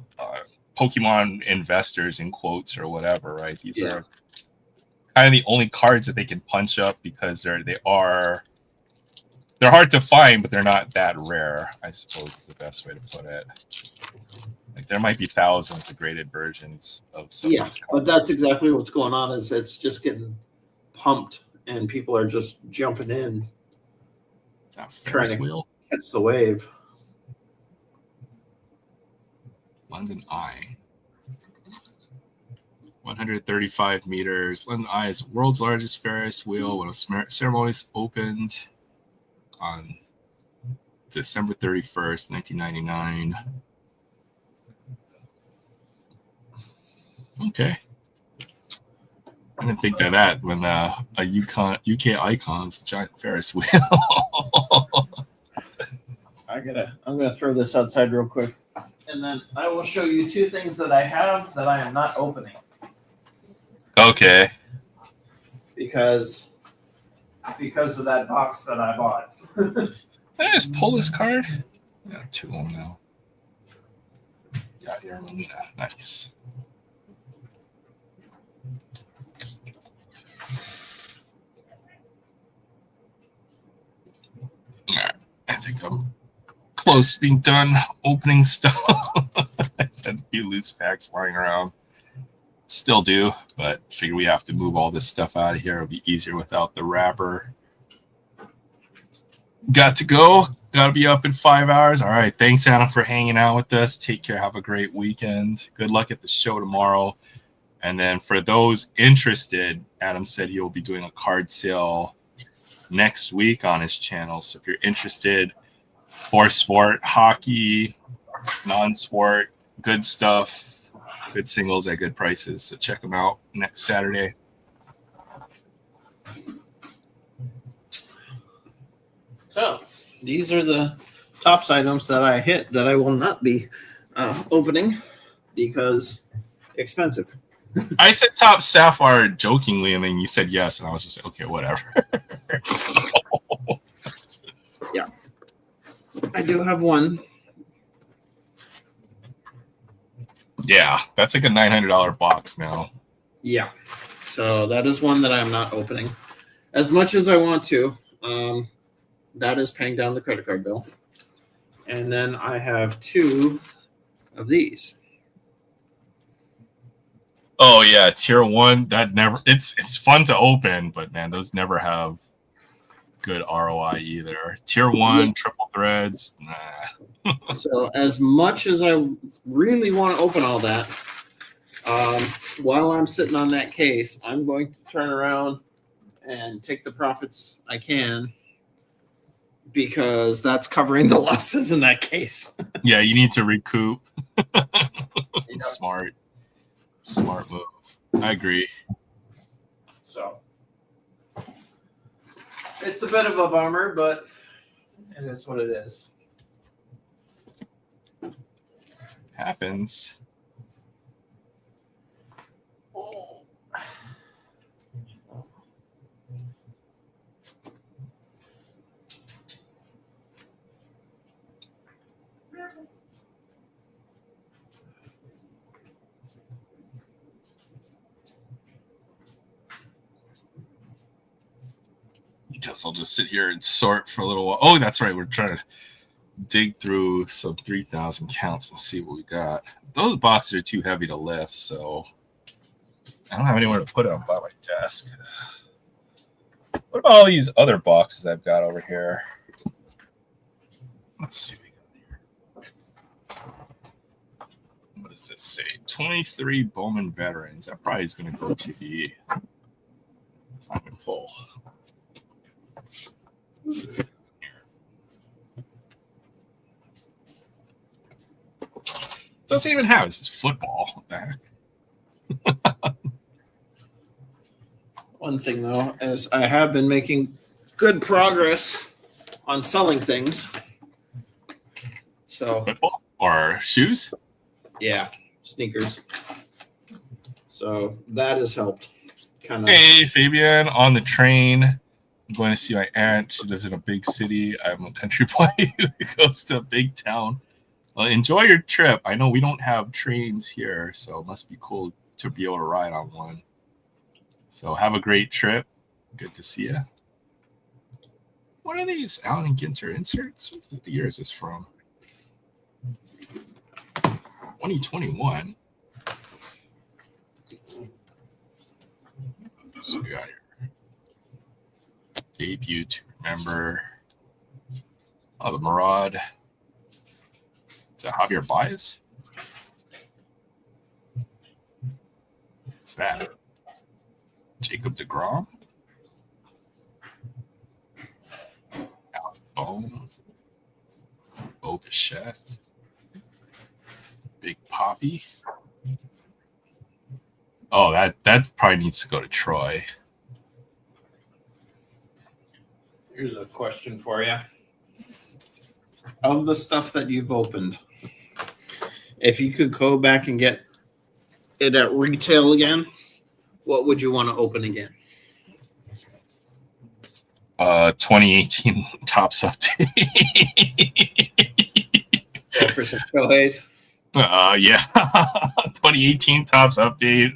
A: Pokemon investors in quotes or whatever, right? These are kind of the only cards that they can punch up because they're hard to find, but they're not that rare, I suppose is the best way to put it. Like there might be thousands of graded versions of some of these cards.
C: But that's exactly what's going on. Is it's just getting pumped, and people are just jumping in, trying to catch the wave.
A: London Eye, 135 meters. London Eye is the world's largest Ferris wheel. When a ceremony opened on December 31st, 1999. Okay. I didn't think that when a UK Icon's giant Ferris wheel.
C: I'm gonna throw this outside real quick, and then I will show you two things that I have that I am not opening.
A: Okay.
C: Because of that box that I bought.
A: Can I just pull this card? Yeah, 2 of them now. Got here, Melina. Nice. Alright, I think I'm close to being done opening stuff. I just had a few loose packs lying around. Still do, but figure we have to move all this stuff out of here. It'll be easier without the wrapper. Got to go. Got to be up in 5 hours. All right. Thanks, Adam, for hanging out with us. Take care. Have a great weekend. Good luck at the show tomorrow. And then for those interested, Adam said he will be doing a card sale next week on his channel. So if you're interested for sport, hockey, non-sport, good stuff, good singles at good prices. So check them out next Saturday.
C: So these are the tops items that I hit that I will not be opening because expensive.
A: I said top sapphire jokingly, and then you said yes, and I was just like, okay, whatever.
C: Yeah. I do have one.
A: Yeah, that's like a $900 box now.
C: Yeah. So that is one that I'm not opening. As much as I want to, that is paying down the credit card bill. And then I have 2 of these.
A: Oh yeah, tier 1. That never. It's fun to open, but man, those never have good ROI either. Tier 1 triple threads. Nah.
C: So as much as I really want to open all that, while I'm sitting on that case, I'm going to turn around and take the profits I can, because that's covering the losses in that case.
A: Yeah, you need to recoup. Smart move. I agree.
C: So it's a bit of a bummer, but it is what it is.
A: Happens. I guess I'll just sit here and sort for a little while. Oh, that's right. We're trying to dig through some 3,000 counts and see what we got. Those boxes are too heavy to lift, so I don't have anywhere to put them by my desk. What about all these other boxes I've got over here? Let's see what we got here. What does this say? 23 Bowman veterans. That probably is going to go to the... It's not even full. Doesn't even have it. This is football. What the heck?
C: One thing, though, is I have been making good progress on selling things. So
A: football or shoes?
C: Yeah, sneakers. So that has helped.
A: Hey, Fabian, on the train. I'm going to see my aunt. She lives in a big city. I'm a country boy who goes to a big town. Well, enjoy your trip. I know we don't have trains here, so it must be cool to be able to ride on one. So have a great trip. Good to see you. What are these Allen and Ginter inserts? What year is this from? 2021. So we got here. Debut to remember. Oh, the Murad. Is that Javier Baez? What's that? Jacob deGrom? Alec Bohm? Bo Bichette? Big Poppy? Oh, that probably needs to go to Troy.
C: Here's a question for you. Of the stuff that you've opened, if you could go back and get it at retail again, what would you want to open again?
A: 2018 Topps update.
C: For some Shohei's?
A: Yeah. 2018 Topps update.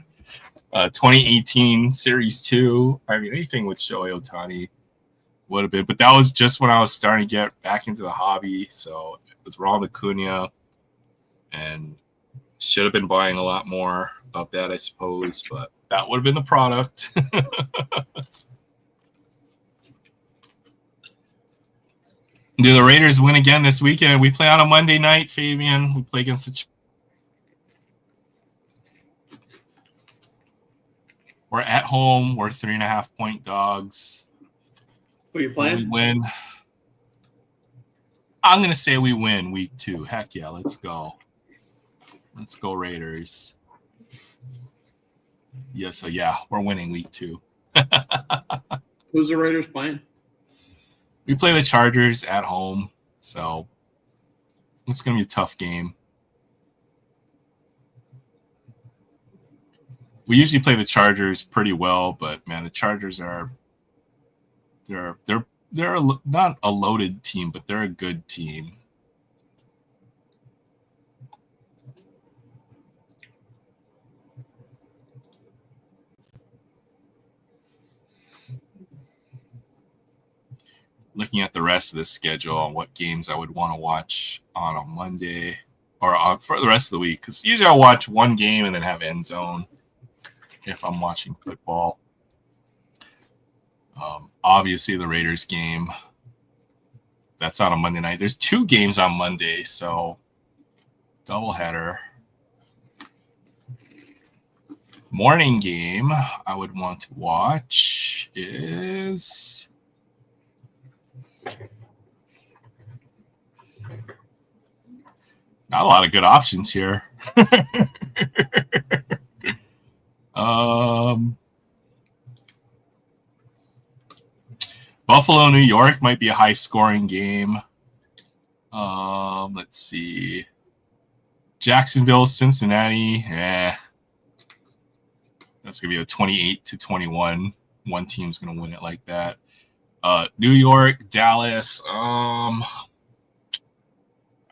A: 2018 Series 2. I mean, anything with Shohei Ohtani would have been. But that was just when I was starting to get back into the hobby. So it was Ronald Acuna. And should have been buying a lot more of that, I suppose. But that would have been the product. Do the Raiders win again this weekend? We play on a Monday night, Fabian. We play against the... We're at home. We're 3.5-point dogs.
C: Who are you playing?
A: We win. I'm going to say we win week 2. Heck yeah, let's go. Let's go Raiders. Yeah, so yeah, we're winning week 2.
C: Who's the Raiders playing?
A: We play the Chargers at home, so it's going to be a tough game. We usually play the Chargers pretty well, but man, the Chargers are they're not a loaded team, but they're a good team. Looking at the rest of the schedule and what games I would want to watch on a Monday or for the rest of the week, because usually I'll watch one game and then have end zone if I'm watching football. Obviously, the Raiders game. That's on a Monday night. There's 2 games on Monday, so doubleheader. Morning game I would want to watch is... Not a lot of good options here. Buffalo, New York might be a high-scoring game. Let's see. Jacksonville, Cincinnati. That's going to be a 28-21. One team's going to win it like that. New York, Dallas. I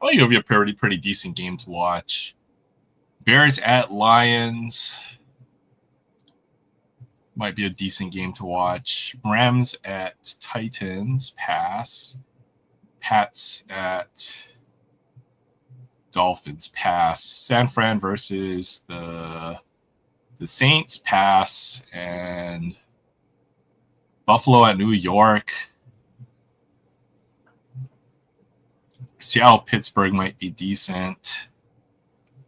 A: think it'll be a pretty decent game to watch. Bears at Lions. Might be a decent game to watch. Rams at Titans. Pass. Pats at Dolphins. Pass. San Fran versus the Saints. Pass. And Buffalo at New York. Seattle, Pittsburgh might be decent.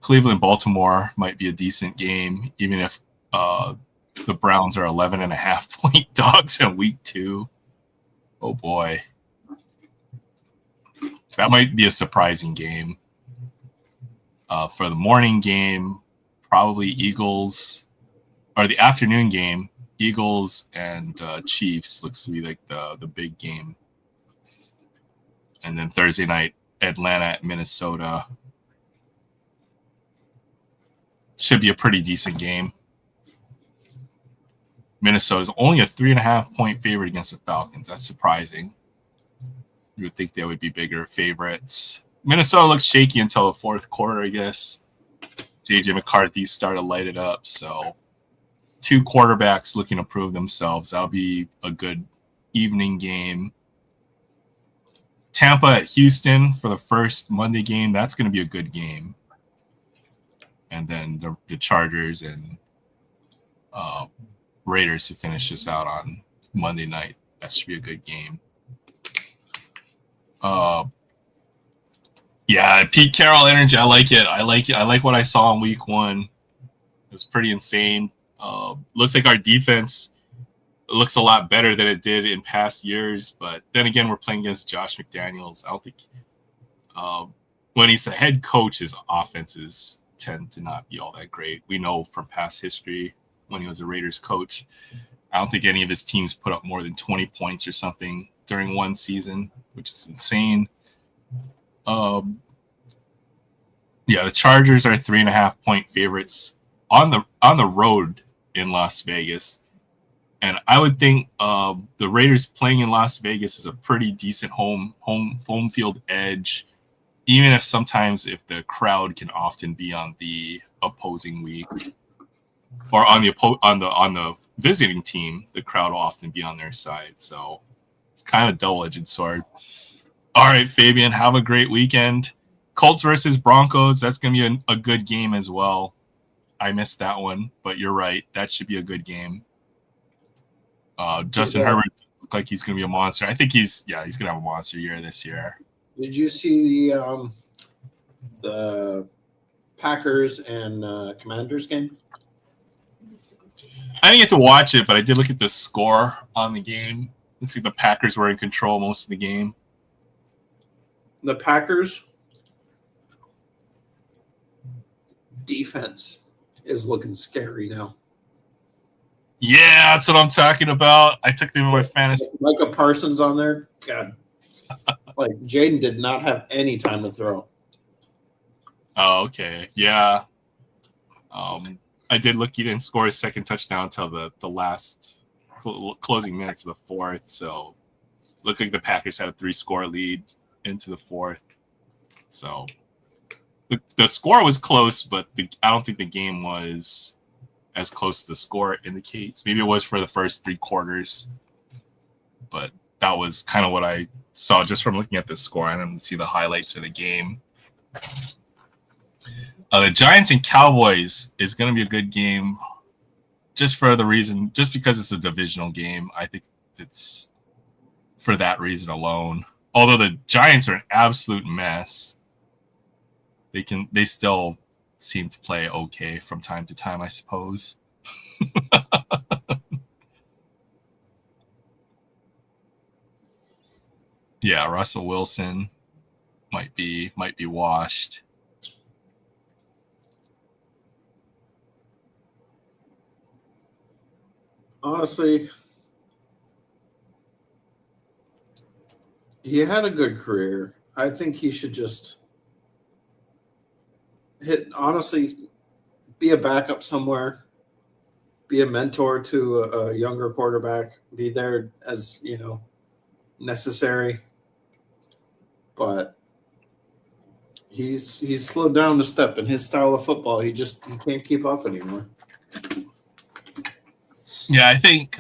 A: Cleveland, Baltimore might be a decent game, even if the Browns are 11.5-point dogs in week 2. Oh boy. That might be a surprising game. For the morning game, probably Eagles, or the afternoon game, Eagles and Chiefs looks to be like the big game. And then Thursday night, Atlanta at Minnesota. Should be a pretty decent game. Minnesota is only a 3.5-point favorite against the Falcons. That's surprising. You would think they would be bigger favorites. Minnesota looked shaky until the fourth quarter, I guess. JJ McCarthy started to light it up. So 2 quarterbacks looking to prove themselves. That'll be a good evening game. Tampa at Houston for the first Monday game. That's going to be a good game. And then the Chargers and Raiders to finish this out on Monday night. That should be a good game. Yeah, Pete Carroll energy. I like it. I like what I saw in week 1. It was pretty insane. Looks like our defense looks a lot better than it did in past years. But then again, we're playing against Josh McDaniels. I don't think when he's the head coach, his offenses tend to not be all that great. We know from past history when he was a Raiders coach. I don't think any of his teams put up more than 20 points or something during one season, which is insane. Yeah, the Chargers are 3.5-point favorites on the road in Las Vegas, and I would think the Raiders playing in Las Vegas is a pretty decent home field edge, even if sometimes if the crowd can often be on the opposing week or on the visiting team, the crowd will often be on their side. So it's kind of a double-edged sword. All right, Fabian, have a great weekend. Colts versus Broncos, that's going to be a good game as well. I missed that one, but you're right. That should be a good game. Justin Herbert looks like he's going to be a monster. I think he's going to have a monster year this year.
C: Did you see the Packers and Commanders game?
A: I didn't get to watch it, but I did look at the score on the game. Let's see, the Packers were in control most of the game.
C: The Packers defense is looking scary now.
A: Yeah, that's what I'm talking about. I took them in my fantasy.
C: Micah Parsons on there. God. Like, Jaden did not have any time to throw.
A: Oh, okay. Yeah. I did look. He didn't score his second touchdown until the last closing minutes of the fourth. So, looked like the Packers had a 3-score lead into the fourth. So, the score was close, but I don't think the game was as close as the score indicates. Maybe it was for the first 3 quarters, but that was kind of what I saw just from looking at the score. I didn't see the highlights of the game. The Giants and Cowboys is going to be a good game just because it's a divisional game. I think it's for that reason alone. Although the Giants are an absolute mess, they still seem to play okay from time to time, I suppose. Yeah, Russell Wilson might be washed.
C: Honestly, he had a good career. I think he should just be a backup somewhere, be a mentor to a younger quarterback, be there as, necessary. But he's slowed down a step in his style of football. He can't keep up anymore.
A: Yeah, I think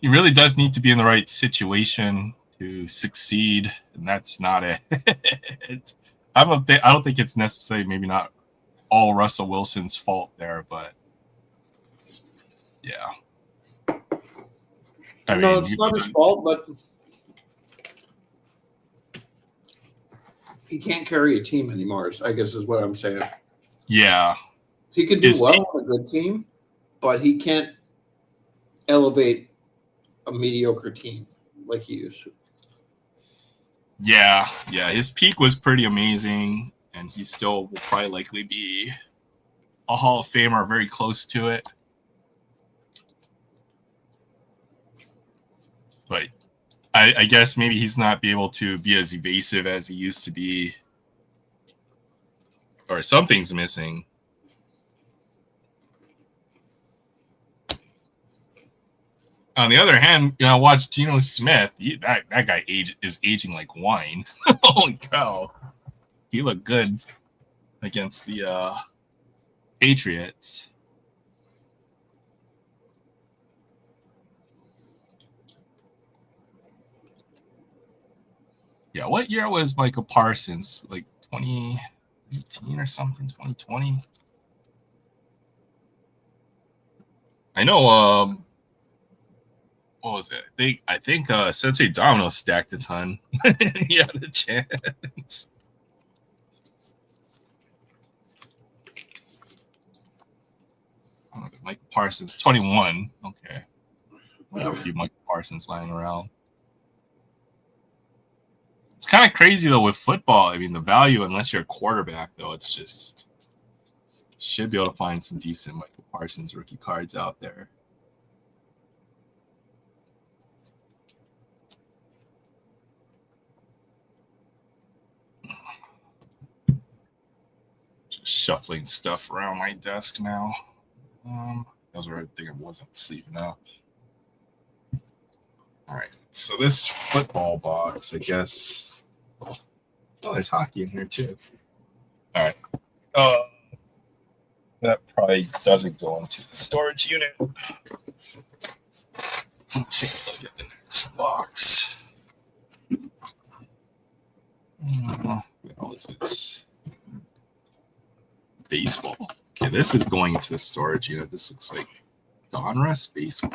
A: he really does need to be in the right situation to succeed, and that's not it. I don't think it's necessarily, maybe not all Russell Wilson's fault there, but yeah.
C: No, it's not his fault, but he can't carry a team anymore, I guess is what I'm saying.
A: Yeah.
C: He can do well on a good team, but he can't elevate a mediocre team like he used to.
A: Yeah. His peak was pretty amazing, and he still will probably likely be a Hall of Famer, very close to it. But I guess maybe he's not be able to be as evasive as he used to be, or something's missing. On the other hand, I watched Geno Smith. That guy is aging like wine. Holy cow. He looked good against the Patriots. Yeah, what year was Michael Parsons? Like 2018 or something, 2020? I know what was it? I think Sensei Domino stacked a ton. He had a chance. Michael Parsons, 21. Okay. We have a few Michael Parsons lying around. It's kind of crazy, though, with football. I mean, the value, unless you're a quarterback, though, it's just... Should be able to find some decent Michael Parsons rookie cards out there. Just shuffling stuff around my desk now. That was where I think I wasn't sleeping up. All right, so this football box, I guess. Oh, there's hockey in here too. All right. That probably doesn't go into the storage unit. Let's take a look at the next box. What is it? Baseball. Okay, this is going into the storage unit. This looks like Donruss baseball.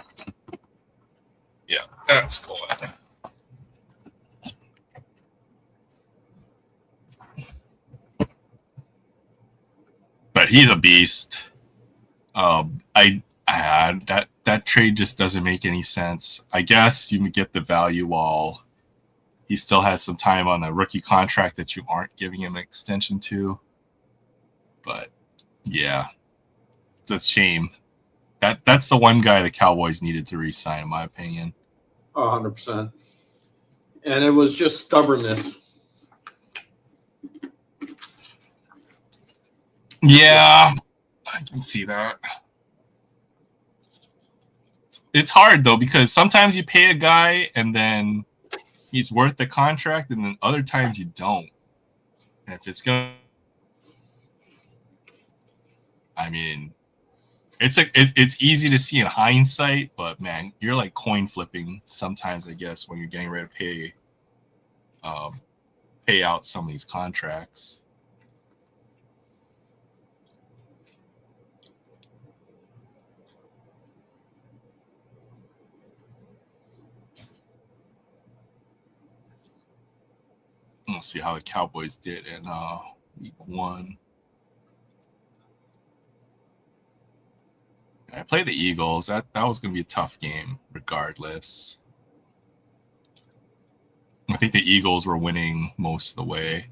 A: Yeah, that's going. But he's a beast. That trade just doesn't make any sense. I guess you get the value while he still has some time on the rookie contract that you aren't giving him an extension to. But yeah, that's a shame. That's the one guy the Cowboys needed to re-sign, in my opinion.
C: 100%. And it was just stubbornness.
A: Yeah, I can see that. It's hard, though, because sometimes you pay a guy and then he's worth the contract, and then other times you don't. And if it's going to... I mean, it's easy to see in hindsight, but, man, you're like coin flipping sometimes, I guess, when you're getting ready to pay out some of these contracts. We'll see how the Cowboys did in week 1. I played the Eagles. That was going to be a tough game, regardless. I think the Eagles were winning most of the way.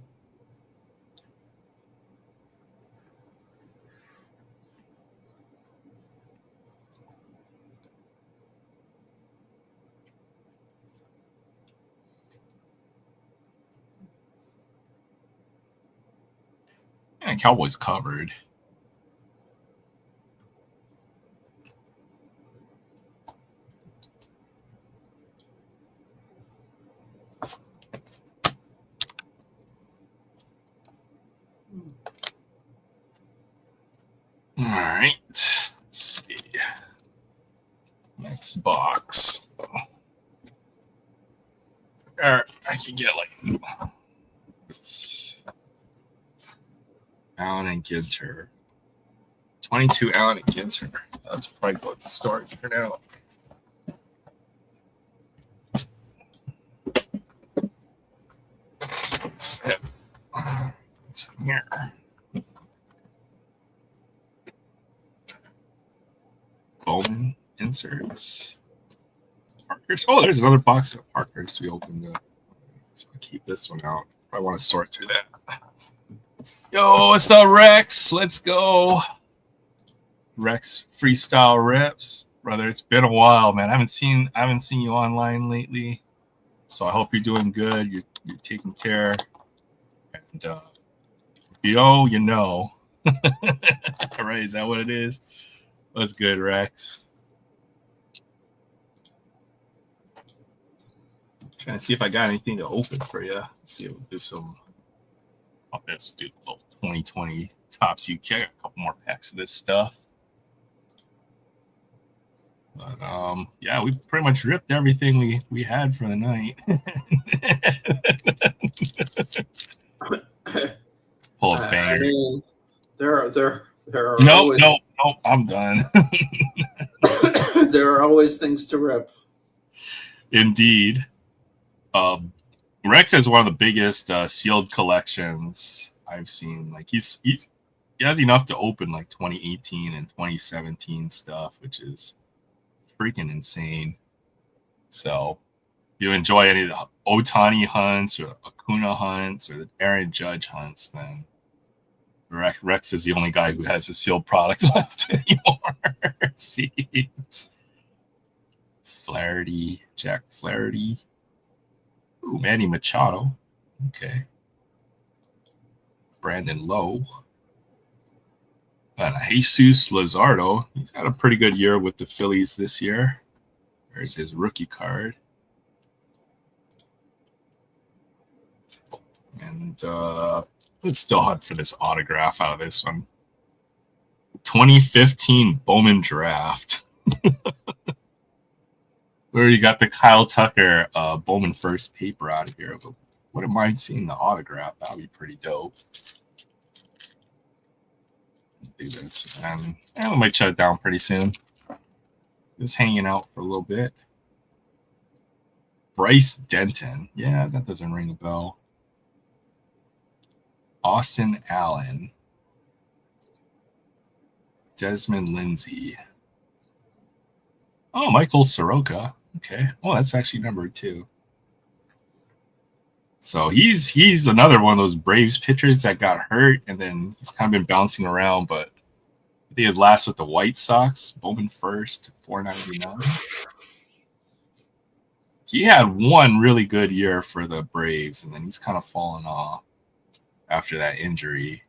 A: And Cowboys covered. All right. Let's see. Next box. I can get like Allen and Ginter. 22 Allen and Ginter. That's probably what the storage for now. What's in here? Bowman inserts. Parkhurst. Oh, there's another box of Parkhurst we opened up. So I'll keep this one out. I want to sort through that. Yo, what's up, Rex? Let's go. Rex freestyle rips. Brother, it's been a while, man. I haven't seen you online lately. So I hope you're doing good. You're taking care. And if you know, you know. All right, is that what it is? That's good, Rex. Trying to see if I got anything to open for you. Let's see if we'll do some. Let's do a little 2020 Topps UK. A couple more packs of this stuff. But yeah, we pretty much ripped everything we had for the night. Pull a banger.
C: I mean, there are
A: nope, I'm done.
C: There are always things to rip.
A: Indeed. Rex has one of the biggest sealed collections I've seen. Like he has enough to open like 2018 and 2017 stuff, which is freaking insane. So if you enjoy any of the Otani hunts or Acuna hunts or the Aaron Judge hunts, then Rex is the only guy who has a sealed product left anymore. It seems. Flaherty, Jack Flaherty. Ooh, Manny Machado. Okay. Brandon Lowe. And Jesus Luzardo. He's had a pretty good year with the Phillies this year. There's his rookie card. And let's still hunt for this autograph out of this one. 2015 Bowman Draft. We already got the Kyle Tucker Bowman first paper out of here. But wouldn't mind seeing the autograph. That would be pretty dope. Do this. And we might shut it down pretty soon. Just hanging out for a little bit. Bryce Denton. Yeah, that doesn't ring a bell. Austin Allen. Desmond Lindsay. Oh, Michael Soroka. Okay. Oh, that's actually number 2. So he's another one of those Braves pitchers that got hurt, and then he's kind of been bouncing around. But I think his last with the White Sox, Bowman first, $4.99. He had one really good year for the Braves, and then he's kind of fallen off after that injury.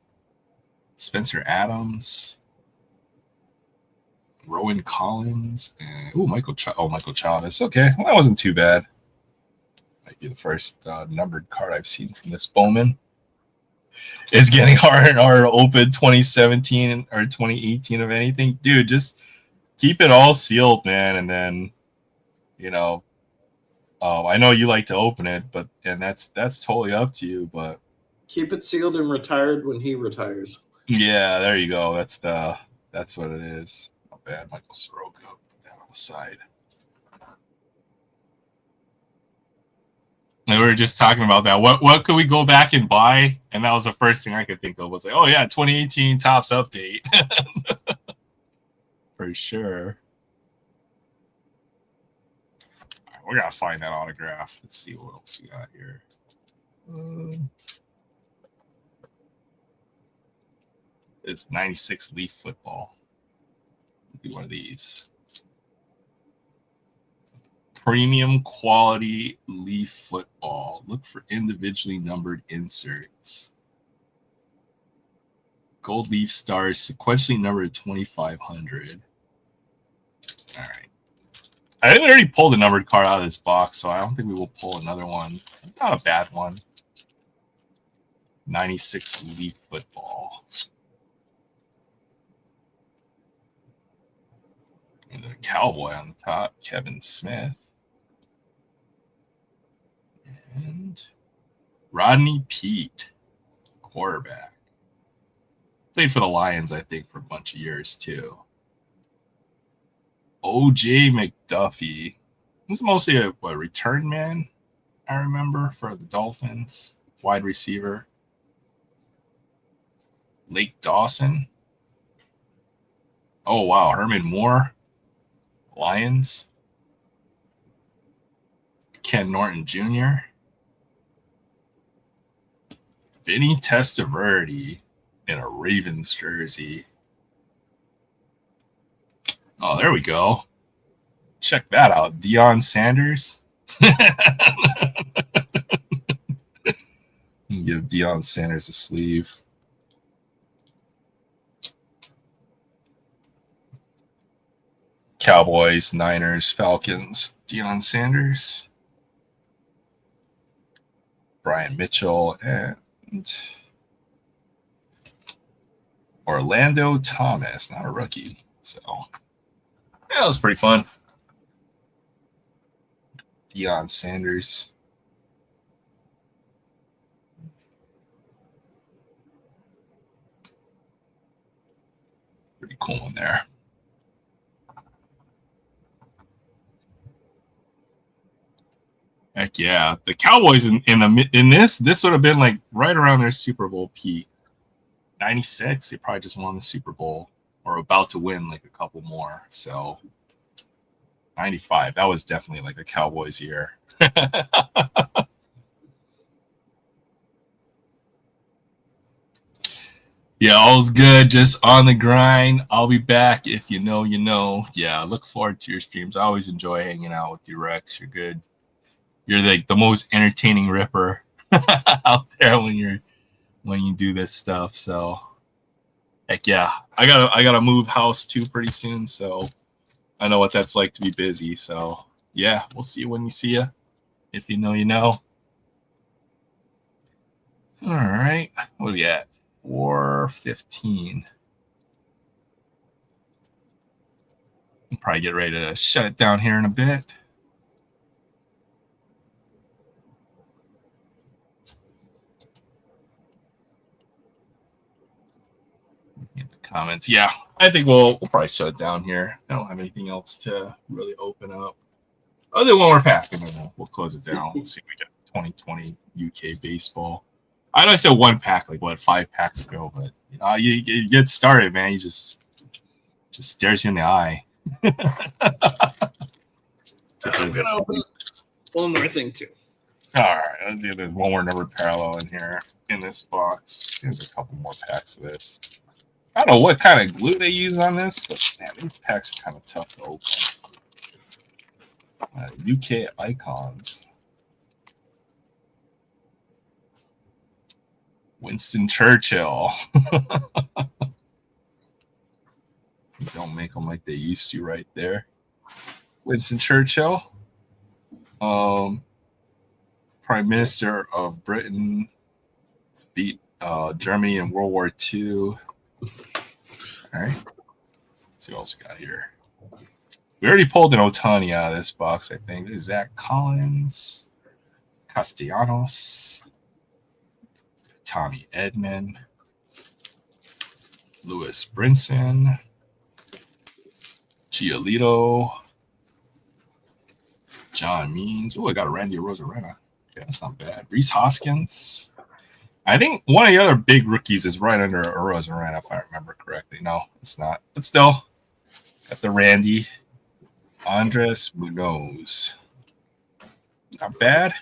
A: Spencer Adams, Rowan Collins, and Michael Chavez. Okay, well, that wasn't too bad. Might be the first numbered card I've seen from this Bowman. It's getting harder and harder to open 2017 or 2018 of anything. Dude, just keep it all sealed, man, and then, I know you like to open it, and that's totally up to you, but
C: keep it sealed and retired when he retires.
A: Yeah, there you go. That's what it is. Not bad, Michael Soroka. Put that on the side. And we were just talking about that. What could we go back and buy? And that was the first thing I could think of. Was like, oh yeah, 2018 Topps update. For sure. All right, we gotta find that autograph. Let's see what else we got here. It's 96 Leaf Football. Do one of these. Premium quality Leaf Football. Look for individually numbered inserts. Gold Leaf Stars, sequentially numbered 2,500. All right. I already pulled a numbered card out of this box, so I don't think we will pull another one. Not a bad one. 96 Leaf Football. And a Cowboy on the top, Kevin Smith. And Rodney Peete, quarterback. Played for the Lions, I think, for a bunch of years, too. O.J. McDuffie. He was mostly a return man, I remember, for the Dolphins. Wide receiver. Lake Dawson. Oh, wow. Herman Moore. Lions. Ken Norton Jr. Vinny Testaverde in a Ravens jersey. Oh, there we go. Check that out. Deion Sanders. Give Deion Sanders a sleeve. Cowboys, Niners, Falcons, Deion Sanders. Brian Mitchell, and Orlando Thomas, not a rookie. So, yeah, it was pretty fun. Deion Sanders. Pretty cool in there. Heck yeah, the Cowboys in this would have been like right around their Super Bowl peak. 96, they probably just won the Super Bowl or about to win like a couple more. So 95, that was definitely like a Cowboys year. Yeah, all's good. Just on the grind. I'll be back. If you know, you know. Yeah, look forward to your streams. I always enjoy hanging out with you, Rex. You're good. You're like the most entertaining ripper out there when you do this stuff. So heck yeah. I gotta move house too pretty soon. So I know what that's like to be busy. So yeah, we'll see you when we see you. If you know, you know. All right. What are we at? 4:15. We'll probably get ready to shut it down here in a bit. Get the comments. Yeah, I think we'll probably shut it down here. I don't have anything else to really open up. Other than one more pack, and then we'll close it down. We'll see if we get 2020 UK baseball. I know I said one pack, like what, 5 packs ago, but you get started, man. You just stares you in the eye.
C: I'm gonna open one more thing too.
A: All right, there's one more numbered parallel in here in this box. There's a couple more packs of this. I don't know what kind of glue they use on this, but man, these packs are kind of tough to open. UK icons. Winston Churchill. Don't make them like they used to right there. Winston Churchill. Prime Minister of Britain, beat Germany in World War II. All right. Let's see what else we got here. We already pulled an Otani out of this box, I think. There's Zach Collins, Castellanos, Tommy Edman, Lewis Brinson, Giolito, John Means. Oh, I got a Randy Rosarena. Okay, that's not bad. Reese Hoskins. I think one of the other big rookies is right under Rosarena, if I remember correctly. No, it's not. But still, got the Randy. Andres Munoz. Not bad.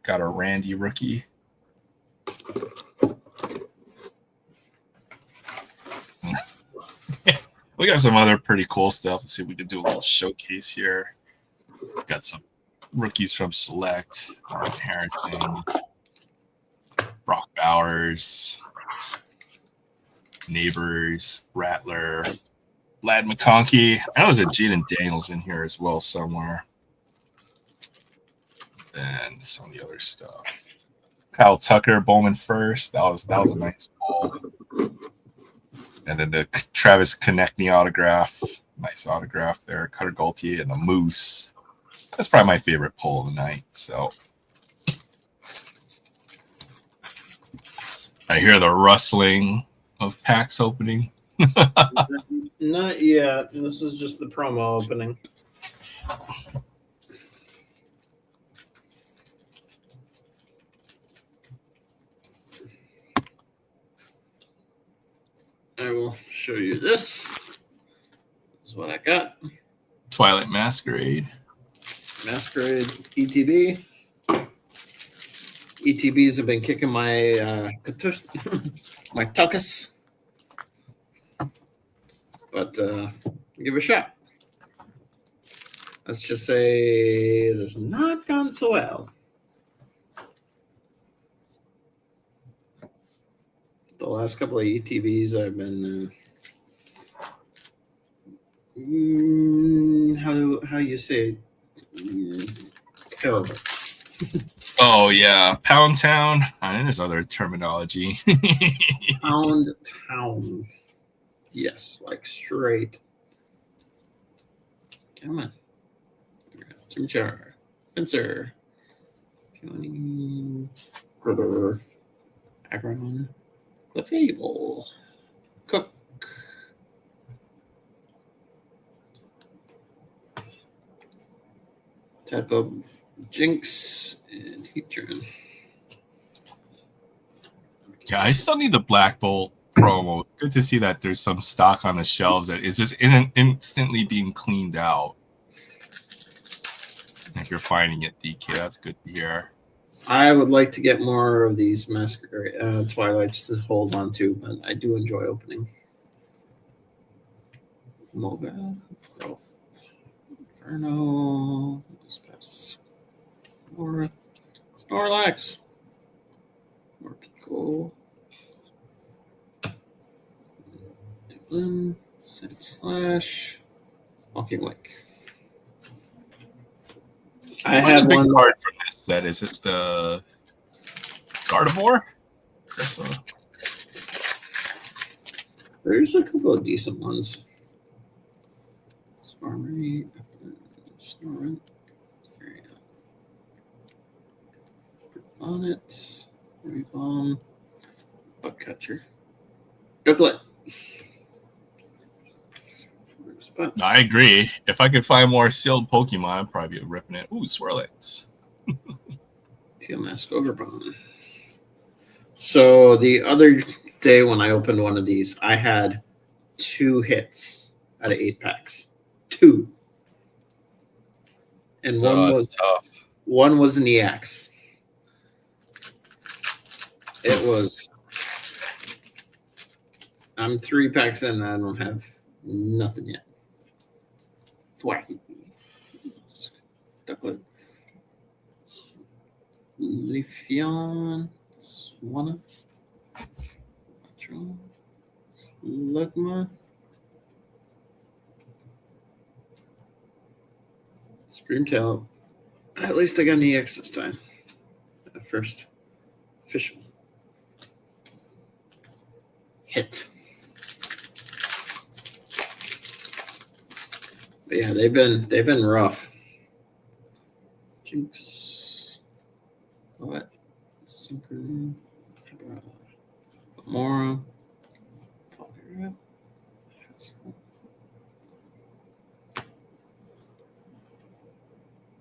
A: Got a Randy rookie. We got some other pretty cool stuff. Let's see if we can do a little showcase here. Got some rookies from Select. Martin Harrison. Brock Bowers. Neighbors. Rattler. Lad McConkey. I know there's a Jaden Daniels in here as well somewhere. And some of the other stuff. Kyle Tucker, Bowman first. That was a nice pull. And then the Travis Konechny autograph. Nice autograph there. Cutter Gaultier and the Moose. That's probably my favorite pull of the night. So I hear the rustling of packs opening.
C: Not yet. This is just the promo opening. I will show you this. This is what I got.
A: Twilight Masquerade.
C: Masquerade ETB. ETBs have been kicking my my tuckus. But give it a shot. Let's just say it has not gone so well. The last couple of ETBs I've been how you say terrible.
A: Oh yeah, Pound Town. And there's other terminology.
C: Pound Town. Yes, like straight. Come on. Chimchar. Fencer. Peony. Critter. Agron. The Fable. Cook. Tadpole. Jinx. And Heatran.
A: Yeah, I still need the Black Bolt promo. Good to see that there's some stock on the shelves that is just isn't instantly being cleaned out. If you're finding it, DK, that's good to hear.
C: I would like to get more of these Twilights to hold on to, but I do enjoy opening. Moga, Growth, Inferno, Snorlax, Morpeko, Diglin, Sand Slash, Walking Wake. I have one
A: card from this set. Is it the Gardevoir?
C: There's a couple of decent ones. Smarmy, Snorunt, Bonnet, Rebomb, Bugcatcher, Ducklet.
A: I agree. If I could find more sealed Pokemon, I'd probably be ripping it. Ooh, Swirlix.
C: TMS Overbomb. So the other day when I opened one of these, I had 2 hits out of 8 packs. 2. And one was an EX. It was. I'm 3 packs in and I don't have nothing yet. Thwacky. Ducklet. Leafeon. Swanna. Slugma. Screamtail. At least I got an EX this time. First official hit. But yeah, they've been rough. Jinx. What? Synchron. Mora.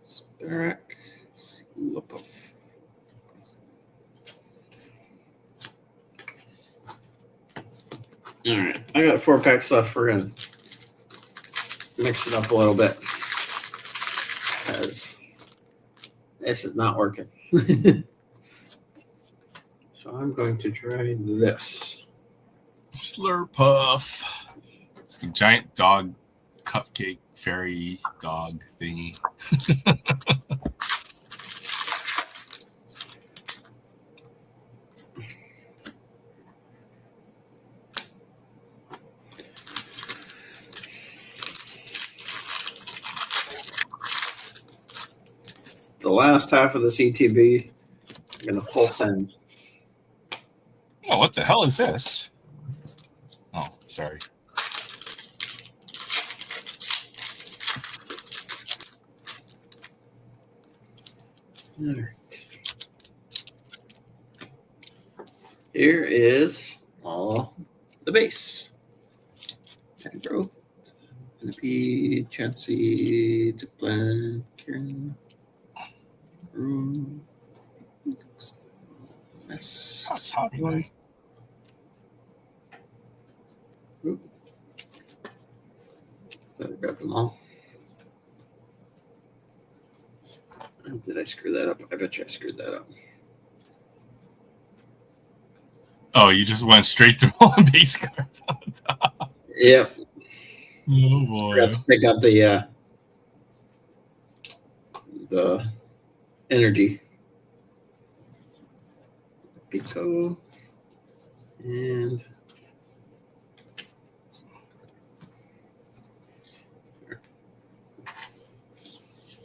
C: Sparak. Slippuff. All right, I got 4 packs left. We're gonna mix it up a little bit because this is not working. So I'm going to try this.
A: Slurpuff. It's a giant dog cupcake fairy dog thingy.
C: The last half of the CTB, I'm going to full send.
A: Oh, what the hell is this? Oh, sorry.
C: All right. Here is all the base. Growth, P, Chansey, Diplan, Kieran, Room, Mess.
A: That's hobby.
C: Better grab them all. Did I screw that up? I bet you I screwed that up.
A: Oh, you just went straight through all the base cards on the top.
C: Yep.
A: Oh boy.
C: Forgot to pick up the energy. Pico and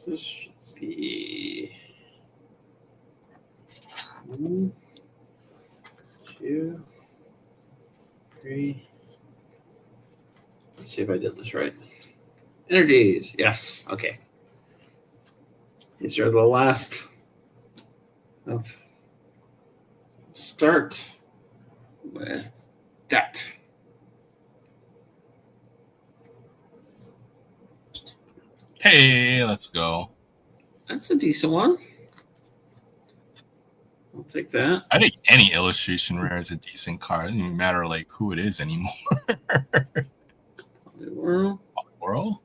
C: this should be 1, 2, 3. Let's see if I did this right. Energies. Yes. Okay. These are the last of. Start with that.
A: Hey, let's go.
C: That's a decent one. I'll take that.
A: I think any illustration rare is a decent card. It doesn't even matter like who it is anymore. World.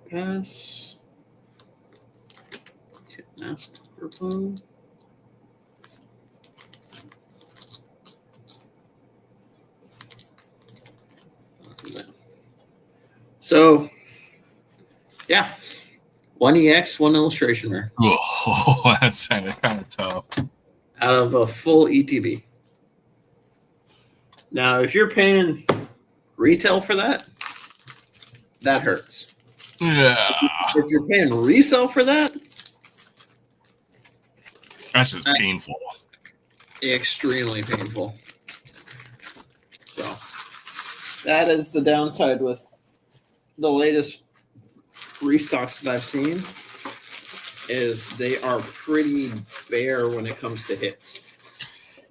C: Pass. Mask purple. So, yeah, 1 EX, 1 illustration rare.
A: Oh, that's kind of tough.
C: Out of a full ETB. Now, if you're paying retail for that, that hurts.
A: Yeah.
C: If you're paying resale for that,
A: that's just painful.
C: Extremely painful. So, that is the downside with the latest restocks that I've seen, is they are pretty bare when it comes to hits.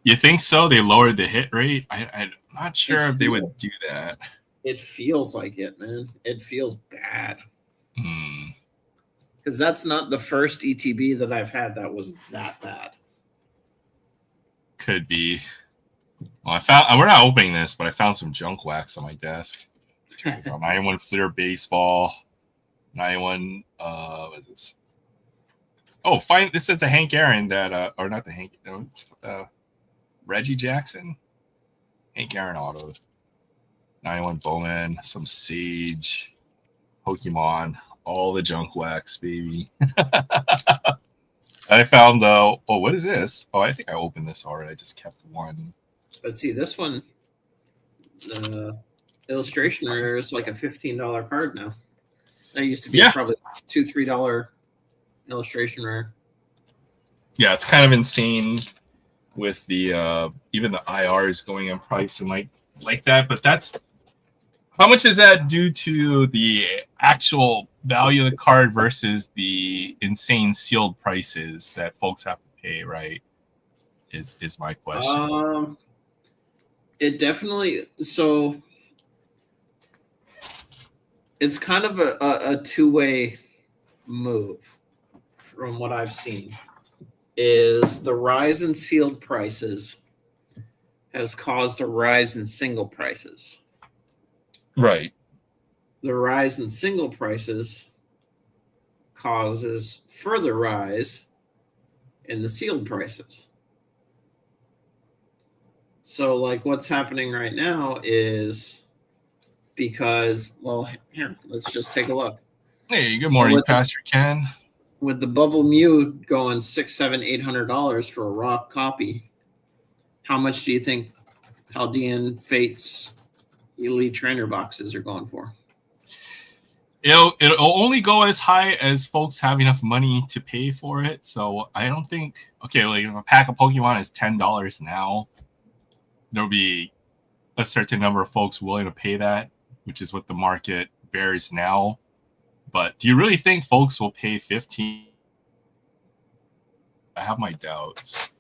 A: You think so? They lowered the hit rate? I'm not sure if they would do that.
C: It feels like it, man. It feels bad. Because that's not the first ETB that I've had that was that bad.
A: Could be. Well, we're not opening this, but I found some junk wax on my desk. 91 Fleer Baseball. 91, what is this? Oh, fine. This is a Hank Aaron that, or not the Hank, Reggie Jackson. Hank Aaron auto. 91 Bowman, some Sage, Pokemon, all the junk wax, baby. I found, what is this? Oh, I think I opened this already. I just kept one.
C: But see, this one, the illustration rare is like a $15 card now. That used to be probably $2, $3 illustration rare.
A: Yeah, it's kind of insane with the even the IRs going in price and like that. But that's how much is that due to the actual value of the card versus the insane sealed prices that folks have to pay, right? Is my question.
C: It definitely, so it's kind of a two-way move from what I've seen. Is the rise in sealed prices has caused a rise in single prices.
A: Right.
C: The rise in single prices causes further rise in the sealed prices. So, like, what's happening right now is because, well, here, let's just take a look.
A: Hey, good morning, Pastor Ken.
C: With the Bubble Mew going $600, $800 for a raw copy, how much do you think Chaldean Fates Elite Trainer boxes are going for?
A: It'll only go as high as folks have enough money to pay for it. So I don't think, okay, like if a pack of Pokemon is $10 now, there'll be a certain number of folks willing to pay that, which is what the market bears now. But do you really think folks will pay $15? I have my doubts.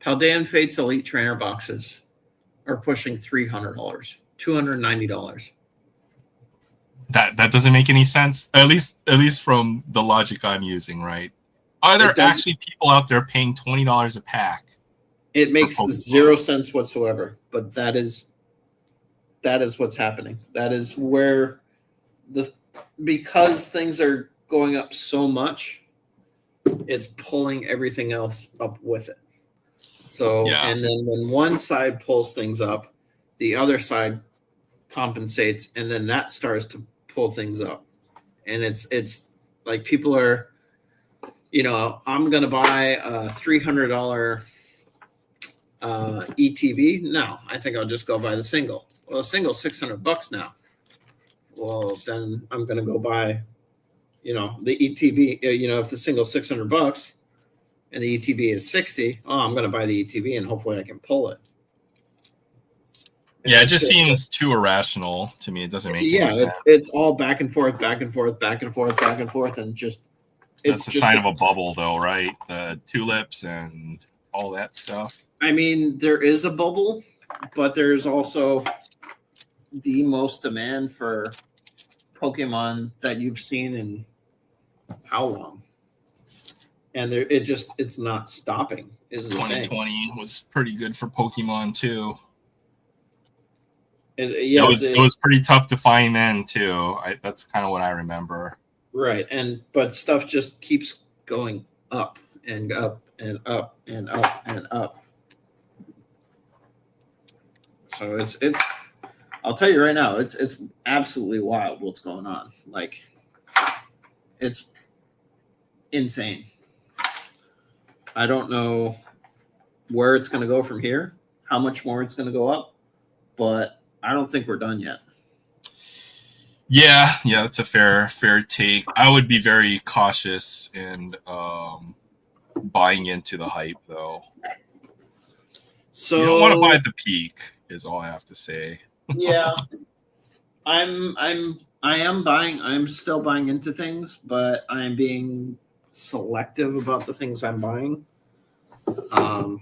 C: Chaldean Fates Elite Trainer boxes are pushing $300, $290.
A: That doesn't make any sense. At least from the logic I'm using, right? Are there actually people out there paying $20 a pack?
C: It makes zero sense whatsoever. But that is what's happening. That is where because things are going up so much, it's pulling everything else up with it. So, and then when one side pulls things up, the other side compensates, and then that starts to pull things up. And it's like people are, I'm going to buy a $300 ETB. No, I think I'll just go buy the single. Well, the single's $600 now. Well, then I'm going to go buy the ETB, if the single's $600 and the ETB is 60, I'm going to buy the ETB and hopefully I can pull it.
A: And it just seems too irrational to me. It doesn't make any sense.
C: It's all back and forth, back and forth, back and forth, back and forth, and just
A: that's the sign of a bubble, though, right? The tulips and all that stuff.
C: I mean, there is a bubble, but there's also the most demand for Pokemon that you've seen in how long? And it's not stopping.
A: 2020 was pretty good for Pokemon too.
C: It
A: was pretty tough to find then too. That's kind of what I remember.
C: Right, but stuff just keeps going up and up and up and up and up. So it's I'll tell you right now, it's absolutely wild what's going on. Like, it's insane. I don't know where it's going to go from here, how much more it's going to go up, but I don't think we're done yet.
A: Yeah, that's a fair take. I would be very cautious in buying into the hype, though. So you don't want to buy at the peak, is all I have to say.
C: Yeah, I am buying. I'm still buying into things, but I am being selective about the things I'm buying. I'm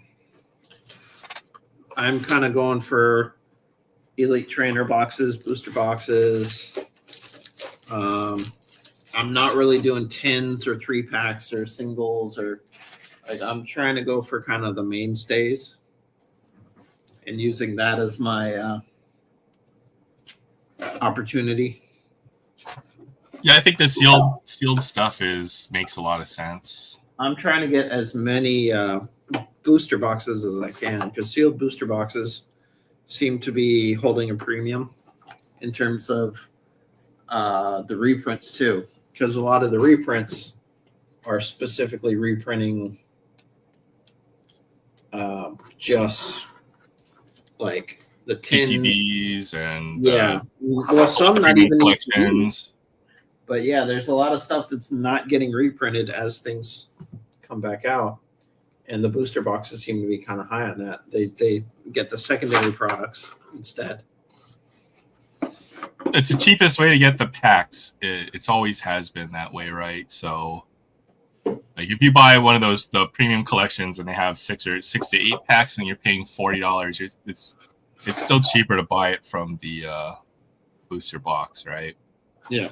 C: kind of going for elite trainer boxes, booster boxes. I'm not really doing 10s or 3-packs or singles, or like, I'm trying to go for kind of the mainstays and using that as my opportunity.
A: Yeah, I think the sealed stuff makes a lot of sense.
C: I'm trying to get as many booster boxes as I can, because sealed booster boxes seem to be holding a premium in terms of the reprints too, because a lot of the reprints are specifically reprinting just like the
A: TTBs and
C: well, some not even
A: collections.
C: But yeah, there's a lot of stuff that's not getting reprinted as things come back out, and the booster boxes seem to be kind of high on that. They get the secondary products instead.
A: It's the cheapest way to get the packs. It's always has been that way, right? So, like, if you buy one of the premium collections and they have 6 to 8 packs and you're paying $40, it's still cheaper to buy it from the booster box, right? Yeah.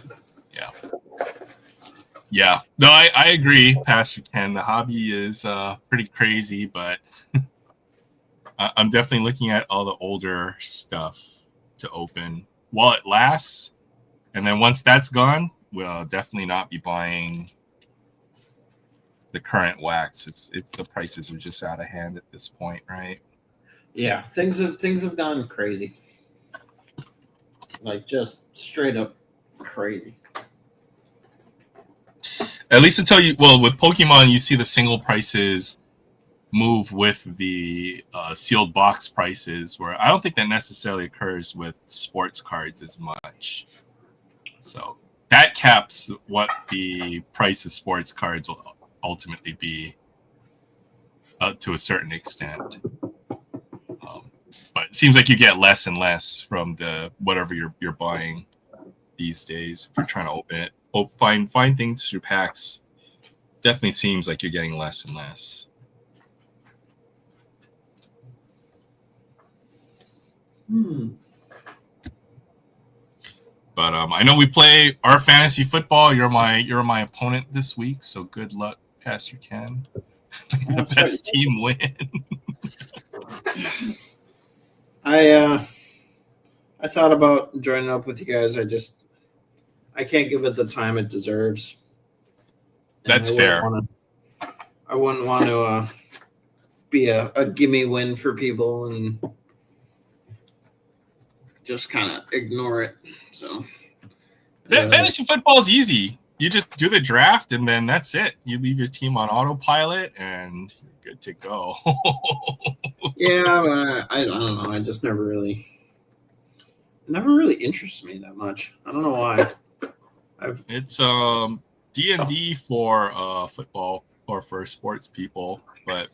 A: No, I agree, Pastor Ken. The hobby is pretty crazy, but I'm definitely looking at all the older stuff to open while it lasts. And then once that's gone, we'll definitely not be buying the current wax. It's the prices are just out of hand at this point, right?
C: Yeah, things have gone crazy. Like, just straight up crazy.
A: At least with Pokemon, you see the single prices move with the sealed box prices, where I don't think that necessarily occurs with sports cards as much. So that caps what the price of sports cards will ultimately be to a certain extent. But it seems like you get less and less from the whatever you're buying these days. If you're trying to open it, find things through packs, definitely seems like you're getting less and less. But I know we play our fantasy football. You're my opponent this week, so good luck, Pastor Ken. The best team win.
C: I thought about joining up with you guys. I can't give it the time it deserves.
A: That's fair.
C: I wouldn't want to be a gimme win for people and just kind of ignore it. So
A: fantasy football is easy. You just do the draft and then that's it. You leave your team on autopilot and you're good to go.
C: Yeah, I don't know. I just never really interests me that much. I don't know why.
A: It's D&D for football or for sports people, but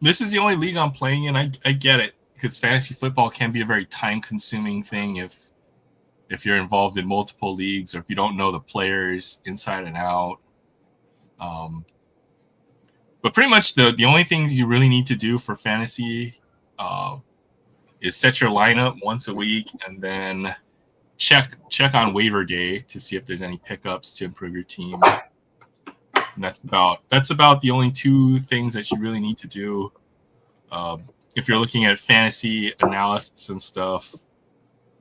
A: this is the only league I'm playing in. I get it, because fantasy football can be a very time-consuming thing if you're involved in multiple leagues or if you don't know the players inside and out. But pretty much the only things you really need to do for fantasy is set your lineup once a week and then check on waiver day to see if there's any pickups to improve your team. And that's about the only two things that you really need to do. If you're looking at fantasy analysis and stuff,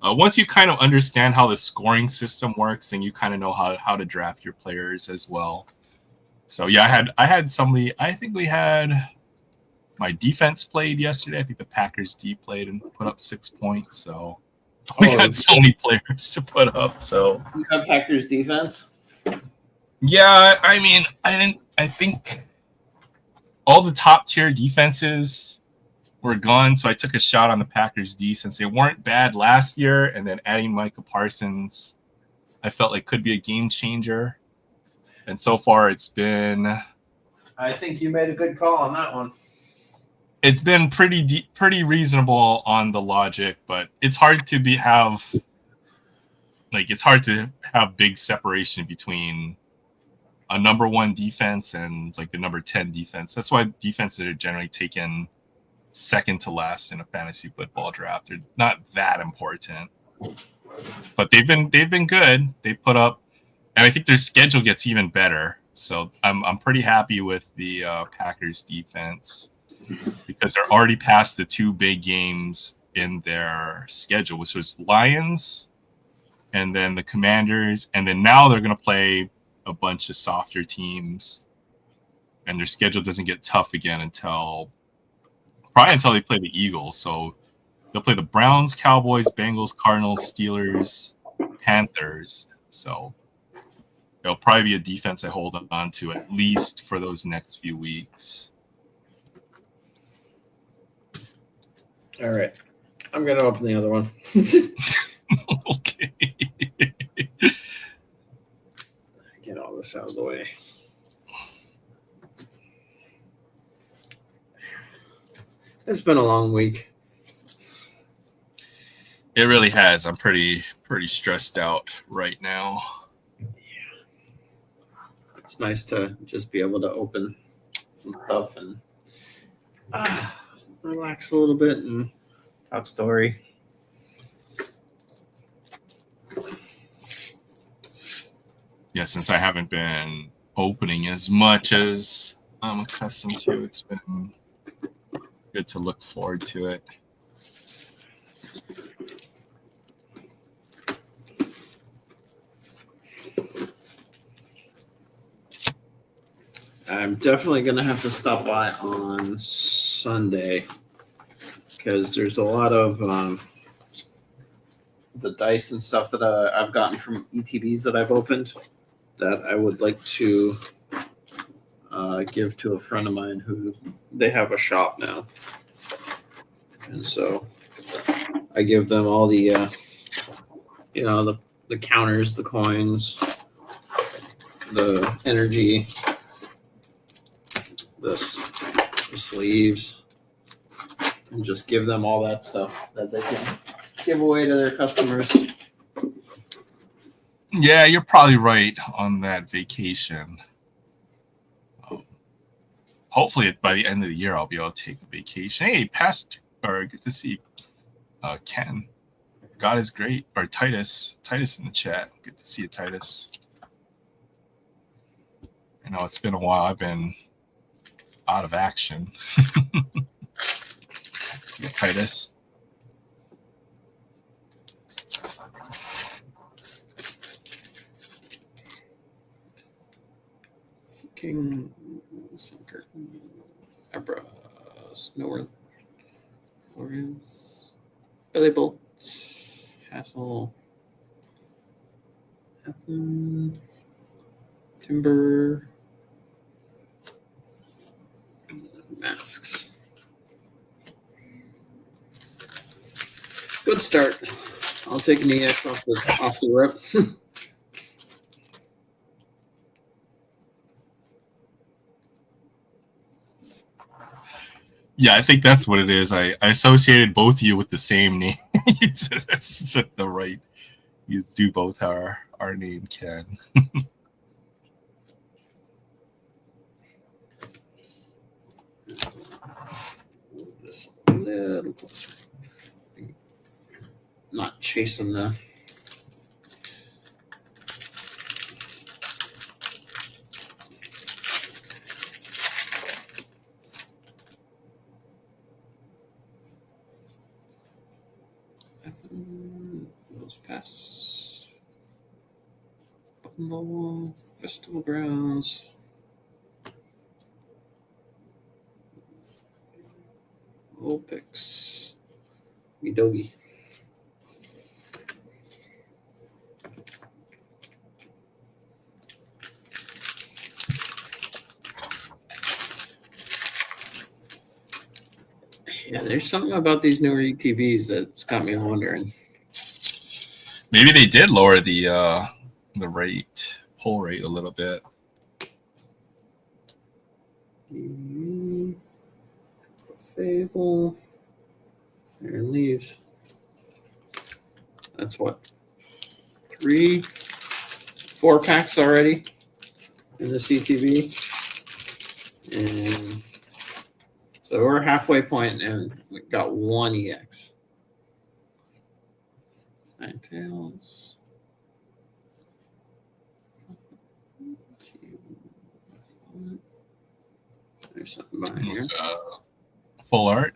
A: once you kind of understand how the scoring system works, then you kind of know how to draft your players as well. So yeah, I had somebody. I think we had my defense played yesterday. I think the Packers D played and put up 6 points. So we got so many players to put up. So
C: you have Packers defense?
A: Yeah, I mean, I think all the top tier defenses were gone, so I took a shot on the Packers D since they weren't bad last year, and then adding Micah Parsons, I felt like could be a game changer. And so far, it's been.
C: I think you made a good call on that one.
A: It's been pretty reasonable on the logic, but it's hard to have big separation between a number 1 defense and like the number 10 defense. That's why defenses are generally taken second to last in a fantasy football draft. They're not that important, but they've been good. They put up, and I think their schedule gets even better. So I'm pretty happy with the Packers defense because they're already past the 2 big games in their schedule, which was Lions and then the Commanders, and then now they're going to play a bunch of softer teams, and their schedule doesn't get tough again until they play the Eagles. So they'll play the Browns, Cowboys, Bengals, Cardinals, Steelers, Panthers. So it'll probably be a defense I hold on to at least for those next few weeks.
C: All right. I'm going to open the other one.
A: Okay.
C: Get all this out of the way. It's been a long week.
A: It really has. I'm pretty stressed out right now.
C: Yeah. It's nice to just be able to open some stuff and relax a little bit and talk story.
A: Yeah, since I haven't been opening as much as I'm accustomed to, it's been good to look forward to it.
C: I'm definitely going to have to stop by on Sunday because there's a lot of the dice and stuff that I've gotten from ETBs that I've opened that I would like to give to a friend of mine who they have a shop now. And so I give them all the, the counters, the coins, the energy, the sleeves, and just give them all that stuff that they can give away to their customers.
A: Yeah, you're probably right on that vacation. Hopefully by the end of the year, I'll be able to take a vacation. Hey, Pastor, or good to see Ken. God is great. Or Titus in the chat. Good to see you, Titus. I know it's been a while. I've been out of action. See you, Titus.
C: King, Sinker, Abra, Snower, Flores, Billy Bolt, Hassel, Heflin, Timber, Masks. Good start. I'll take an EX off the rip.
A: Yeah, I think that's what it is. I associated both of you with the same name. It's just the right. You do both our name, Ken.
C: This a little closer. Not chasing the. Those pass. Bundle, Festival Grounds. Vulpix. Midogi. Yeah, there's something about these newer ETBs that's got me wondering.
A: Maybe they did lower the rate, pull rate a little bit.
C: Fable. There it leaves. That's what? 4 packs already in the CTV. And so we're halfway point and we got 1 EX. Ninetales. There's something behind here.
A: Full art.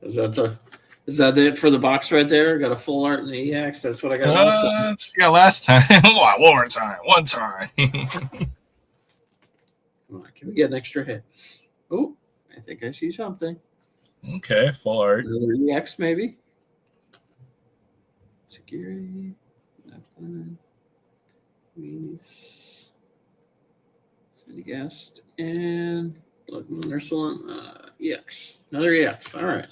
C: Is that it for the box right there? Got a full art in the EX. That's what I got last time.
A: Yeah, last time. One time.
C: Come on, can we get an extra hit? Oh, I think I see something.
A: Okay, full art.
C: Another EX maybe. Security. Please. Sandy Guest and Blood Moon Ursulon. EX. Another EX. All right.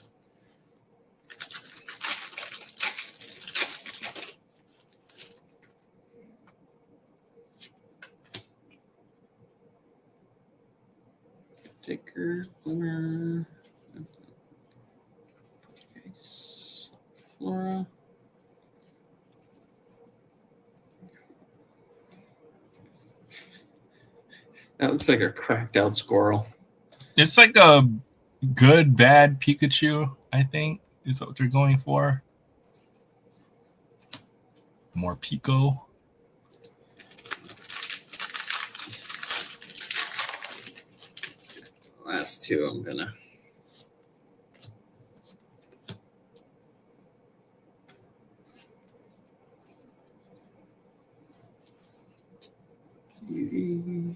C: Taker, Glimmer, Flora. That looks like a cracked out squirrel.
A: It's like a good, bad Pikachu, I think, is what they're going for. More Pico.
C: Last two, I'm gonna. UV.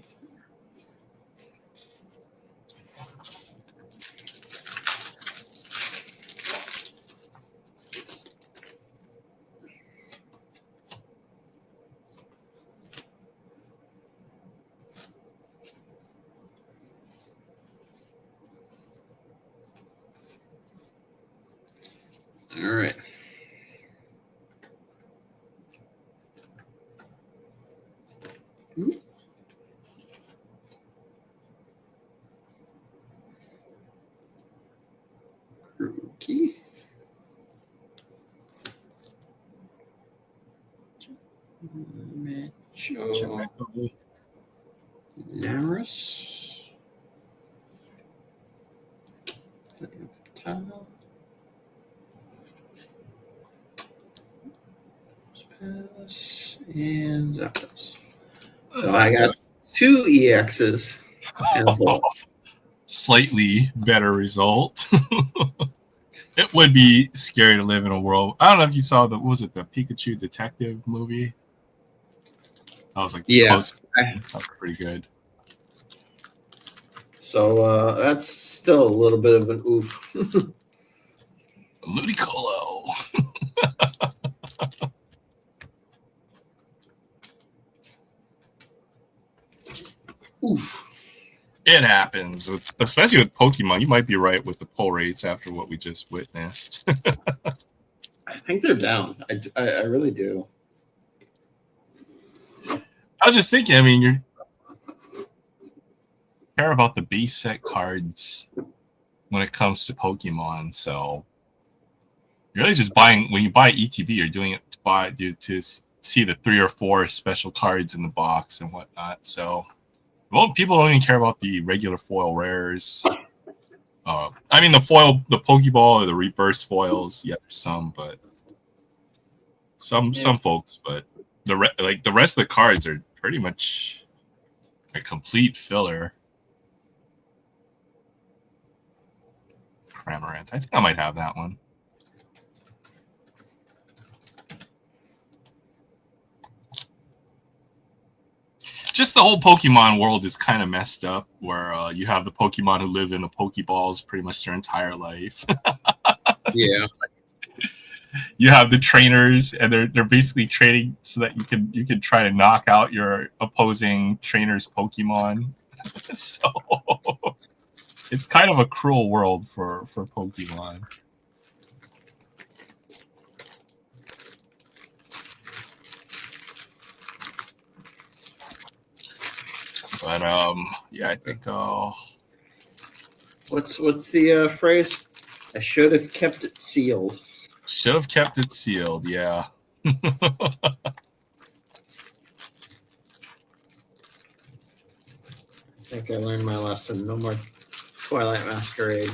C: All right. Rookie. Macho. Naris. Tile. Pass and Zapdos. So I got 2 EXs and a full.
A: Slightly better result. It would be scary to live in a world. I don't know if you saw the Pikachu Detective movie. That was like close. That was pretty good.
C: So that's still a little bit of an oof.
A: Ludicolo.
C: Oof.
A: It happens, especially with Pokemon. You might be right with the pull rates after what we just witnessed.
C: I think they're down. I really do.
A: I was just thinking. I mean, care about the base set cards when it comes to Pokemon. So you're really just buying, when you buy ETB, you're doing it to see the 3 or 4 special cards in the box and whatnot. So people don't even care about the regular foil rares. I mean, the Pokeball or the reverse foils, yeah, there's some, but some folks, but the rest of the cards are pretty much a complete filler. Cramorant, I think I might have that one. Just the whole Pokemon world is kind of messed up, where you have the Pokemon who live in the Pokeballs pretty much their entire life.
C: Yeah.
A: You have the trainers, and they're basically training so that you can try to knock out your opposing trainer's Pokemon. So it's kind of a cruel world for Pokemon. But yeah, I think
C: what's the phrase? I should have kept it sealed.
A: Should have kept it sealed, yeah.
C: I think I learned my lesson. No more Twilight Masquerade.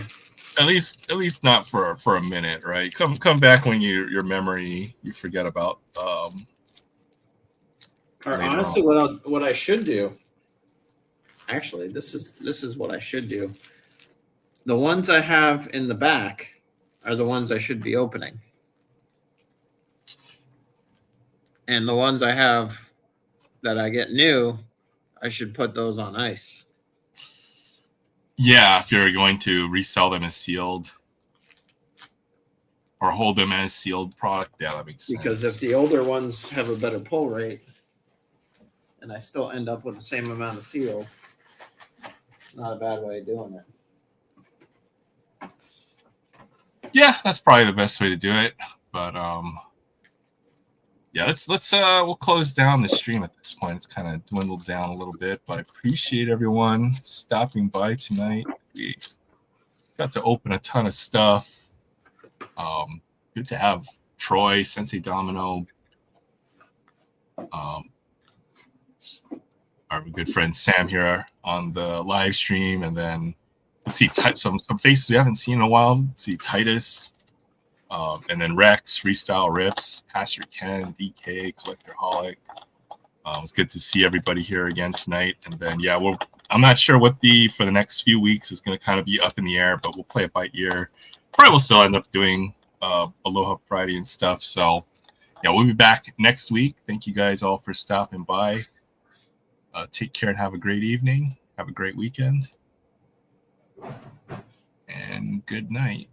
A: At least not for a minute, right? Come back when your memory, you forget about.
C: Or honestly, what I should do. Actually, this is what I should do. The ones I have in the back are the ones I should be opening. And the ones I have that I get new, I should put those on ice.
A: Yeah, if you're going to resell them as sealed or hold them as sealed product, yeah, that makes sense.
C: Because if the older ones have a better pull rate and I still end up with the same amount of seal, not a bad way of doing it.
A: Yeah, that's probably the best way to do it. But yeah, let's we'll close down the stream at this point. It's kind of dwindled down a little bit, but I appreciate everyone stopping by tonight. We got to open a ton of stuff. Good to have Troy, Sensei Domino, our good friend Sam here on the live stream, and then let's see some faces we haven't seen in a while. Let's see Titus, and then Rex, Freestyle Rips, Pastor Ken, DK, Collectorholic. It's good to see everybody here again tonight. And then yeah, I'm not sure what for the next few weeks is going to kind of be up in the air, but we'll play it by ear. Probably we'll still end up doing Aloha Friday and stuff. So yeah, we'll be back next week. Thank you guys all for stopping by. Take care and have a great evening. Have a great weekend. And good night.